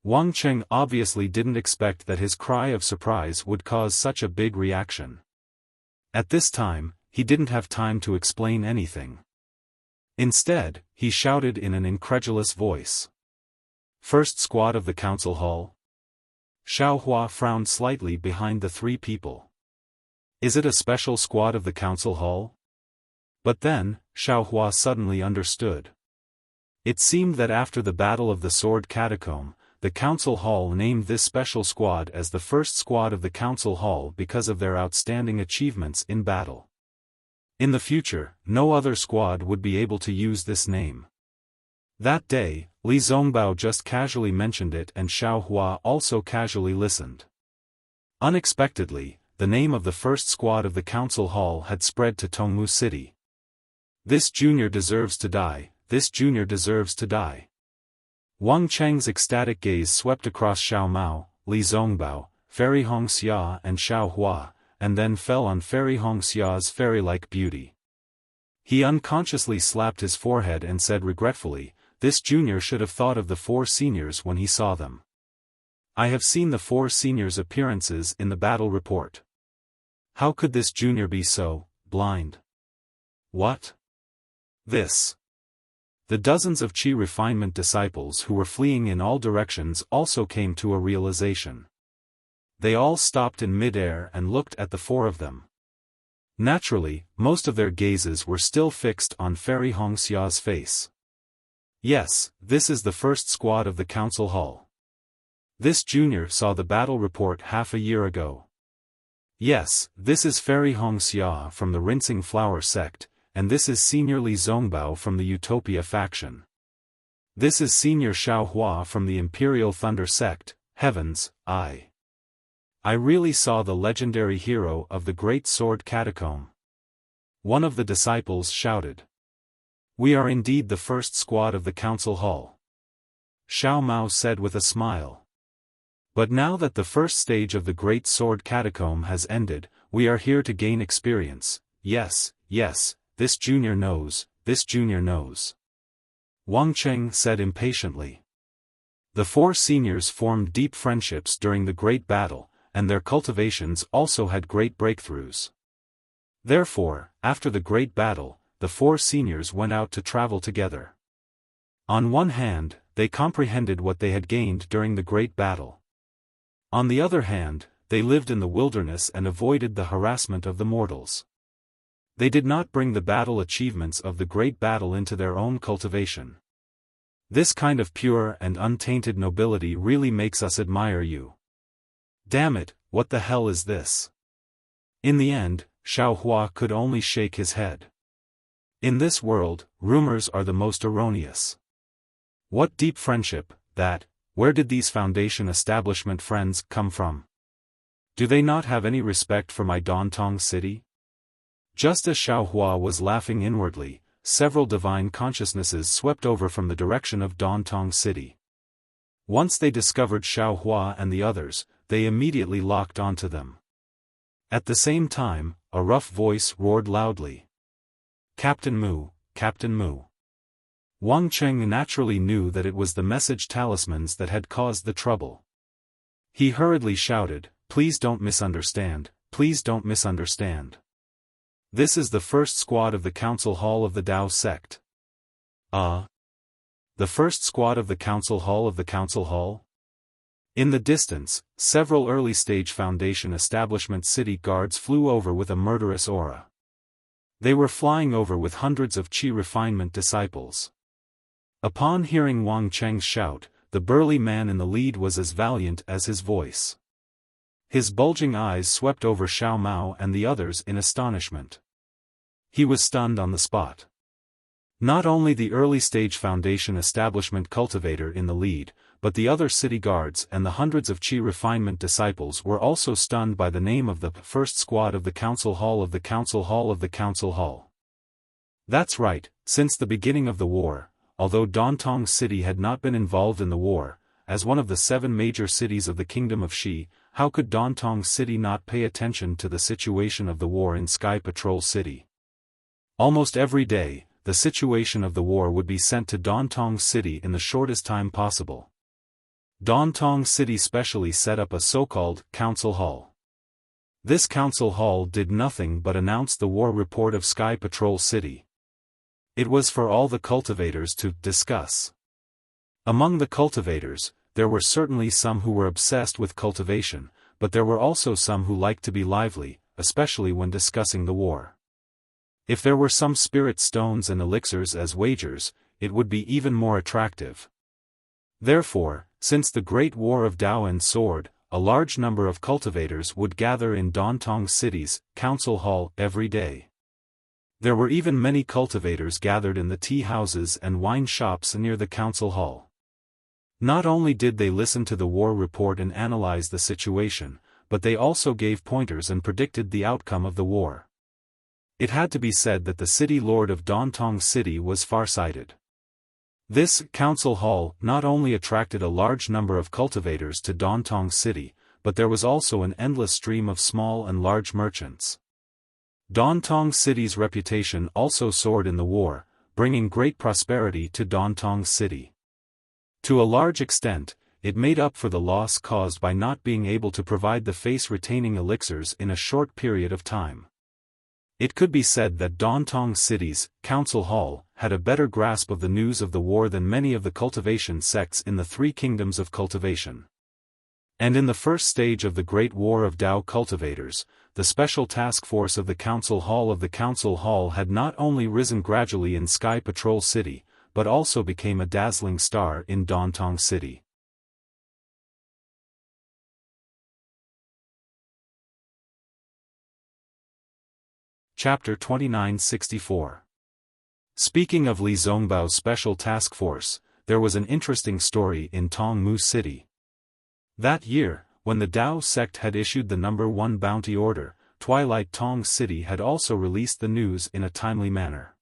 Wang Qing obviously didn't expect that his cry of surprise would cause such a big reaction. At this time, he didn't have time to explain anything. Instead, he shouted in an incredulous voice. First Squad of the Council Hall? Xiao Hua frowned slightly behind the three people. Is it a special squad of the Council Hall? But then, Xiao Hua suddenly understood. It seemed that after the Battle of the Sword Catacomb, the Council Hall named this special squad as the first squad of the Council Hall because of their outstanding achievements in battle. In the future, no other squad would be able to use this name. That day, Li Zongbao just casually mentioned it and Xiao Hua also casually listened. Unexpectedly, the name of the first squad of the Council Hall had spread to Tongmu City. This junior deserves to die, this junior deserves to die. Wang Cheng's ecstatic gaze swept across Xiao Mao, Li Zongbao, Fairy Hongxia and Xiao Hua, and then fell on Fairy Hongxia's fairy-like beauty. He unconsciously slapped his forehead and said regretfully, "This junior should have thought of the four seniors when he saw them. I have seen the four seniors' appearances in the battle report. How could this junior be so blind? What? This?" The dozens of Qi refinement disciples who were fleeing in all directions also came to a realization. They all stopped in mid-air and looked at the four of them. Naturally, most of their gazes were still fixed on Fairy Hongxia's face. Yes, this is the first squad of the Council Hall. This junior saw the battle report half a year ago. Yes, this is Fairy Hongxia from the Rinsing Flower sect, and this is Senior Li Zongbao from the Utopia faction. This is Senior Xiao Hua from the Imperial Thunder sect. Heavens, I really saw the legendary hero of the Great Sword Catacomb. One of the disciples shouted. We are indeed the first squad of the Council Hall. Xiao Mao said with a smile. But now that the first stage of the Great Sword Catacomb has ended, we are here to gain experience. Yes, this junior knows, this junior knows. Wang Cheng said impatiently. The four seniors formed deep friendships during the great battle, and their cultivations also had great breakthroughs. Therefore, after the great battle, the four seniors went out to travel together. On one hand, they comprehended what they had gained during the great battle. On the other hand, they lived in the wilderness and avoided the harassment of the mortals. They did not bring the battle achievements of the great battle into their own cultivation. This kind of pure and untainted nobility really makes us admire you. Damn it, what the hell is this? In the end, Xiao Hua could only shake his head. In this world, rumors are the most erroneous. What deep friendship, that, where did these foundation establishment friends come from? Do they not have any respect for my Dantong city? Just as Xiaohua was laughing inwardly, several divine consciousnesses swept over from the direction of Dantong City. Once they discovered Xiaohua and the others, they immediately locked onto them. At the same time, a rough voice roared loudly. Captain Mu, Captain Mu. Wang Cheng naturally knew that it was the message talismans that had caused the trouble. He hurriedly shouted, "Please don't misunderstand, please don't misunderstand. This is the first squad of the Council Hall of the Tao sect." The first squad of the Council Hall of the Council Hall? In the distance, several early-stage Foundation establishment city guards flew over with a murderous aura. They were flying over with hundreds of Qi refinement disciples. Upon hearing Wang Cheng's shout, the burly man in the lead was as valiant as his voice. His bulging eyes swept over Xiao Mao and the others in astonishment. He was stunned on the spot. Not only the early-stage Foundation establishment cultivator in the lead, but the other city guards and the hundreds of Qi refinement disciples were also stunned by the name of the first squad of the Council Hall of the Council Hall of the Council Hall. That's right, since the beginning of the war, although Dantong City had not been involved in the war, as one of the 7 major cities of the Kingdom of Xi, how could Dantong City not pay attention to the situation of the war in Sky Patrol City? Almost every day, the situation of the war would be sent to Dantong City in the shortest time possible. Dantong City specially set up a so-called Council Hall. This Council Hall did nothing but announce the war report of Sky Patrol City. It was for all the cultivators to discuss. Among the cultivators, there were certainly some who were obsessed with cultivation, but there were also some who liked to be lively, especially when discussing the war. If there were some spirit stones and elixirs as wagers, it would be even more attractive. Therefore, since the Great War of Tao and Sword, a large number of cultivators would gather in Dantong City's Council Hall every day. There were even many cultivators gathered in the tea houses and wine shops near the Council Hall. Not only did they listen to the war report and analyze the situation, but they also gave pointers and predicted the outcome of the war. It had to be said that the city lord of Dantong City was farsighted. This Council Hall not only attracted a large number of cultivators to Dantong City, but there was also an endless stream of small and large merchants. Dantong City's reputation also soared in the war, bringing great prosperity to Dantong City. To a large extent, it made up for the loss caused by not being able to provide the face-retaining elixirs in a short period of time. It could be said that Dantong City's Council Hall had a better grasp of the news of the war than many of the cultivation sects in the 3 kingdoms of cultivation. And in the first stage of the Great War of Tao cultivators, the special task force of the Council Hall had not only risen gradually in Sky Patrol City, but also became a dazzling star in Dantong City. Chapter 2964. Speaking of Li Zongbao's special task force, there was an interesting story in Tongmu City. That year, when the Tao sect had issued the No. 1 bounty order, Twilight Tong City had also released the news in a timely manner.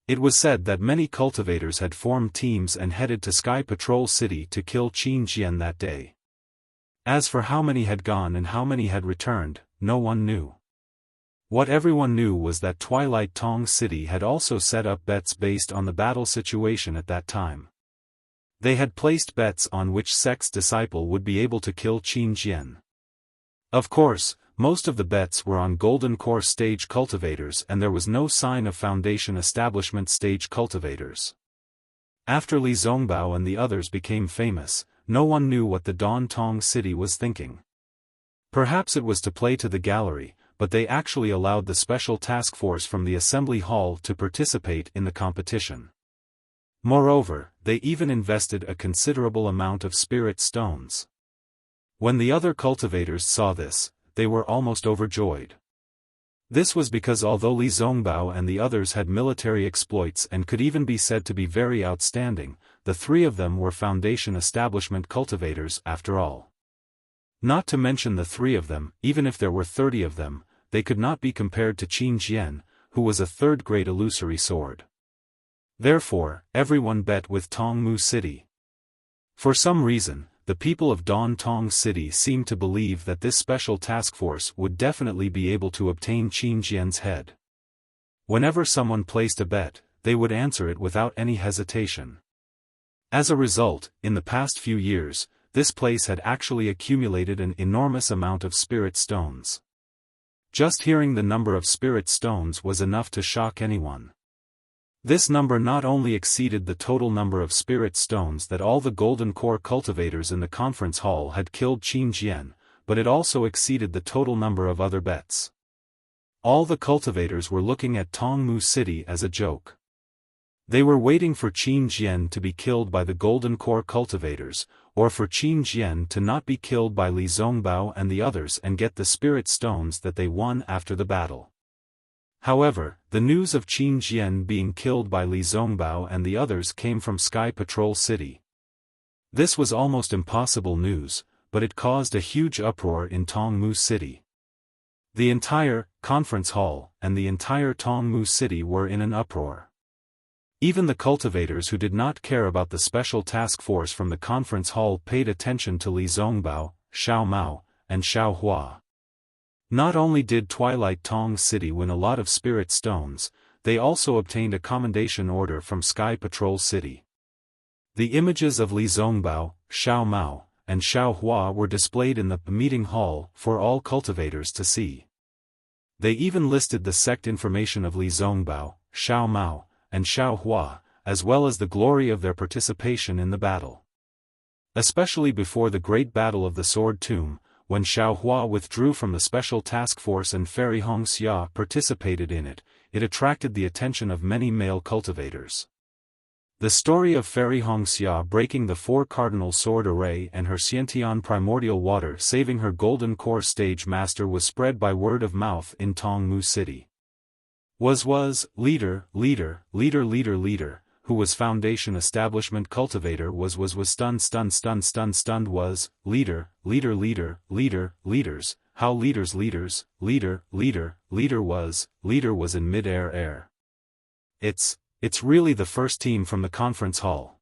It was said that many cultivators had formed teams and headed to Sky Patrol City to kill Qin Jian that day. As for how many had gone and how many had returned, no one knew. What everyone knew was that Twilight Tong City had also set up bets based on the battle situation at that time. They had placed bets on which sect's disciple would be able to kill Qin Jian. Of course, most of the bets were on Golden Core stage cultivators and there was no sign of Foundation establishment stage cultivators. After Li Zongbao and the others became famous, no one knew what the Dantong City was thinking. Perhaps it was to play to the gallery, but they actually allowed the special task force from the assembly hall to participate in the competition. Moreover, they even invested a considerable amount of spirit stones. When the other cultivators saw this, they were almost overjoyed. This was because although Li Zongbao and the others had military exploits and could even be said to be very outstanding, the 3 of them were Foundation establishment cultivators after all. Not to mention the 3 of them, even if there were 30 of them, they could not be compared to Qin Jian, who was a third-grade illusory sword. Therefore, everyone bet with Tongmu City. For some reason, the people of Don Tong City seemed to believe that this special task force would definitely be able to obtain Qin Jian's head. Whenever someone placed a bet, they would answer it without any hesitation. As a result, in the past few years, this place had actually accumulated an enormous amount of spirit stones. Just hearing the number of spirit stones was enough to shock anyone. This number not only exceeded the total number of spirit stones that all the golden core cultivators in the conference hall had killed Qin Jian, but it also exceeded the total number of other bets. All the cultivators were looking at Tongmu City as a joke. They were waiting for Qin Jian to be killed by the golden core cultivators, or for Qin Jian to not be killed by Li Zongbao and the others and get the spirit stones that they won after the battle. However, the news of Qin Jian being killed by Li Zongbao and the others came from Sky Patrol City. This was almost impossible news, but it caused a huge uproar in Tongmu City. The entire conference hall and the entire Tongmu City were in an uproar. Even the cultivators who did not care about the special task force from the conference hall paid attention to Li Zongbao, Xiao Mao, and Xiao Hua. Not only did Twilight Tong City win a lot of spirit stones, they also obtained a commendation order from Sky Patrol City. The images of Li Zongbao, Xiao Mao, and Xiao Hua were displayed in the meeting hall for all cultivators to see. They even listed the sect information of Li Zongbao, Xiao Mao, and Xiao Hua, as well as the glory of their participation in the battle. Especially before the Great Battle of the Sword Tomb, when Xiao Hua withdrew from the Special Task Force and Fairy Hongxia participated in it, it attracted the attention of many male cultivators. The story of Fairy Hongxia breaking the 4 cardinal sword array and her Xiantian primordial water saving her golden core stage master was spread by word of mouth in Tongmu City. Leader, who was foundation establishment cultivator was stunned was, leaders, how leaders was in mid-air. It's really the first team from the conference hall.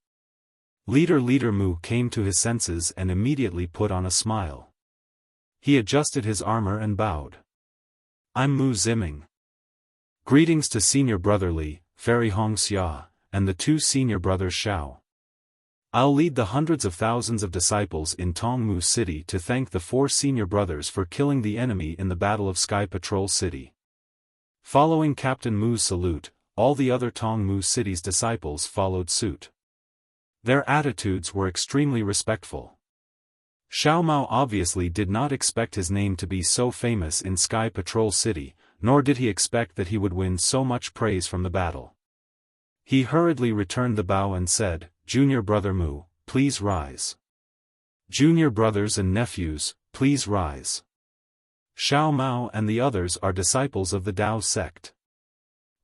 Leader Mu came to his senses and immediately put on a smile. He adjusted his armor and bowed. I'm Mu Ziming. Greetings to senior brother Li, Fairy Hongxia, and the 2 senior brothers Xiao. I'll lead the hundreds of thousands of disciples in Tongmu City to thank the 4 senior brothers for killing the enemy in the Battle of Sky Patrol City. Following Captain Mu's salute, all the other Tongmu City's disciples followed suit. Their attitudes were extremely respectful. Xiao Mao obviously did not expect his name to be so famous in Sky Patrol City, nor did he expect that he would win so much praise from the battle. He hurriedly returned the bow and said, Junior Brother Mu, please rise. Junior brothers and nephews, please rise. Xiao Mao and the others are disciples of the Dao sect.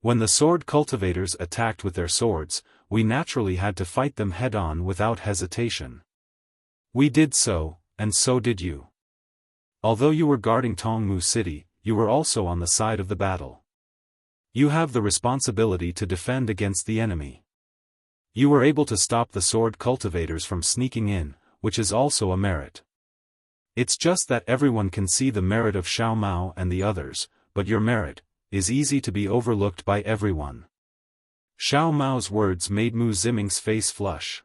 When the sword cultivators attacked with their swords, we naturally had to fight them head-on without hesitation. We did so, and so did you. Although you were guarding Tongmu City, you were also on the side of the battle. You have the responsibility to defend against the enemy. You were able to stop the sword cultivators from sneaking in, which is also a merit. It's just that everyone can see the merit of Xiao Mao and the others, but your merit is easy to be overlooked by everyone. Xiao Mao's words made Mu Ziming's face flush.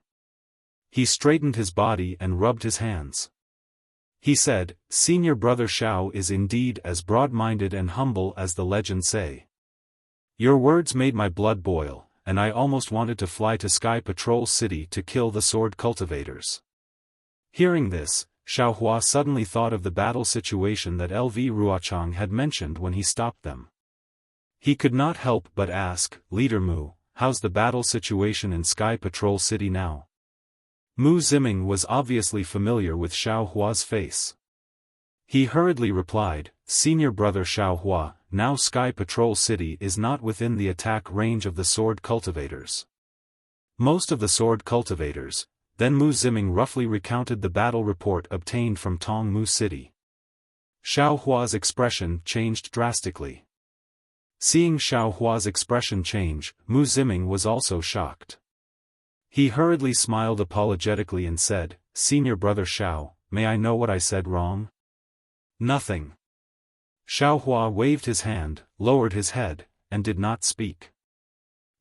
He straightened his body and rubbed his hands. He said, Senior brother Xiao is indeed as broad-minded and humble as the legends say. Your words made my blood boil, and I almost wanted to fly to Sky Patrol City to kill the sword cultivators. Hearing this, Xiao Hua suddenly thought of the battle situation that LV Ruochang had mentioned when he stopped them. He could not help but ask, Leader Mu, how's the battle situation in Sky Patrol City now? Mu Ziming was obviously familiar with Xiao Hua's face. He hurriedly replied, Senior brother Xiao Hua, now Sky Patrol City is not within the attack range of the sword cultivators. Most of the sword cultivators. Then Mu Ziming roughly recounted the battle report obtained from Tongmu City. Xiao Hua's expression changed drastically. Seeing Xiao Hua's expression change, Mu Ziming was also shocked. He hurriedly smiled apologetically and said, "Senior brother Xiao, may I know what I said wrong?" "Nothing." Xiao Hua waved his hand, lowered his head, and did not speak.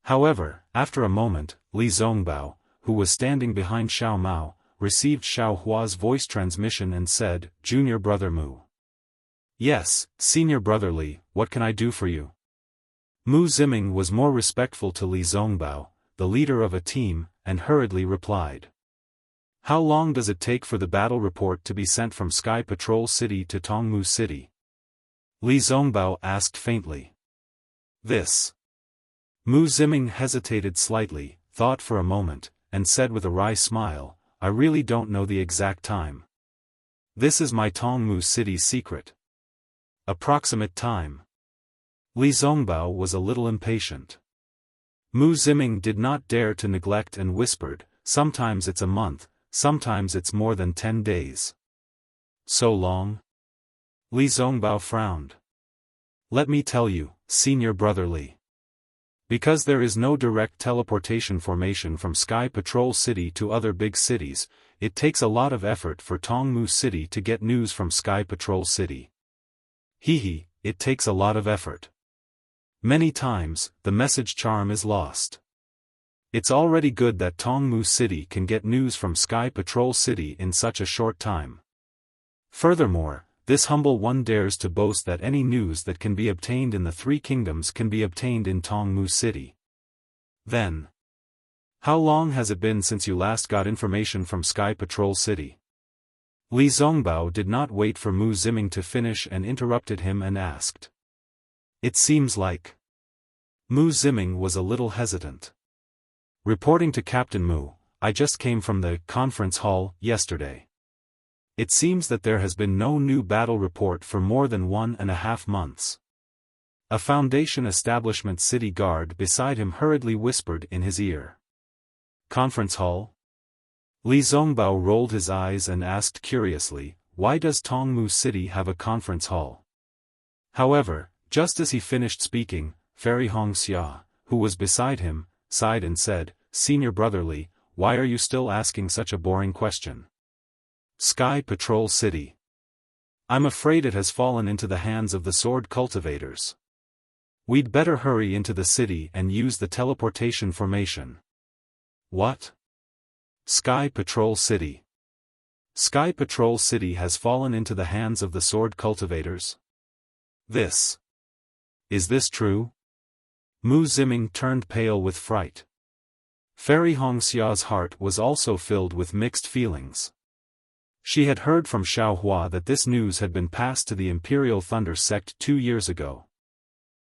However, after a moment, Li Zongbao, who was standing behind Xiao Mao, received Xiao Hua's voice transmission and said, "Junior brother Mu." "Yes, senior brother Li, what can I do for you?" Mu Ziming was more respectful to Li Zongbao, the leader of a team, and hurriedly replied. "How long does it take for the battle report to be sent from Sky Patrol City to Tongmu City?" Li Zongbao asked faintly. "This." Mu Ziming hesitated slightly, thought for a moment, and said with a wry smile, "I really don't know the exact time. This is my Tongmu City secret." "Approximate time." Li Zongbao was a little impatient. Mu Ziming did not dare to neglect and whispered, "Sometimes it's a month, sometimes it's more than 10 days. So long?" Li Zongbao frowned. "Let me tell you, senior brother Li. Because there is no direct teleportation formation from Sky Patrol City to other big cities, it takes a lot of effort for Tongmu City to get news from Sky Patrol City. Hehe, it takes a lot of effort. Many times, the message charm is lost. It's already good that Tongmu City can get news from Sky Patrol City in such a short time. Furthermore, this humble one dares to boast that any news that can be obtained in the Three Kingdoms can be obtained in Tongmu City. Then, how long has it been since you last got information from Sky Patrol City?" Li Zongbao did not wait for Mu Ziming to finish and interrupted him and asked. "It seems like." Mu Ziming was a little hesitant. "Reporting to Captain Mu, I just came from the conference hall yesterday. It seems that there has been no new battle report for more than 1.5 months. A Foundation establishment city guard beside him hurriedly whispered in his ear. "Conference hall?" Li Zongbao rolled his eyes and asked curiously, "Why does Tongmu City have a conference hall?" However, just as he finished speaking, Fairy Hongxia, who was beside him, sighed and said, "Senior brother Li, why are you still asking such a boring question? Sky Patrol City. I'm afraid it has fallen into the hands of the sword cultivators. We'd better hurry into the city and use the teleportation formation." "What? Sky Patrol City? Sky Patrol City has fallen into the hands of the sword cultivators? Is this true?" Mu Ziming turned pale with fright. Fairy Hongxia's heart was also filled with mixed feelings. She had heard from Xiao Hua that this news had been passed to the Imperial Thunder Sect 2 years ago.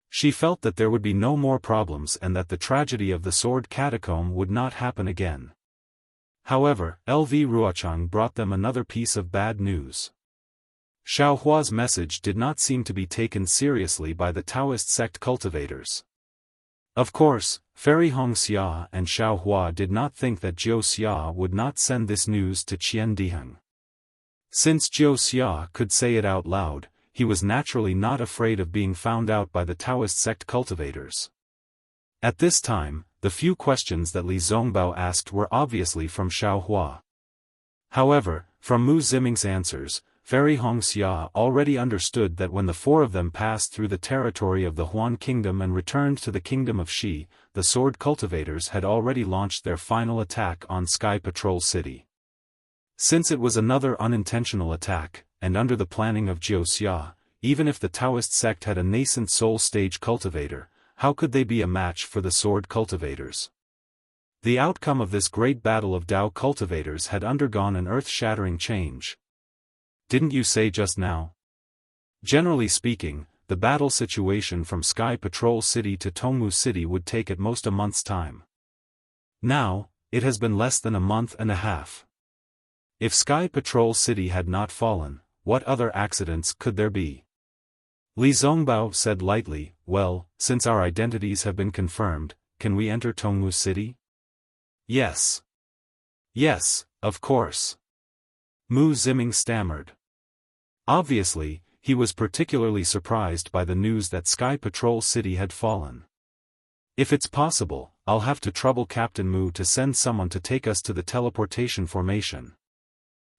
She felt that there would be no more problems and that the tragedy of the Sword Catacomb would not happen again. However, LV Ruochang brought them another piece of bad news. Xiao Hua's message did not seem to be taken seriously by the Taoist sect cultivators. Of course, Fairy Hongxia and Xiao Hua did not think that Jiu Xia would not send this news to Qian Diheng. Since Jiu Xia could say it out loud, he was naturally not afraid of being found out by the Taoist sect cultivators. At this time, the few questions that Li Zongbao asked were obviously from Xiao Hua. However, from Mu Ziming's answers, Fairy Hongxia already understood that when the four of them passed through the territory of the Huan Kingdom and returned to the Kingdom of Shi, the sword cultivators had already launched their final attack on Sky Patrol City. Since it was another unintentional attack, and under the planning of Jiu Xia, even if the Taoist sect had a nascent soul stage cultivator, how could they be a match for the sword cultivators? The outcome of this great battle of Dao cultivators had undergone an earth-shattering change. Didn't you say just now? Generally speaking, the battle situation from Sky Patrol City to Tongmu City would take at most a month's time. Now, it has been less than a month and a half. If Sky Patrol City had not fallen, what other accidents could there be? Li Zongbao said lightly, "Well, since our identities have been confirmed, can we enter Tongmu City?" "Yes. Yes, of course." Mu Ziming stammered. Obviously, he was particularly surprised by the news that Sky Patrol City had fallen. If it's possible, I'll have to trouble Captain Mu to send someone to take us to the teleportation formation.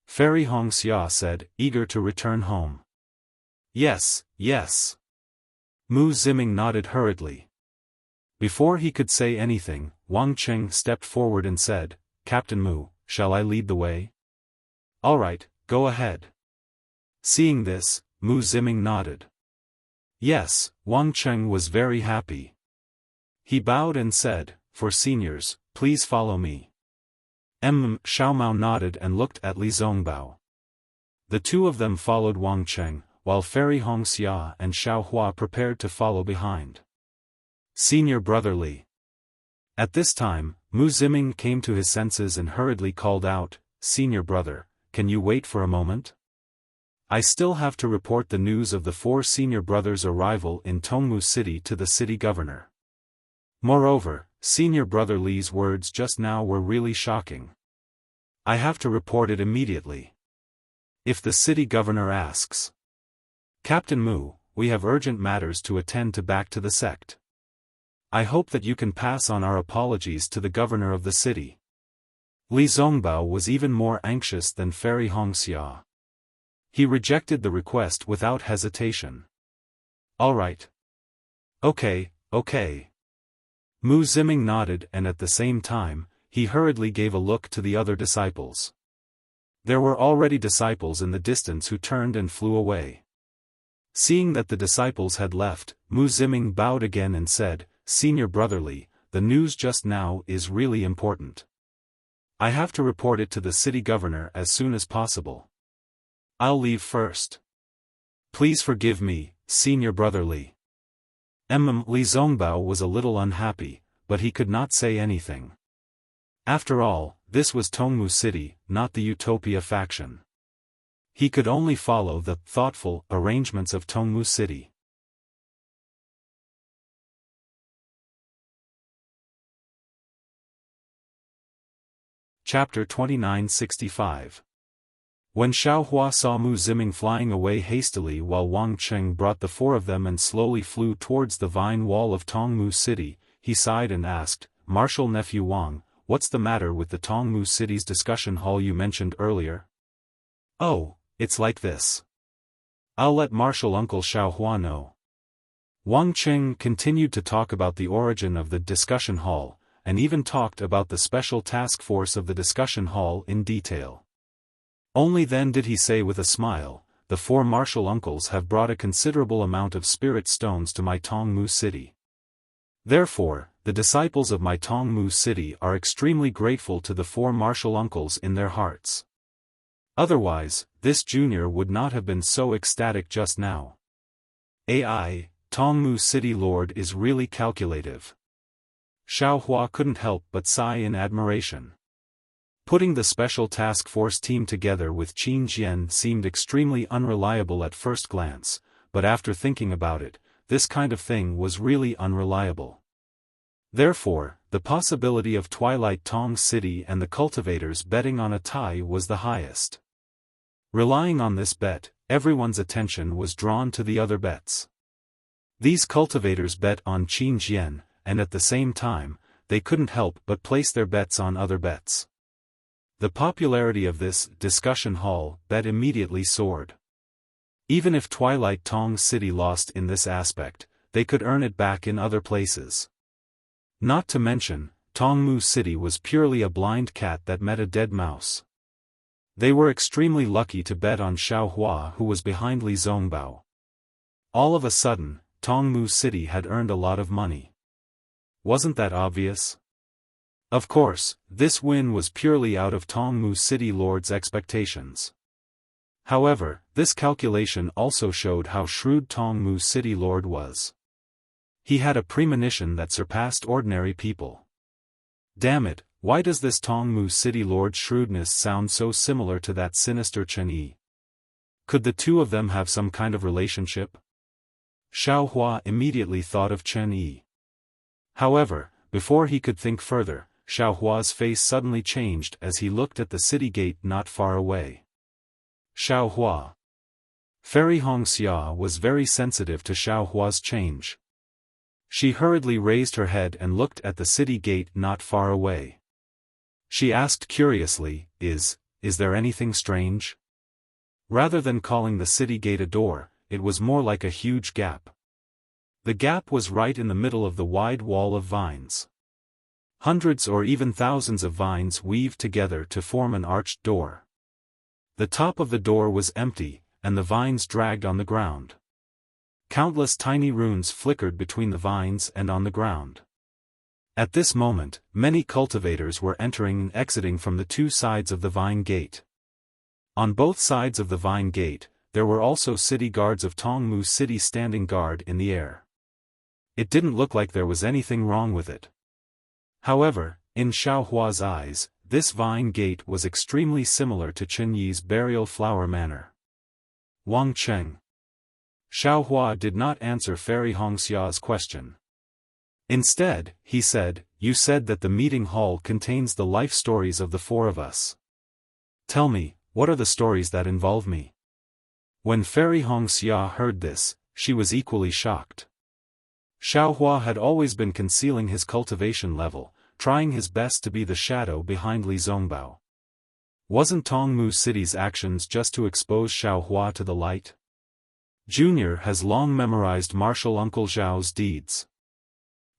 Fairy Wuxia said, eager to return home. Yes, yes. Mu Ziming nodded hurriedly. Before he could say anything, Wang Qing stepped forward and said, Captain Mu, shall I lead the way? All right, go ahead. Seeing this, Mu Ziming nodded. Yes, Wang Qing was very happy. He bowed and said, for seniors, please follow me. Xiaomao nodded and looked at Li Zongbao. The two of them followed Wang Qing, while Fairy Wuxia and Xiao Hua prepared to follow behind. Senior brother Li. At this time, Mu Ziming came to his senses and hurriedly called out, Senior brother, can you wait for a moment? I still have to report the news of the 4 senior brothers' arrival in Tongmu City to the city governor. Moreover, senior brother Li's words just now were really shocking. I have to report it immediately. If the city governor asks, Captain Mu, we have urgent matters to attend to back to the sect. I hope that you can pass on our apologies to the governor of the city. Li Zongbao was even more anxious than Fairy Wuxia. He rejected the request without hesitation. All right. Okay. Mu Ziming nodded and at the same time, he hurriedly gave a look to the other disciples. There were already disciples in the distance who turned and flew away. Seeing that the disciples had left, Mu Ziming bowed again and said, Senior brotherly, the news just now is really important. I have to report it to the city governor as soon as possible. I'll leave first. Please forgive me, senior brotherly. Li Zongbao was a little unhappy, but he could not say anything. After all, this was Tongmu City, not the Utopia faction. He could only follow the thoughtful arrangements of Tongmu City. Chapter 2965. When Xiao Hua saw Mu Ziming flying away hastily while Wang Qing brought the 4 of them and slowly flew towards the vine wall of Tongmu City, he sighed and asked, Martial Nephew Wang, what's the matter with the Tongmu City's discussion hall you mentioned earlier? Oh, it's like this. I'll let Martial Uncle Xiao Hua know. Wang Qing continued to talk about the origin of the discussion hall, and even talked about the special task force of the discussion hall in detail. Only then did he say with a smile, the 4 martial uncles have brought a considerable amount of spirit stones to my Tongmu City. Therefore, the disciples of my Tongmu City are extremely grateful to the 4 martial uncles in their hearts. Otherwise, this junior would not have been so ecstatic just now. AI, Tongmu City Lord is really calculative. Xiao Hua couldn't help but sigh in admiration. Putting the special task force team together with Qin Jian seemed extremely unreliable at first glance, but after thinking about it, this kind of thing was really unreliable. Therefore, the possibility of Twilight Tong City and the cultivators betting on a tie was the highest. Relying on this bet, everyone's attention was drawn to the other bets. These cultivators bet on Qin Jian, and at the same time, they couldn't help but place their bets on other bets. The popularity of this discussion hall bet immediately soared. Even if Twilight Tong City lost in this aspect, they could earn it back in other places. Not to mention, Tongmu City was purely a blind cat that met a dead mouse. They were extremely lucky to bet on Xiao Hua, who was behind Li Zongbao. All of a sudden, Tongmu City had earned a lot of money. Wasn't that obvious? Of course, this win was purely out of Tongmu City Lord's expectations. However, this calculation also showed how shrewd Tongmu City Lord was. He had a premonition that surpassed ordinary people. Damn it, why does this Tongmu City Lord's shrewdness sound so similar to that sinister Chen Yi? Could the two of them have some kind of relationship? Xiao Hua immediately thought of Chen Yi. However, before he could think further, Xiao Hua's face suddenly changed as he looked at the city gate not far away. Xiao Hua. Fairy Wuxia was very sensitive to Xiaohua's change. She hurriedly raised her head and looked at the city gate not far away. She asked curiously, Is there anything strange? Rather than calling the city gate a door, it was more like a huge gap. The gap was right in the middle of the wide wall of vines. Hundreds or even thousands of vines weaved together to form an arched door. The top of the door was empty, and the vines dragged on the ground. Countless tiny runes flickered between the vines and on the ground. At this moment, many cultivators were entering and exiting from the two sides of the vine gate. On both sides of the vine gate, there were also city guards of Tongmu City standing guard in the air. It didn't look like there was anything wrong with it. However, in Xiaohua's eyes, this vine gate was extremely similar to Chenyi's burial flower manor. Wang Cheng. Xiaohua did not answer Fairy Hongxia's question. Instead, he said, You said that the meeting hall contains the life stories of the four of us. Tell me, what are the stories that involve me? When Fairy Hongxia heard this, she was equally shocked. Xiaohua had always been concealing his cultivation level, trying his best to be the shadow behind Li Zongbao. Wasn't Tongmu City's actions just to expose Xiaohua to the light? Junior has long memorized Martial Uncle Zhao's deeds.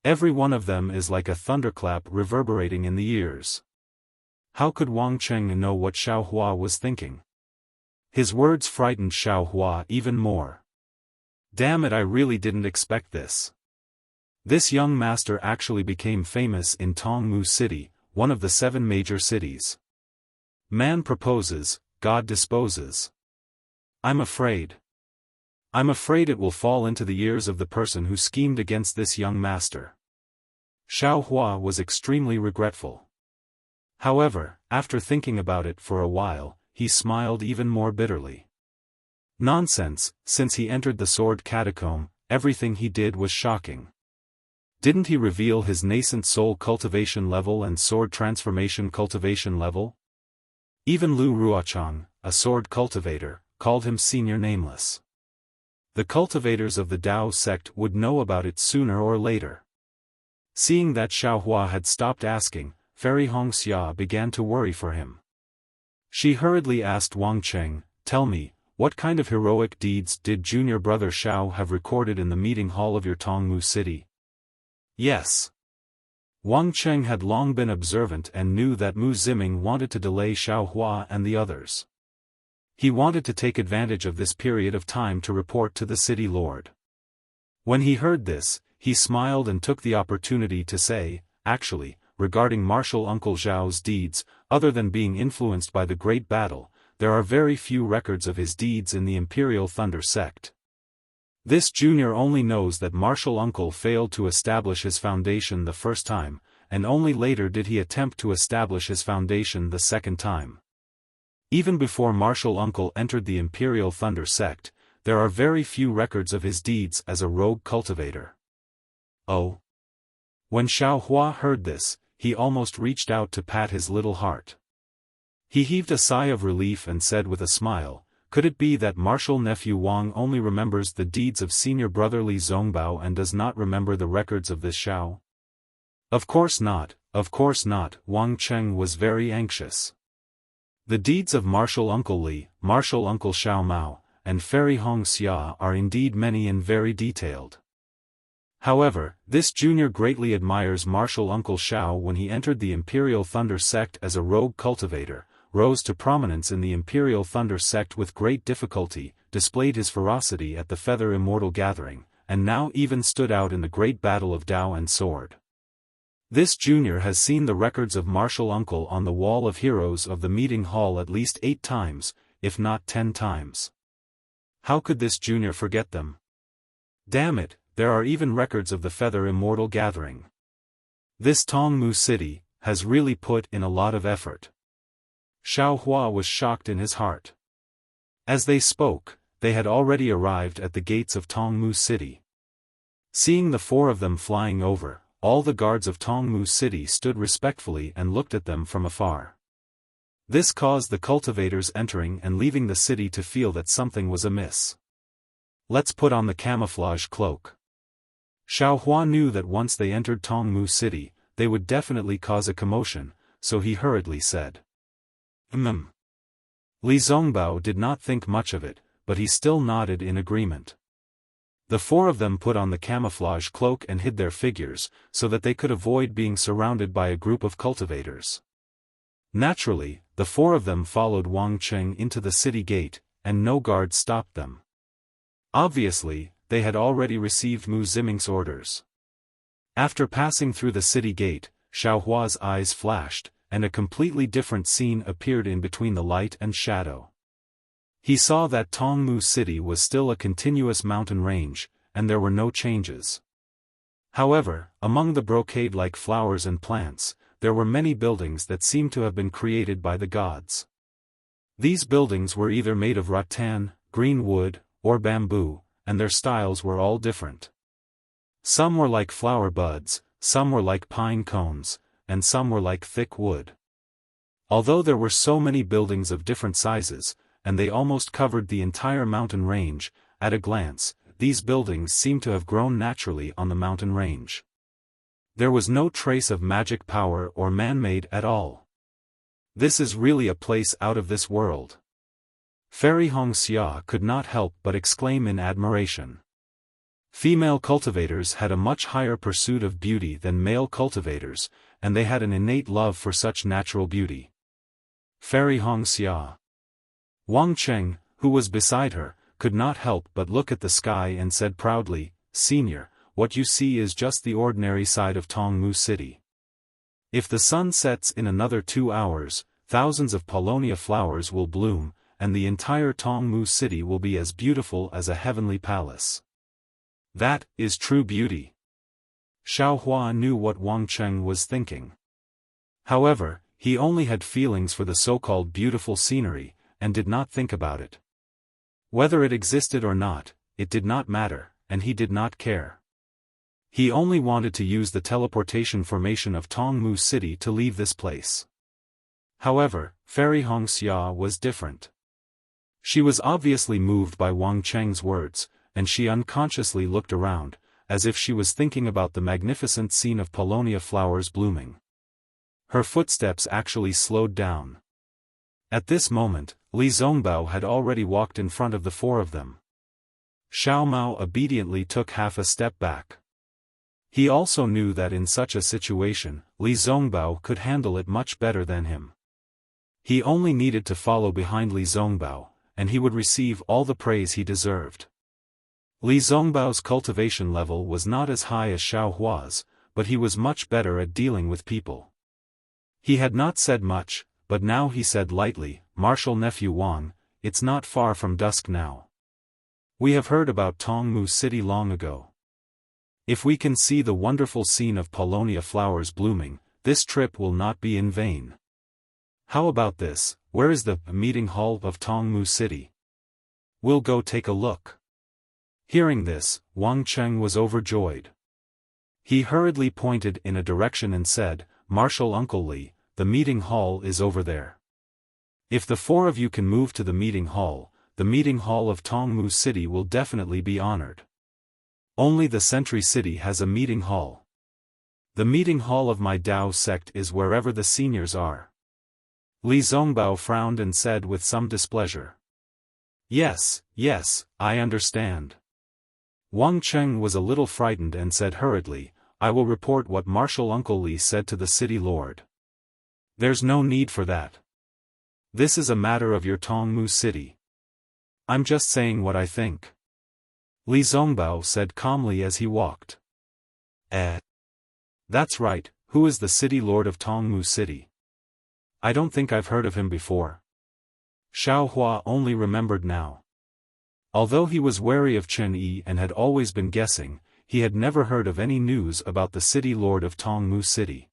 Every one of them is like a thunderclap reverberating in the ears. How could Wang Cheng know what Xiaohua was thinking? His words frightened Xiaohua even more. Damn it, I really didn't expect this. This young master actually became famous in Tongmu City, one of the 7 major cities. Man proposes, God disposes. I'm afraid it will fall into the ears of the person who schemed against this young master. Xiaohua was extremely regretful. However, after thinking about it for a while, he smiled even more bitterly. Nonsense, since he entered the sword catacomb, everything he did was shocking. Didn't he reveal his nascent soul cultivation level and sword transformation cultivation level? Even Lu Ruochang, a sword cultivator, called him Senior Nameless. The cultivators of the Dao sect would know about it sooner or later. Seeing that Xiaohua had stopped asking, Fairy Hongxia began to worry for him. She hurriedly asked Wang Cheng, Tell me, what kind of heroic deeds did junior brother Xiao have recorded in the meeting hall of your Tongmu City? Yes. Wang Cheng had long been observant and knew that Mu Ziming wanted to delay Xiaohua and the others. He wanted to take advantage of this period of time to report to the city lord. When he heard this, he smiled and took the opportunity to say, Actually, regarding Martial Uncle Zhao's deeds, other than being influenced by the Great Battle, there are very few records of his deeds in the Imperial Thunder sect. This junior only knows that Martial Uncle failed to establish his foundation the first time, and only later did he attempt to establish his foundation the second time. Even before Martial Uncle entered the Imperial Thunder sect, there are very few records of his deeds as a rogue cultivator. Oh! When Xiaohua heard this, he almost reached out to pat his little heart. He heaved a sigh of relief and said with a smile, Could it be that martial nephew Wang only remembers the deeds of senior brother Li Zongbao and does not remember the records of this Xiao? Of course not, Wang Cheng was very anxious. The deeds of Martial Uncle Li, Martial Uncle Xiao Mao, and Fairy Hongxia are indeed many and very detailed. However, this junior greatly admires Martial Uncle Xiao when he entered the Imperial Thunder sect as a rogue cultivator, rose to prominence in the Imperial Thunder sect with great difficulty, displayed his ferocity at the Feather Immortal Gathering, and now even stood out in the great battle of Dao and Sword. This junior has seen the records of Martial Uncle on the wall of heroes of the meeting hall at least 8 times, if not 10 times. How could this junior forget them? Damn it, there are even records of the Feather Immortal Gathering. This Tongmu City has really put in a lot of effort. Xiaohua was shocked in his heart. As they spoke, they had already arrived at the gates of Tongmu City. Seeing the 4 of them flying over, all the guards of Tongmu City stood respectfully and looked at them from afar. This caused the cultivators entering and leaving the city to feel that something was amiss. Let's put on the camouflage cloak. Xiaofan knew that once they entered Tongmu City, they would definitely cause a commotion, so he hurriedly said. Li Zongbao did not think much of it, but he still nodded in agreement. The four of them put on the camouflage cloak and hid their figures, so that they could avoid being surrounded by a group of cultivators. Naturally, the four of them followed Wang Cheng into the city gate, and no guard stopped them. Obviously, they had already received Mu Ziming's orders. After passing through the city gate, Xiaohua's eyes flashed, and a completely different scene appeared in between the light and shadow. He saw that Tongmu City was still a continuous mountain range, and there were no changes. However, among the brocade-like flowers and plants, there were many buildings that seemed to have been created by the gods. These buildings were either made of rattan, green wood, or bamboo, and their styles were all different. Some were like flower buds, some were like pine cones, and some were like thick wood. Although there were so many buildings of different sizes, and they almost covered the entire mountain range, at a glance, these buildings seemed to have grown naturally on the mountain range. There was no trace of magic power or man-made at all. This is really a place out of this world. Fairy Wuxia could not help but exclaim in admiration. Female cultivators had a much higher pursuit of beauty than male cultivators, and they had an innate love for such natural beauty. Fairy Wuxia. Wang Cheng, who was beside her, could not help but look at the sky and said proudly, "Senior, what you see is just the ordinary side of Tongmu City. If the sun sets in another 2 hours, thousands of paulownia flowers will bloom, and the entire Tongmu City will be as beautiful as a heavenly palace. That is true beauty." Xiaohua knew what Wang Cheng was thinking. However, he only had feelings for the so-called beautiful scenery, and did not think about it. Whether it existed or not, it did not matter, and he did not care. He only wanted to use the teleportation formation of Tongmu City to leave this place. However, Fairy Wuxia was different. She was obviously moved by Wang Cheng's words, and she unconsciously looked around, as if she was thinking about the magnificent scene of paulownia flowers blooming. Her footsteps actually slowed down. At this moment, Li Zongbao had already walked in front of the four of them. Xiao Mao obediently took half a step back. He also knew that in such a situation, Li Zongbao could handle it much better than him. He only needed to follow behind Li Zongbao, and he would receive all the praise he deserved. Li Zongbao's cultivation level was not as high as Xiaohua's, but he was much better at dealing with people. He had not said much, but now he said lightly, "Martial nephew Wang, it's not far from dusk now. We have heard about Tongmu City long ago. If we can see the wonderful scene of paulownia flowers blooming, this trip will not be in vain. How about this, where is the meeting hall of Tongmu City? We'll go take a look." Hearing this, Wang Cheng was overjoyed. He hurriedly pointed in a direction and said, "Martial Uncle Li, the meeting hall is over there. If the four of you can move to the meeting hall of Tongmu City will definitely be honored. Only the Sentry City has a meeting hall. The meeting hall of my Dao sect is wherever the seniors are." Li Zongbao frowned and said with some displeasure. Yes, I understand." Wang Cheng was a little frightened and said hurriedly, "I will report what Martial Uncle Li said to the city lord." "There's no need for that. This is a matter of your Tongmu City. I'm just saying what I think." Li Zongbao said calmly as he walked. That's right, who is the city lord of Tongmu City? I don't think I've heard of him before." Xiaohua only remembered now. Although he was wary of Chen Yi and had always been guessing, he had never heard of any news about the city lord of Tongmu City.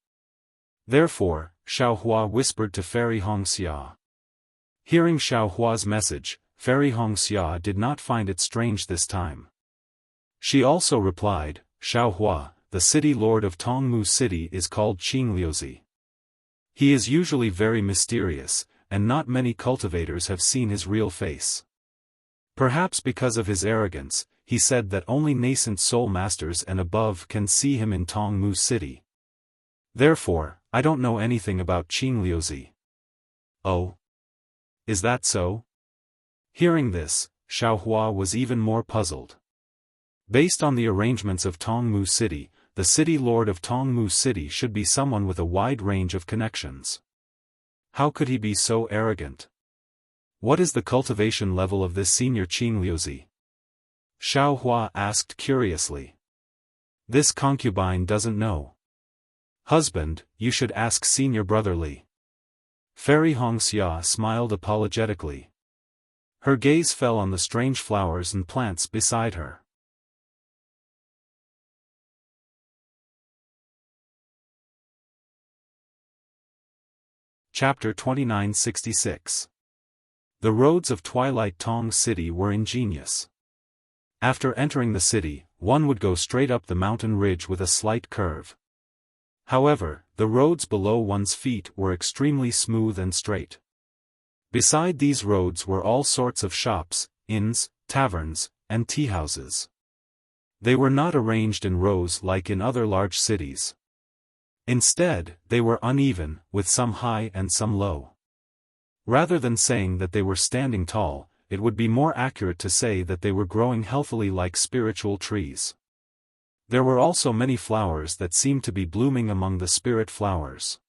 Therefore, Xiaohua whispered to Fairy Wuxia. Hearing Xiaohua's message, Fairy Wuxia did not find it strange this time. She also replied, "Xiaohua, the city lord of Tongmu City is called Qingliuzi. He is usually very mysterious, and not many cultivators have seen his real face. Perhaps because of his arrogance, he said that only nascent soul masters and above can see him in Tongmu City. Therefore, I don't know anything about Qing Liuzi. Oh? Is that so? Hearing this, Xiaohua was even more puzzled. Based on the arrangements of Tongmu City, the city lord of Tongmu City should be someone with a wide range of connections. How could he be so arrogant? What is the cultivation level of this senior Qing Liuzi? Xiaohua asked curiously. This concubine doesn't know. Husband, you should ask senior brother Li. Fairy Hongxia smiled apologetically. Her gaze fell on the strange flowers and plants beside her. Chapter 2966. The roads of Twilight Tong City were ingenious. After entering the city, one would go straight up the mountain ridge with a slight curve. However, the roads below one's feet were extremely smooth and straight. Beside these roads were all sorts of shops, inns, taverns, and tea-houses. They were not arranged in rows like in other large cities. Instead, they were uneven, with some high and some low. Rather than saying that they were standing tall, it would be more accurate to say that they were growing healthily like spiritual trees. There were also many flowers that seemed to be blooming among the spirit flowers.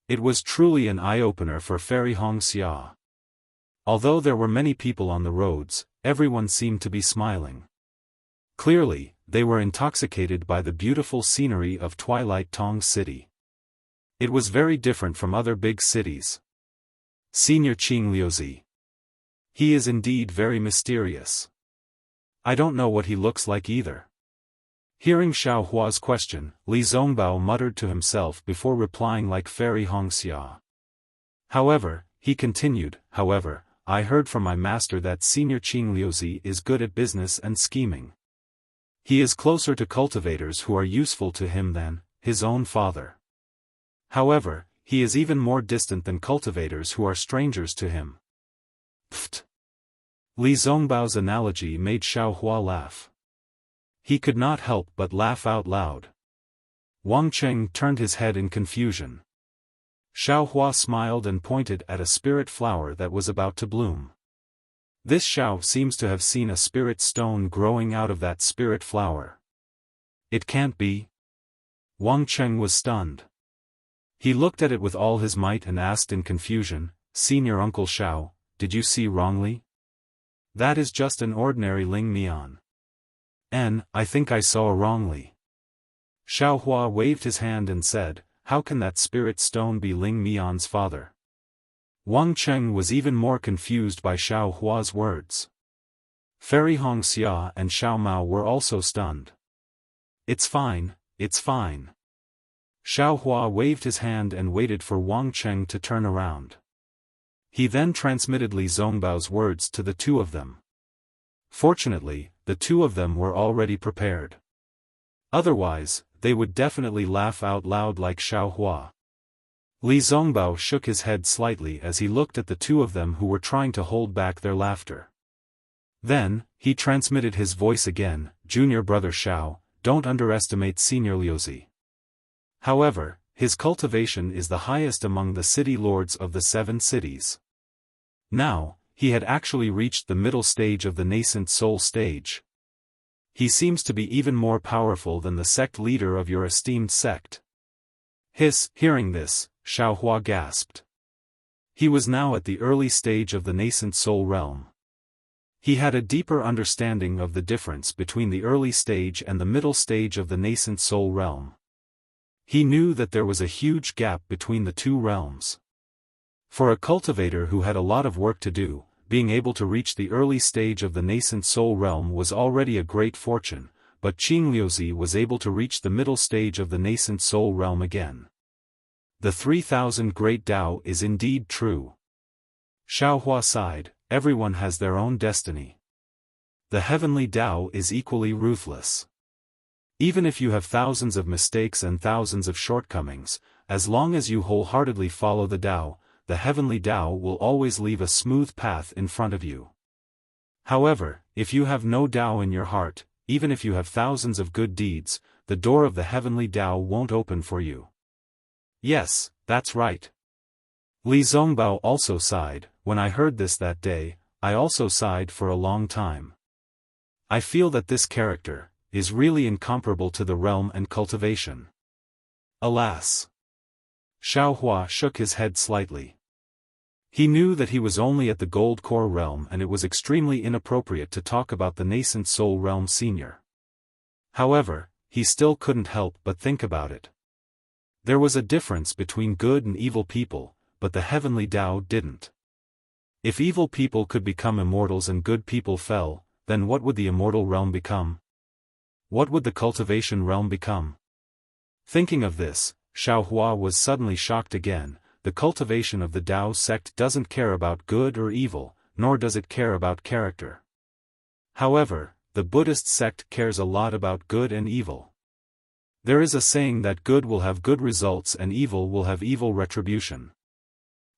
It was truly an eye-opener for Fairy Hongxia. Although there were many people on the roads, everyone seemed to be smiling. Clearly, they were intoxicated by the beautiful scenery of Twilight Tong City. It was very different from other big cities. Senior Qing Liuzi. He is indeed very mysterious. I don't know what he looks like either. Hearing Xiaohua's question, Li Zongbao muttered to himself before replying like Fairy Hongxia. However, he continued, I heard from my master that Senior Qing Liuzi is good at business and scheming. He is closer to cultivators who are useful to him than his own father. However, he is even more distant than cultivators who are strangers to him. Pfft! Li Zongbao's analogy made Xiaohua laugh. He could not help but laugh out loud. Wang Cheng turned his head in confusion. Xiaohua smiled and pointed at a spirit flower that was about to bloom. This Xiao seems to have seen a spirit stone growing out of that spirit flower. It can't be. Wang Cheng was stunned. He looked at it with all his might and asked in confusion, Senior Uncle Xiao, did you see wrongly? That is just an ordinary Ling Mian. I think I saw wrongly. Xiaohua waved his hand and said, how can that spirit stone be Ling Mian's father? Wang Cheng was even more confused by Xiaohua's words. Fairy Hongxia and Xiao Mao were also stunned. It's fine, it's fine. Xiaohua waved his hand and waited for Wang Cheng to turn around. He then transmitted Li Zongbao's words to the two of them. Fortunately, the two of them were already prepared. Otherwise, they would definitely laugh out loud like Xiaohua. Li Zongbao shook his head slightly as he looked at the two of them who were trying to hold back their laughter. Then, he transmitted his voice again, Junior Brother Xiao, don't underestimate Senior Liuzi. However, his cultivation is the highest among the city lords of the 7 cities. Now, he had actually reached the middle stage of the nascent soul stage. He seems to be even more powerful than the sect leader of your esteemed sect. Hearing this, Xiaohua gasped. He was now at the early stage of the nascent soul realm. He had a deeper understanding of the difference between the early stage and the middle stage of the nascent soul realm. He knew that there was a huge gap between the two realms. For a cultivator who had a lot of work to do, being able to reach the early stage of the nascent soul realm was already a great fortune, but Qing Liuzi was able to reach the middle stage of the nascent soul realm again. The 3000 Great Tao is indeed true. Xiaohua sighed, everyone has their own destiny. The heavenly Tao is equally ruthless. Even if you have thousands of mistakes and thousands of shortcomings, as long as you wholeheartedly follow the Tao, the heavenly Tao will always leave a smooth path in front of you. However, if you have no Tao in your heart, even if you have thousands of good deeds, the door of the heavenly Tao won't open for you. Yes, that's right. Li Zongbao also sighed. When I heard this that day, I also sighed for a long time. I feel that this character is really incomparable to the realm and cultivation. Alas! Xiaohua shook his head slightly. He knew that he was only at the Gold Core realm and it was extremely inappropriate to talk about the nascent Soul realm senior. However, he still couldn't help but think about it. There was a difference between good and evil people, but the heavenly Tao didn't. If evil people could become immortals and good people fell, then what would the immortal realm become? What would the cultivation realm become? Thinking of this, Xiaohua was suddenly shocked again. The cultivation of the Tao sect doesn't care about good or evil, nor does it care about character. However, the Buddhist sect cares a lot about good and evil. There is a saying that good will have good results and evil will have evil retribution.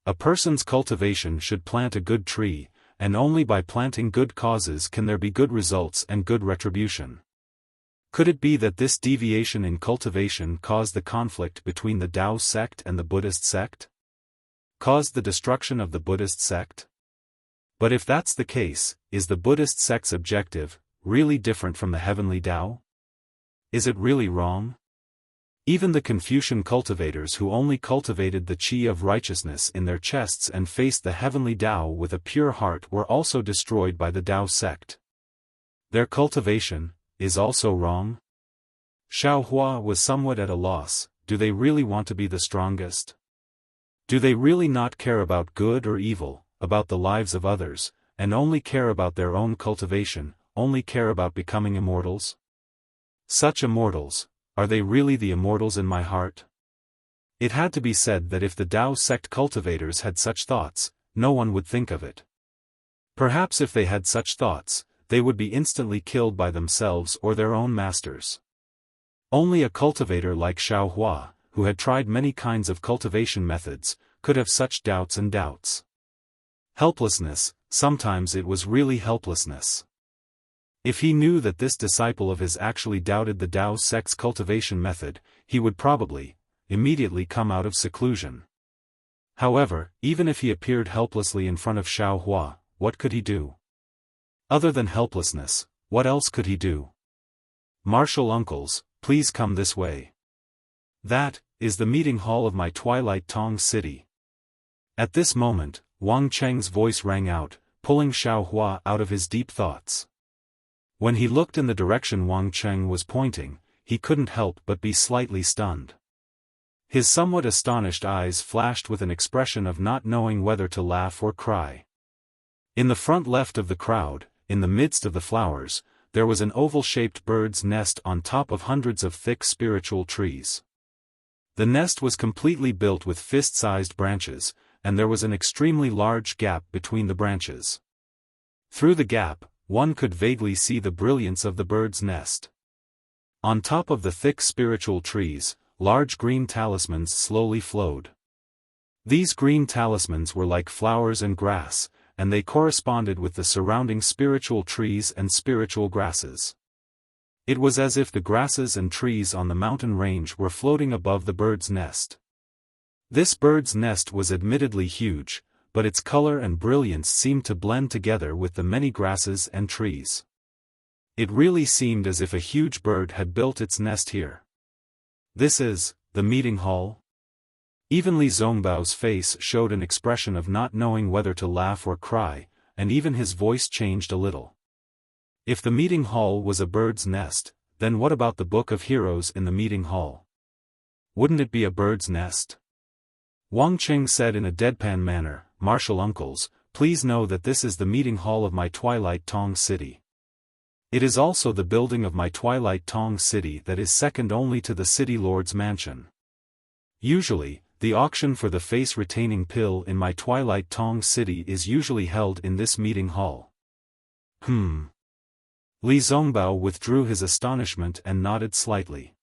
A person's cultivation should plant a good tree, and only by planting good causes can there be good results and good retribution. Could it be that this deviation in cultivation caused the conflict between the Tao sect and the Buddhist sect? Caused the destruction of the Buddhist sect? But if that's the case, is the Buddhist sect's objective really different from the heavenly Tao? Is it really wrong? Even the Confucian cultivators who only cultivated the qi of righteousness in their chests and faced the heavenly Tao with a pure heart were also destroyed by the Tao sect. Their cultivation is also wrong? Xiaohua was somewhat at a loss. Do they really want to be the strongest? Do they really not care about good or evil, about the lives of others, and only care about their own cultivation, only care about becoming immortals? Such immortals, are they really the immortals in my heart? It had to be said that if the Tao sect cultivators had such thoughts, no one would think of it. Perhaps if they had such thoughts, they would be instantly killed by themselves or their own masters. Only a cultivator like Xiaohua, who had tried many kinds of cultivation methods, could have such doubts and doubts. Helplessness, sometimes it was really helplessness. If he knew that this disciple of his actually doubted the Tao sect's cultivation method, he would probably, immediately come out of seclusion. However, even if he appeared helplessly in front of Xiaohua, what could he do? Other than helplessness, what else could he do? Martial uncles, please come this way. That is the meeting hall of my Twilight Tong city. At this moment, Wang Cheng's voice rang out, pulling Xiaohua out of his deep thoughts. When he looked in the direction Wang Cheng was pointing, he couldn't help but be slightly stunned. His somewhat astonished eyes flashed with an expression of not knowing whether to laugh or cry. In the front left of the crowd, in the midst of the flowers, there was an oval-shaped bird's nest on top of hundreds of thick spiritual trees. The nest was completely built with fist-sized branches, and there was an extremely large gap between the branches. Through the gap, one could vaguely see the brilliance of the bird's nest. On top of the thick spiritual trees, large green talismans slowly flowed. These green talismans were like flowers and grass, and they corresponded with the surrounding spiritual trees and spiritual grasses. It was as if the grasses and trees on the mountain range were floating above the bird's nest. This bird's nest was admittedly huge, but its color and brilliance seemed to blend together with the many grasses and trees. It really seemed as if a huge bird had built its nest here. This is the meeting hall? Even Li Zongbao's face showed an expression of not knowing whether to laugh or cry, and even his voice changed a little. If the meeting hall was a bird's nest, then what about the Book of Heroes in the meeting hall? Wouldn't it be a bird's nest? Wang Qing said in a deadpan manner, "Martial uncles, please know that this is the meeting hall of my Twilight Tong city. It is also the building of my Twilight Tong city that is second only to the city lord's mansion. Usually, the auction for the face-retaining pill in my Twilight Tong city is usually held in this meeting hall." Li Zongbao withdrew his astonishment and nodded slightly.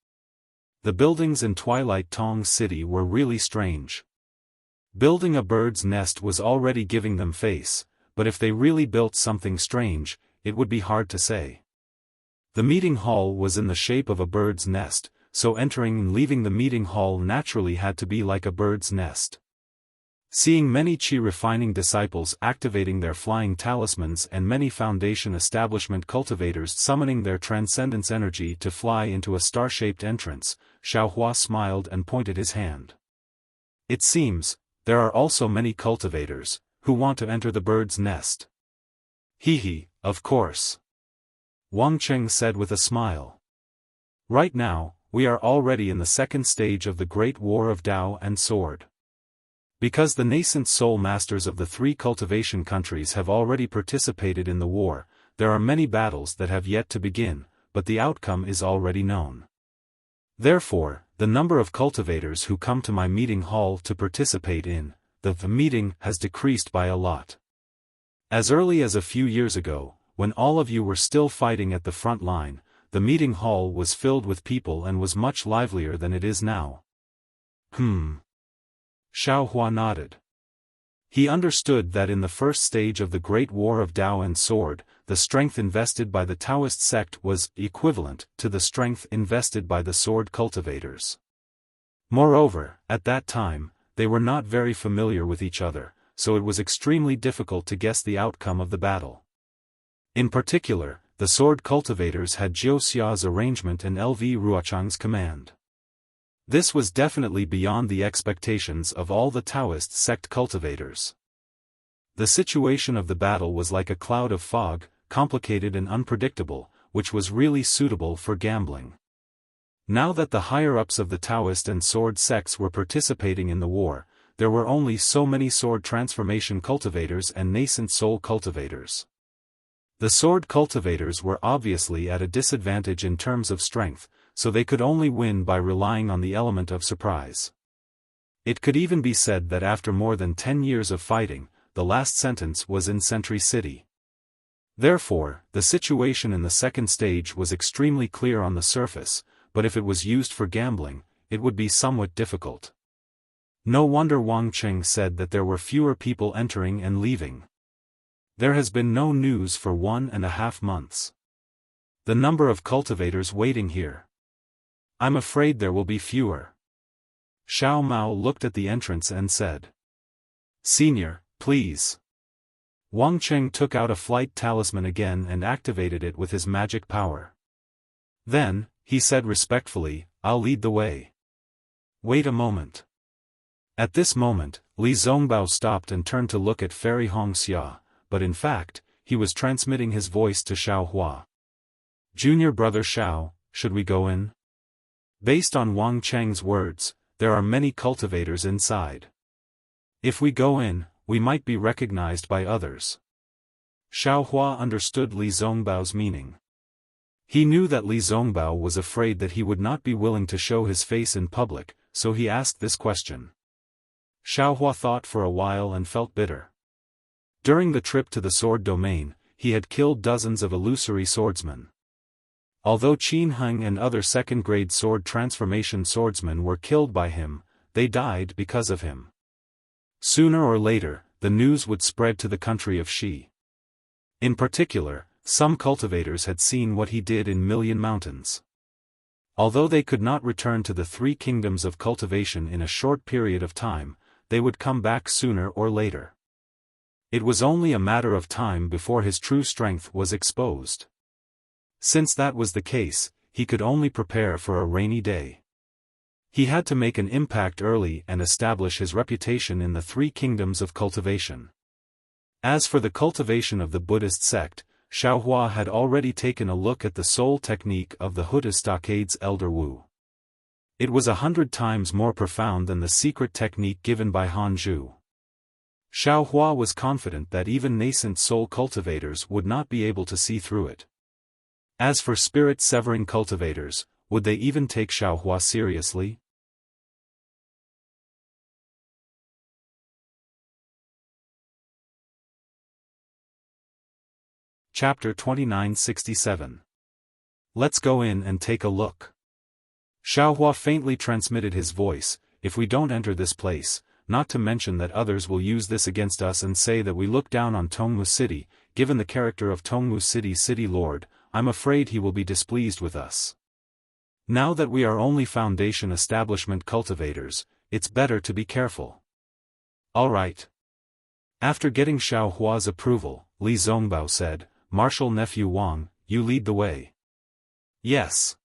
The buildings in Twilight Tong city were really strange. Building a bird's nest was already giving them face, but if they really built something strange, it would be hard to say. The meeting hall was in the shape of a bird's nest, so entering and leaving the meeting hall naturally had to be like a bird's nest. Seeing many Qi refining disciples activating their flying talismans and many Foundation establishment cultivators summoning their transcendence energy to fly into a star-shaped entrance, Xiaohua smiled and pointed his hand. It seems, there are also many cultivators, who want to enter the bird's nest. He, of course. Wang Cheng said with a smile. Right now, we are already in the second stage of the Great War of Tao and Sword. Because the nascent soul masters of the three cultivation countries have already participated in the war, there are many battles that have yet to begin, but the outcome is already known. Therefore, the number of cultivators who come to my meeting hall to participate in the meeting has decreased by a lot. As early as a few years ago, when all of you were still fighting at the front line, the meeting hall was filled with people and was much livelier than it is now. Xiaohua nodded. He understood that in the first stage of the Great War of Tao and Sword, the strength invested by the Taoist sect was equivalent to the strength invested by the sword cultivators. Moreover, at that time, they were not very familiar with each other, so it was extremely difficult to guess the outcome of the battle. In particular, the sword cultivators had Jiu Xia's arrangement and LV Ruochang's command. This was definitely beyond the expectations of all the Taoist sect cultivators. The situation of the battle was like a cloud of fog, complicated and unpredictable, which was really suitable for gambling. Now that the higher-ups of the Taoist and sword sects were participating in the war, there were only so many sword transformation cultivators and nascent soul cultivators. The sword cultivators were obviously at a disadvantage in terms of strength, so they could only win by relying on the element of surprise. It could even be said that after more than 10 years of fighting, the last sentence was in Sentry City. Therefore, the situation in the second stage was extremely clear on the surface, but if it was used for gambling, it would be somewhat difficult. No wonder Wang Cheng said that there were fewer people entering and leaving. There has been no news for 1.5 months. The number of cultivators waiting here. I'm afraid there will be fewer. Xiao Mao looked at the entrance and said. Senior, please. Wang Cheng took out a flight talisman again and activated it with his magic power. Then, he said respectfully, I'll lead the way. Wait a moment. At this moment, Li Zongbao stopped and turned to look at Fairy Hongxia, but in fact, he was transmitting his voice to Xiaohua. Junior brother Xiao, should we go in? Based on Wang Cheng's words, there are many cultivators inside. If we go in, we might be recognized by others. Xiaohua understood Li Zongbao's meaning. He knew that Li Zongbao was afraid that he would not be willing to show his face in public, so he asked this question. Xiaohua thought for a while and felt bitter. During the trip to the sword domain, he had killed dozens of illusory swordsmen. Although Qin Heng and other second-grade sword transformation swordsmen were killed by him, they died because of him. Sooner or later, the news would spread to the country of Xi. In particular, some cultivators had seen what he did in Million Mountains. Although they could not return to the three kingdoms of cultivation in a short period of time, they would come back sooner or later. It was only a matter of time before his true strength was exposed. Since that was the case, he could only prepare for a rainy day. He had to make an impact early and establish his reputation in the three kingdoms of cultivation. As for the cultivation of the Buddhist sect, Xiaohua had already taken a look at the soul technique of the Huda Stockade's Elder Wu. It was 100 times more profound than the secret technique given by Han Zhu. Xiaohua was confident that even nascent soul cultivators would not be able to see through it. As for spirit-severing cultivators, would they even take Xiaohua seriously? Chapter 2967. Let's go in and take a look. Xiaohua faintly transmitted his voice, if we don't enter this place, not to mention that others will use this against us and say that we look down on Tongmu City. Given the character of Tongmu City's city lord, I'm afraid he will be displeased with us. Now that we are only foundation establishment cultivators, it's better to be careful. Alright. After getting Xiao Hua's approval, Li Zongbao said, Marshal Nephew Wang, you lead the way. Yes.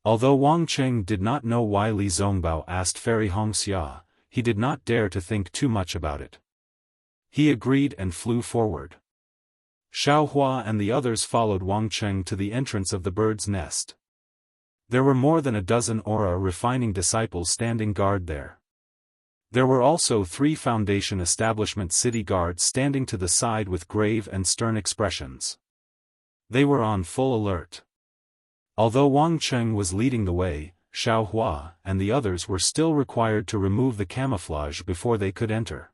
Although Wang Cheng did not know why Li Zongbao asked Fairy Hongxia, he did not dare to think too much about it. He agreed and flew forward. Xiao Hua and the others followed Wang Cheng to the entrance of the bird's nest. There were more than a dozen aura refining disciples standing guard there. There were also 3 foundation establishment city guards standing to the side with grave and stern expressions. They were on full alert. Although Wang Cheng was leading the way, Xiao Hua and the others were still required to remove the camouflage before they could enter.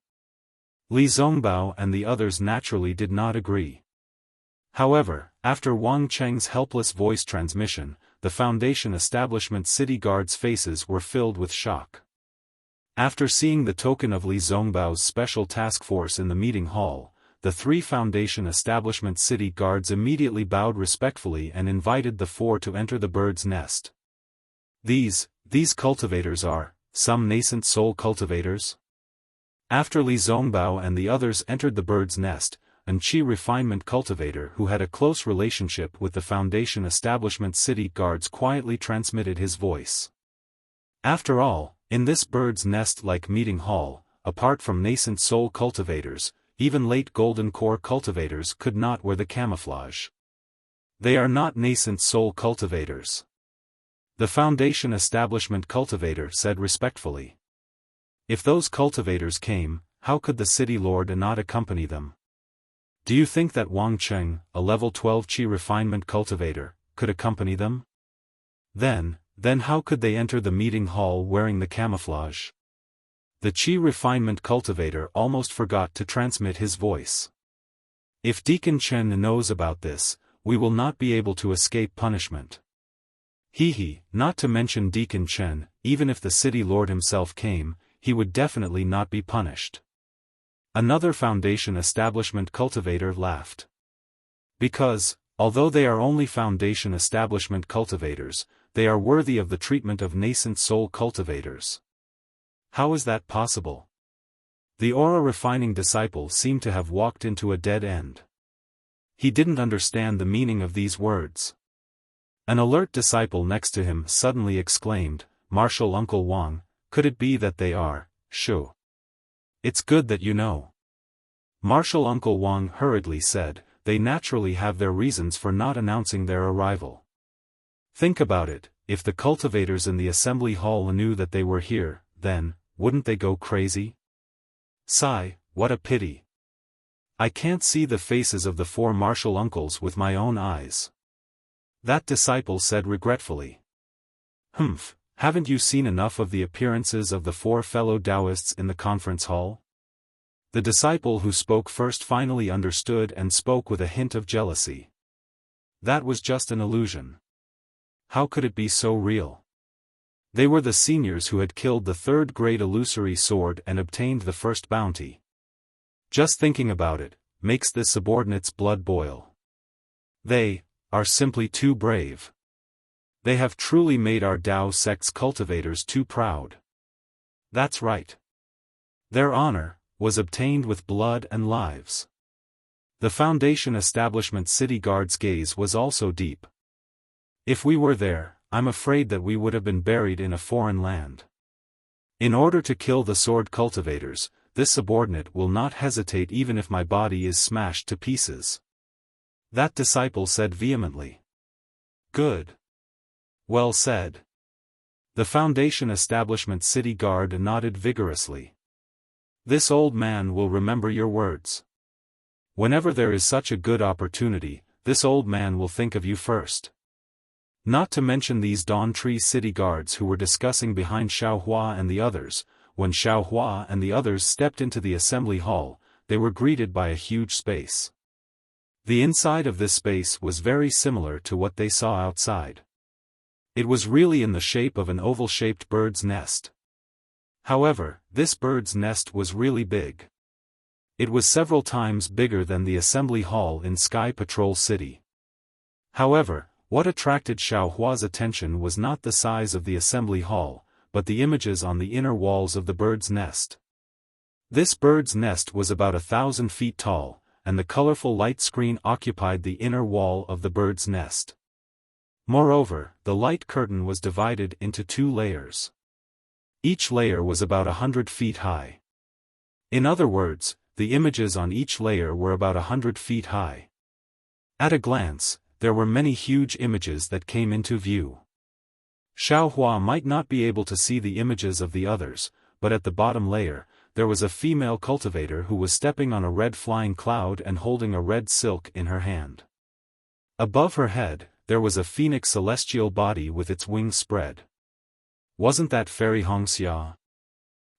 Li Zongbao and the others naturally did not agree. However, after Wang Cheng's helpless voice transmission, the foundation establishment city guards' faces were filled with shock. After seeing the token of Li Zongbao's special task force in the meeting hall, the 3 foundation establishment city guards immediately bowed respectfully and invited the 4 to enter the bird's nest. These cultivators are, some nascent soul cultivators? After Li Zongbao and the others entered the bird's nest, an Qi refinement cultivator who had a close relationship with the foundation establishment city guards quietly transmitted his voice. After all, in this bird's nest-like meeting hall, apart from nascent soul cultivators, even late golden core cultivators could not wear the camouflage. They are not nascent soul cultivators. The foundation establishment cultivator said respectfully. If those cultivators came, how could the city lord not accompany them? Do you think that Wang Cheng, a level 12 Qi refinement cultivator, could accompany them? Then how could they enter the meeting hall wearing the camouflage? The Qi refinement cultivator almost forgot to transmit his voice. If Deacon Chen knows about this, we will not be able to escape punishment. Not to mention Deacon Chen, even if the city lord himself came, he would definitely not be punished. Another foundation establishment cultivator laughed. Because, although they are only foundation establishment cultivators, they are worthy of the treatment of nascent soul cultivators. How is that possible? The aura refining disciple seemed to have walked into a dead end. He didn't understand the meaning of these words. An alert disciple next to him suddenly exclaimed, Marshal Uncle Wang, could it be that they are, Shu? It's good that you know. Marshal Uncle Wang hurriedly said, they naturally have their reasons for not announcing their arrival. Think about it, if the cultivators in the assembly hall knew that they were here, then, wouldn't they go crazy? Sigh, what a pity. I can't see the faces of the 4 martial uncles with my own eyes. That disciple said regretfully. Haven't you seen enough of the appearances of the 4 fellow Taoists in the conference hall? The disciple who spoke first finally understood and spoke with a hint of jealousy. That was just an illusion. How could it be so real? They were the seniors who had killed the 3rd-grade illusory sword and obtained the first bounty. Just thinking about it, makes this subordinate's blood boil. They are simply too brave. They have truly made our Tao sect's cultivators too proud. That's right. Their honor was obtained with blood and lives. The foundation establishment city guard's gaze was also deep. If we were there, I'm afraid that we would have been buried in a foreign land. In order to kill the sword cultivators, this subordinate will not hesitate even if my body is smashed to pieces. That disciple said vehemently. Good. Well said. The foundation establishment city guard nodded vigorously. This old man will remember your words. Whenever there is such a good opportunity, this old man will think of you first. Not to mention these Dawn Tree city guards who were discussing behind Xiao Hua and the others. When Xiao Hua and the others stepped into the assembly hall, they were greeted by a huge space. The inside of this space was very similar to what they saw outside. It was really in the shape of an oval-shaped bird's nest. However, this bird's nest was really big. It was several times bigger than the assembly hall in Sky Patrol City. However, what attracted Xiaohua's attention was not the size of the assembly hall, but the images on the inner walls of the bird's nest. This bird's nest was about 1,000 feet tall, and the colorful light screen occupied the inner wall of the bird's nest. Moreover, the light curtain was divided into 2 layers. Each layer was about 100 feet high. In other words, the images on each layer were about 100 feet high. At a glance, there were many huge images that came into view. Xiaohua might not be able to see the images of the others, but at the bottom layer, there was a female cultivator who was stepping on a red flying cloud and holding a red silk in her hand. Above her head, there was a phoenix celestial body with its wings spread. Wasn't that Fairy Hongxia?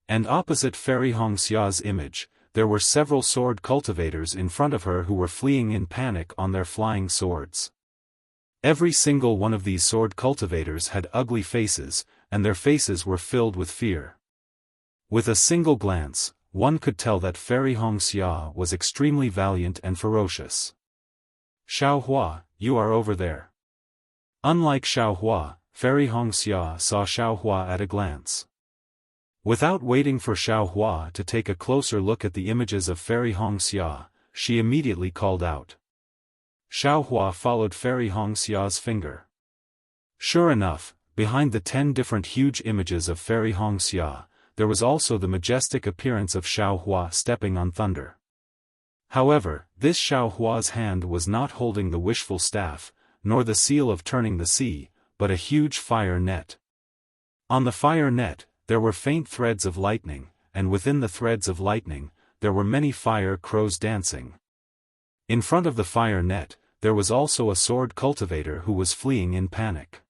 And opposite Fairy Hongxia's image, there were several sword cultivators in front of her who were fleeing in panic on their flying swords. Every single one of these sword cultivators had ugly faces, and their faces were filled with fear. With a single glance, one could tell that Fairy Hongxia was extremely valiant and ferocious. Xiaohua, you are over there. Unlike Xiaohua, Fairy Hongxia saw Xiaohua at a glance. Without waiting for Xiaohua to take a closer look at the images of Fairy Hongxia, she immediately called out. Xiaohua followed Fairy Hongxia's finger. Sure enough, behind the 10 different huge images of Fairy Hongxia, there was also the majestic appearance of Xiaohua stepping on thunder. However, this Xiaohua's hand was not holding the wishful staff, nor the seal of turning the sea, but a huge fire net. On the fire net, there were faint threads of lightning, and within the threads of lightning, there were many fire crows dancing. In front of the fire net, there was also a sword cultivator who was fleeing in panic.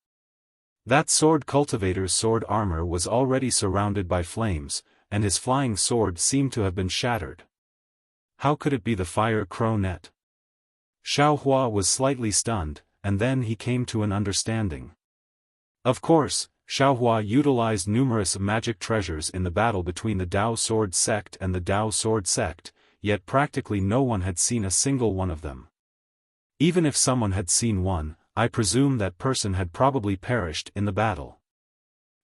That sword cultivator's sword armor was already surrounded by flames, and his flying sword seemed to have been shattered. How could it be the fire crow net? Xiaohua was slightly stunned, and then he came to an understanding. Of course, Xiaohua utilized numerous magic treasures in the battle between the Dao Sword Sect and the Dao Sword Sect, yet practically no one had seen a single one of them. Even if someone had seen one, I presume that person had probably perished in the battle.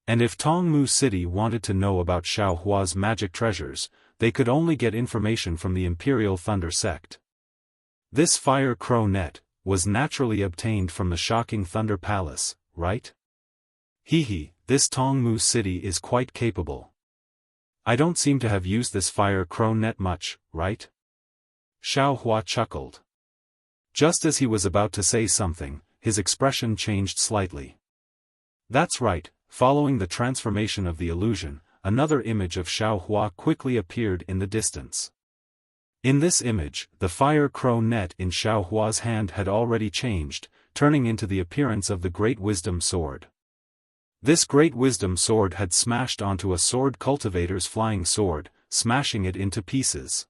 And if Tongmu City wanted to know about Xiaohua's magic treasures, they could only get information from the Imperial Thunder Sect. This fire crow net was naturally obtained from the shocking Thunder Palace, right? Hehe, this Tongmu City is quite capable. I don't seem to have used this fire crow net much, right? Xiaohua chuckled. Just as he was about to say something, his expression changed slightly. That's right, following the transformation of the illusion, another image of Xiaohua quickly appeared in the distance. In this image, the fire crow net in Xiaohua's hand had already changed, turning into the appearance of the Great Wisdom Sword. This Great Wisdom Sword had smashed onto a sword cultivator's flying sword, smashing it into pieces.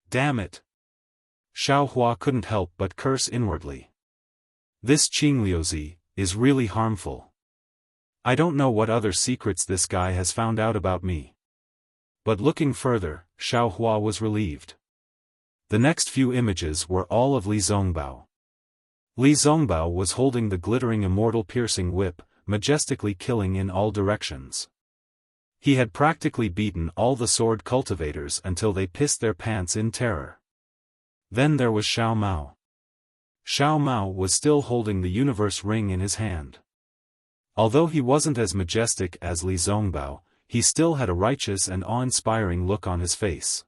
Damn it! Xiaohua couldn't help but curse inwardly. This Qingliuzi is really harmful. I don't know what other secrets this guy has found out about me. But looking further, Xiaohua was relieved. The next few images were all of Li Zongbao. Li Zongbao was holding the glittering immortal piercing whip, majestically killing in all directions. He had practically beaten all the sword cultivators until they pissed their pants in terror. Then there was Xiao Mao. Xiao Mao was still holding the universe ring in his hand. Although he wasn't as majestic as Li Zongbao, he still had a righteous and awe-inspiring look on his face.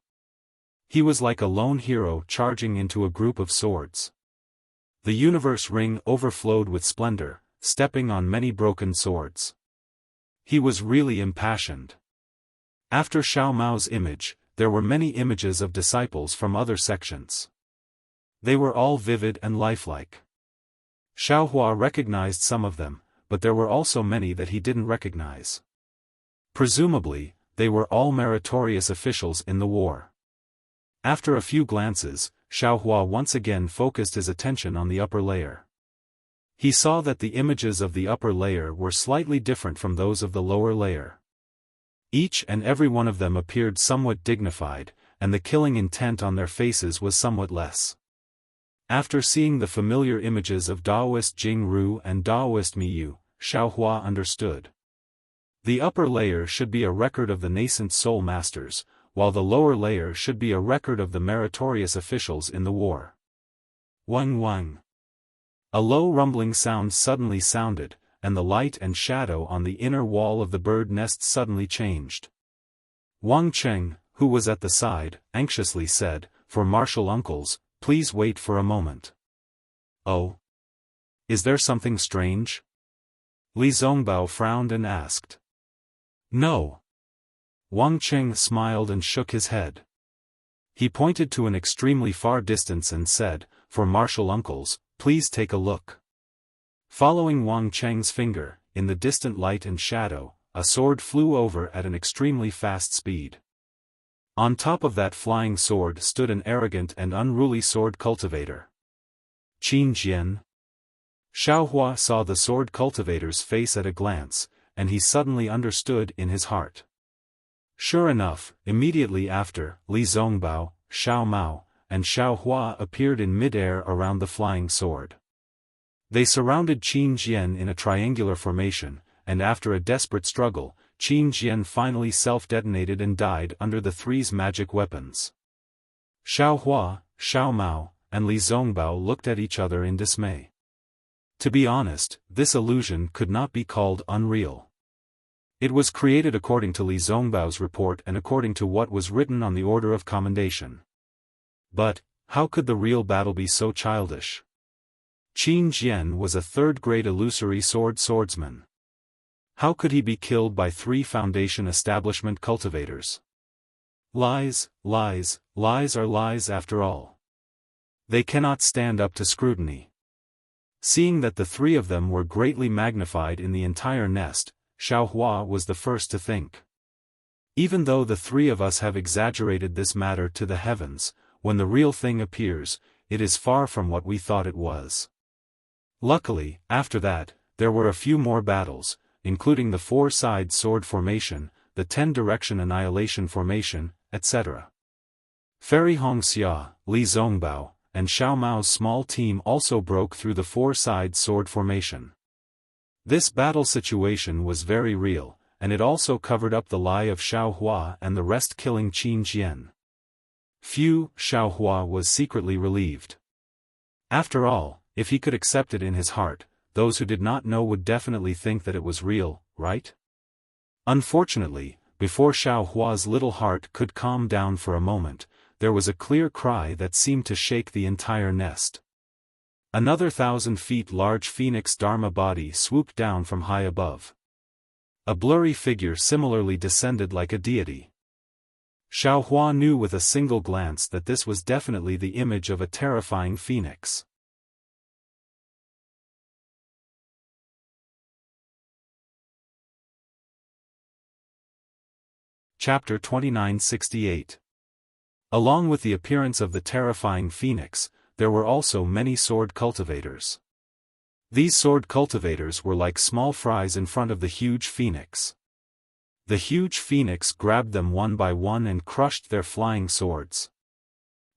He was like a lone hero charging into a group of swords. The universe ring overflowed with splendor, stepping on many broken swords. He was really impassioned. After Xiao Mao's image, there were many images of disciples from other sections. They were all vivid and lifelike. Xiaohua recognized some of them, but there were also many that he didn't recognize. Presumably, they were all meritorious officials in the war. After a few glances, Xiaohua once again focused his attention on the upper layer. He saw that the images of the upper layer were slightly different from those of the lower layer. Each and every one of them appeared somewhat dignified, and the killing intent on their faces was somewhat less. After seeing the familiar images of Daoist Jing Ru and Daoist Miyu, Xiaohua understood. The upper layer should be a record of the nascent soul masters, while the lower layer should be a record of the meritorious officials in the war. Wang wang. A low rumbling sound suddenly sounded, and the light and shadow on the inner wall of the bird nest suddenly changed. Wang Cheng, who was at the side, anxiously said, "For martial uncles, please wait for a moment." "Oh? Is there something strange?" Li Zongbao frowned and asked. "No." Wang Cheng smiled and shook his head. He pointed to an extremely far distance and said, "For martial uncles, please take a look." Following Wang Cheng's finger, in the distant light and shadow, a sword flew over at an extremely fast speed. On top of that flying sword stood an arrogant and unruly sword cultivator. Qin Jian. Xiaohua saw the sword cultivator's face at a glance, and he suddenly understood in his heart. Sure enough, immediately after, Li Zongbao, Xiao Mao, and Xiaohua appeared in mid-air around the flying sword. They surrounded Qin Jian in a triangular formation, and after a desperate struggle, Qin Jian finally self-detonated and died under the three's magic weapons. Xiaohua, Xiao Mao, and Li Zongbao looked at each other in dismay. To be honest, this illusion could not be called unreal. It was created according to Li Zongbao's report and according to what was written on the order of commendation. But, how could the real battle be so childish? Qin Jian was a third-grade illusory swordsman. How could he be killed by 3 Foundation establishment cultivators? Lies, lies, lies are lies after all. They cannot stand up to scrutiny. Seeing that the 3 of them were greatly magnified in the entire nest, Xiaohua was the first to think. Even though the 3 of us have exaggerated this matter to the heavens, when the real thing appears, it is far from what we thought it was. Luckily, after that, there were a few more battles, including the 4-side sword formation, the 10-direction annihilation formation, etc. Fairy Hongxia, Li Zongbao, and Xiao Mao's small team also broke through the 4-side sword formation. This battle situation was very real, and it also covered up the lie of Xiaohua and the rest killing Qin Jian. Phew, Xiaohua was secretly relieved. After all, if he could accept it in his heart, those who did not know would definitely think that it was real, right? Unfortunately, before Xiaohua's little heart could calm down for a moment, there was a clear cry that seemed to shake the entire nest. Another 1,000 feet large phoenix Dharma body swooped down from high above. A blurry figure similarly descended like a deity. Xiaohua knew with a single glance that this was definitely the image of a terrifying phoenix. Chapter 2968. Along with the appearance of the terrifying phoenix, there were also many sword cultivators. These sword cultivators were like small fries in front of the huge phoenix. The huge phoenix grabbed them one by one and crushed their flying swords.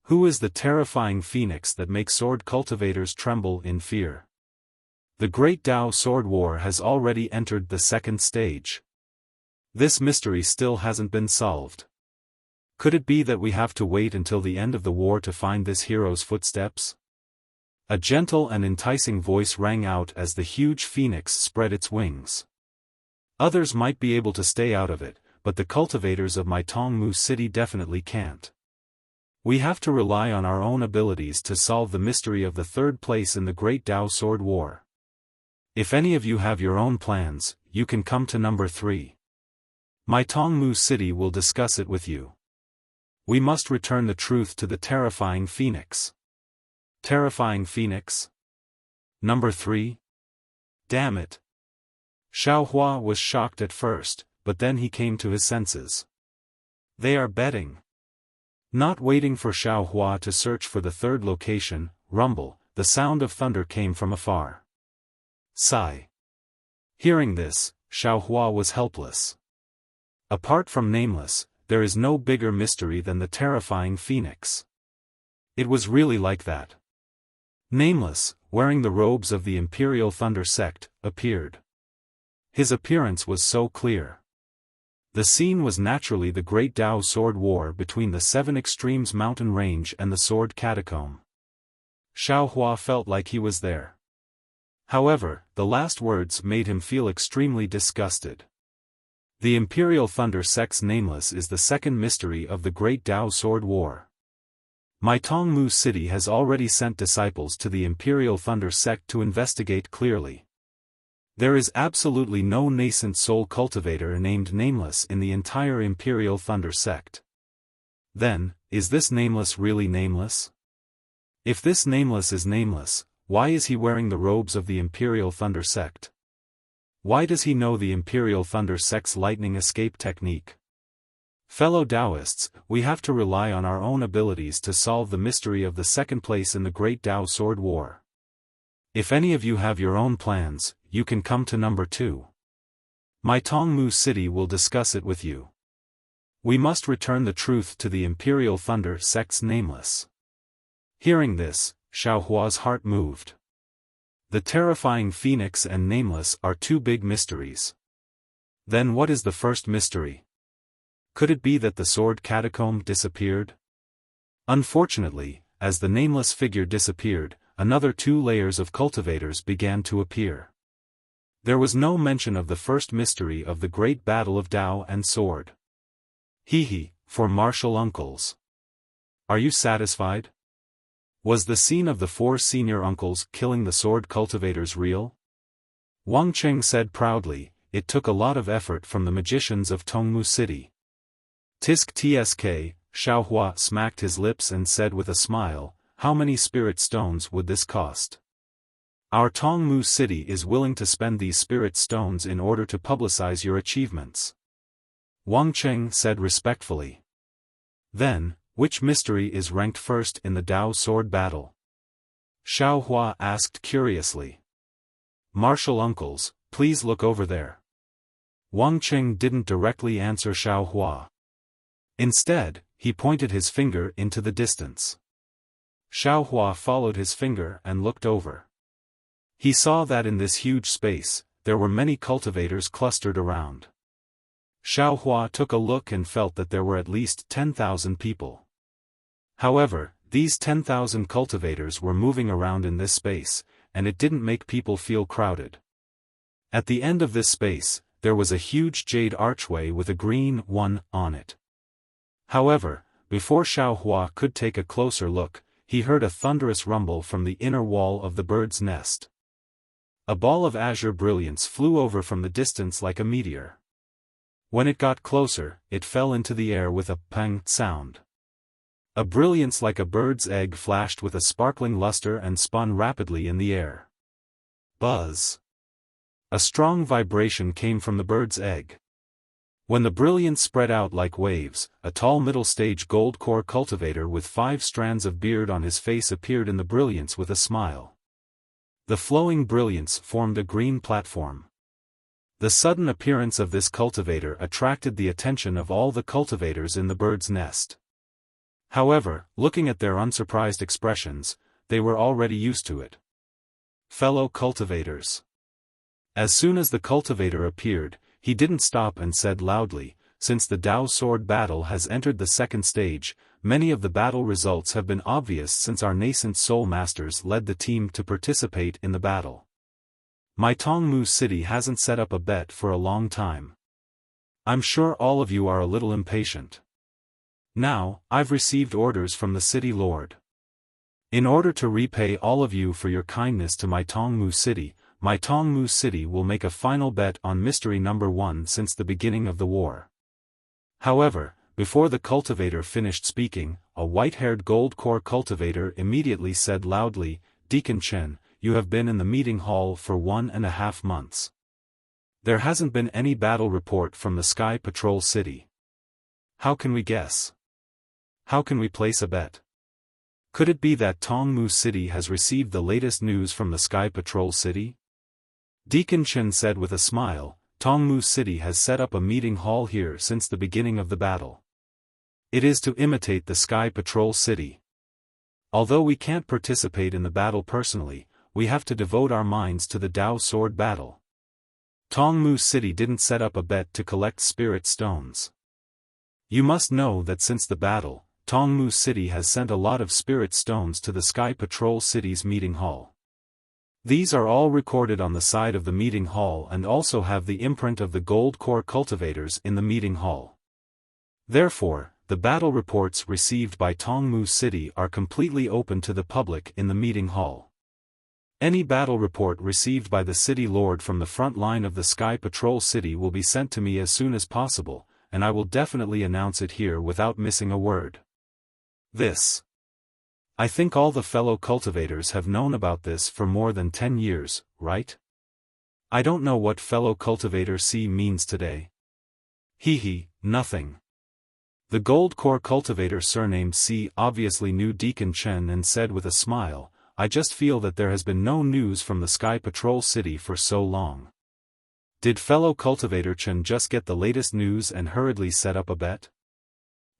Who is the terrifying phoenix that makes sword cultivators tremble in fear? The Great Tao Sword War has already entered the 2nd stage. This mystery still hasn't been solved. Could it be that we have to wait until the end of the war to find this hero's footsteps? A gentle and enticing voice rang out as the huge phoenix spread its wings. Others might be able to stay out of it, but the cultivators of my Tongmu city definitely can't. We have to rely on our own abilities to solve the mystery of the 3rd place in the Great Tao Sword War. If any of you have your own plans, you can come to number 3. My Tongmu city will discuss it with you. We must return the truth to the terrifying phoenix. Terrifying phoenix? Number 3? Damn it. Xiaohua was shocked at first, but then he came to his senses. They are betting. Not waiting for Xiaohua to search for the 3rd location, rumble, the sound of thunder came from afar. Sigh. Hearing this, Xiaohua was helpless. Apart from Nameless, there is no bigger mystery than the terrifying phoenix. It was really like that. Nameless, wearing the robes of the Imperial Thunder sect, appeared. His appearance was so clear. The scene was naturally the Great Tao Sword War between the Seven Extremes mountain range and the Sword Catacomb. Xiaofan felt like he was there. However, the last words made him feel extremely disgusted. The Imperial Thunder sect's Nameless is the second mystery of the Great Tao Sword War. My Tongmu city has already sent disciples to the Imperial Thunder sect to investigate clearly. There is absolutely no nascent soul cultivator named Nameless in the entire Imperial Thunder sect. Then, is this Nameless really nameless? If this Nameless is nameless, why is he wearing the robes of the Imperial Thunder sect? Why does he know the Imperial Thunder sect's lightning escape technique? Fellow Taoists, we have to rely on our own abilities to solve the mystery of the second place in the Great Tao Sword War. If any of you have your own plans, you can come to number 2. My Tongmu city will discuss it with you. We must return the truth to the Imperial Thunder sect's Nameless. Hearing this, Xiaohua's heart moved. The terrifying phoenix and Nameless are two big mysteries. Then what is the first mystery? Could it be that the Sword Catacomb disappeared? Unfortunately, as the Nameless figure disappeared, another 2 layers of cultivators began to appear. There was no mention of the first mystery of the great battle of Tao and Sword. Hee, for martial uncles. Are you satisfied? Was the scene of the 4 senior uncles killing the sword cultivators real? Wang Qing said proudly, it took a lot of effort from the magicians of Tongmu City. Tisk tsk, Xiaohua smacked his lips and said with a smile, how many spirit stones would this cost? Our Tongmu City is willing to spend these spirit stones in order to publicize your achievements. Wang Qing said respectfully. Then, which mystery is ranked first in the Tao sword battle? Xiaohua asked curiously. Martial uncles, please look over there. Wang Qing didn't directly answer Xiaohua. Instead, he pointed his finger into the distance. Xiaohua followed his finger and looked over. He saw that in this huge space, there were many cultivators clustered around. Xiaohua took a look and felt that there were at least 10,000 people. However, these 10,000 cultivators were moving around in this space, and it didn't make people feel crowded. At the end of this space, there was a huge jade archway with a green one on it. However, before Xiaohua could take a closer look, he heard a thunderous rumble from the inner wall of the bird's nest. A ball of azure brilliance flew over from the distance like a meteor. When it got closer, it fell into the air with a pang sound. A brilliance like a bird's egg flashed with a sparkling luster and spun rapidly in the air. Buzz! A strong vibration came from the bird's egg. When the brilliance spread out like waves, a tall middle-stage gold core cultivator with 5 strands of beard on his face appeared in the brilliance with a smile. The flowing brilliance formed a green platform. The sudden appearance of this cultivator attracted the attention of all the cultivators in the bird's nest. However, looking at their unsurprised expressions, they were already used to it. Fellow cultivators. As soon as the cultivator appeared, he didn't stop and said loudly, since the Tao sword battle has entered the second stage, many of the battle results have been obvious since our nascent soul masters led the team to participate in the battle. My Tongmu city hasn't set up a bet for a long time. I'm sure all of you are a little impatient. Now, I've received orders from the city lord. In order to repay all of you for your kindness to my Tongmu city will make a final bet on mystery number 1 since the beginning of the war. However, before the cultivator finished speaking, a white-haired gold core cultivator immediately said loudly, Deacon Chen, you have been in the meeting hall for 1.5 months. There hasn't been any battle report from the Sky Patrol City. How can we guess? How can we place a bet? Could it be that Tongmu City has received the latest news from the Sky Patrol City? Deacon Chen said with a smile, Tongmu City has set up a meeting hall here since the beginning of the battle. It is to imitate the Sky Patrol City. Although we can't participate in the battle personally, we have to devote our minds to the Dao Sword battle. Tongmu City didn't set up a bet to collect spirit stones. You must know that since the battle, Tongmu City has sent a lot of spirit stones to the Sky Patrol City's meeting hall. These are all recorded on the side of the meeting hall and also have the imprint of the gold core cultivators in the meeting hall. Therefore, the battle reports received by Tongmu City are completely open to the public in the meeting hall. Any battle report received by the City Lord from the front line of the Sky Patrol City will be sent to me as soon as possible, and I will definitely announce it here without missing a word. I think all the fellow cultivators have known about this for more than 10 years, right? I don't know what fellow cultivator C means today. Nothing. The gold core cultivator surnamed C obviously knew Deacon Chen and said with a smile, I just feel that there has been no news from the Sky Patrol City for so long. Did fellow cultivator Chen just get the latest news and hurriedly set up a bet?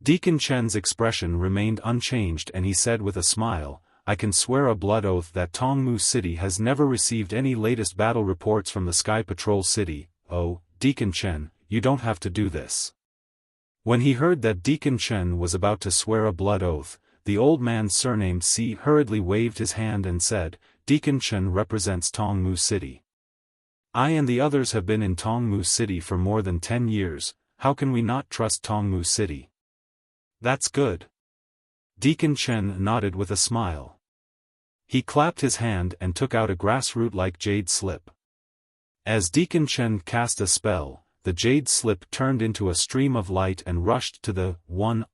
Deacon Chen's expression remained unchanged and he said with a smile, I can swear a blood oath that Tongmu City has never received any latest battle reports from the Sky Patrol City. Oh, Deacon Chen, you don't have to do this. When he heard that Deacon Chen was about to swear a blood oath, the old man surnamed C hurriedly waved his hand and said, Deacon Chen represents Tongmu City. I and the others have been in Tongmu City for more than 10 years, how can we not trust Tongmu City? That's good. Deacon Chen nodded with a smile. He clapped his hand and took out a grassroot-like jade slip. As Deacon Chen cast a spell, the jade slip turned into a stream of light and rushed to the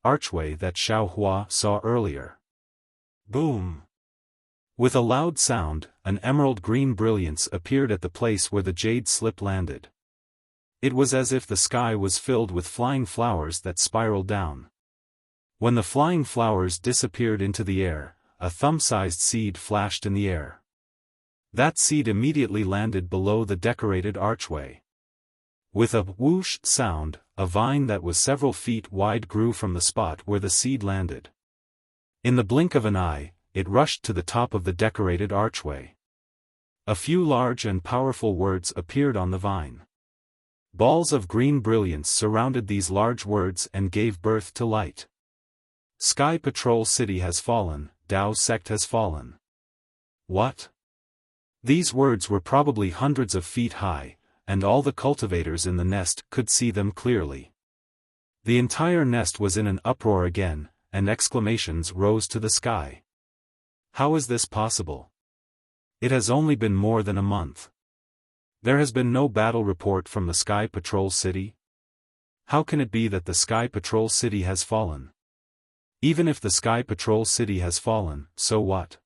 archway that Xiaofan saw earlier. Boom! With a loud sound, an emerald-green brilliance appeared at the place where the jade slip landed. It was as if the sky was filled with flying flowers that spiraled down. When the flying flowers disappeared into the air, a thumb-sized seed flashed in the air. That seed immediately landed below the decorated archway. With a whoosh sound, a vine that was several feet wide grew from the spot where the seed landed. In the blink of an eye, it rushed to the top of the decorated archway. A few large and powerful words appeared on the vine. Balls of green brilliance surrounded these large words and gave birth to light. Sky Patrol City has fallen, Dao Sect has fallen. What? These words were probably hundreds of feet high, and all the cultivators in the nest could see them clearly. The entire nest was in an uproar again, and exclamations rose to the sky. How is this possible? It has only been more than a month. There has been no battle report from the Sky Patrol City? How can it be that the Sky Patrol City has fallen? Even if the Sky Patrol City has fallen, so what?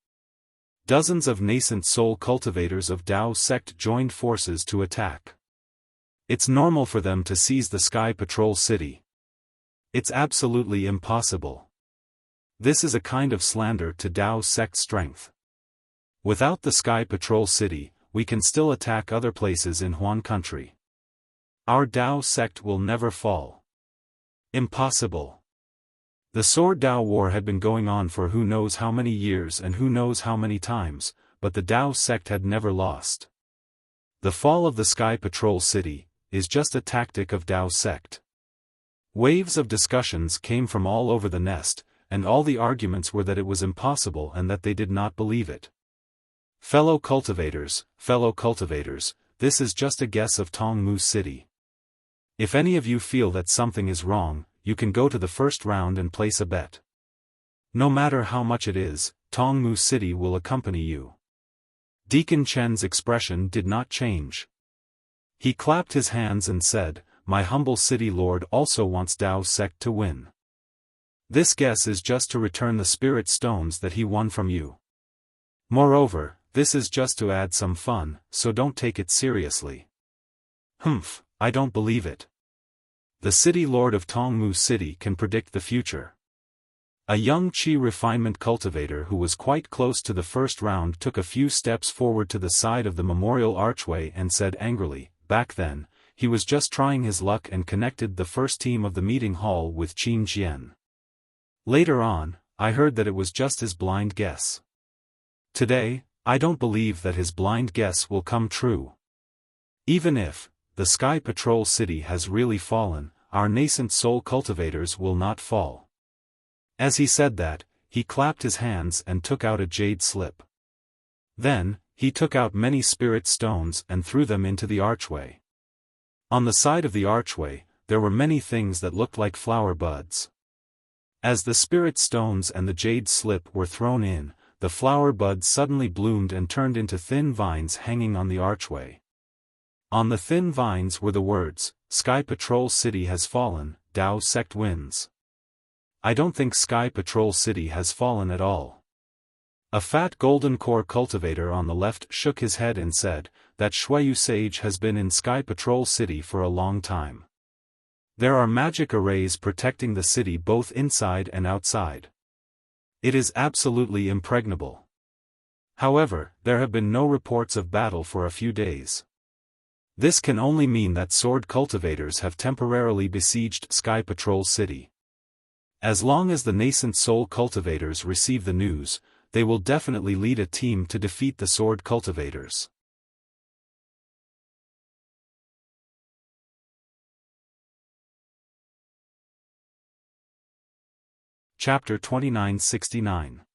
Dozens of nascent soul cultivators of Dao Sect joined forces to attack. It's normal for them to seize the Sky Patrol City. It's absolutely impossible. This is a kind of slander to Dao Sect strength. Without the Sky Patrol City, we can still attack other places in Huan country. Our Dao Sect will never fall. Impossible. The Sword Dao War had been going on for who knows how many years and who knows how many times, but the Dao Sect had never lost. The fall of the Sky Patrol City is just a tactic of Dao Sect. Waves of discussions came from all over the nest, and all the arguments were that it was impossible and that they did not believe it. Fellow cultivators, this is just a guess of Tongmu City. If any of you feel that something is wrong, you can go to the first round and place a bet. No matter how much it is, Tongmu City will accompany you. Deacon Chen's expression did not change. He clapped his hands and said, My humble city lord also wants Dao Sect to win. This guess is just to return the spirit stones that he won from you. Moreover, this is just to add some fun, so don't take it seriously. I don't believe it. The city lord of Tongmu City can predict the future. A young Qi refinement cultivator who was quite close to the first round took a few steps forward to the side of the memorial archway and said angrily, back then, he was just trying his luck and connected the first team of the meeting hall with Qin Jian. Later on, I heard that it was just his blind guess. Today, I don't believe that his blind guess will come true. Even if the Sky Patrol City has really fallen, our nascent soul cultivators will not fall. As he said that, he clapped his hands and took out a jade slip. Then, he took out many spirit stones and threw them into the archway. On the side of the archway, there were many things that looked like flower buds. As the spirit stones and the jade slip were thrown in, the flower buds suddenly bloomed and turned into thin vines hanging on the archway. On the thin vines were the words, "Sky Patrol City has fallen, Dao Sect wins." I don't think Sky Patrol City has fallen at all. A fat golden core cultivator on the left shook his head and said, "That Shuayu sage has been in Sky Patrol City for a long time. There are magic arrays protecting the city both inside and outside. It is absolutely impregnable. However, there have been no reports of battle for a few days. This can only mean that sword cultivators have temporarily besieged Sky Patrol City. As long as the nascent soul cultivators receive the news, they will definitely lead a team to defeat the sword cultivators." Chapter 2969.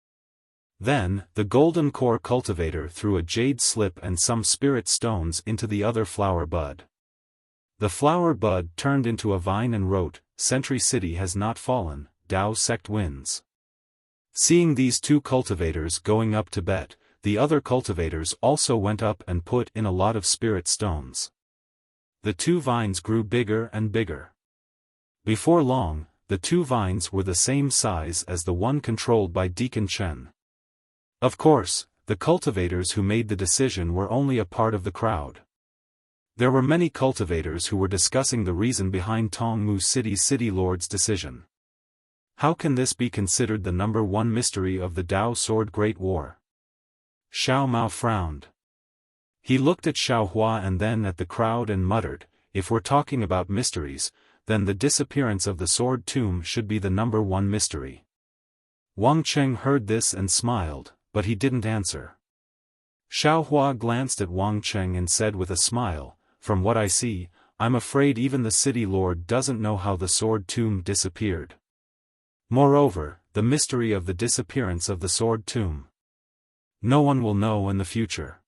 Then, the golden core cultivator threw a jade slip and some spirit stones into the other flower bud. The flower bud turned into a vine and wrote, "Sentry City has not fallen, Dao Sect wins." Seeing these two cultivators going up to bet, the other cultivators also went up and put in a lot of spirit stones. The two vines grew bigger and bigger. Before long, the two vines were the same size as the one controlled by Deacon Chen. Of course, the cultivators who made the decision were only a part of the crowd. There were many cultivators who were discussing the reason behind Tongmu City's city lord's decision. How can this be considered the number one mystery of the Dao Sword Great War? Xiao Mao frowned. He looked at Xiao Hua and then at the crowd and muttered, "If we're talking about mysteries, then the disappearance of the sword tomb should be the number one mystery." Wang Cheng heard this and smiled, but he didn't answer. Xiao Hua glanced at Wang Cheng and said with a smile, "From what I see, I'm afraid even the city lord doesn't know how the sword tomb disappeared. Moreover, the mystery of the disappearance of the sword tomb. No one will know in the future.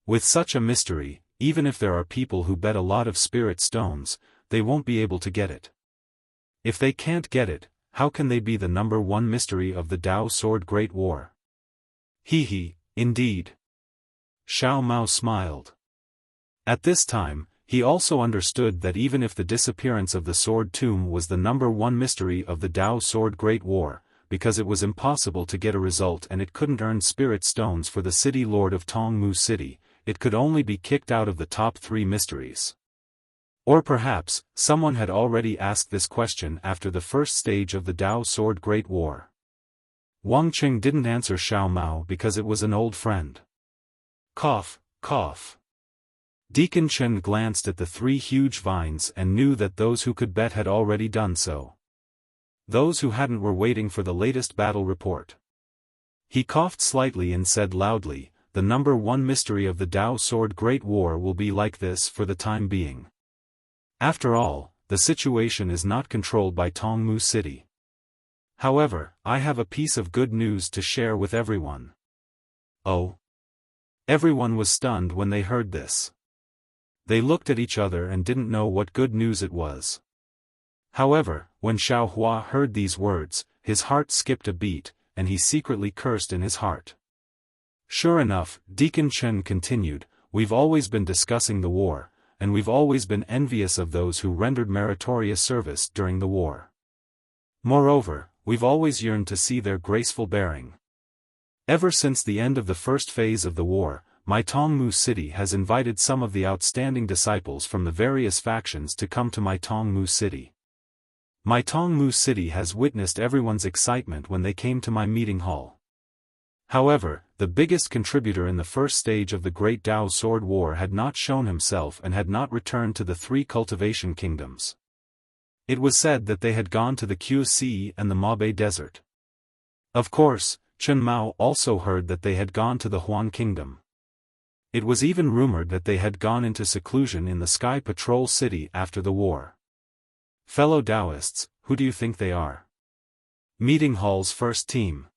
With such a mystery, even if there are people who bet a lot of spirit stones, they won't be able to get it. If they can't get it, how can they be the number one mystery of the Dao Sword Great War?" He, indeed. Xiao Mao smiled. At this time, he also understood that even if the disappearance of the sword tomb was the number one mystery of the Dao Sword Great War, because it was impossible to get a result and it couldn't earn spirit stones for the city lord of Tongmu City, it could only be kicked out of the top 3 mysteries. Or perhaps, someone had already asked this question after the first stage of the Dao Sword Great War. Wang Qing didn't answer Xiao Mao because it was an old friend. Cough, cough. Deacon Chen glanced at the 3 huge vines and knew that those who could bet had already done so. Those who hadn't were waiting for the latest battle report. He coughed slightly and said loudly, "The number one mystery of the Dao Sword Great War will be like this for the time being. After all, the situation is not controlled by Tongmu City. However, I have a piece of good news to share with everyone." Oh? Everyone was stunned when they heard this. They looked at each other and didn't know what good news it was. However, when Xiao Hua heard these words, his heart skipped a beat, and he secretly cursed in his heart. Sure enough, Deacon Chen continued, "We've always been discussing the war, and we've always been envious of those who rendered meritorious service during the war. Moreover, we've always yearned to see their graceful bearing. Ever since the end of the first phase of the war, my Tongmu City has invited some of the outstanding disciples from the various factions to come to my Tongmu City. My Tongmu City has witnessed everyone's excitement when they came to my meeting hall. However, the biggest contributor in the first stage of the Great Tao Sword War, had not shown himself and had not returned to the three cultivation kingdoms. It was said that they had gone to the Qiu Sea and the Mabe Desert. Of course, Chen Mao also heard that they had gone to the Huan Kingdom. It was even rumored that they had gone into seclusion in the Sky Patrol City after the war. Fellow Taoists, who do you think they are? Meeting Hall's first team.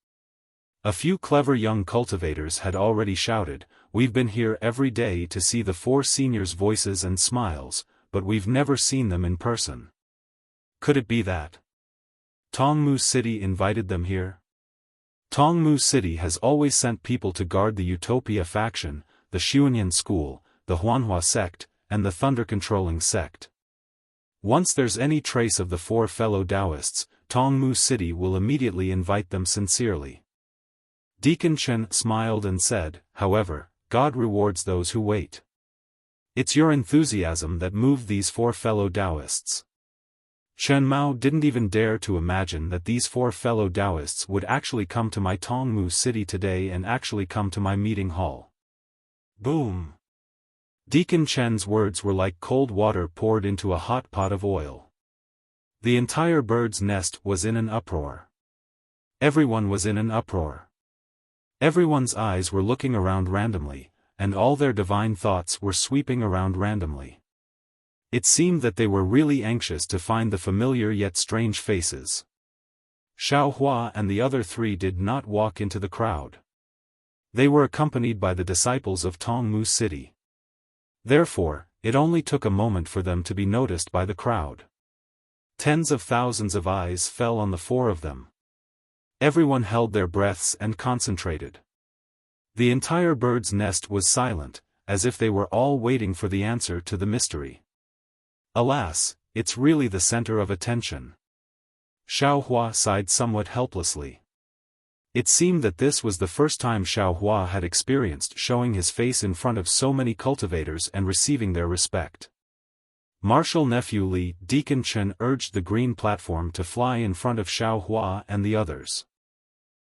A few clever young cultivators had already shouted, "We've been here every day to see the four seniors' voices and smiles, but we've never seen them in person." Could it be that Tongmu City invited them here? Tongmu City has always sent people to guard the Utopia faction, the Xuanyan school, the Huanhua sect, and the thunder-controlling sect. Once there's any trace of the four fellow Taoists, Tongmu City will immediately invite them sincerely. Deacon Chen smiled and said, "However, God rewards those who wait. It's your enthusiasm that moved these four fellow Taoists." Chen Mao didn't even dare to imagine that these four fellow Taoists would actually come to my Tongmu City today and actually come to my meeting hall. Boom! Deacon Chen's words were like cold water poured into a hot pot of oil. The entire bird's nest was in an uproar. Everyone was in an uproar. Everyone's eyes were looking around randomly, and all their divine thoughts were sweeping around randomly. It seemed that they were really anxious to find the familiar yet strange faces. Xiao Hua and the other three did not walk into the crowd. They were accompanied by the disciples of Tongmu City. Therefore, it only took a moment for them to be noticed by the crowd. Tens of thousands of eyes fell on the four of them. Everyone held their breaths and concentrated. The entire bird's nest was silent, as if they were all waiting for the answer to the mystery. Alas, it's really the center of attention. Xiao Hua sighed somewhat helplessly. It seemed that this was the first time Xiao Hua had experienced showing his face in front of so many cultivators and receiving their respect. Marshal Nephew Li Deacon Chen urged the green platform to fly in front of Xiao Hua and the others.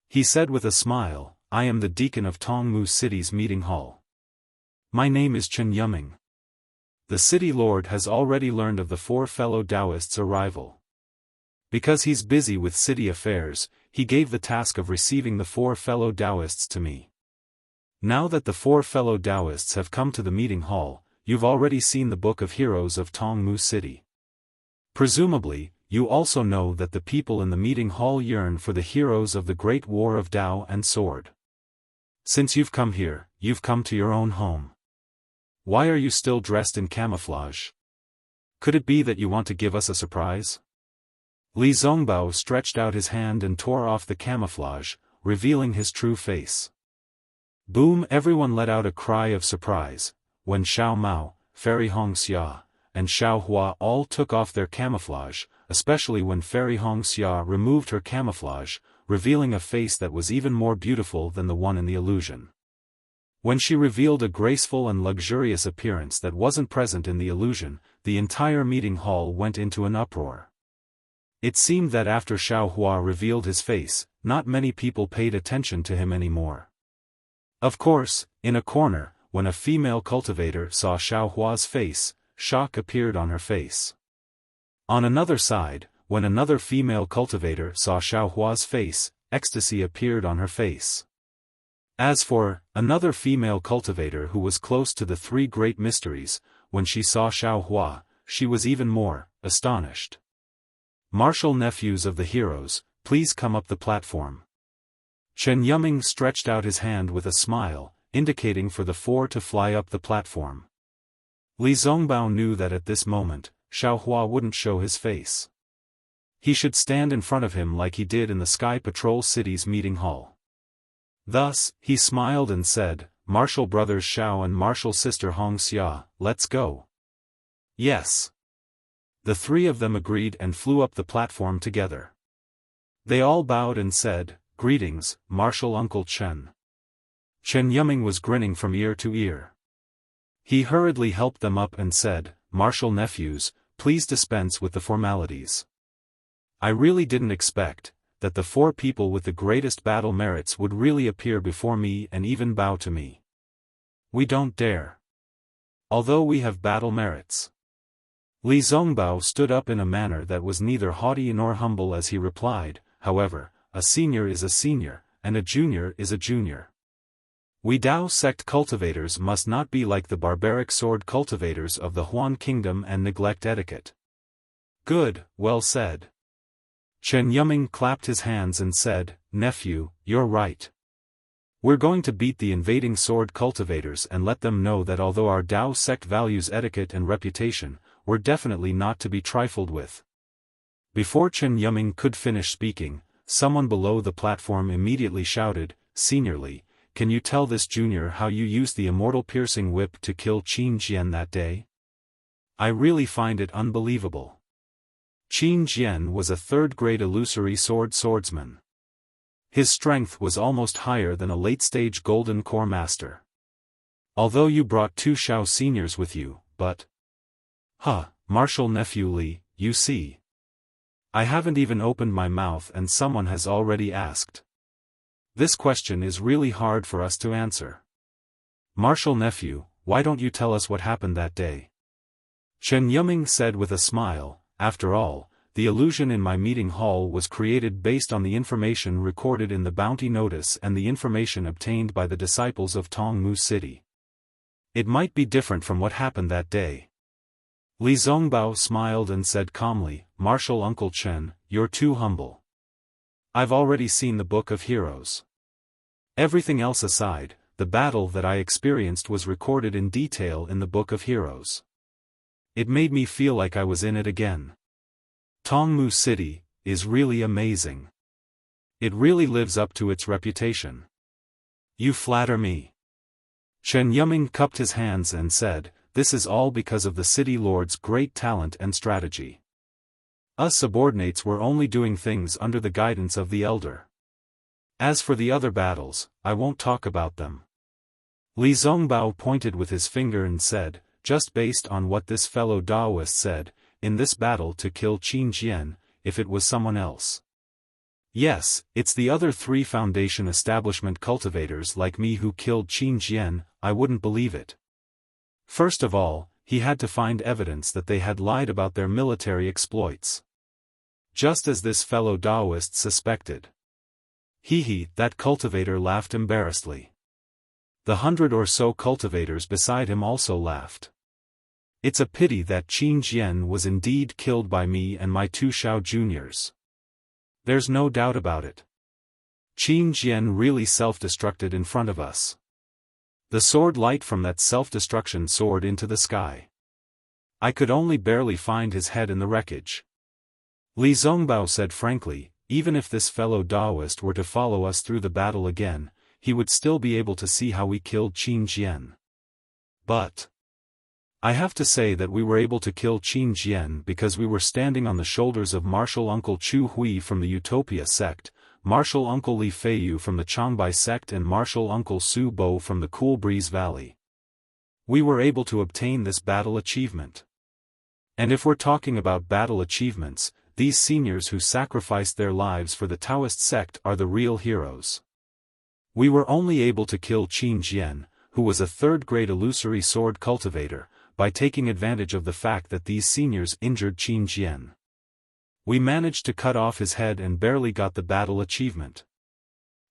He said with a smile, "I am the deacon of Tongmu City's meeting hall. My name is Chen Yuming. The city lord has already learned of the four fellow Taoists' arrival. Because he's busy with city affairs, he gave the task of receiving the four fellow Taoists to me. Now that the four fellow Taoists have come to the meeting hall, you've already seen the Book of Heroes of Tongmu City. Presumably, you also know that the people in the meeting hall yearn for the heroes of the Great War of Tao and Sword. Since you've come here, you've come to your own home. Why are you still dressed in camouflage? Could it be that you want to give us a surprise?" Li Zongbao stretched out his hand and tore off the camouflage, revealing his true face. Boom! Everyone let out a cry of surprise, when Xiao Mao, Fairy Hongxia, and Xiao Hua all took off their camouflage, especially when Fairy Hongxia removed her camouflage, revealing a face that was even more beautiful than the one in the illusion. When she revealed a graceful and luxurious appearance that wasn't present in the illusion, the entire meeting hall went into an uproar. It seemed that after Xiao Hua revealed his face, not many people paid attention to him anymore. Of course, in a corner, when a female cultivator saw Xiao Hua's face, shock appeared on her face. On another side, when another female cultivator saw Xiao Hua's face, ecstasy appeared on her face. As for another female cultivator who was close to the three great mysteries, when she saw Xiao Hua, she was even more astonished. "Martial nephews of the heroes, please come up the platform." Chen Yuming stretched out his hand with a smile, indicating for the four to fly up the platform. Li Zongbao knew that at this moment, Xiao Hua wouldn't show his face. He should stand in front of him like he did in the Sky Patrol City's meeting hall. Thus, he smiled and said, "Martial brothers Xiao and martial sister Hongxia, let's go." Yes. The three of them agreed and flew up the platform together. They all bowed and said, "Greetings, Martial Uncle Chen." Chen Yuming was grinning from ear to ear. He hurriedly helped them up and said, "Martial nephews, please dispense with the formalities. I really didn't expect that the 4 people with the greatest battle merits would really appear before me and even bow to me. We don't dare. Although we have battle merits. Li Zongbao stood up in a manner that was neither haughty nor humble as he replied, however, a senior is a senior, and a junior is a junior. We Dao sect cultivators must not be like the barbaric sword cultivators of the Huan kingdom and neglect etiquette. Good, well said. Chen Yuming clapped his hands and said, nephew, you're right. We're going to beat the invading sword cultivators and let them know that although our Dao sect values etiquette and reputation, we're definitely not to be trifled with. Before Chen Yuming could finish speaking, someone below the platform immediately shouted, seniorly, can you tell this junior how you used the immortal piercing whip to kill Qin Jian that day? I really find it unbelievable. Qin Jian was a 3rd-grade illusory swordsman. His strength was almost higher than a late-stage golden core master. Although you brought 2 Xiao seniors with you, but... Martial nephew Li, you see. I haven't even opened my mouth and someone has already asked. This question is really hard for us to answer. Martial nephew, why don't you tell us what happened that day? Chen Yuming said with a smile, after all, the illusion in my meeting hall was created based on the information recorded in the bounty notice and the information obtained by the disciples of Tongmu City. It might be different from what happened that day. Li Zongbao smiled and said calmly, Martial Uncle Chen, you're too humble. I've already seen the Book of Heroes. Everything else aside, the battle that I experienced was recorded in detail in the Book of Heroes. It made me feel like I was in it again. Tongmu City is really amazing. It really lives up to its reputation. You flatter me. Chen Yuming cupped his hands and said, this is all because of the city lord's great talent and strategy. Us subordinates were only doing things under the guidance of the elder. As for the other battles, I won't talk about them. Li Zongbao pointed with his finger and said, just based on what this fellow Daoist said, in this battle to kill Qin Jian, if it was someone else. Yes, it's the other 3 Foundation establishment cultivators like me who killed Qin Jian, I wouldn't believe it. First of all, he had to find evidence that they had lied about their military exploits. Just as this fellow Daoist suspected. That cultivator laughed embarrassedly. The 100 or so cultivators beside him also laughed. It's a pity that Qin Jian was indeed killed by me and my 2 Xiao juniors. There's no doubt about it. Qin Jian really self-destructed in front of us. The sword light from that self-destruction soared into the sky. I could only barely find his head in the wreckage. Li Zongbao said frankly, even if this fellow Daoist were to follow us through the battle again, he would still be able to see how we killed Qin Jian. But I have to say that we were able to kill Qin Jian because we were standing on the shoulders of Martial Uncle Chu Hui from the Utopia sect, Martial Uncle Li Feiyu from the Changbai sect and Martial Uncle Su Bo from the Cool Breeze Valley. We were able to obtain this battle achievement. And if we're talking about battle achievements, these seniors who sacrificed their lives for the Taoist sect are the real heroes. We were only able to kill Qin Jian, who was a 3rd-grade illusory sword cultivator, by taking advantage of the fact that these seniors injured Qin Jian. We managed to cut off his head and barely got the battle achievement.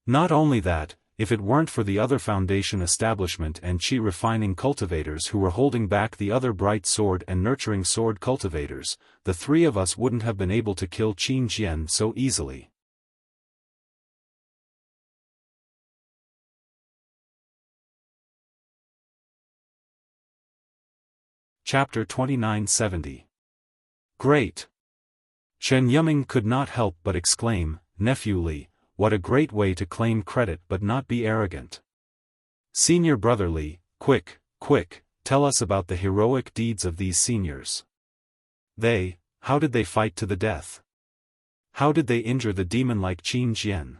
Not only that, if it weren't for the other Foundation establishment and Qi refining cultivators who were holding back the other bright sword and nurturing sword cultivators, the 3 of us wouldn't have been able to kill Qin Jian so easily. Chapter 2970. Great! Chen Yuming could not help but exclaim, Nephew Li, what a great way to claim credit but not be arrogant. Senior brother Li, quick, tell us about the heroic deeds of these seniors. How did they fight to the death? How did they injure the demon like Qin Jian?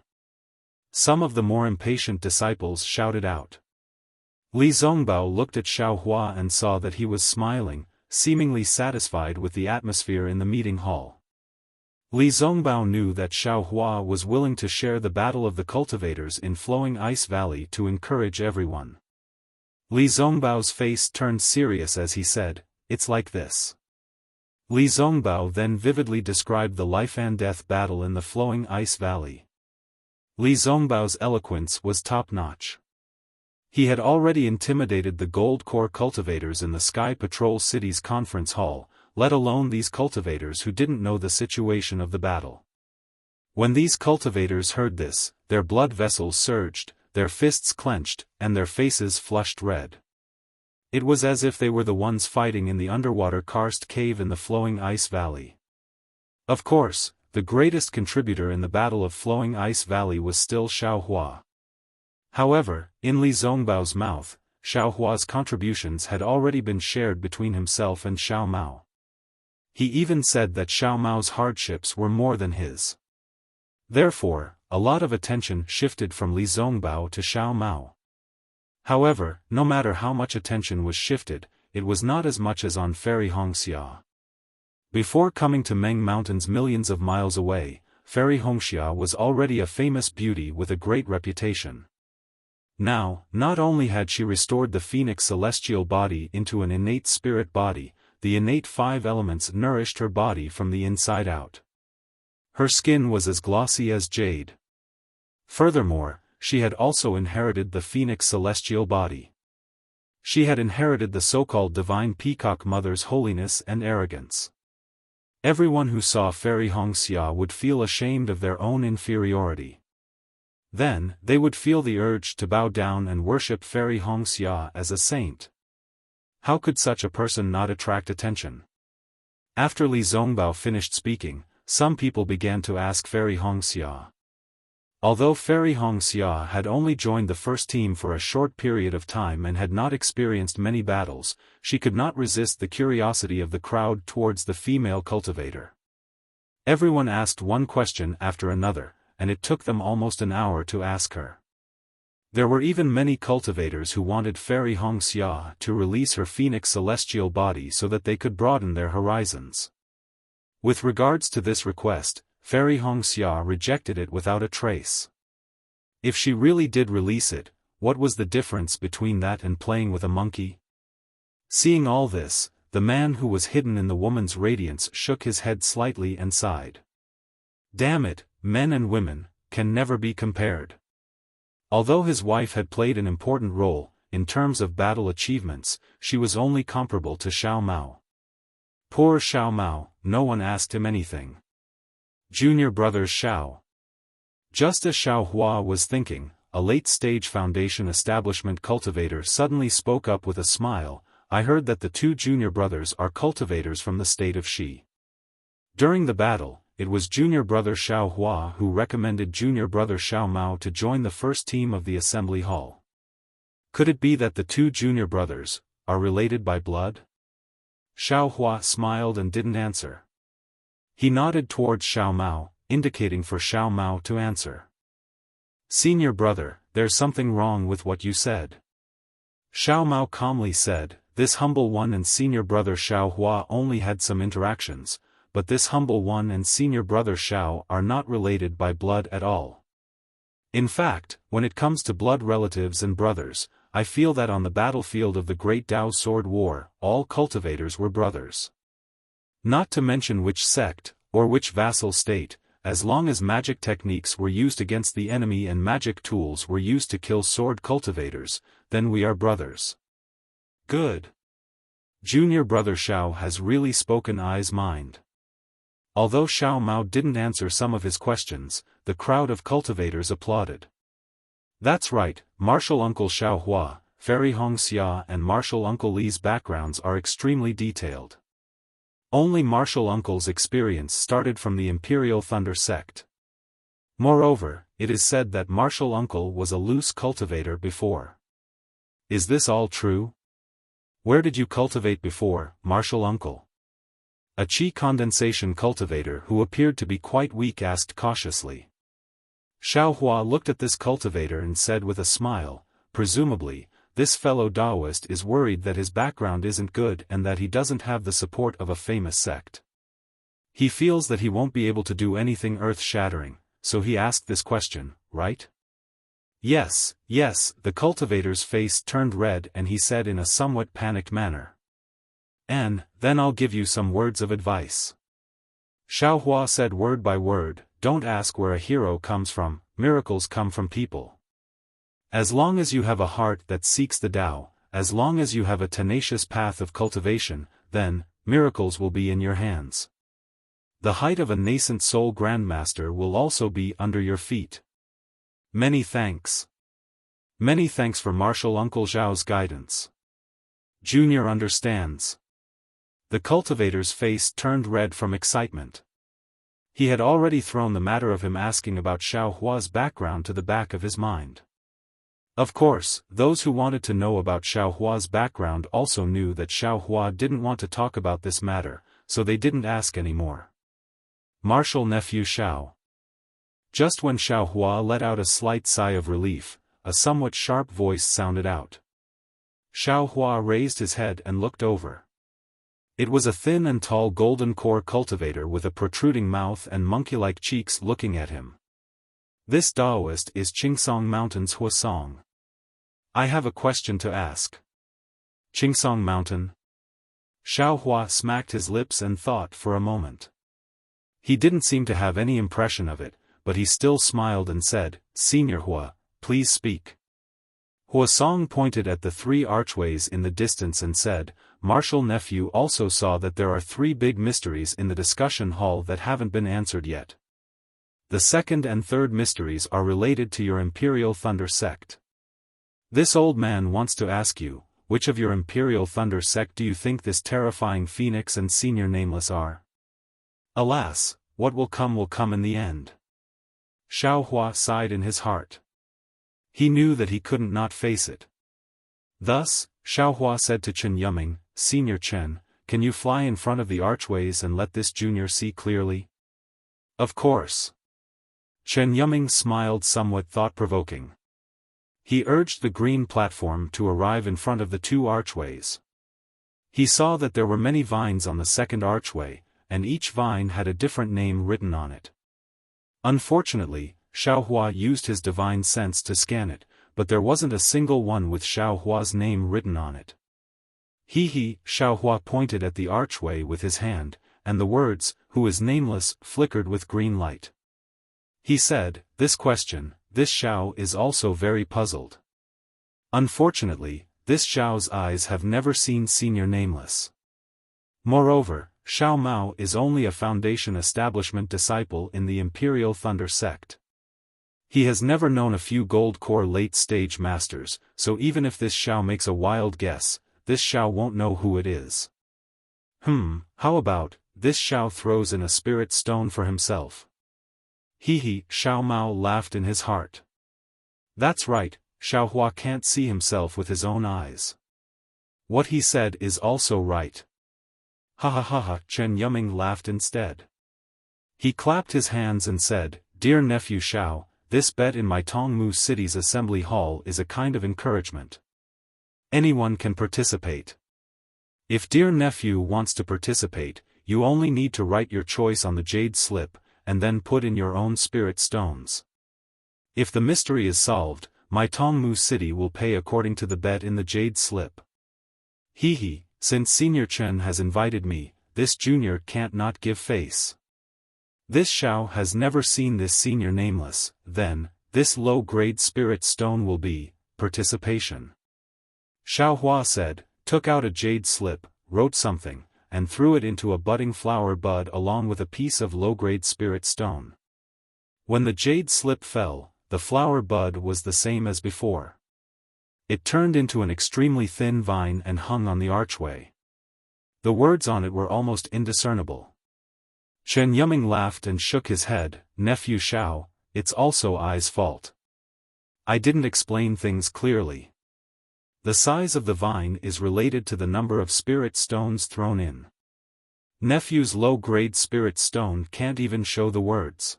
Some of the more impatient disciples shouted out. Li Zongbao looked at Xiao Hua and saw that he was smiling, seemingly satisfied with the atmosphere in the meeting hall. Li Zongbao knew that Xiaohua was willing to share the battle of the cultivators in Flowing Ice Valley to encourage everyone. Li Zongbao's face turned serious as he said, "It's like this." Li Zongbao then vividly described the life-and-death battle in the Flowing Ice Valley. Li Zongbao's eloquence was top-notch. He had already intimidated the Gold Core cultivators in the Sky Patrol City's conference hall, let alone these cultivators who didn't know the situation of the battle. When these cultivators heard this, their blood vessels surged, their fists clenched, and their faces flushed red. It was as if they were the ones fighting in the underwater karst cave in the Flowing Ice Valley. Of course, the greatest contributor in the Battle of Flowing Ice Valley was still Xiaohua. However, in Li Zongbao's mouth, Xiaohua's contributions had already been shared between himself and Xiao Mao. He even said that Xiao Mao's hardships were more than his. Therefore, a lot of attention shifted from Li Zongbao to Xiao Mao. However, no matter how much attention was shifted, it was not as much as on Fairy Hongxia. Before coming to Meng Mountains millions of miles away, Fairy Hongxia was already a famous beauty with a great reputation. Now, not only had she restored the Phoenix celestial body into an innate spirit body, the innate 5 elements nourished her body from the inside out. Her skin was as glossy as jade. Furthermore, she had also inherited the Phoenix celestial body. She had inherited the so-called divine peacock mother's holiness and arrogance. Everyone who saw Fairy Hongxia would feel ashamed of their own inferiority. Then, they would feel the urge to bow down and worship Fairy Hongxia as a saint. How could such a person not attract attention? After Li Zongbao finished speaking, some people began to ask Fairy Hongxia. Although Fairy Hongxia had only joined the first team for a short period of time and had not experienced many battles, she could not resist the curiosity of the crowd towards the female cultivator. Everyone asked one question after another, and it took them almost an hour to ask her. There were even many cultivators who wanted Fairy Hongxia to release her Phoenix celestial body so that they could broaden their horizons. With regards to this request, Fairy Hongxia rejected it without a trace. If she really did release it, what was the difference between that and playing with a monkey? Seeing all this, the man who was hidden in the woman's radiance shook his head slightly and sighed. Damn it, men and women can never be compared. Although his wife had played an important role, in terms of battle achievements, she was only comparable to Xiao Mao. Poor Xiao Mao, no one asked him anything. Junior brothers Xiao. Just as Xiaohua was thinking, a late-stage foundation establishment cultivator suddenly spoke up with a smile, "I heard that the 2 junior brothers are cultivators from the state of Xi." During the battle, it was junior brother Xiaohua who recommended junior brother Xiao Mao to join the first team of the assembly hall. Could it be that the 2 junior brothers are related by blood? Xiaohua smiled and didn't answer. He nodded towards Xiao Mao, indicating for Xiao Mao to answer. "Senior brother, there's something wrong with what you said." Xiao Mao calmly said, "This humble one and senior brother Xiaohua only had some interactions, but this humble one and senior brother Xiao are not related by blood at all. In fact, when it comes to blood relatives and brothers, I feel that on the battlefield of the Great Tao Sword War, all cultivators were brothers. Not to mention which sect, or which vassal state, as long as magic techniques were used against the enemy and magic tools were used to kill sword cultivators, then we are brothers." Good. Junior brother Xiao has really spoken I's mind. Although Xiao Mao didn't answer some of his questions, the crowd of cultivators applauded. That's right, Martial Uncle Xiaohua, Fairy Hongxia and Martial Uncle Li's backgrounds are extremely detailed. Only Martial Uncle's experience started from the Imperial Thunder sect. Moreover, it is said that Martial Uncle was a loose cultivator before. Is this all true? Where did you cultivate before, Martial Uncle? A Qi condensation cultivator who appeared to be quite weak asked cautiously. Xiaohua looked at this cultivator and said with a smile, "Presumably, this fellow Taoist is worried that his background isn't good and that he doesn't have the support of a famous sect. He feels that he won't be able to do anything earth-shattering, so he asked this question, right? Yes, yes, the cultivator's face turned red and he said in a somewhat panicked manner. And, then I'll give you some words of advice. Xiaohua said word by word, don't ask where a hero comes from, miracles come from people. As long as you have a heart that seeks the Tao, as long as you have a tenacious path of cultivation, then, miracles will be in your hands. The height of a nascent soul grandmaster will also be under your feet. Many thanks. Many thanks for Martial Uncle Zhao's guidance. Junior understands. The cultivator's face turned red from excitement. He had already thrown the matter of him asking about Xiaohua's background to the back of his mind. Of course, those who wanted to know about Xiaohua's background also knew that Xiaohua didn't want to talk about this matter, so they didn't ask anymore. Martial nephew Xiao. Just when Xiaohua let out a slight sigh of relief, a somewhat sharp voice sounded out. Xiaohua raised his head and looked over. It was a thin and tall golden core cultivator with a protruding mouth and monkey-like cheeks looking at him. This Taoist is Qingsong Mountain's Huasong. I have a question to ask. Qingsong Mountain? Xiaohua smacked his lips and thought for a moment. He didn't seem to have any impression of it, but he still smiled and said, Senior Hua, please speak. Huasong pointed at the 3 archways in the distance and said, Martial nephew also saw that there are 3 big mysteries in the discussion hall that haven't been answered yet. The second and third mysteries are related to your Imperial Thunder sect. This old man wants to ask you, which of your Imperial Thunder sect do you think this terrifying Phoenix and Senior Nameless are? Alas, what will come in the end. Xiaohua sighed in his heart. He knew that he couldn't not face it. Thus, Xiaohua said to Chen Yuming, Senior Chen, can you fly in front of the archways and let this junior see clearly? Of course. Chen Yuming smiled somewhat thought-provoking. He urged the green platform to arrive in front of the 2 archways. He saw that there were many vines on the second archway, and each vine had a different name written on it. Unfortunately, Xiaohua used his divine sense to scan it, but there wasn't a single one with Xiaohua's name written on it. Xiaohua pointed at the archway with his hand, and the words, who is nameless, flickered with green light. He said, this Xiao is also very puzzled. Unfortunately, this Xiao's eyes have never seen Senior Nameless. Moreover, Xiao Mao is only a foundation establishment disciple in the Imperial Thunder sect. He has never known a few gold core late-stage masters, so even if this Xiao makes a wild guess, this Xiao won't know who it is. How about, this Xiao throws in a spirit stone for himself? Xiao Mao laughed in his heart. That's right, Xiaohua can't see himself with his own eyes. What he said is also right. Ha, Chen Yuming laughed instead. He clapped his hands and said, Dear nephew Xiao, this bet in my Tongmu City's assembly hall is a kind of encouragement. Anyone can participate. If dear nephew wants to participate, you only need to write your choice on the jade slip, and then put in your own spirit stones. If the mystery is solved, my Tongmu City will pay according to the bet in the jade slip. Since Senior Chen has invited me, this junior can't not give face. This Xiao has never seen this Senior Nameless, then, this low-grade spirit stone will be, participation. Xiaohua said, took out a jade slip, wrote something, and threw it into a budding flower bud along with a piece of low-grade spirit stone. When the jade slip fell, the flower bud was the same as before. It turned into an extremely thin vine and hung on the archway. The words on it were almost indiscernible. Chen Yuming laughed and shook his head, Nephew Xiao, it's also I's fault. I didn't explain things clearly. The size of the vine is related to the number of spirit stones thrown in. Nephew's low-grade spirit stone can't even show the words.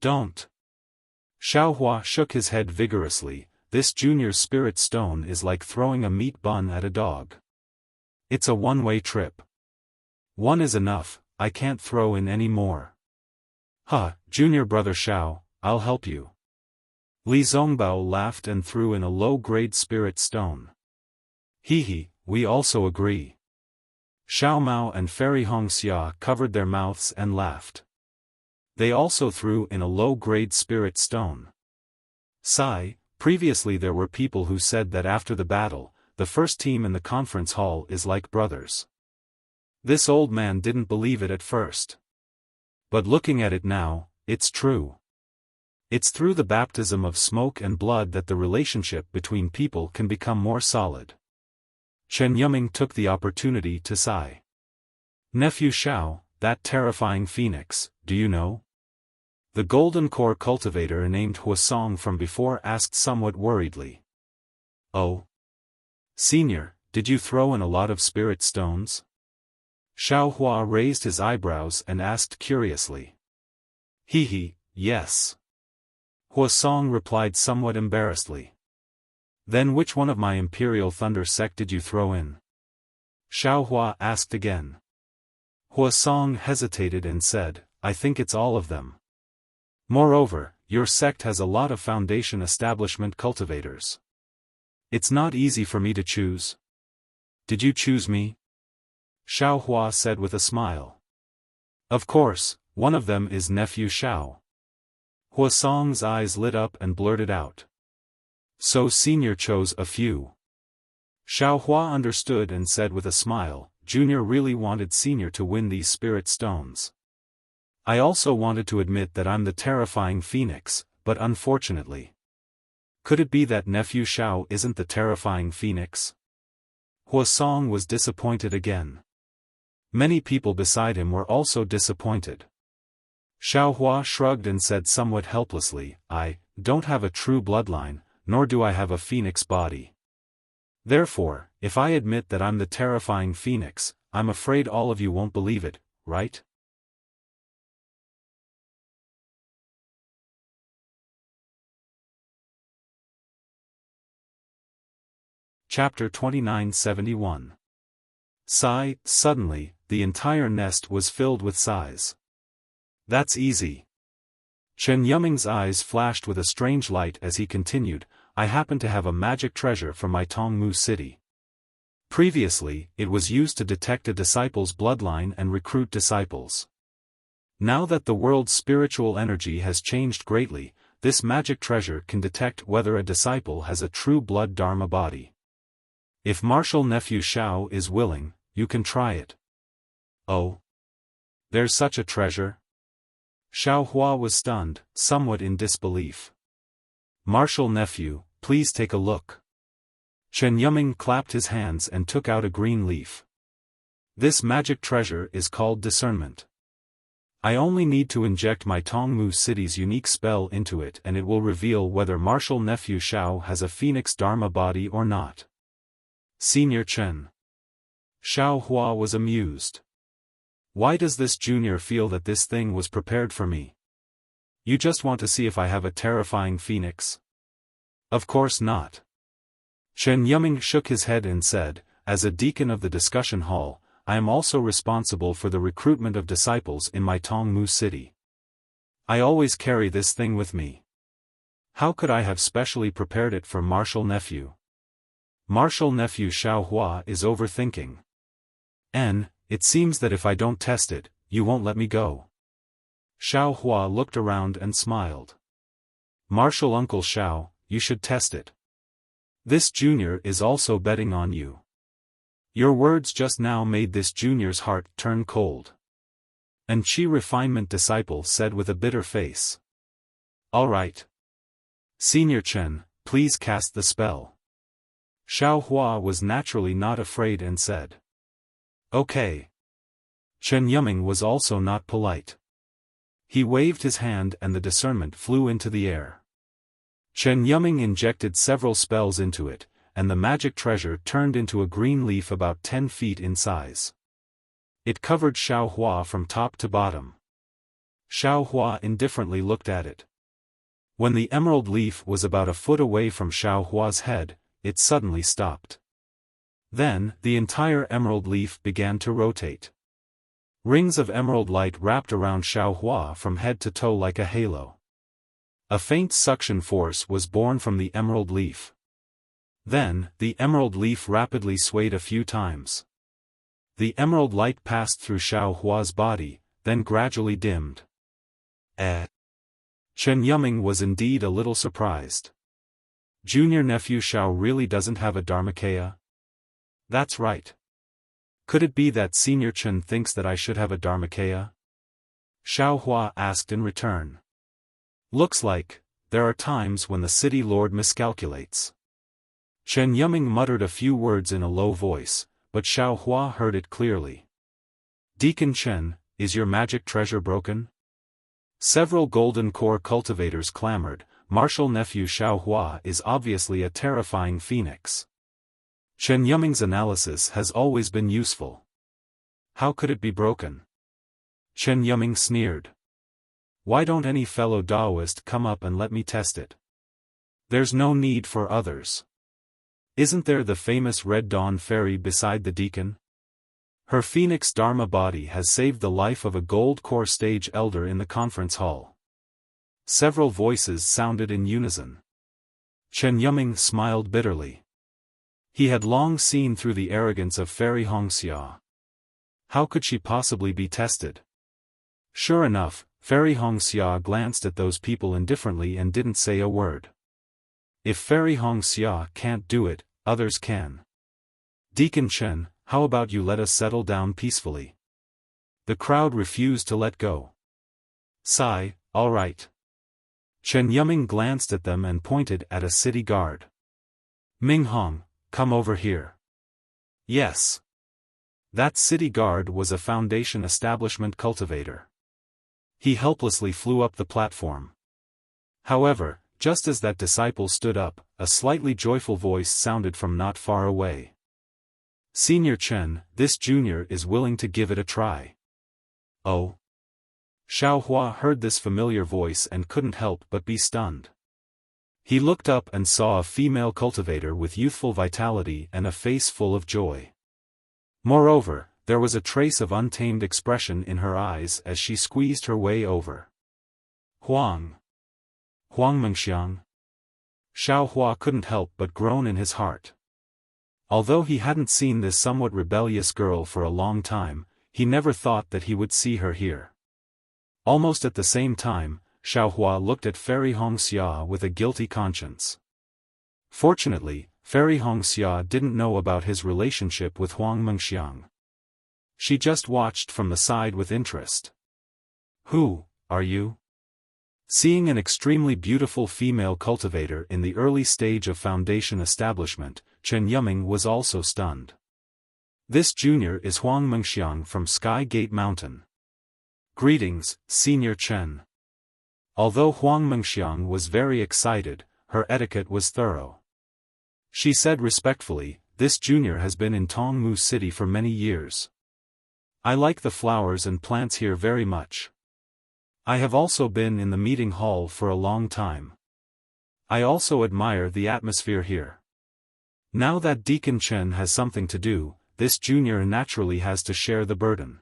Don't. Xiaohua shook his head vigorously, this junior's spirit stone is like throwing a meat bun at a dog. It's a one-way trip. One is enough, I can't throw in any more. Huh, junior brother Xiao, I'll help you. Li Zongbao laughed and threw in a low-grade spirit stone. Hee, we also agree. Xiao Mao and Fairy Hongxia covered their mouths and laughed. They also threw in a low-grade spirit stone. Sigh, previously there were people who said that after the battle, the first team in the conference hall is like brothers. This old man didn't believe it at first. But looking at it now, it's true. It's through the baptism of smoke and blood that the relationship between people can become more solid. Chen Yuming took the opportunity to sigh. Nephew Xiao, that terrifying phoenix, do you know? The golden core cultivator named Huasong from before asked somewhat worriedly. Oh? Senior, did you throw in a lot of spirit stones? Xiao Hua raised his eyebrows and asked curiously. Yes. Huasong replied somewhat embarrassedly. Then which one of my Imperial Thunder sect did you throw in? Xiao Hua asked again. Huasong hesitated and said, I think it's all of them. Moreover, your sect has a lot of foundation establishment cultivators. It's not easy for me to choose. Did you choose me? Xiao Hua said with a smile. Of course, one of them is nephew Xiao. Huasong's eyes lit up and blurted out. So senior chose a few. Xiao Hua understood and said with a smile, junior really wanted senior to win these spirit stones. I also wanted to admit that I'm the terrifying phoenix, but unfortunately. Could it be that nephew Xiao isn't the terrifying phoenix? Huasong was disappointed again. Many people beside him were also disappointed. Xiao Hua shrugged and said somewhat helplessly, I don't have a true bloodline, nor do I have a phoenix body. Therefore, if I admit that I'm the terrifying phoenix, I'm afraid all of you won't believe it, right? Chapter 2971. Sigh, suddenly, the entire nest was filled with sighs. That's easy. Chen Yuming's eyes flashed with a strange light as he continued, I happen to have a magic treasure from my Tongmu city. Previously, it was used to detect a disciple's bloodline and recruit disciples. Now that the world's spiritual energy has changed greatly, this magic treasure can detect whether a disciple has a true blood dharma body. If martial nephew Xiao is willing, you can try it. Oh? There's such a treasure? Xiao Hua was stunned, somewhat in disbelief. Martial nephew, please take a look. Chen Yuming clapped his hands and took out a green leaf. This magic treasure is called discernment. I only need to inject my Tongmu city's unique spell into it and it will reveal whether martial nephew Xiao has a phoenix dharma body or not. Senior Chen. Xiao Hua was amused. Why does this junior feel that this thing was prepared for me? You just want to see if I have a terrifying phoenix? Of course not. Chen Yuming shook his head and said, as a deacon of the discussion hall, I am also responsible for the recruitment of disciples in my Tongmu city. I always carry this thing with me. How could I have specially prepared it for martial nephew? Martial nephew Xiao Hua is overthinking. It seems that if I don't test it, you won't let me go. Xiao Hua looked around and smiled. Martial uncle Xiao, you should test it. This junior is also betting on you. Your words just now made this junior's heart turn cold. And Chi refinement disciple said with a bitter face. All right. Senior Chen, please cast the spell. Xiao Hua was naturally not afraid and said. Okay. Chen Yuming was also not polite. He waved his hand and the discernment flew into the air. Chen Yuming injected several spells into it, and the magic treasure turned into a green leaf about 10 feet in size. It covered Xiao Hua from top to bottom. Xiao Hua indifferently looked at it. When the emerald leaf was about a foot away from Xiao Hua's head, it suddenly stopped. Then, the entire emerald leaf began to rotate. Rings of emerald light wrapped around Xiaohua from head to toe like a halo. A faint suction force was born from the emerald leaf. Then, the emerald leaf rapidly swayed a few times. The emerald light passed through Xiaohua's body, then gradually dimmed. Chen Yuming was indeed a little surprised. Junior nephew Xiao really doesn't have a Dharmakaya? That's right. Could it be that Senior Chen thinks that I should have a Dharmakaya? Xiaohua asked in return. Looks like, there are times when the city lord miscalculates. Chen Yuming muttered a few words in a low voice, but Xiaohua heard it clearly. Deacon Chen, is your magic treasure broken? Several golden core cultivators clamored. Martial nephew Xiaohua is obviously a terrifying phoenix. Chen Yuming's analysis has always been useful. How could it be broken? Chen Yuming sneered. Why don't any fellow Daoist come up and let me test it? There's no need for others. Isn't there the famous Red Dawn fairy beside the deacon? Her phoenix Dharma body has saved the life of a gold core stage elder in the conference hall. Several voices sounded in unison. Chen Yuming smiled bitterly. He had long seen through the arrogance of Fairy Wuxia. How could she possibly be tested? Sure enough, Fairy Wuxia glanced at those people indifferently and didn't say a word. If Fairy Wuxia can't do it, others can. Deacon Chen, how about you let us settle down peacefully? The crowd refused to let go. Sigh, all right. Chen Yuming glanced at them and pointed at a city guard. Ming Hong, come over here. Yes. That city guard was a Foundation establishment cultivator. He helplessly flew up the platform. However, just as that disciple stood up, a slightly joyful voice sounded from not far away. Senior Chen, this junior is willing to give it a try. Oh. Xiaohua heard this familiar voice and couldn't help but be stunned. He looked up and saw a female cultivator with youthful vitality and a face full of joy. Moreover, there was a trace of untamed expression in her eyes as she squeezed her way over. Huang Mengxiang. Xiaohua couldn't help but groan in his heart. Although he hadn't seen this somewhat rebellious girl for a long time, he never thought that he would see her here. Almost at the same time, Xiaohua looked at Fairy Wuxia with a guilty conscience. Fortunately, Fairy Wuxia didn't know about his relationship with Huang Mengxiang. She just watched from the side with interest. Who are you? Seeing an extremely beautiful female cultivator in the early stage of Foundation establishment, Chen Yuming was also stunned. This junior is Huang Mengxiang from Sky Gate Mountain. Greetings, Senior Chen. Although Huang Mengxiang was very excited, her etiquette was thorough. She said respectfully, this junior has been in Tongmu City for many years. I like the flowers and plants here very much. I have also been in the meeting hall for a long time. I also admire the atmosphere here. Now that Deacon Chen has something to do, this junior naturally has to share the burden.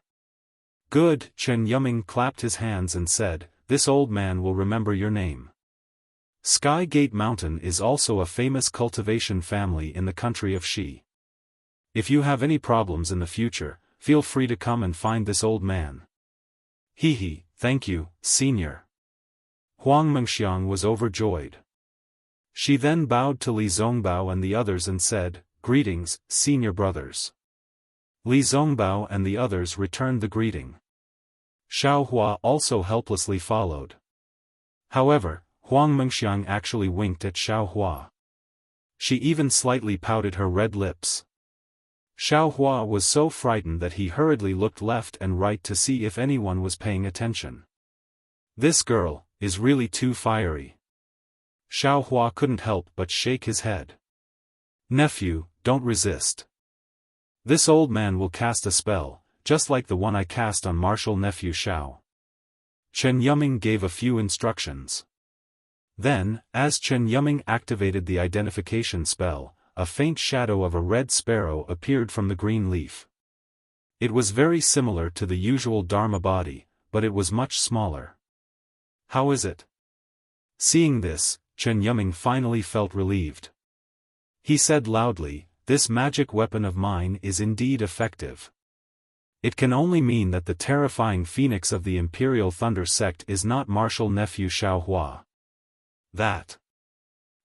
Good, Chen Yuming clapped his hands and said, this old man will remember your name. Sky Gate Mountain is also a famous cultivation family in the country of Xi. If you have any problems in the future, feel free to come and find this old man. Hee, thank you, Senior. Huang Mengxiang was overjoyed. She then bowed to Li Zongbao and the others and said, greetings, Senior brothers. Li Zongbao and the others returned the greeting. Xiaohua also helplessly followed. However, Huang Mengxiang actually winked at Xiaohua. She even slightly pouted her red lips. Xiaohua was so frightened that he hurriedly looked left and right to see if anyone was paying attention. This girl is really too fiery. Xiaohua couldn't help but shake his head. Nephew, don't resist. This old man will cast a spell, just like the one I cast on martial nephew Xiao. Chen Yuming gave a few instructions. Then, as Chen Yuming activated the identification spell, a faint shadow of a red sparrow appeared from the green leaf. It was very similar to the usual Dharma body, but it was much smaller. How is it? Seeing this, Chen Yuming finally felt relieved. He said loudly, "This magic weapon of mine is indeed effective. It can only mean that the terrifying phoenix of the Imperial Thunder sect is not martial nephew Xiaohua. That."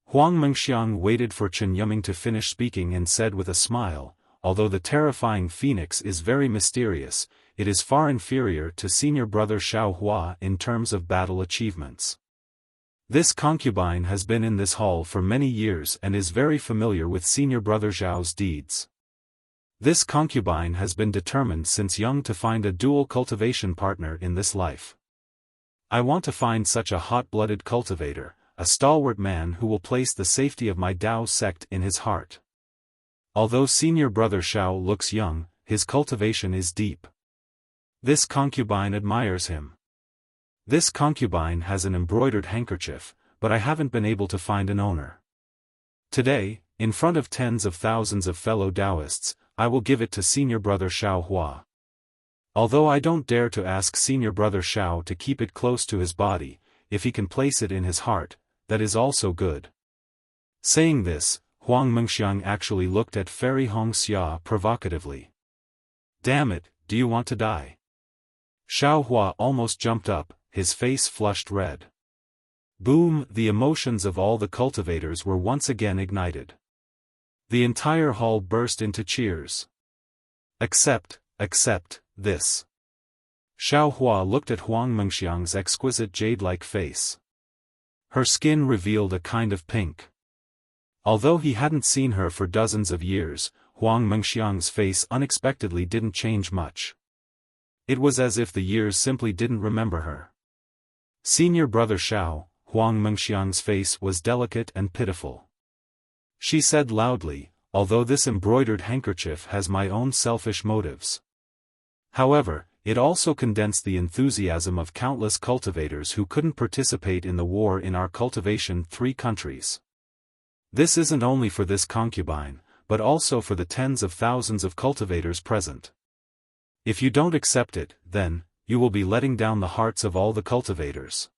Huang Mengxiang waited for Chen Yuming to finish speaking and said with a smile, "Although the terrifying phoenix is very mysterious, it is far inferior to senior brother Xiaohua in terms of battle achievements. This concubine has been in this hall for many years and is very familiar with senior brother Zhao's deeds. This concubine has been determined since young to find a dual cultivation partner in this life. I want to find such a hot-blooded cultivator, a stalwart man who will place the safety of my Dao sect in his heart. Although senior brother Xiao looks young, his cultivation is deep. This concubine admires him. This concubine has an embroidered handkerchief, but I haven't been able to find an owner. Today, in front of tens of thousands of fellow Taoists, I will give it to senior brother Xiaohua. Although I don't dare to ask senior brother Xiao to keep it close to his body, if he can place it in his heart, that is also good." Saying this, Huang Mengxiang actually looked at Fairy Hongxia provocatively. "Damn it, do you want to die?" Xiaohua almost jumped up, his face flushed red. Boom! The emotions of all the cultivators were once again ignited. The entire hall burst into cheers. Except this. Xiaohua looked at Huang Mengxiang's exquisite jade-like face. Her skin revealed a kind of pink. Although he hadn't seen her for dozens of years, Huang Mengxiang's face unexpectedly didn't change much. It was as if the years simply didn't remember her. Senior brother Xiao, Huang Mengxiang's face was delicate and pitiful. She said loudly, "Although this embroidered handkerchief has my own selfish motives. However, it also condensed the enthusiasm of countless cultivators who couldn't participate in the war in our cultivation 3 countries. This isn't only for this concubine, but also for the tens of thousands of cultivators present. If you don't accept it, then, you will be letting down the hearts of all the cultivators.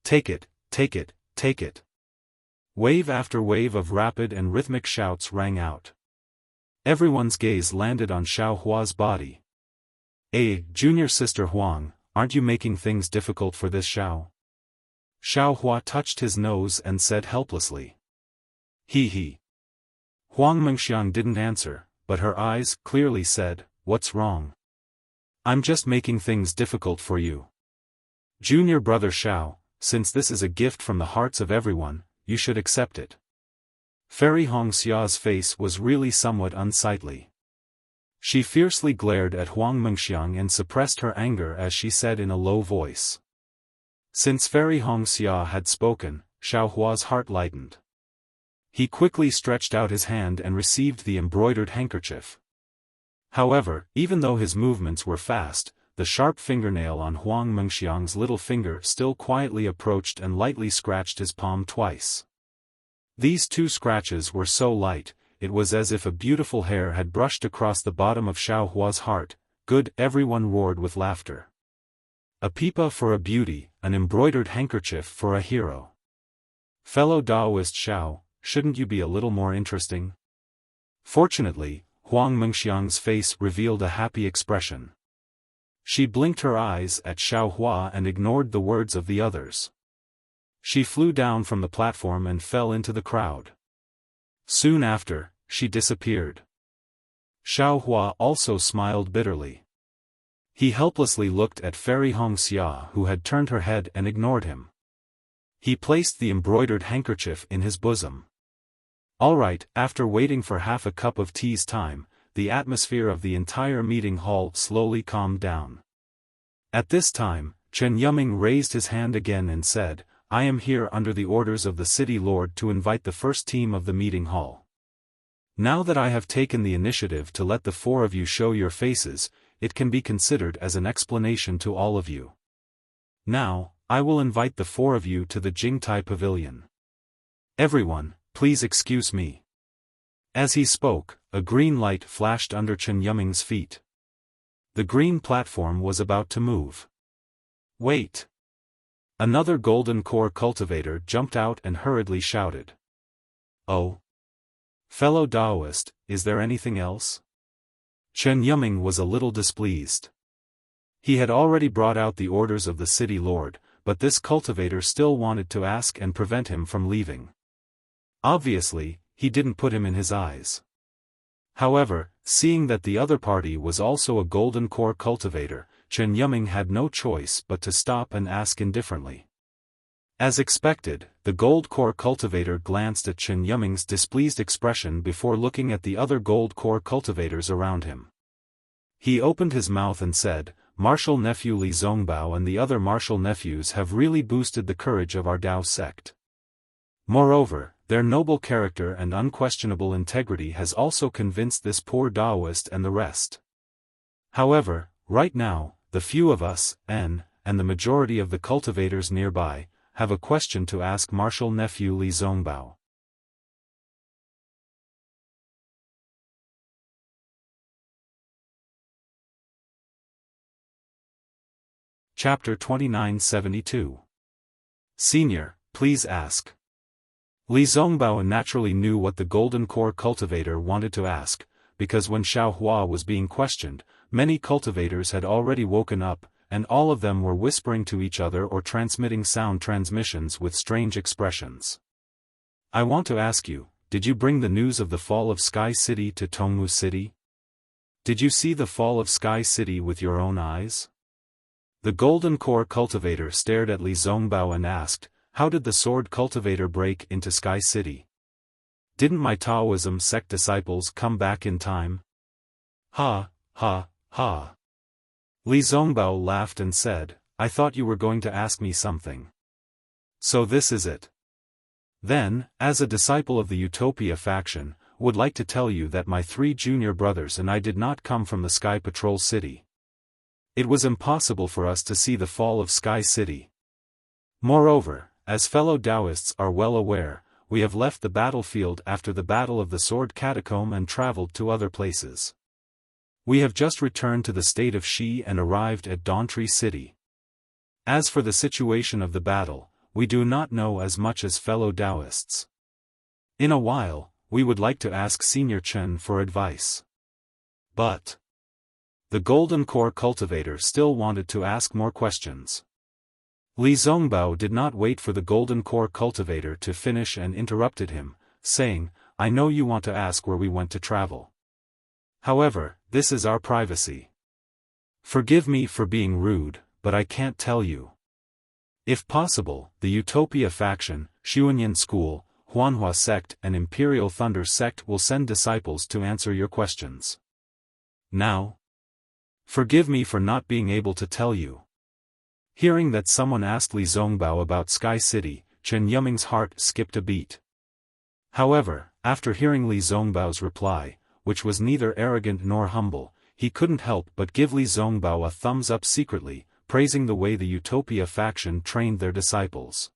Take it, take it, take it." Wave after wave of rapid and rhythmic shouts rang out. Everyone's gaze landed on Xiaohua's body. Junior sister Huang, aren't you making things difficult for this Xiao?" Xiaohua touched his nose and said helplessly. He. Huang Mengxiang didn't answer, but her eyes clearly said, "What's wrong?" "I'm just making things difficult for you. Junior brother Xiao, since this is a gift from the hearts of everyone, you should accept it." Fairy Hongxia's face was really somewhat unsightly. She fiercely glared at Huang Mengxiang and suppressed her anger as she said in a low voice. Since Fairy Hongxia had spoken, Xiaohua's heart lightened. He quickly stretched out his hand and received the embroidered handkerchief. However, even though his movements were fast, the sharp fingernail on Huang Mengxiang's little finger still quietly approached and lightly scratched his palm twice. These 2 scratches were so light, it was as if a beautiful hair had brushed across the bottom of Xiaohua's heart. "Good," everyone roared with laughter. "A pipa for a beauty, an embroidered handkerchief for a hero. Fellow Taoist Xiao, shouldn't you be a little more interesting?" Fortunately, Huang Mengxiang's face revealed a happy expression. She blinked her eyes at Xiaohua and ignored the words of the others. She flew down from the platform and fell into the crowd. Soon after, she disappeared. Xiaohua also smiled bitterly. He helplessly looked at Fairy Hongxia, who had turned her head and ignored him. He placed the embroidered handkerchief in his bosom. All right, after waiting for half a cup of tea's time, the atmosphere of the entire meeting hall slowly calmed down. At this time, Chen Yuming raised his hand again and said, "I am here under the orders of the city lord to invite the first team of the meeting hall. Now that I have taken the initiative to let the 4 of you show your faces, it can be considered as an explanation to all of you. Now, I will invite the 4 of you to the Jingtai Pavilion. Everyone, please excuse me." As he spoke, a green light flashed under Chen Yuming's feet. The green platform was about to move. Wait! Another golden core cultivator jumped out and hurriedly shouted. Oh! Fellow Taoist, is there anything else? Chen Yuming was a little displeased. He had already brought out the orders of the city lord, but this cultivator still wanted to ask and prevent him from leaving. Obviously, he didn't put him in his eyes. However, seeing that the other party was also a golden core cultivator, Chen Yuming had no choice but to stop and ask indifferently. As expected, the gold core cultivator glanced at Chen Yuming's displeased expression before looking at the other gold core cultivators around him. He opened his mouth and said, "Martial nephew Li Zongbao and the other martial nephews have really boosted the courage of our Dao sect. Moreover, their noble character and unquestionable integrity has also convinced this poor Taoist and the rest. However, right now, the few of us, and the majority of the cultivators nearby, have a question to ask martial nephew Li Zongbao." Chapter 2972. Senior, please ask. Li Zongbao naturally knew what the golden core cultivator wanted to ask, because when Xiao Hua was being questioned, many cultivators had already woken up, and all of them were whispering to each other or transmitting sound transmissions with strange expressions. "I want to ask you, did you bring the news of the fall of Sky City to Tongmu City? Did you see the fall of Sky City with your own eyes?" The golden core cultivator stared at Li Zongbao and asked, "How did the sword cultivator break into Sky City? Didn't my Taoism sect disciples come back in time?" "Ha, ha, ha." Li Zongbao laughed and said, "I thought you were going to ask me something. So this is it. Then, as a disciple of the Utopia faction, would like to tell you that my 3 junior brothers and I did not come from the Sky Patrol City. It was impossible for us to see the fall of Sky City. Moreover, as fellow Taoists are well aware, we have left the battlefield after the Battle of the Sword Catacomb and traveled to other places. We have just returned to the state of Shi and arrived at Dawntree City. As for the situation of the battle, we do not know as much as fellow Taoists. In a while, we would like to ask Senior Chen for advice." But the golden core cultivator still wanted to ask more questions. Li Zongbao did not wait for the golden core cultivator to finish and interrupted him, saying, "I know you want to ask where we went to travel. However, this is our privacy. Forgive me for being rude, but I can't tell you. If possible, the Utopia faction, Xuanyan School, Huanhua sect and Imperial Thunder sect will send disciples to answer your questions. Now, forgive me for not being able to tell you." Hearing that someone asked Li Zongbao about Sky City, Chen Yuming's heart skipped a beat. However, after hearing Li Zongbao's reply, which was neither arrogant nor humble, he couldn't help but give Li Zongbao a thumbs up secretly, praising the way the Utopia faction trained their disciples.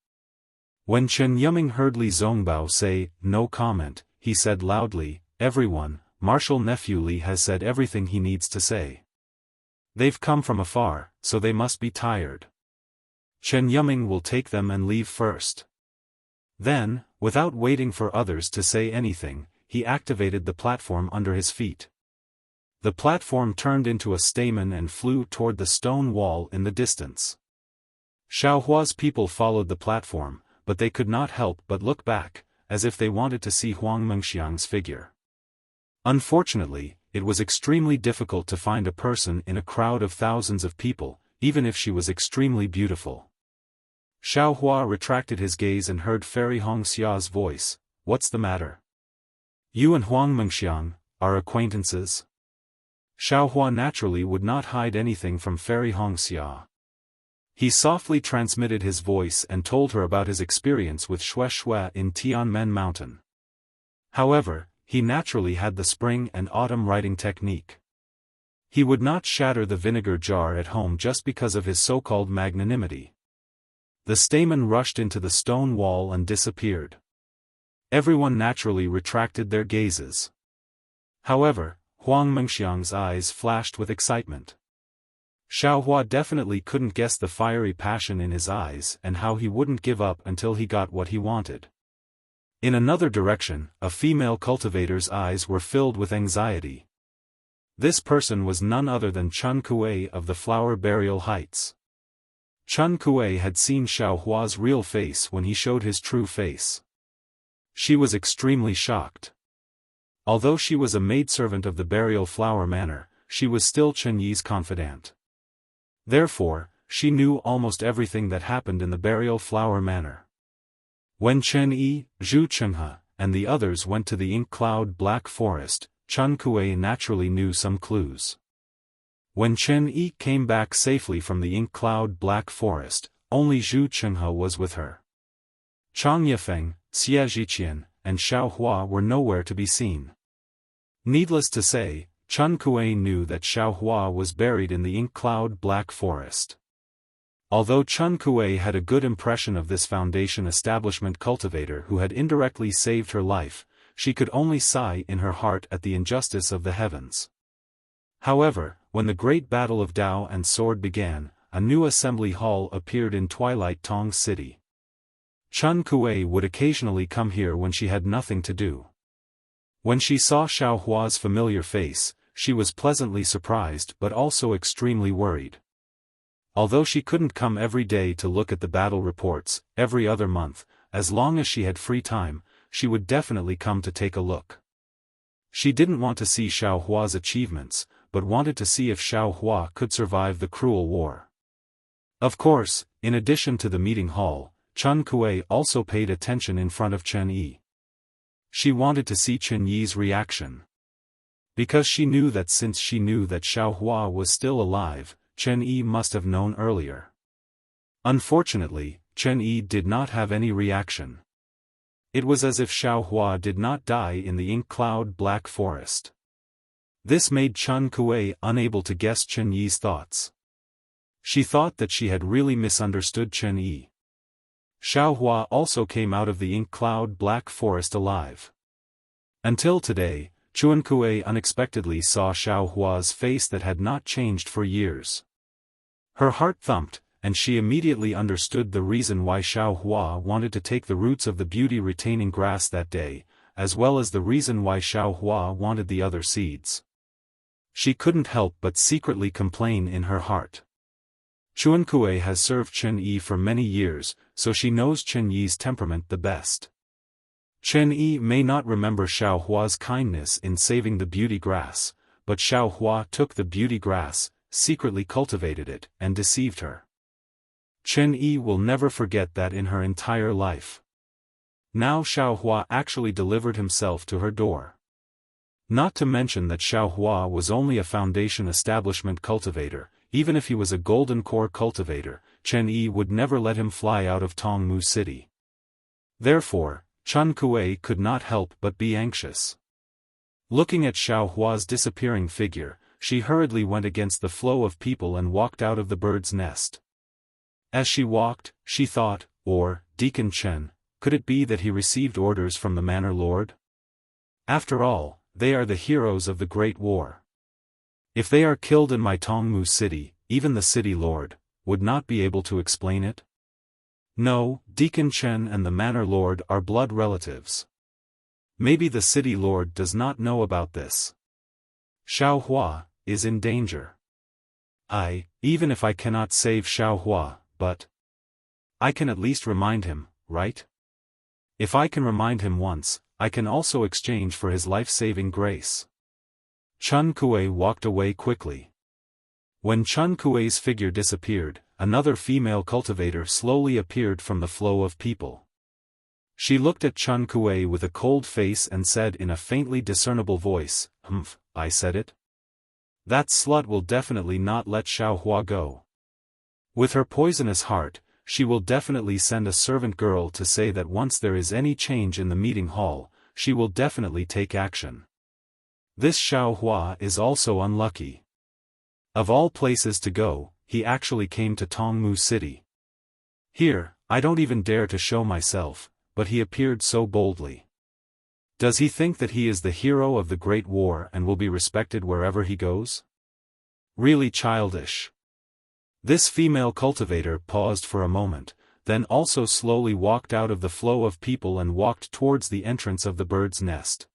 When Chen Yuming heard Li Zongbao say, "No comment," he said loudly, "Everyone, Martial Nephew Li has said everything he needs to say. They've come from afar, so they must be tired. Chen Yuming will take them and leave first." Then, without waiting for others to say anything, he activated the platform under his feet. The platform turned into a stamen and flew toward the stone wall in the distance. Xiaohua's people followed the platform, but they could not help but look back, as if they wanted to see Huang Mengxiang's figure. Unfortunately, it was extremely difficult to find a person in a crowd of thousands of people, even if she was extremely beautiful. Xiaohua retracted his gaze and heard Fairy Hongxia's voice, "What's the matter? You and Huang Mengxiang are acquaintances?" Xiaohua naturally would not hide anything from Fairy Hongxia. He softly transmitted his voice and told her about his experience with Xue Xue in Tianmen Mountain. However, he naturally had the spring and autumn writing technique. He would not shatter the vinegar jar at home just because of his so-called magnanimity. The stamen rushed into the stone wall and disappeared. Everyone naturally retracted their gazes. However, Huang Mengxiang's eyes flashed with excitement. Xiaohua definitely couldn't guess the fiery passion in his eyes and how he wouldn't give up until he got what he wanted. In another direction, a female cultivator's eyes were filled with anxiety. This person was none other than Chun Kuei of the Flower Burial Heights. Chun Kuei had seen Xiaohua's real face when he showed his true face. She was extremely shocked. Although she was a maidservant of the Burial Flower Manor, she was still Chen Yi's confidant. Therefore, she knew almost everything that happened in the Burial Flower Manor. When Chen Yi, Zhu Chenghe, and the others went to the Ink Cloud Black Forest, Chun Kuei naturally knew some clues. When Chen Yi came back safely from the Ink Cloud Black Forest, only Zhu Chenghe was with her. Chang Yifeng, Xie Zhiqian, and Xiaohua were nowhere to be seen. Needless to say, Chun Kuei knew that Xiaohua was buried in the Ink Cloud Black Forest. Although Chun Kuei had a good impression of this Foundation establishment cultivator who had indirectly saved her life, she could only sigh in her heart at the injustice of the heavens. However, when the great battle of Dao and Sword began, a new assembly hall appeared in Twilight Tong City. Chun Kuei would occasionally come here when she had nothing to do. When she saw Xiaohua's familiar face, she was pleasantly surprised but also extremely worried. Although she couldn't come every day to look at the battle reports, every other month, as long as she had free time, she would definitely come to take a look. She didn't want to see Xiaohua's achievements, but wanted to see if Xiaohua could survive the cruel war. Of course, in addition to the meeting hall, Chun Kuei also paid attention in front of Chen Yi. She wanted to see Chen Yi's reaction. Because she knew that since she knew that Xiaohua was still alive, Chen Yi must have known earlier. Unfortunately, Chen Yi did not have any reaction. It was as if Xiaohua did not die in the Ink Cloud Black Forest. This made Chun Kuei unable to guess Chen Yi's thoughts. She thought that she had really misunderstood Chen Yi. Xiaohua also came out of the Ink Cloud Black Forest alive. Until today, Chun Kuei unexpectedly saw Xiaohua's face that had not changed for years. Her heart thumped, and she immediately understood the reason why Xiaohua wanted to take the roots of the beauty-retaining grass that day, as well as the reason why Xiaohua wanted the other seeds. She couldn't help but secretly complain in her heart. Chun Kuei has served Chen Yi for many years, so she knows Chen Yi's temperament the best. Chen Yi may not remember Xiaohua's kindness in saving the beauty grass, but Xiaohua took the beauty grass, secretly cultivated it, and deceived her. Chen Yi will never forget that in her entire life. Now Xiaohua actually delivered himself to her door. Not to mention that Xiaohua was only a Foundation establishment cultivator. Even if he was a golden core cultivator, Chen Yi would never let him fly out of Tongmu City. Therefore, Chun Kuei could not help but be anxious. Looking at Xiaohua's disappearing figure, she hurriedly went against the flow of people and walked out of the bird's nest. As she walked, she thought, or, Deacon Chen, could it be that he received orders from the Manor Lord? After all, they are the heroes of the Great War. If they are killed in my Tongmu City, even the City Lord would not be able to explain it? No, Deacon Chen and the Manor Lord are blood relatives. Maybe the City Lord does not know about this. Xiaohua is in danger. Even if I cannot save Xiaohua, but I can at least remind him, right? If I can remind him once, I can also exchange for his life-saving grace. Chun Kuei walked away quickly. When Chun Kuei's figure disappeared, another female cultivator slowly appeared from the flow of people. She looked at Chun Kuei with a cold face and said in a faintly discernible voice, I said it? That slut will definitely not let Xiaohua go. With her poisonous heart, she will definitely send a servant girl to say that once there is any change in the meeting hall, she will definitely take action. This Xiaohua is also unlucky. Of all places to go, he actually came to Tongmu City. Here, I don't even dare to show myself, but he appeared so boldly. Does he think that he is the hero of the Great War and will be respected wherever he goes? Really childish. This female cultivator paused for a moment, then also slowly walked out of the flow of people and walked towards the entrance of the bird's nest.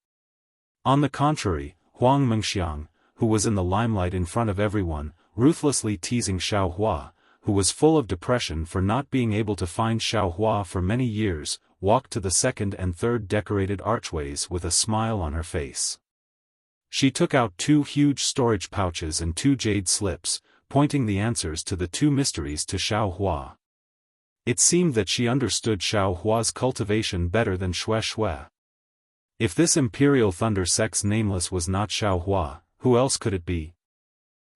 On the contrary, Huang Mengxiang, who was in the limelight in front of everyone, ruthlessly teasing Xiaohua, who was full of depression for not being able to find Xiaohua for many years, walked to the second and third decorated archways with a smile on her face. She took out 2 huge storage pouches and 2 jade slips, pointing the answers to the 2 mysteries to Xiaohua. It seemed that she understood Xiaohua's cultivation better than Shui. If this imperial thunder sex nameless was not Xiaohua, who else could it be?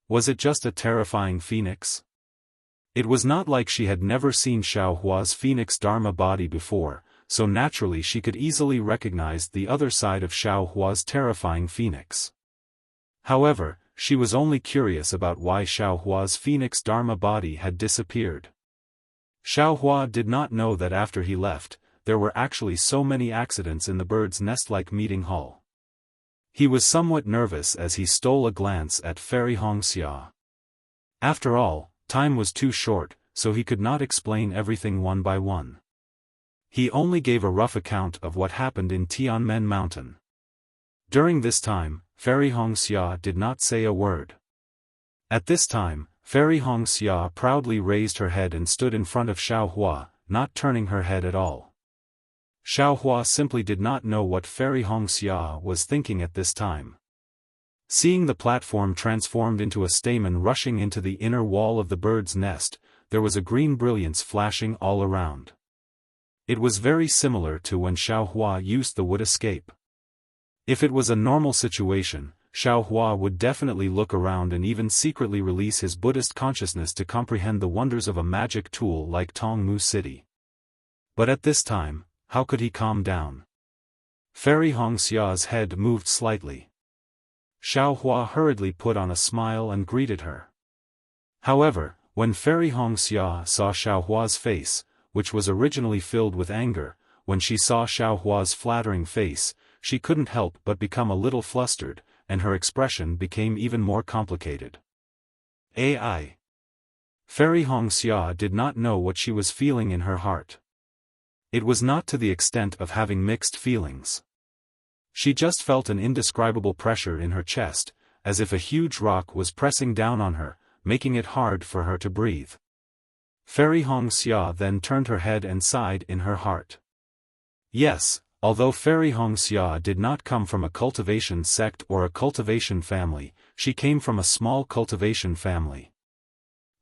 Was it just a terrifying phoenix? It was not like she had never seen Xiaohua's phoenix Dharma body before, so naturally she could easily recognize the other side of Xiaohua's terrifying phoenix. However, she was only curious about why Xiaohua's phoenix Dharma body had disappeared. Xiaohua did not know that after he left, there were actually so many accidents in the bird's nest-like meeting hall. He was somewhat nervous as he stole a glance at Fairy Hongxia. After all, time was too short, so he could not explain everything one by one. He only gave a rough account of what happened in Tianmen Mountain. During this time, Fairy Hongxia did not say a word. At this time, Fairy Hongxia proudly raised her head and stood in front of Xiaohua, not turning her head at all. Xiaohua simply did not know what Fairy Hongxia was thinking at this time. Seeing the platform transformed into a stamen rushing into the inner wall of the bird's nest, there was a green brilliance flashing all around. It was very similar to when Xiaohua used the wood escape. If it was a normal situation, Xiaohua would definitely look around and even secretly release his Buddhist consciousness to comprehend the wonders of a magic tool like Tongmu City. But at this time, how could he calm down? Fairy Hongxia's head moved slightly. Xiaohua hurriedly put on a smile and greeted her. However, when Fairy Hongxia saw Xiaohua's face, which was originally filled with anger, when she saw Xiaohua's flattering face, she couldn't help but become a little flustered, and her expression became even more complicated. Ai. Fairy Hongxia did not know what she was feeling in her heart. It was not to the extent of having mixed feelings. She just felt an indescribable pressure in her chest, as if a huge rock was pressing down on her, making it hard for her to breathe. Fairy Hongxia then turned her head and sighed in her heart. Yes, although Fairy Hongxia did not come from a cultivation sect or a cultivation family, she came from a small cultivation family.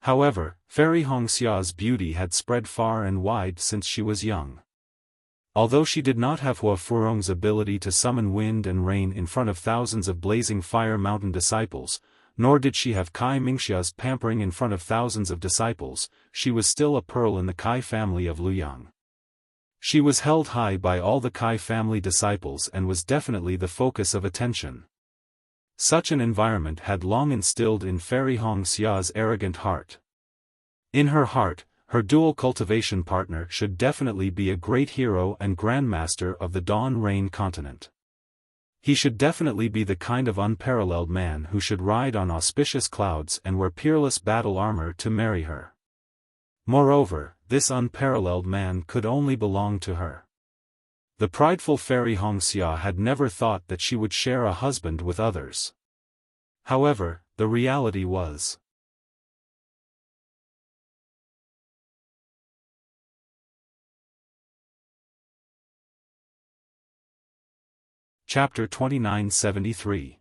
However, Fairy Hongxia's beauty had spread far and wide since she was young. Although she did not have Hua Furong's ability to summon wind and rain in front of thousands of blazing fire mountain disciples, nor did she have Kai Mingxia's pampering in front of thousands of disciples, she was still a pearl in the Kai family of Luyang. She was held high by all the Kai family disciples and was definitely the focus of attention. Such an environment had long instilled in Fairy Hongxia's arrogant heart. In her heart, her dual cultivation partner should definitely be a great hero and grandmaster of the Dawn Rain continent. He should definitely be the kind of unparalleled man who should ride on auspicious clouds and wear peerless battle armor to marry her. Moreover, this unparalleled man could only belong to her. The prideful Fairy Hongxia had never thought that she would share a husband with others. However, the reality was. Chapter 2973.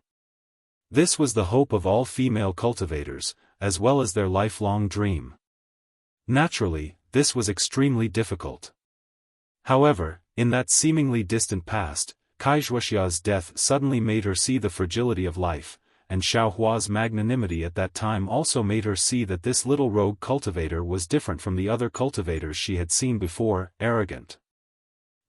This was the hope of all female cultivators, as well as their lifelong dream. Naturally, this was extremely difficult. However, in that seemingly distant past, Kai Zhuoxia's death suddenly made her see the fragility of life, and Xiaohua's magnanimity at that time also made her see that this little rogue cultivator was different from the other cultivators she had seen before, arrogant.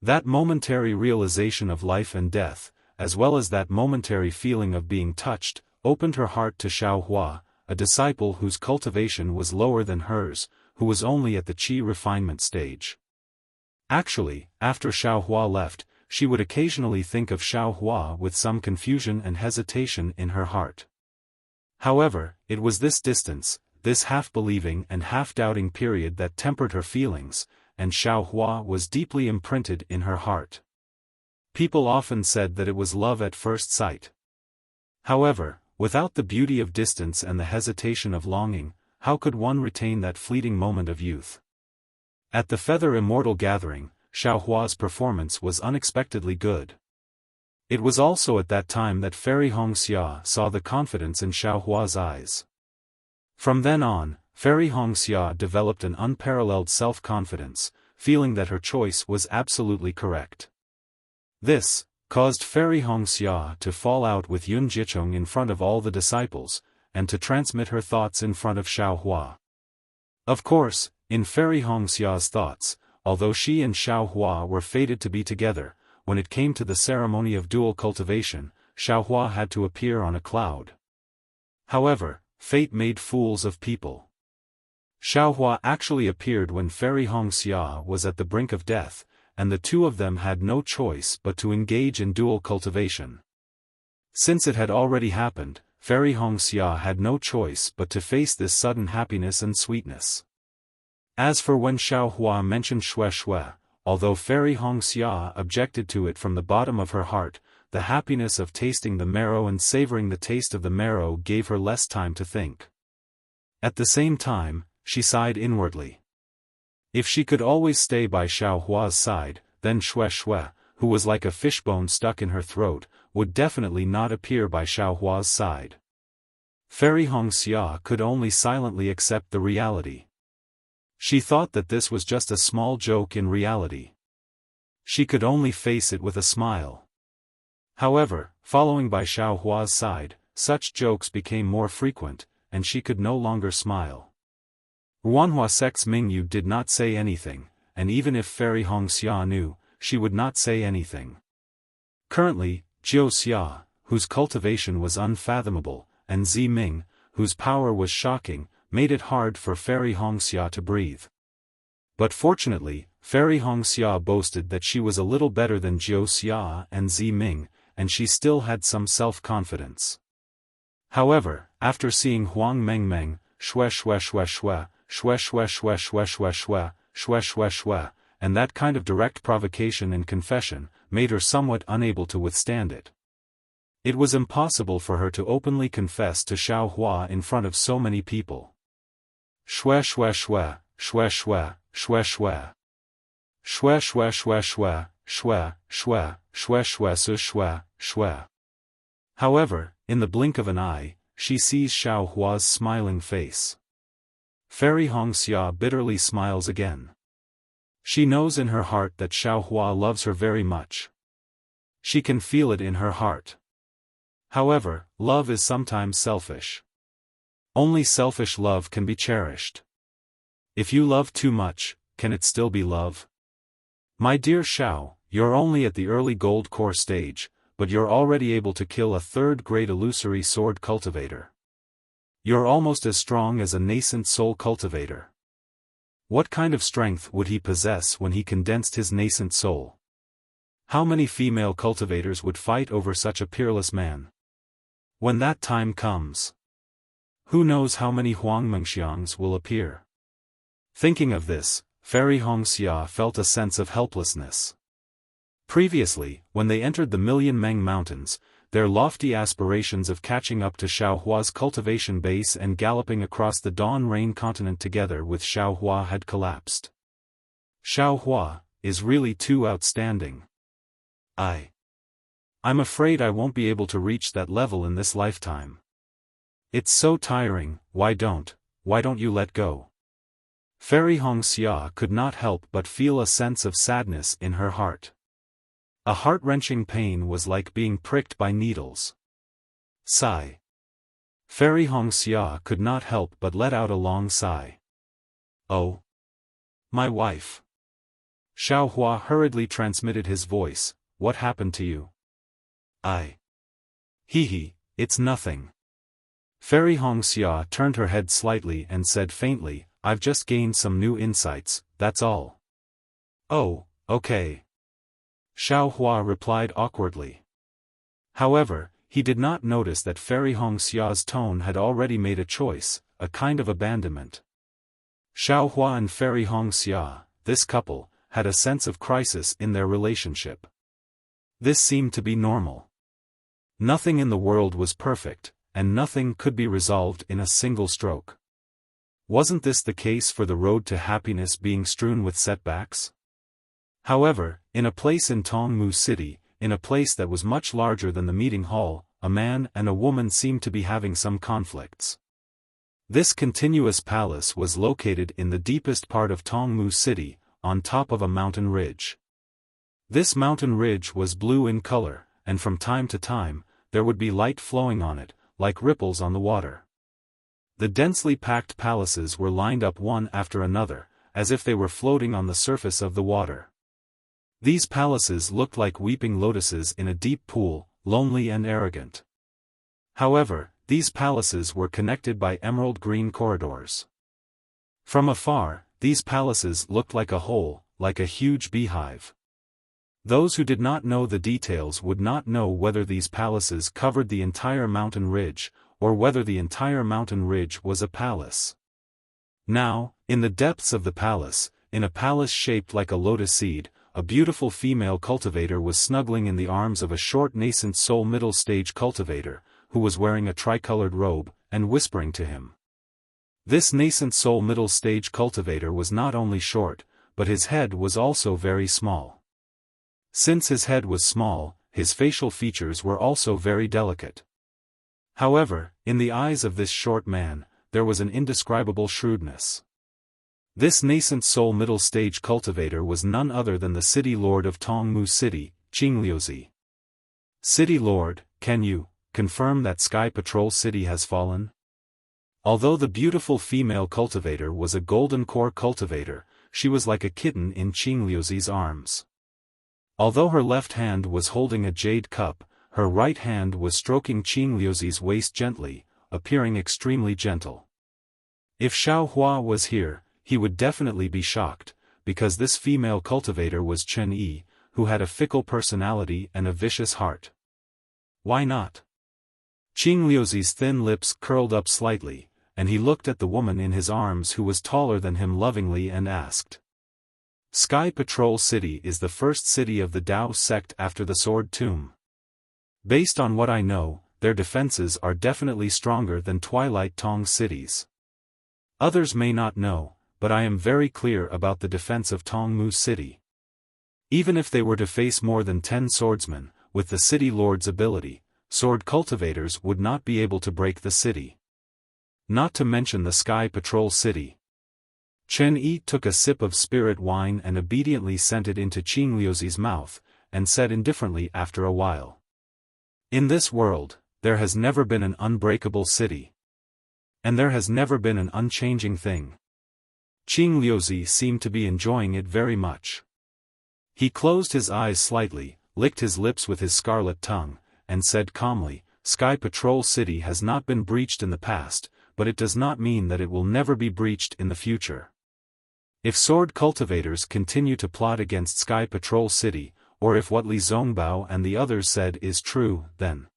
That momentary realization of life and death, as well as that momentary feeling of being touched, opened her heart to Xiaohua, a disciple whose cultivation was lower than hers, who was only at the qi refinement stage. Actually, after Xiaohua left, she would occasionally think of Xiaohua with some confusion and hesitation in her heart. However, it was this distance, this half-believing and half-doubting period that tempered her feelings, and Xiaohua was deeply imprinted in her heart. People often said that it was love at first sight. However, without the beauty of distance and the hesitation of longing, how could one retain that fleeting moment of youth? At the Feather Immortal Gathering, Xiaohua's performance was unexpectedly good. It was also at that time that Fairy Hongxia saw the confidence in Xiaohua's eyes. From then on, Fairy Hongxia developed an unparalleled self-confidence, feeling that her choice was absolutely correct. This caused Fairy Hongxia to fall out with Yun Jicheng in front of all the disciples, and to transmit her thoughts in front of Xiaohua. Of course, in Fairy Hongxia's thoughts, although she and Xiaohua were fated to be together, when it came to the ceremony of dual cultivation, Xiaohua had to appear on a cloud. However, fate made fools of people. Xiaohua actually appeared when Fairy Hongxia was at the brink of death, and the two of them had no choice but to engage in dual cultivation. Since it had already happened, Fairy Hongxia had no choice but to face this sudden happiness and sweetness. As for when Xiaohua mentioned Xue Xue, although Fairy Hongxia objected to it from the bottom of her heart, the happiness of tasting the marrow and savoring the taste of the marrow gave her less time to think. At the same time, she sighed inwardly. If she could always stay by Xiaohua's side, then Xue Xue, who was like a fishbone stuck in her throat, would definitely not appear by Xiaohua's side. Fairy Hongxia could only silently accept the reality. She thought that this was just a small joke in reality. She could only face it with a smile. However, following by Xiaohua's side, such jokes became more frequent, and she could no longer smile. Ruanhua Sex Mingyu did not say anything, and even if Fairy Hongxia knew, she would not say anything. Currently, Jiu Xia, whose cultivation was unfathomable, and Zi Ming, whose power was shocking, made it hard for Fairy Hongxia to breathe. But fortunately, Fairy Hongxia boasted that she was a little better than Jiu Xia and Zi Ming, and she still had some self-confidence. However, after seeing Huang Mengmeng, Xue Xue Xue Xue, Xue Xue Xue Xue Xue Xue, Xue Xue Xue, and that kind of direct provocation and confession, made her somewhat unable to withstand it. It was impossible for her to openly confess to Xiaohua in front of so many people. Xue Xue Xue, Xue Xue, Xue Xue. Xue Xue Xue Xue, Xue, Xue, Xue Xue Su Xue, Xue. However, in the blink of an eye, she sees Xiaohua's smiling face. Fairy Hongxia bitterly smiles again. She knows in her heart that Xiaohua loves her very much. She can feel it in her heart. However, love is sometimes selfish. Only selfish love can be cherished. If you love too much, can it still be love? My dear Xiao, you're only at the early gold core stage, but you're already able to kill a third-grade illusory sword cultivator. You're almost as strong as a nascent soul cultivator. What kind of strength would he possess when he condensed his nascent soul? How many female cultivators would fight over such a peerless man? When that time comes, who knows how many Huang Mengxiangs will appear? Thinking of this, Fairy Hongxia felt a sense of helplessness. Previously, when they entered the Million Meng Mountains, their lofty aspirations of catching up to Xiaohua's cultivation base and galloping across the Dawn Rain continent together with Xiaohua had collapsed. Xiaohua is really too outstanding. I'm afraid I won't be able to reach that level in this lifetime. It's so tiring. Why don't you let go? Fairy Hongxia could not help but feel a sense of sadness in her heart. A heart-wrenching pain was like being pricked by needles. Sigh. Fairy Hongxia could not help but let out a long sigh. Oh. My wife. Xiaohua hurriedly transmitted his voice. What happened to you? It's nothing. Fairy Hongxia turned her head slightly and said faintly, I've just gained some new insights, that's all. Oh, okay. Xiaohua replied awkwardly. However, he did not notice that Fairy Hongxia's tone had already made a choice, a kind of abandonment. Xiaofan and Fairy Wuxia, this couple, had a sense of crisis in their relationship. This seemed to be normal. Nothing in the world was perfect, and nothing could be resolved in a single stroke. Wasn't this the case for the road to happiness being strewn with setbacks? However, in a place in Tongmu City, in a place that was much larger than the meeting hall, a man and a woman seemed to be having some conflicts. This continuous palace was located in the deepest part of Tongmu City, on top of a mountain ridge. This mountain ridge was blue in color, and from time to time, there would be light flowing on it, like ripples on the water. The densely packed palaces were lined up one after another, as if they were floating on the surface of the water. These palaces looked like weeping lotuses in a deep pool, lonely and arrogant. However, these palaces were connected by emerald green corridors. From afar, these palaces looked like a whole, like a huge beehive. Those who did not know the details would not know whether these palaces covered the entire mountain ridge, or whether the entire mountain ridge was a palace. Now, in the depths of the palace, in a palace shaped like a lotus seed, a beautiful female cultivator was snuggling in the arms of a short nascent soul middle-stage cultivator, who was wearing a tricolored robe, and whispering to him. This nascent soul middle-stage cultivator was not only short, but his head was also very small. Since his head was small, his facial features were also very delicate. However, in the eyes of this short man, there was an indescribable shrewdness. This nascent soul middle-stage cultivator was none other than the city lord of Tongmu City, Qingliuzi. City Lord, can you confirm that Sky Patrol City has fallen? Although the beautiful female cultivator was a golden core cultivator, she was like a kitten in Qingliuzi's arms. Although her left hand was holding a jade cup, her right hand was stroking Qingliuzi's waist gently, appearing extremely gentle. If Xiao Hua was here, he would definitely be shocked, because this female cultivator was Chen Yi, who had a fickle personality and a vicious heart. Why not? Qingliuzi's thin lips curled up slightly, and he looked at the woman in his arms who was taller than him lovingly and asked. Sky Patrol City is the first city of the Dao sect after the Sword Tomb. Based on what I know, their defenses are definitely stronger than Twilight Tong cities. Others may not know, but I am very clear about the defense of Tongmu City. Even if they were to face more than 10 swordsmen, with the city lord's ability, sword cultivators would not be able to break the city. Not to mention the Sky Patrol City. Chen Yi took a sip of spirit wine and obediently sent it into Qingliuzi's mouth, and said indifferently after a while. In this world, there has never been an unbreakable city. And there has never been an unchanging thing. Qingliuzi seemed to be enjoying it very much. He closed his eyes slightly, licked his lips with his scarlet tongue, and said calmly, Sky Patrol City has not been breached in the past, but it does not mean that it will never be breached in the future. If sword cultivators continue to plot against Sky Patrol City, or if what Li Zongbao and the others said is true, then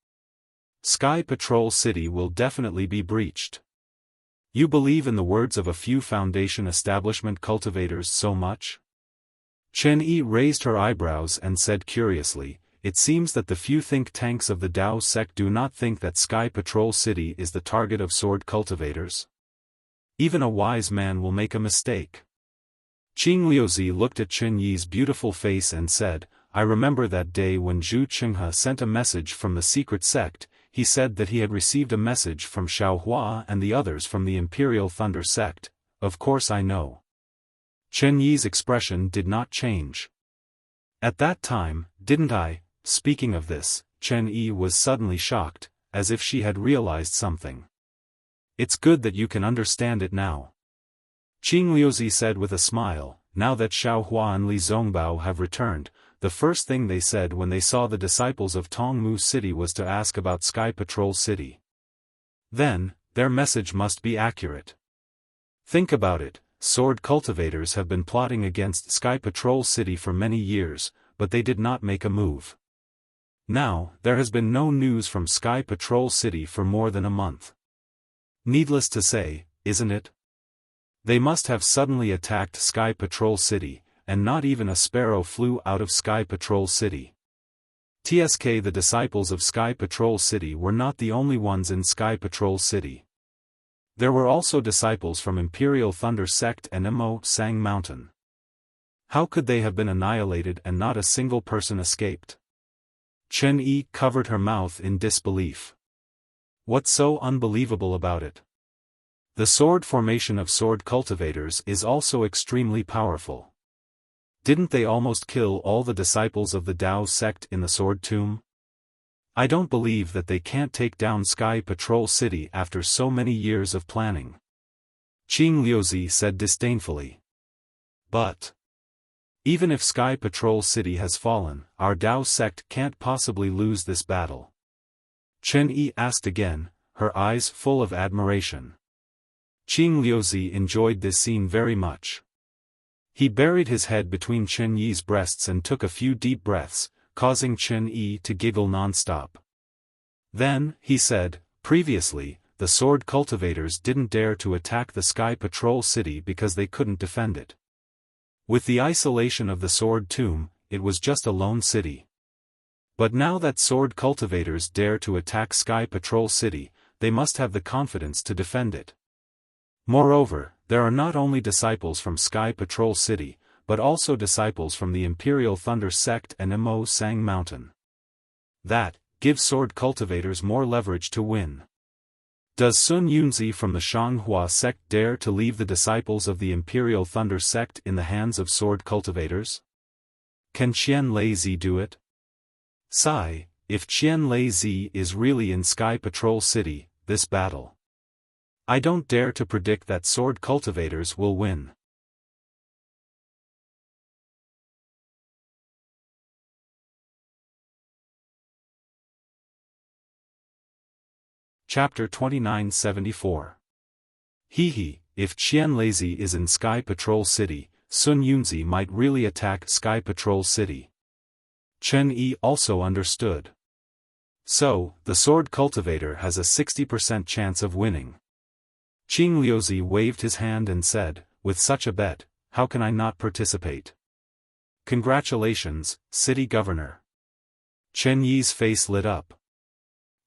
Sky Patrol City will definitely be breached. You believe in the words of a few Foundation establishment cultivators so much? Chen Yi raised her eyebrows and said curiously, it seems that the few think tanks of the Dao sect do not think that Sky Patrol City is the target of sword cultivators. Even a wise man will make a mistake. Qingliuzi looked at Chen Yi's beautiful face and said, I remember that day when Zhu Qinghe sent a message from the secret sect. He said that he had received a message from Xiao Hua and the others from the Imperial Thunder sect. Of course I know. Chen Yi's expression did not change. At that time, didn't I? Speaking of this, Chen Yi was suddenly shocked, as if she had realized something. It's good that you can understand it now. Qingliuzi said with a smile, now that Xiao Hua and Li Zongbao have returned, the first thing they said when they saw the disciples of Tongmu City was to ask about Sky Patrol City. Then, their message must be accurate. Think about it, sword cultivators have been plotting against Sky Patrol City for many years, but they did not make a move. Now, there has been no news from Sky Patrol City for more than a month. Needless to say, isn't it? They must have suddenly attacked Sky Patrol City, and not even a sparrow flew out of Sky Patrol City. TSK The disciples of Sky Patrol City were not the only ones in Sky Patrol City. There were also disciples from Imperial Thunder Sect and Mo Sang Mountain. How could they have been annihilated and not a single person escaped? Chen Yi covered her mouth in disbelief. What's so unbelievable about it? The sword formation of sword cultivators is also extremely powerful. Didn't they almost kill all the disciples of the Dao sect in the Sword Tomb? I don't believe that they can't take down Sky Patrol City after so many years of planning. Qing Liuzi said disdainfully. But even if Sky Patrol City has fallen, our Dao sect can't possibly lose this battle. Chen Yi asked again, her eyes full of admiration. Qing Liuzi enjoyed this scene very much. He buried his head between Chen Yi's breasts and took a few deep breaths, causing Chen Yi to giggle non-stop. Then, he said, previously, the sword cultivators didn't dare to attack the Sky Patrol City because they couldn't defend it. With the isolation of the Sword Tomb, it was just a lone city. But now that sword cultivators dare to attack Sky Patrol City, they must have the confidence to defend it. Moreover, there are not only disciples from Sky Patrol City, but also disciples from the Imperial Thunder Sect and Mo Sang Mountain. That gives sword cultivators more leverage to win. Does Sun Yunzi from the Shanghua sect dare to leave the disciples of the Imperial Thunder Sect in the hands of sword cultivators? Can Qian Lei do it? Sigh, if Qian Lei is really in Sky Patrol City, this battle. I don't dare to predict that sword cultivators will win. Chapter 2974. Hehe, if Qian Lei is in Sky Patrol City, Sun Yunzi might really attack Sky Patrol City. Chen Yi also understood. So, the sword cultivator has a 60% chance of winning. Qing Liuzi waved his hand and said, with such a bet, how can I not participate? Congratulations, city governor. Chen Yi's face lit up.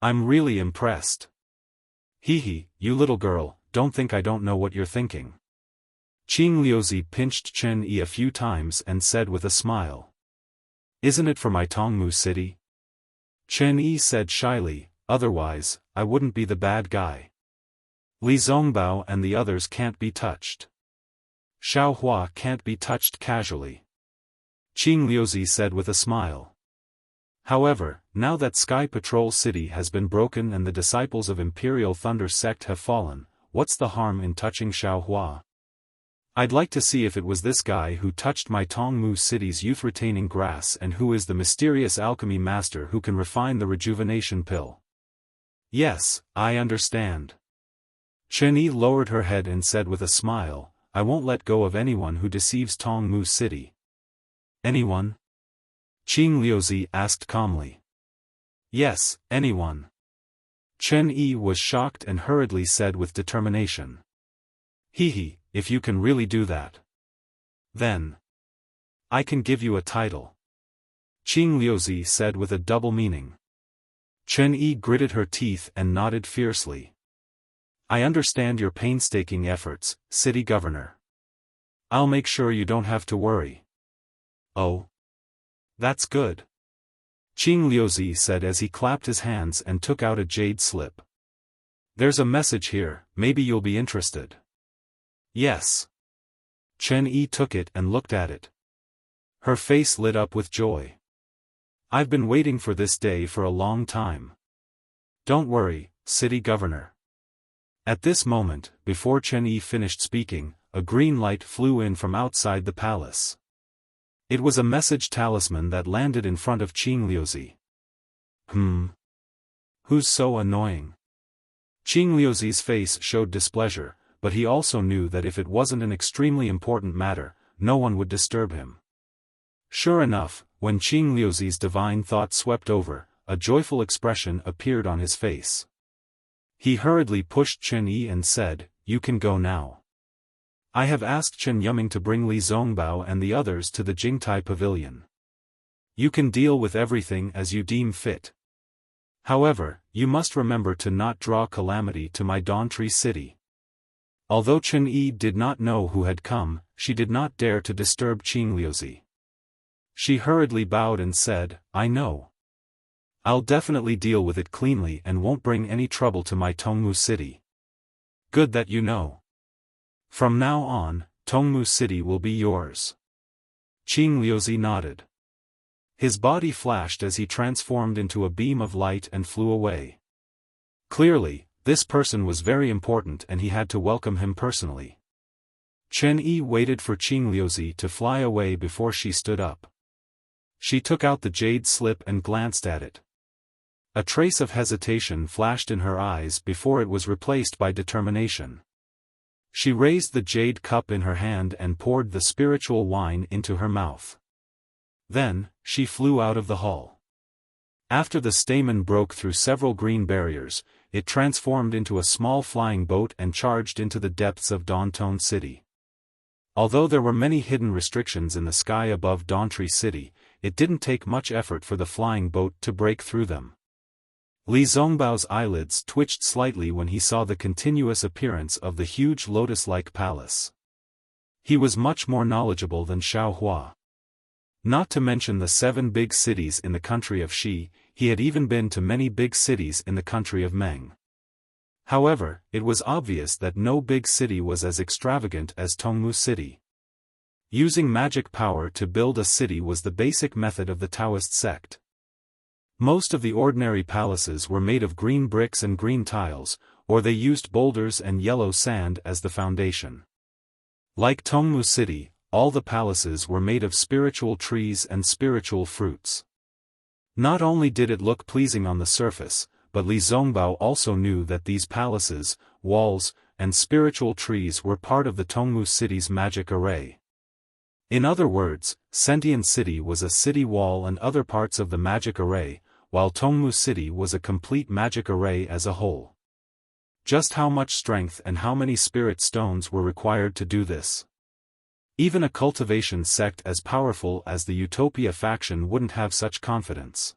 I'm really impressed. Hehe, you little girl, don't think I don't know what you're thinking. Qing Liuzi pinched Chen Yi a few times and said with a smile. Isn't it for my Tongmu city? Chen Yi said shyly, otherwise, I wouldn't be the bad guy. Li Zongbao and the others can't be touched. Xiao Hua can't be touched casually. Qing Liuzi said with a smile. However, now that Sky Patrol City has been broken and the disciples of Imperial Thunder Sect have fallen, what's the harm in touching Xiao Hua? I'd like to see if it was this guy who touched my Tongmu city's youth-retaining grass and who is the mysterious alchemy master who can refine the rejuvenation pill. Yes, I understand. Chen Yi lowered her head and said with a smile, I won't let go of anyone who deceives Tongmu City. Anyone? Qing Liuzi asked calmly. Yes, anyone. Chen Yi was shocked and hurriedly said with determination. Hehe, if you can really do that. Then I can give you a title. Qing Liuzi said with a double meaning. Chen Yi gritted her teeth and nodded fiercely. I understand your painstaking efforts, city governor. I'll make sure you don't have to worry. Oh. That's good. Qing Liuzi said as he clapped his hands and took out a jade slip. There's a message here, maybe you'll be interested. Yes. Chen Yi took it and looked at it. Her face lit up with joy. I've been waiting for this day for a long time. Don't worry, city governor. At this moment, before Chen Yi finished speaking, a green light flew in from outside the palace. It was a message talisman that landed in front of Qing Liuzi. Who's so annoying? Qing Liuzi's face showed displeasure, but he also knew that if it wasn't an extremely important matter, no one would disturb him. Sure enough, when Qing Liuzi's divine thought swept over, a joyful expression appeared on his face. He hurriedly pushed Chen Yi and said, you can go now. I have asked Chen Yuming to bring Li Zongbao and the others to the Jingtai Pavilion. You can deal with everything as you deem fit. However, you must remember to not draw calamity to my Dawn Tree City. Although Chen Yi did not know who had come, she did not dare to disturb Qing Liuzi. She hurriedly bowed and said, I know. I'll definitely deal with it cleanly and won't bring any trouble to my Tongmu City. Good that you know. From now on, Tongmu City will be yours. Qing Liuzi nodded. His body flashed as he transformed into a beam of light and flew away. Clearly, this person was very important and he had to welcome him personally. Chen Yi waited for Qing Liuzi to fly away before she stood up. She took out the jade slip and glanced at it. A trace of hesitation flashed in her eyes before it was replaced by determination. She raised the jade cup in her hand and poured the spiritual wine into her mouth. Then, she flew out of the hall. After the stamen broke through several green barriers, it transformed into a small flying boat and charged into the depths of Dawnton City. Although there were many hidden restrictions in the sky above Dawn Tree City, it didn't take much effort for the flying boat to break through them. Li Zongbao's eyelids twitched slightly when he saw the continuous appearance of the huge lotus-like palace. He was much more knowledgeable than Xiao Hua. Not to mention the 7 big cities in the country of Xi, he had even been to many big cities in the country of Meng. However, it was obvious that no big city was as extravagant as Tongmu City. Using magic power to build a city was the basic method of the Taoist sect. Most of the ordinary palaces were made of green bricks and green tiles, or they used boulders and yellow sand as the foundation. Like Tongmu City, all the palaces were made of spiritual trees and spiritual fruits. Not only did it look pleasing on the surface, but Li Zongbao also knew that these palaces, walls, and spiritual trees were part of the Tongmu City's magic array. In other words, Sentient City was a city wall and other parts of the magic array, while Tongmu City was a complete magic array as a whole. Just how much strength and how many spirit stones were required to do this? Even a cultivation sect as powerful as the Utopia faction wouldn't have such confidence.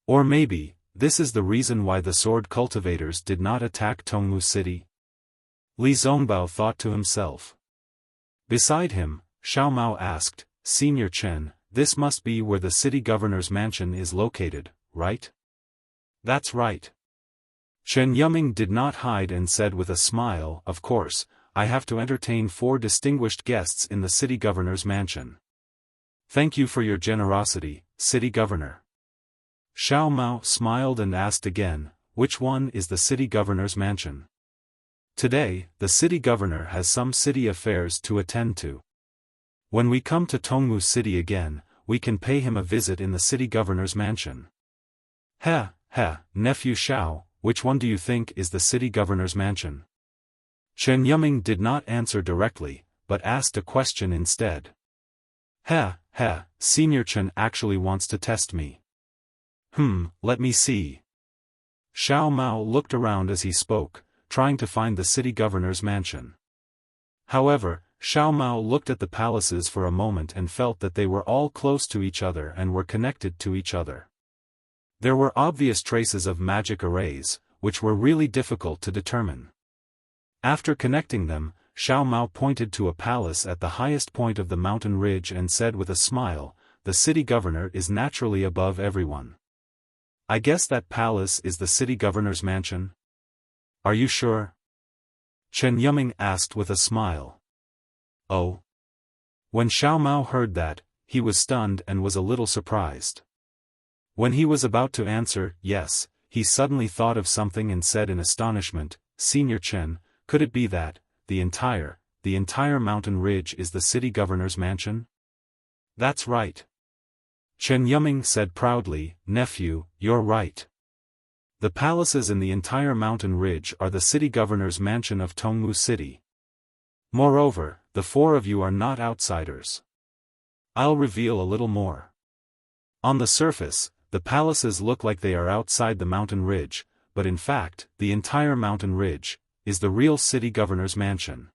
Or maybe, this is the reason why the sword cultivators did not attack Tongmu City? Li Zongbao thought to himself. Beside him, Xiao Mao asked, Senior Chen, this must be where the city governor's mansion is located, right? That's right. Chen Yuming did not hide and said with a smile, of course, I have to entertain 4 distinguished guests in the city governor's mansion. Thank you for your generosity, city governor. Xiao Mao smiled and asked again, which one is the city governor's mansion? Today, the city governor has some city affairs to attend to. When we come to Tongmu City again, we can pay him a visit in the city governor's mansion. Nephew Xiao, which one do you think is the city governor's mansion? Chen Yuming did not answer directly, but asked a question instead. Senior Chen actually wants to test me. Let me see. Xiao Mao looked around as he spoke, trying to find the city governor's mansion. However, Xiao Mao looked at the palaces for a moment and felt that they were all close to each other and were connected to each other. There were obvious traces of magic arrays, which were really difficult to determine. After connecting them, Xiao Mao pointed to a palace at the highest point of the mountain ridge and said with a smile, the city governor is naturally above everyone. I guess that palace is the city governor's mansion? Are you sure? Chen Yuming asked with a smile. Oh. When Xiao Mao heard that, he was stunned and was a little surprised. When he was about to answer, yes, he suddenly thought of something and said in astonishment, Senior Chen, could it be that, the entire mountain ridge is the city governor's mansion? That's right. Chen Yuming said proudly, nephew, you're right. The palaces in the entire mountain ridge are the city governor's mansion of Tongmu City. Moreover, the 4 of you are not outsiders. I'll reveal a little more. On the surface, the palaces look like they are outside the mountain ridge, but in fact, the entire mountain ridge, is the real city governor's mansion.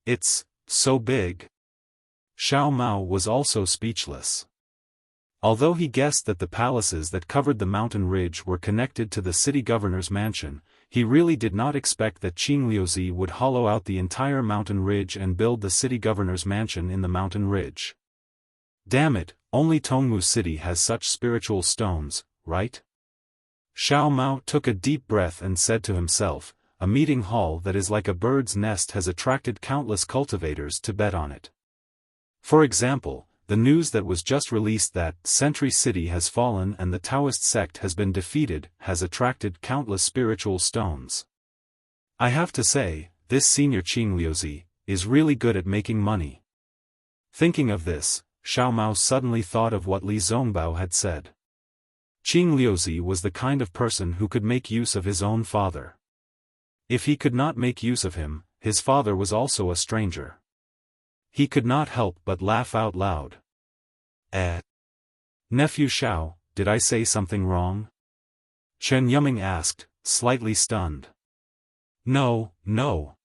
It's so big. Xiao Mao was also speechless. Although he guessed that the palaces that covered the mountain ridge were connected to the city governor's mansion, he really did not expect that Qing Liuzi would hollow out the entire mountain ridge and build the city governor's mansion in the mountain ridge. Damn it, only Tongmu City has such spiritual stones, right? Xiao Mao took a deep breath and said to himself, a meeting hall that is like a bird's nest has attracted countless cultivators to bet on it. For example, the news that was just released that Century City has fallen and the Taoist sect has been defeated has attracted countless spiritual stones. I have to say, this senior Qing Liuzi is really good at making money. Thinking of this, Xiao Mao suddenly thought of what Li Zongbao had said. Qing Liuzi was the kind of person who could make use of his own father. If he could not make use of him, his father was also a stranger. He could not help but laugh out loud. Nephew Xiao, did I say something wrong? Chen Yuming asked, slightly stunned. No, no.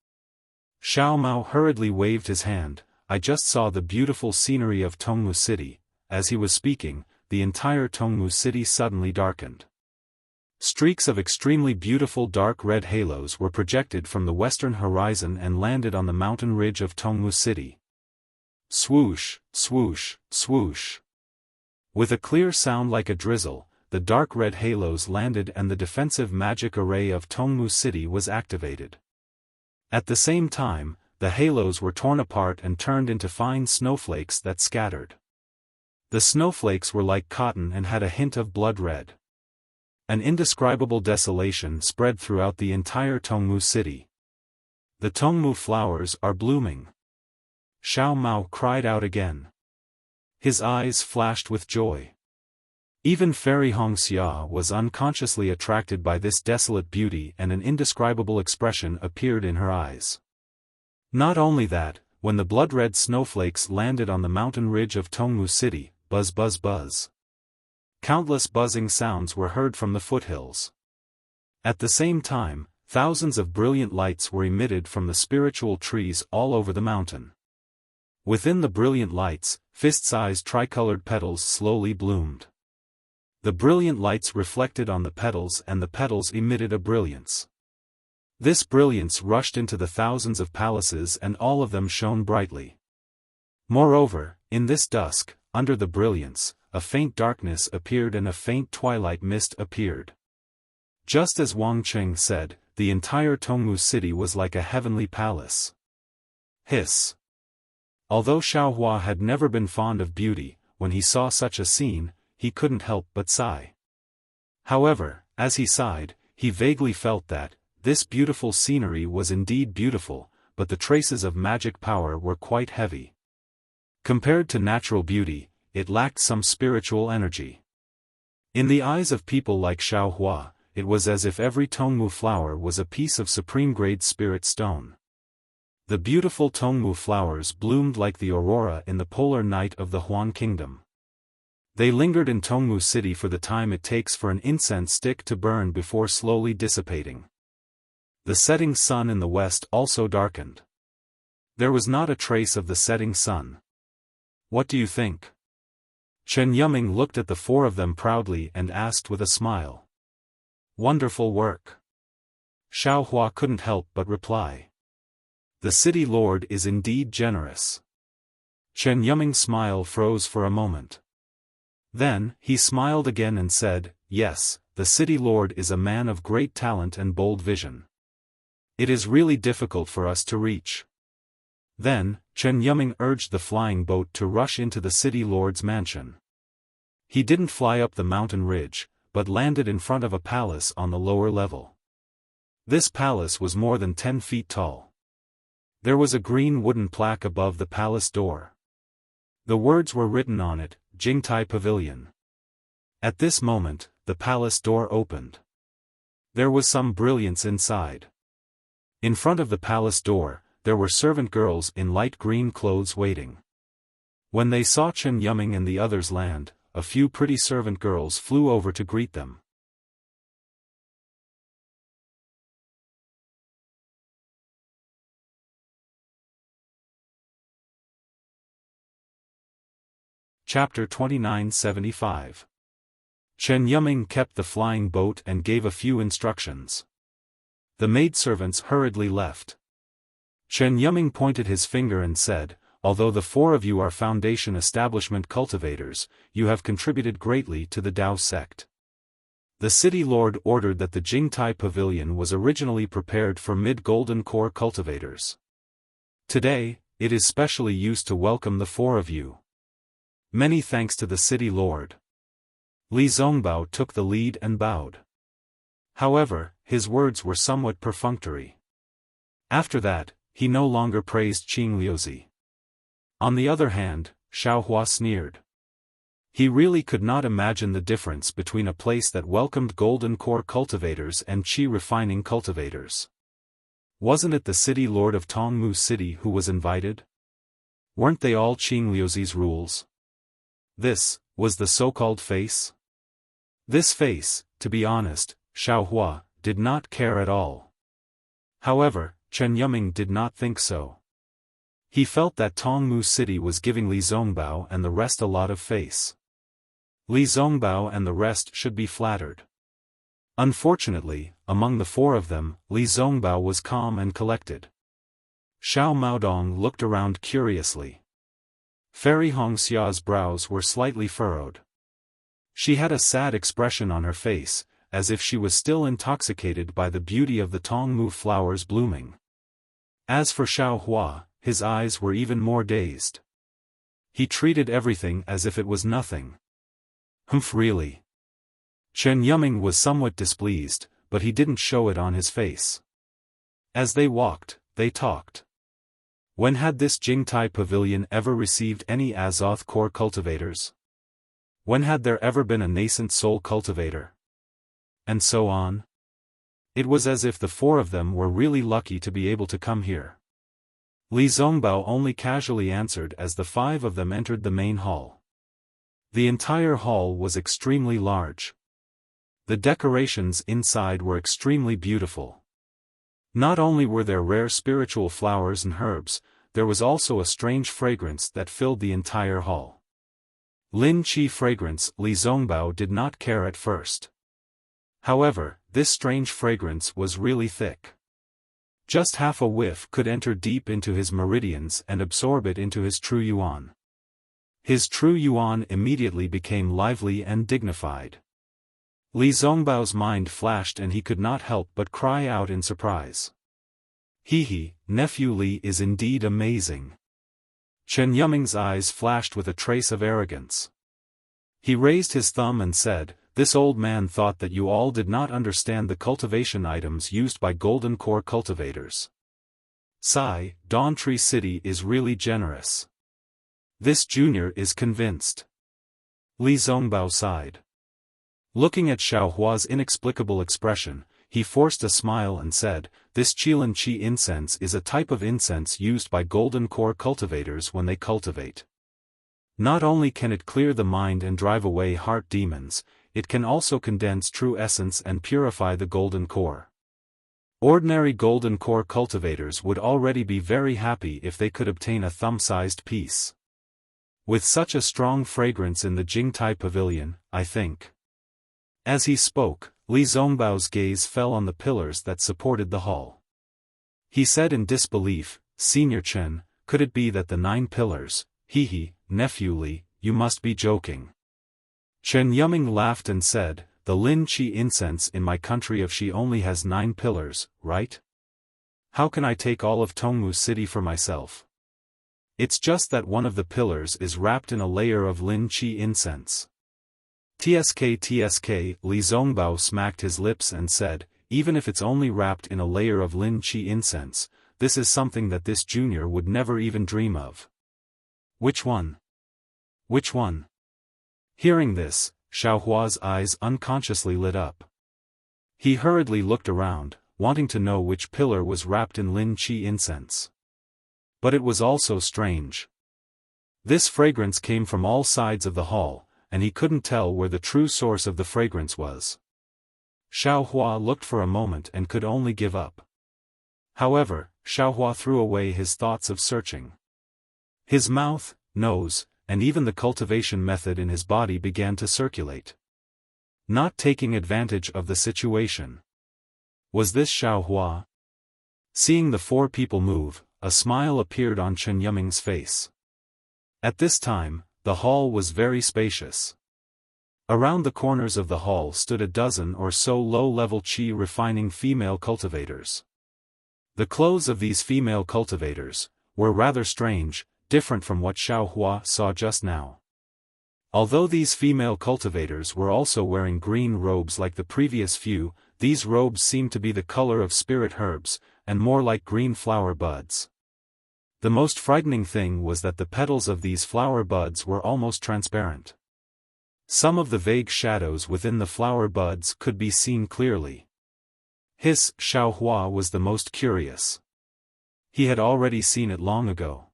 Xiao Mao hurriedly waved his hand. I just saw the beautiful scenery of Tongmu City. As he was speaking, the entire Tongmu City suddenly darkened. Streaks of extremely beautiful dark red halos were projected from the western horizon and landed on the mountain ridge of Tongmu City. Swoosh, swoosh, swoosh. With a clear sound like a drizzle, the dark red halos landed and the defensive magic array of Tongmu City was activated. At the same time, the halos were torn apart and turned into fine snowflakes that scattered. The snowflakes were like cotton and had a hint of blood red. An indescribable desolation spread throughout the entire Tongmu City. The Tongmu flowers are blooming. Xiao Mao cried out again. His eyes flashed with joy. Even Fairy Hongxia was unconsciously attracted by this desolate beauty and an indescribable expression appeared in her eyes. Not only that, when the blood-red snowflakes landed on the mountain ridge of Tongmu City, buzz buzz buzz. Countless buzzing sounds were heard from the foothills. At the same time, thousands of brilliant lights were emitted from the spiritual trees all over the mountain. Within the brilliant lights, fist-sized tricolored petals slowly bloomed. The brilliant lights reflected on the petals and the petals emitted a brilliance. This brilliance rushed into the thousands of palaces and all of them shone brightly. Moreover, in this dusk, under the brilliance, a faint darkness appeared and a faint twilight mist appeared. Just as Wang Cheng said, the entire Tongmu City was like a heavenly palace. Hiss. Although Xiao Hua had never been fond of beauty, when he saw such a scene, he couldn't help but sigh. However, as he sighed, he vaguely felt that, this beautiful scenery was indeed beautiful, but the traces of magic power were quite heavy. Compared to natural beauty, it lacked some spiritual energy. In the eyes of people like Xiao Hua, it was as if every Tongmu flower was a piece of supreme-grade spirit stone. The beautiful Tongmu flowers bloomed like the aurora in the polar night of the Huan Kingdom. They lingered in Tongmu City for the time it takes for an incense stick to burn before slowly dissipating. The setting sun in the west also darkened. There was not a trace of the setting sun. What do you think? Chen Yuming looked at the four of them proudly and asked with a smile. Wonderful work. Xiao Hua couldn't help but reply. The city lord is indeed generous. Chen Yuming's smile froze for a moment. Then, he smiled again and said, yes, the city lord is a man of great talent and bold vision. It is really difficult for us to reach. Then, Chen Yuming urged the flying boat to rush into the city lord's mansion. He didn't fly up the mountain ridge, but landed in front of a palace on the lower level. This palace was more than 10 feet tall. There was a green wooden plaque above the palace door. The words were written on it, Jingtai Pavilion. At this moment, the palace door opened. There was some brilliance inside. In front of the palace door, there were servant girls in light green clothes waiting. When they saw Chen Yuming and the others land, a few pretty servant girls flew over to greet them. Chapter 2975. Chen Yuming kept the flying boat and gave a few instructions. The maidservants hurriedly left. Chen Yuming pointed his finger and said, "Although the four of you are Foundation Establishment cultivators, you have contributed greatly to the Dao sect. The city lord ordered that the Jingtai Pavilion was originally prepared for mid-golden core cultivators. Today, it is specially used to welcome the four of you. Many thanks to the city lord." Li Zongbao took the lead and bowed. However, his words were somewhat perfunctory. After that, he no longer praised Qing Liuzi. On the other hand, Xiaofan sneered. He really could not imagine the difference between a place that welcomed golden core cultivators and qi refining cultivators. Wasn't it the city lord of Tongmu City who was invited? Weren't they all Qing Liuzi's rules? This was the so-called face? This face, to be honest, Xiaofan did not care at all. However, Chen Yuming did not think so. He felt that Tongmu City was giving Li Zongbao and the rest a lot of face. Li Zongbao and the rest should be flattered. Unfortunately, among the four of them, Li Zongbao was calm and collected. Xiao Maodong looked around curiously. Fairy Hongxia's brows were slightly furrowed. She had a sad expression on her face, as if she was still intoxicated by the beauty of the Tongmu flowers blooming. As for Xiaofan, his eyes were even more dazed. He treated everything as if it was nothing. Humph, really? Chen Yuming was somewhat displeased, but he didn't show it on his face. As they walked, they talked. When had this Jingtai Pavilion ever received any Azoth core cultivators? When had there ever been a nascent soul cultivator? And so on. It was as if the four of them were really lucky to be able to come here. Li Zongbao only casually answered as the five of them entered the main hall. The entire hall was extremely large. The decorations inside were extremely beautiful. Not only were there rare spiritual flowers and herbs, there was also a strange fragrance that filled the entire hall. Lin Qi fragrance. Li Zongbao did not care at first. However, this strange fragrance was really thick. Just half a whiff could enter deep into his meridians and absorb it into his true yuan. His true yuan immediately became lively and dignified. Li Zongbao's mind flashed and he could not help but cry out in surprise. He, nephew Li is indeed amazing. Chen Yuming's eyes flashed with a trace of arrogance. He raised his thumb and said, "This old man thought that you all did not understand the cultivation items used by golden core cultivators. Sigh, Dawntree City is really generous. This junior is convinced." Li Zongbao sighed. Looking at Xiaohua's inexplicable expression, he forced a smile and said, "This Qilan Qi incense is a type of incense used by golden core cultivators when they cultivate. Not only can it clear the mind and drive away heart demons, it can also condense true essence and purify the golden core. Ordinary golden core cultivators would already be very happy if they could obtain a thumb-sized piece. With such a strong fragrance in the Jingtai Pavilion, I think." As he spoke, Li Zongbao's gaze fell on the pillars that supported the hall. He said in disbelief, "Senior Chen, could it be that the 9 pillars, nephew Li, you must be joking." Chen Yuming laughed and said, "The Lin Qi incense in my country of Xi only has 9 pillars, right? How can I take all of Tongmu City for myself? It's just that one of the pillars is wrapped in a layer of Lin Qi incense." TSK, Li Zongbao smacked his lips and said, "Even if it's only wrapped in a layer of Lin Qi incense, this is something that this junior would never even dream of." "Which one? Which one?" Hearing this, Xiaohua's eyes unconsciously lit up. He hurriedly looked around, wanting to know which pillar was wrapped in Lin Qi incense. But it was also strange. This fragrance came from all sides of the hall, and he couldn't tell where the true source of the fragrance was. Xiaohua looked for a moment and could only give up. However, Xiaohua threw away his thoughts of searching. His mouth, nose, and even the cultivation method in his body began to circulate. Not taking advantage of the situation. Was this Xiaohua? Seeing the four people move, a smile appeared on Chen Yuming's face. At this time, the hall was very spacious. Around the corners of the hall stood a dozen or so low-level qi refining female cultivators. The clothes of these female cultivators were rather strange, different from what Xiaohua saw just now. Although these female cultivators were also wearing green robes like the previous few, these robes seemed to be the color of spirit herbs, and more like green flower buds. The most frightening thing was that the petals of these flower buds were almost transparent. Some of the vague shadows within the flower buds could be seen clearly. Xiaohua was the most curious. He had already seen it long ago.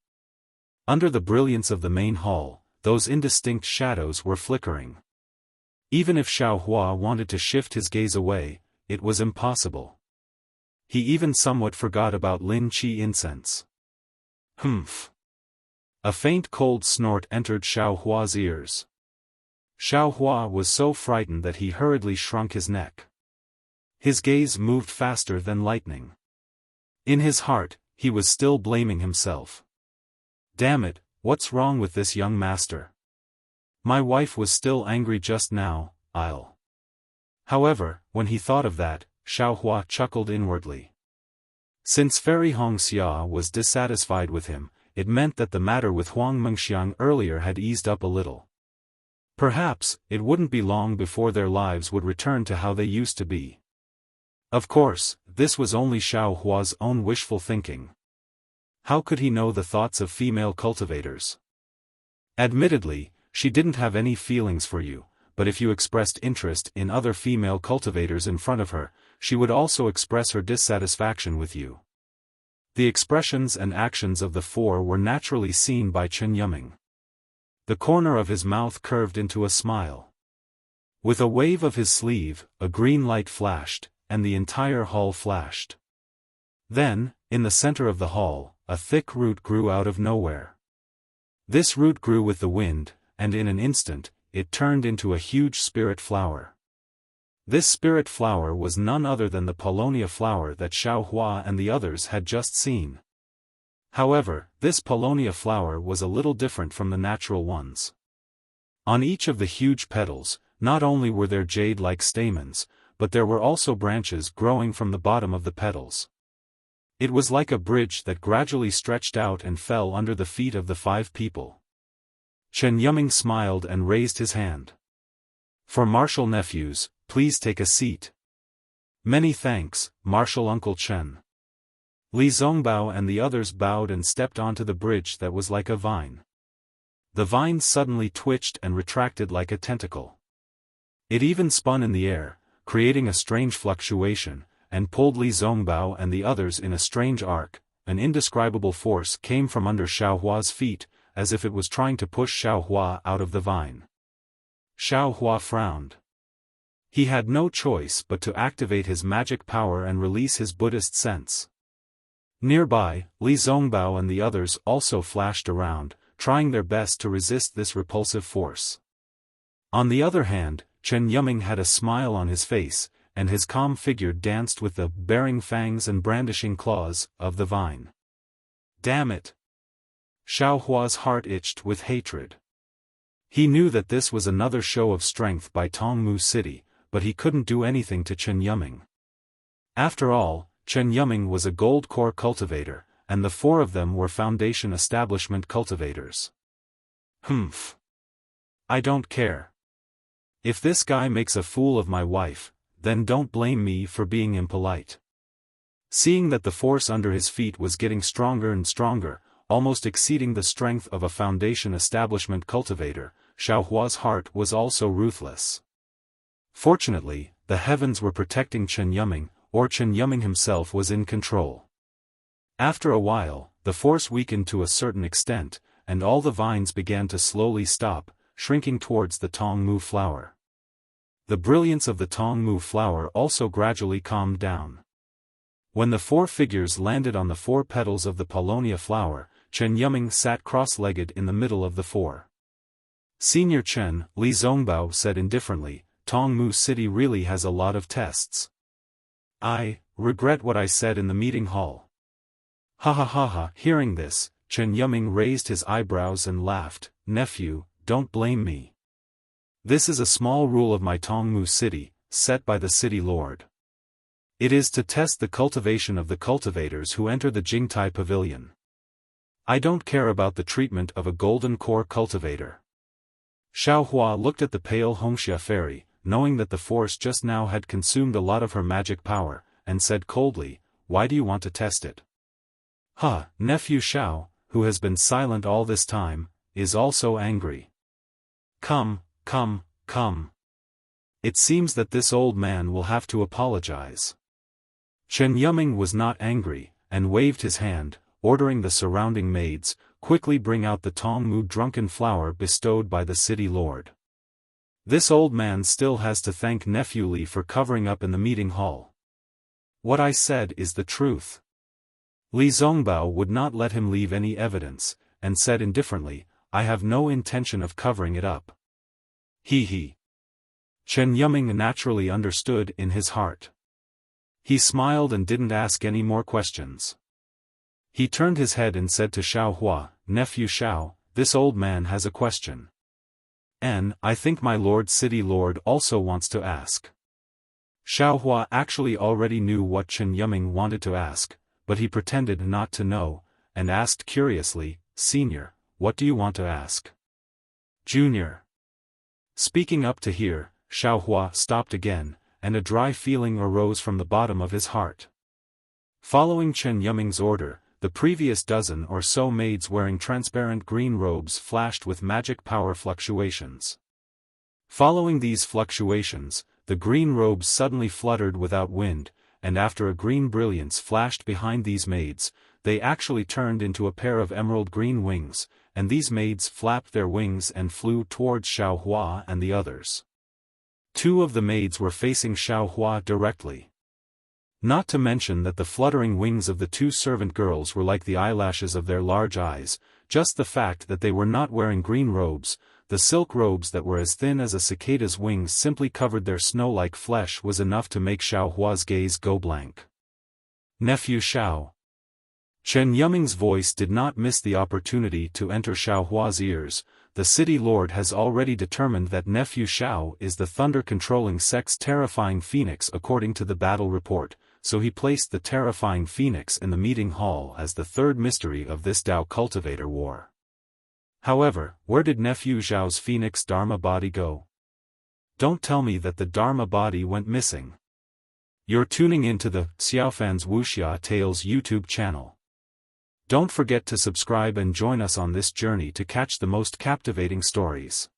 Under the brilliance of the main hall, those indistinct shadows were flickering. Even if Xiaohua wanted to shift his gaze away, it was impossible. He even somewhat forgot about Lin Qi incense. Humph! A faint cold snort entered Xiaohua's ears. Xiaohua was so frightened that he hurriedly shrunk his neck. His gaze moved faster than lightning. In his heart, he was still blaming himself. Damn it, what's wrong with this young master? My wife was still angry just now, However, when he thought of that, Xiaohua chuckled inwardly. Since Fairy Hongxia was dissatisfied with him, it meant that the matter with Huang Mengxiang earlier had eased up a little. Perhaps, it wouldn't be long before their lives would return to how they used to be. Of course, this was only Xiaohua's own wishful thinking. How could he know the thoughts of female cultivators? Admittedly, she didn't have any feelings for you, but if you expressed interest in other female cultivators in front of her, she would also express her dissatisfaction with you. The expressions and actions of the four were naturally seen by Chen Yuming. The corner of his mouth curved into a smile. With a wave of his sleeve, a green light flashed, and the entire hall flashed. Then, in the center of the hall, a thick root grew out of nowhere. This root grew with the wind, and in an instant, it turned into a huge spirit flower. This spirit flower was none other than the Paulownia flower that Xiaohua and the others had just seen. However, this Paulownia flower was a little different from the natural ones. On each of the huge petals, not only were there jade-like stamens, but there were also branches growing from the bottom of the petals. It was like a bridge that gradually stretched out and fell under the feet of the five people. Chen Yuming smiled and raised his hand. For martial nephews, please take a seat. Many thanks, Martial Uncle Chen. Li Zongbao and the others bowed and stepped onto the bridge that was like a vine. The vine suddenly twitched and retracted like a tentacle. It even spun in the air, creating a strange fluctuation, and pulled Li Zongbao and the others in a strange arc. An indescribable force came from under Xiaohua's feet, as if it was trying to push Xiaohua out of the vine. Xiaohua frowned. He had no choice but to activate his magic power and release his Buddhist sense. Nearby, Li Zongbao and the others also flashed around, trying their best to resist this repulsive force. On the other hand, Chen Yuming had a smile on his face, and his calm figure danced with the bearing fangs and brandishing claws of the vine. Damn it! Xiaohua's heart itched with hatred. He knew that this was another show of strength by Tongmu City, but he couldn't do anything to Chen Yuming. After all, Chen Yuming was a gold core cultivator, and the four of them were foundation establishment cultivators. Humph. I don't care. If this guy makes a fool of my wife, then don't blame me for being impolite. Seeing that the force under his feet was getting stronger and stronger, almost exceeding the strength of a foundation establishment cultivator, Xiaohua's heart was also ruthless. Fortunately, the heavens were protecting Chen Yuming, or Chen Yuming himself was in control. After a while, the force weakened to a certain extent, and all the vines began to slowly stop, shrinking towards the Tongmu flower. The brilliance of the Tongmu flower also gradually calmed down. When the four figures landed on the four petals of the Paulownia flower, Chen Yuming sat cross-legged in the middle of the four. Senior Chen, Li Zongbao said indifferently, Tongmu City really has a lot of tests. I regret what I said in the meeting hall. Ha ha ha ha. Hearing this, Chen Yuming raised his eyebrows and laughed. Nephew, don't blame me. This is a small rule of my Tongmu City, set by the city lord. It is to test the cultivation of the cultivators who enter the Jingtai Pavilion. I don't care about the treatment of a golden core cultivator. Xiaohua looked at the pale Wuxia fairy, knowing that the force just now had consumed a lot of her magic power, and said coldly, why do you want to test it? Nephew Xiao, who has been silent all this time, is also angry. Come. It seems that this old man will have to apologize. Chen Yuming was not angry, and waved his hand, ordering the surrounding maids, quickly bring out the Tongmu drunken flower bestowed by the city lord. This old man still has to thank nephew Li for covering up in the meeting hall. What I said is the truth. Li Zongbao would not let him leave any evidence, and said indifferently, I have no intention of covering it up. He. Chen Yuming naturally understood in his heart. He smiled and didn't ask any more questions. He turned his head and said to Xiaohua, Nephew Xiao, this old man has a question. And I think my lord city lord also wants to ask. Xiaohua actually already knew what Chen Yuming wanted to ask, but he pretended not to know, and asked curiously, Senior, what do you want to ask? Junior. Speaking up to hear, Xiaohua stopped again, and a dry feeling arose from the bottom of his heart. Following Chen Yuming's order, the previous dozen or so maids wearing transparent green robes flashed with magic power fluctuations. Following these fluctuations, the green robes suddenly fluttered without wind, and after a green brilliance flashed behind these maids, they actually turned into a pair of emerald green wings, and these maids flapped their wings and flew towards Xiaohua and the others. Two of the maids were facing Xiaohua directly. Not to mention that the fluttering wings of the two servant girls were like the eyelashes of their large eyes, just the fact that they were not wearing green robes, the silk robes that were as thin as a cicada's wings simply covered their snow-like flesh was enough to make Xiaohua's gaze go blank. Nephew Xiao. Chen Yuming's voice did not miss the opportunity to enter Xiaohua's ears. The city lord has already determined that Nephew Xiao is the thunder-controlling sex terrifying phoenix according to the battle report, so he placed the terrifying phoenix in the meeting hall as the third mystery of this Dao Cultivator war. However, where did Nephew Xiao's phoenix Dharma body go? Don't tell me that the Dharma body went missing. You're tuning into the Xiaofan's Wuxia Tales YouTube channel. Don't forget to subscribe and join us on this journey to catch the most captivating stories.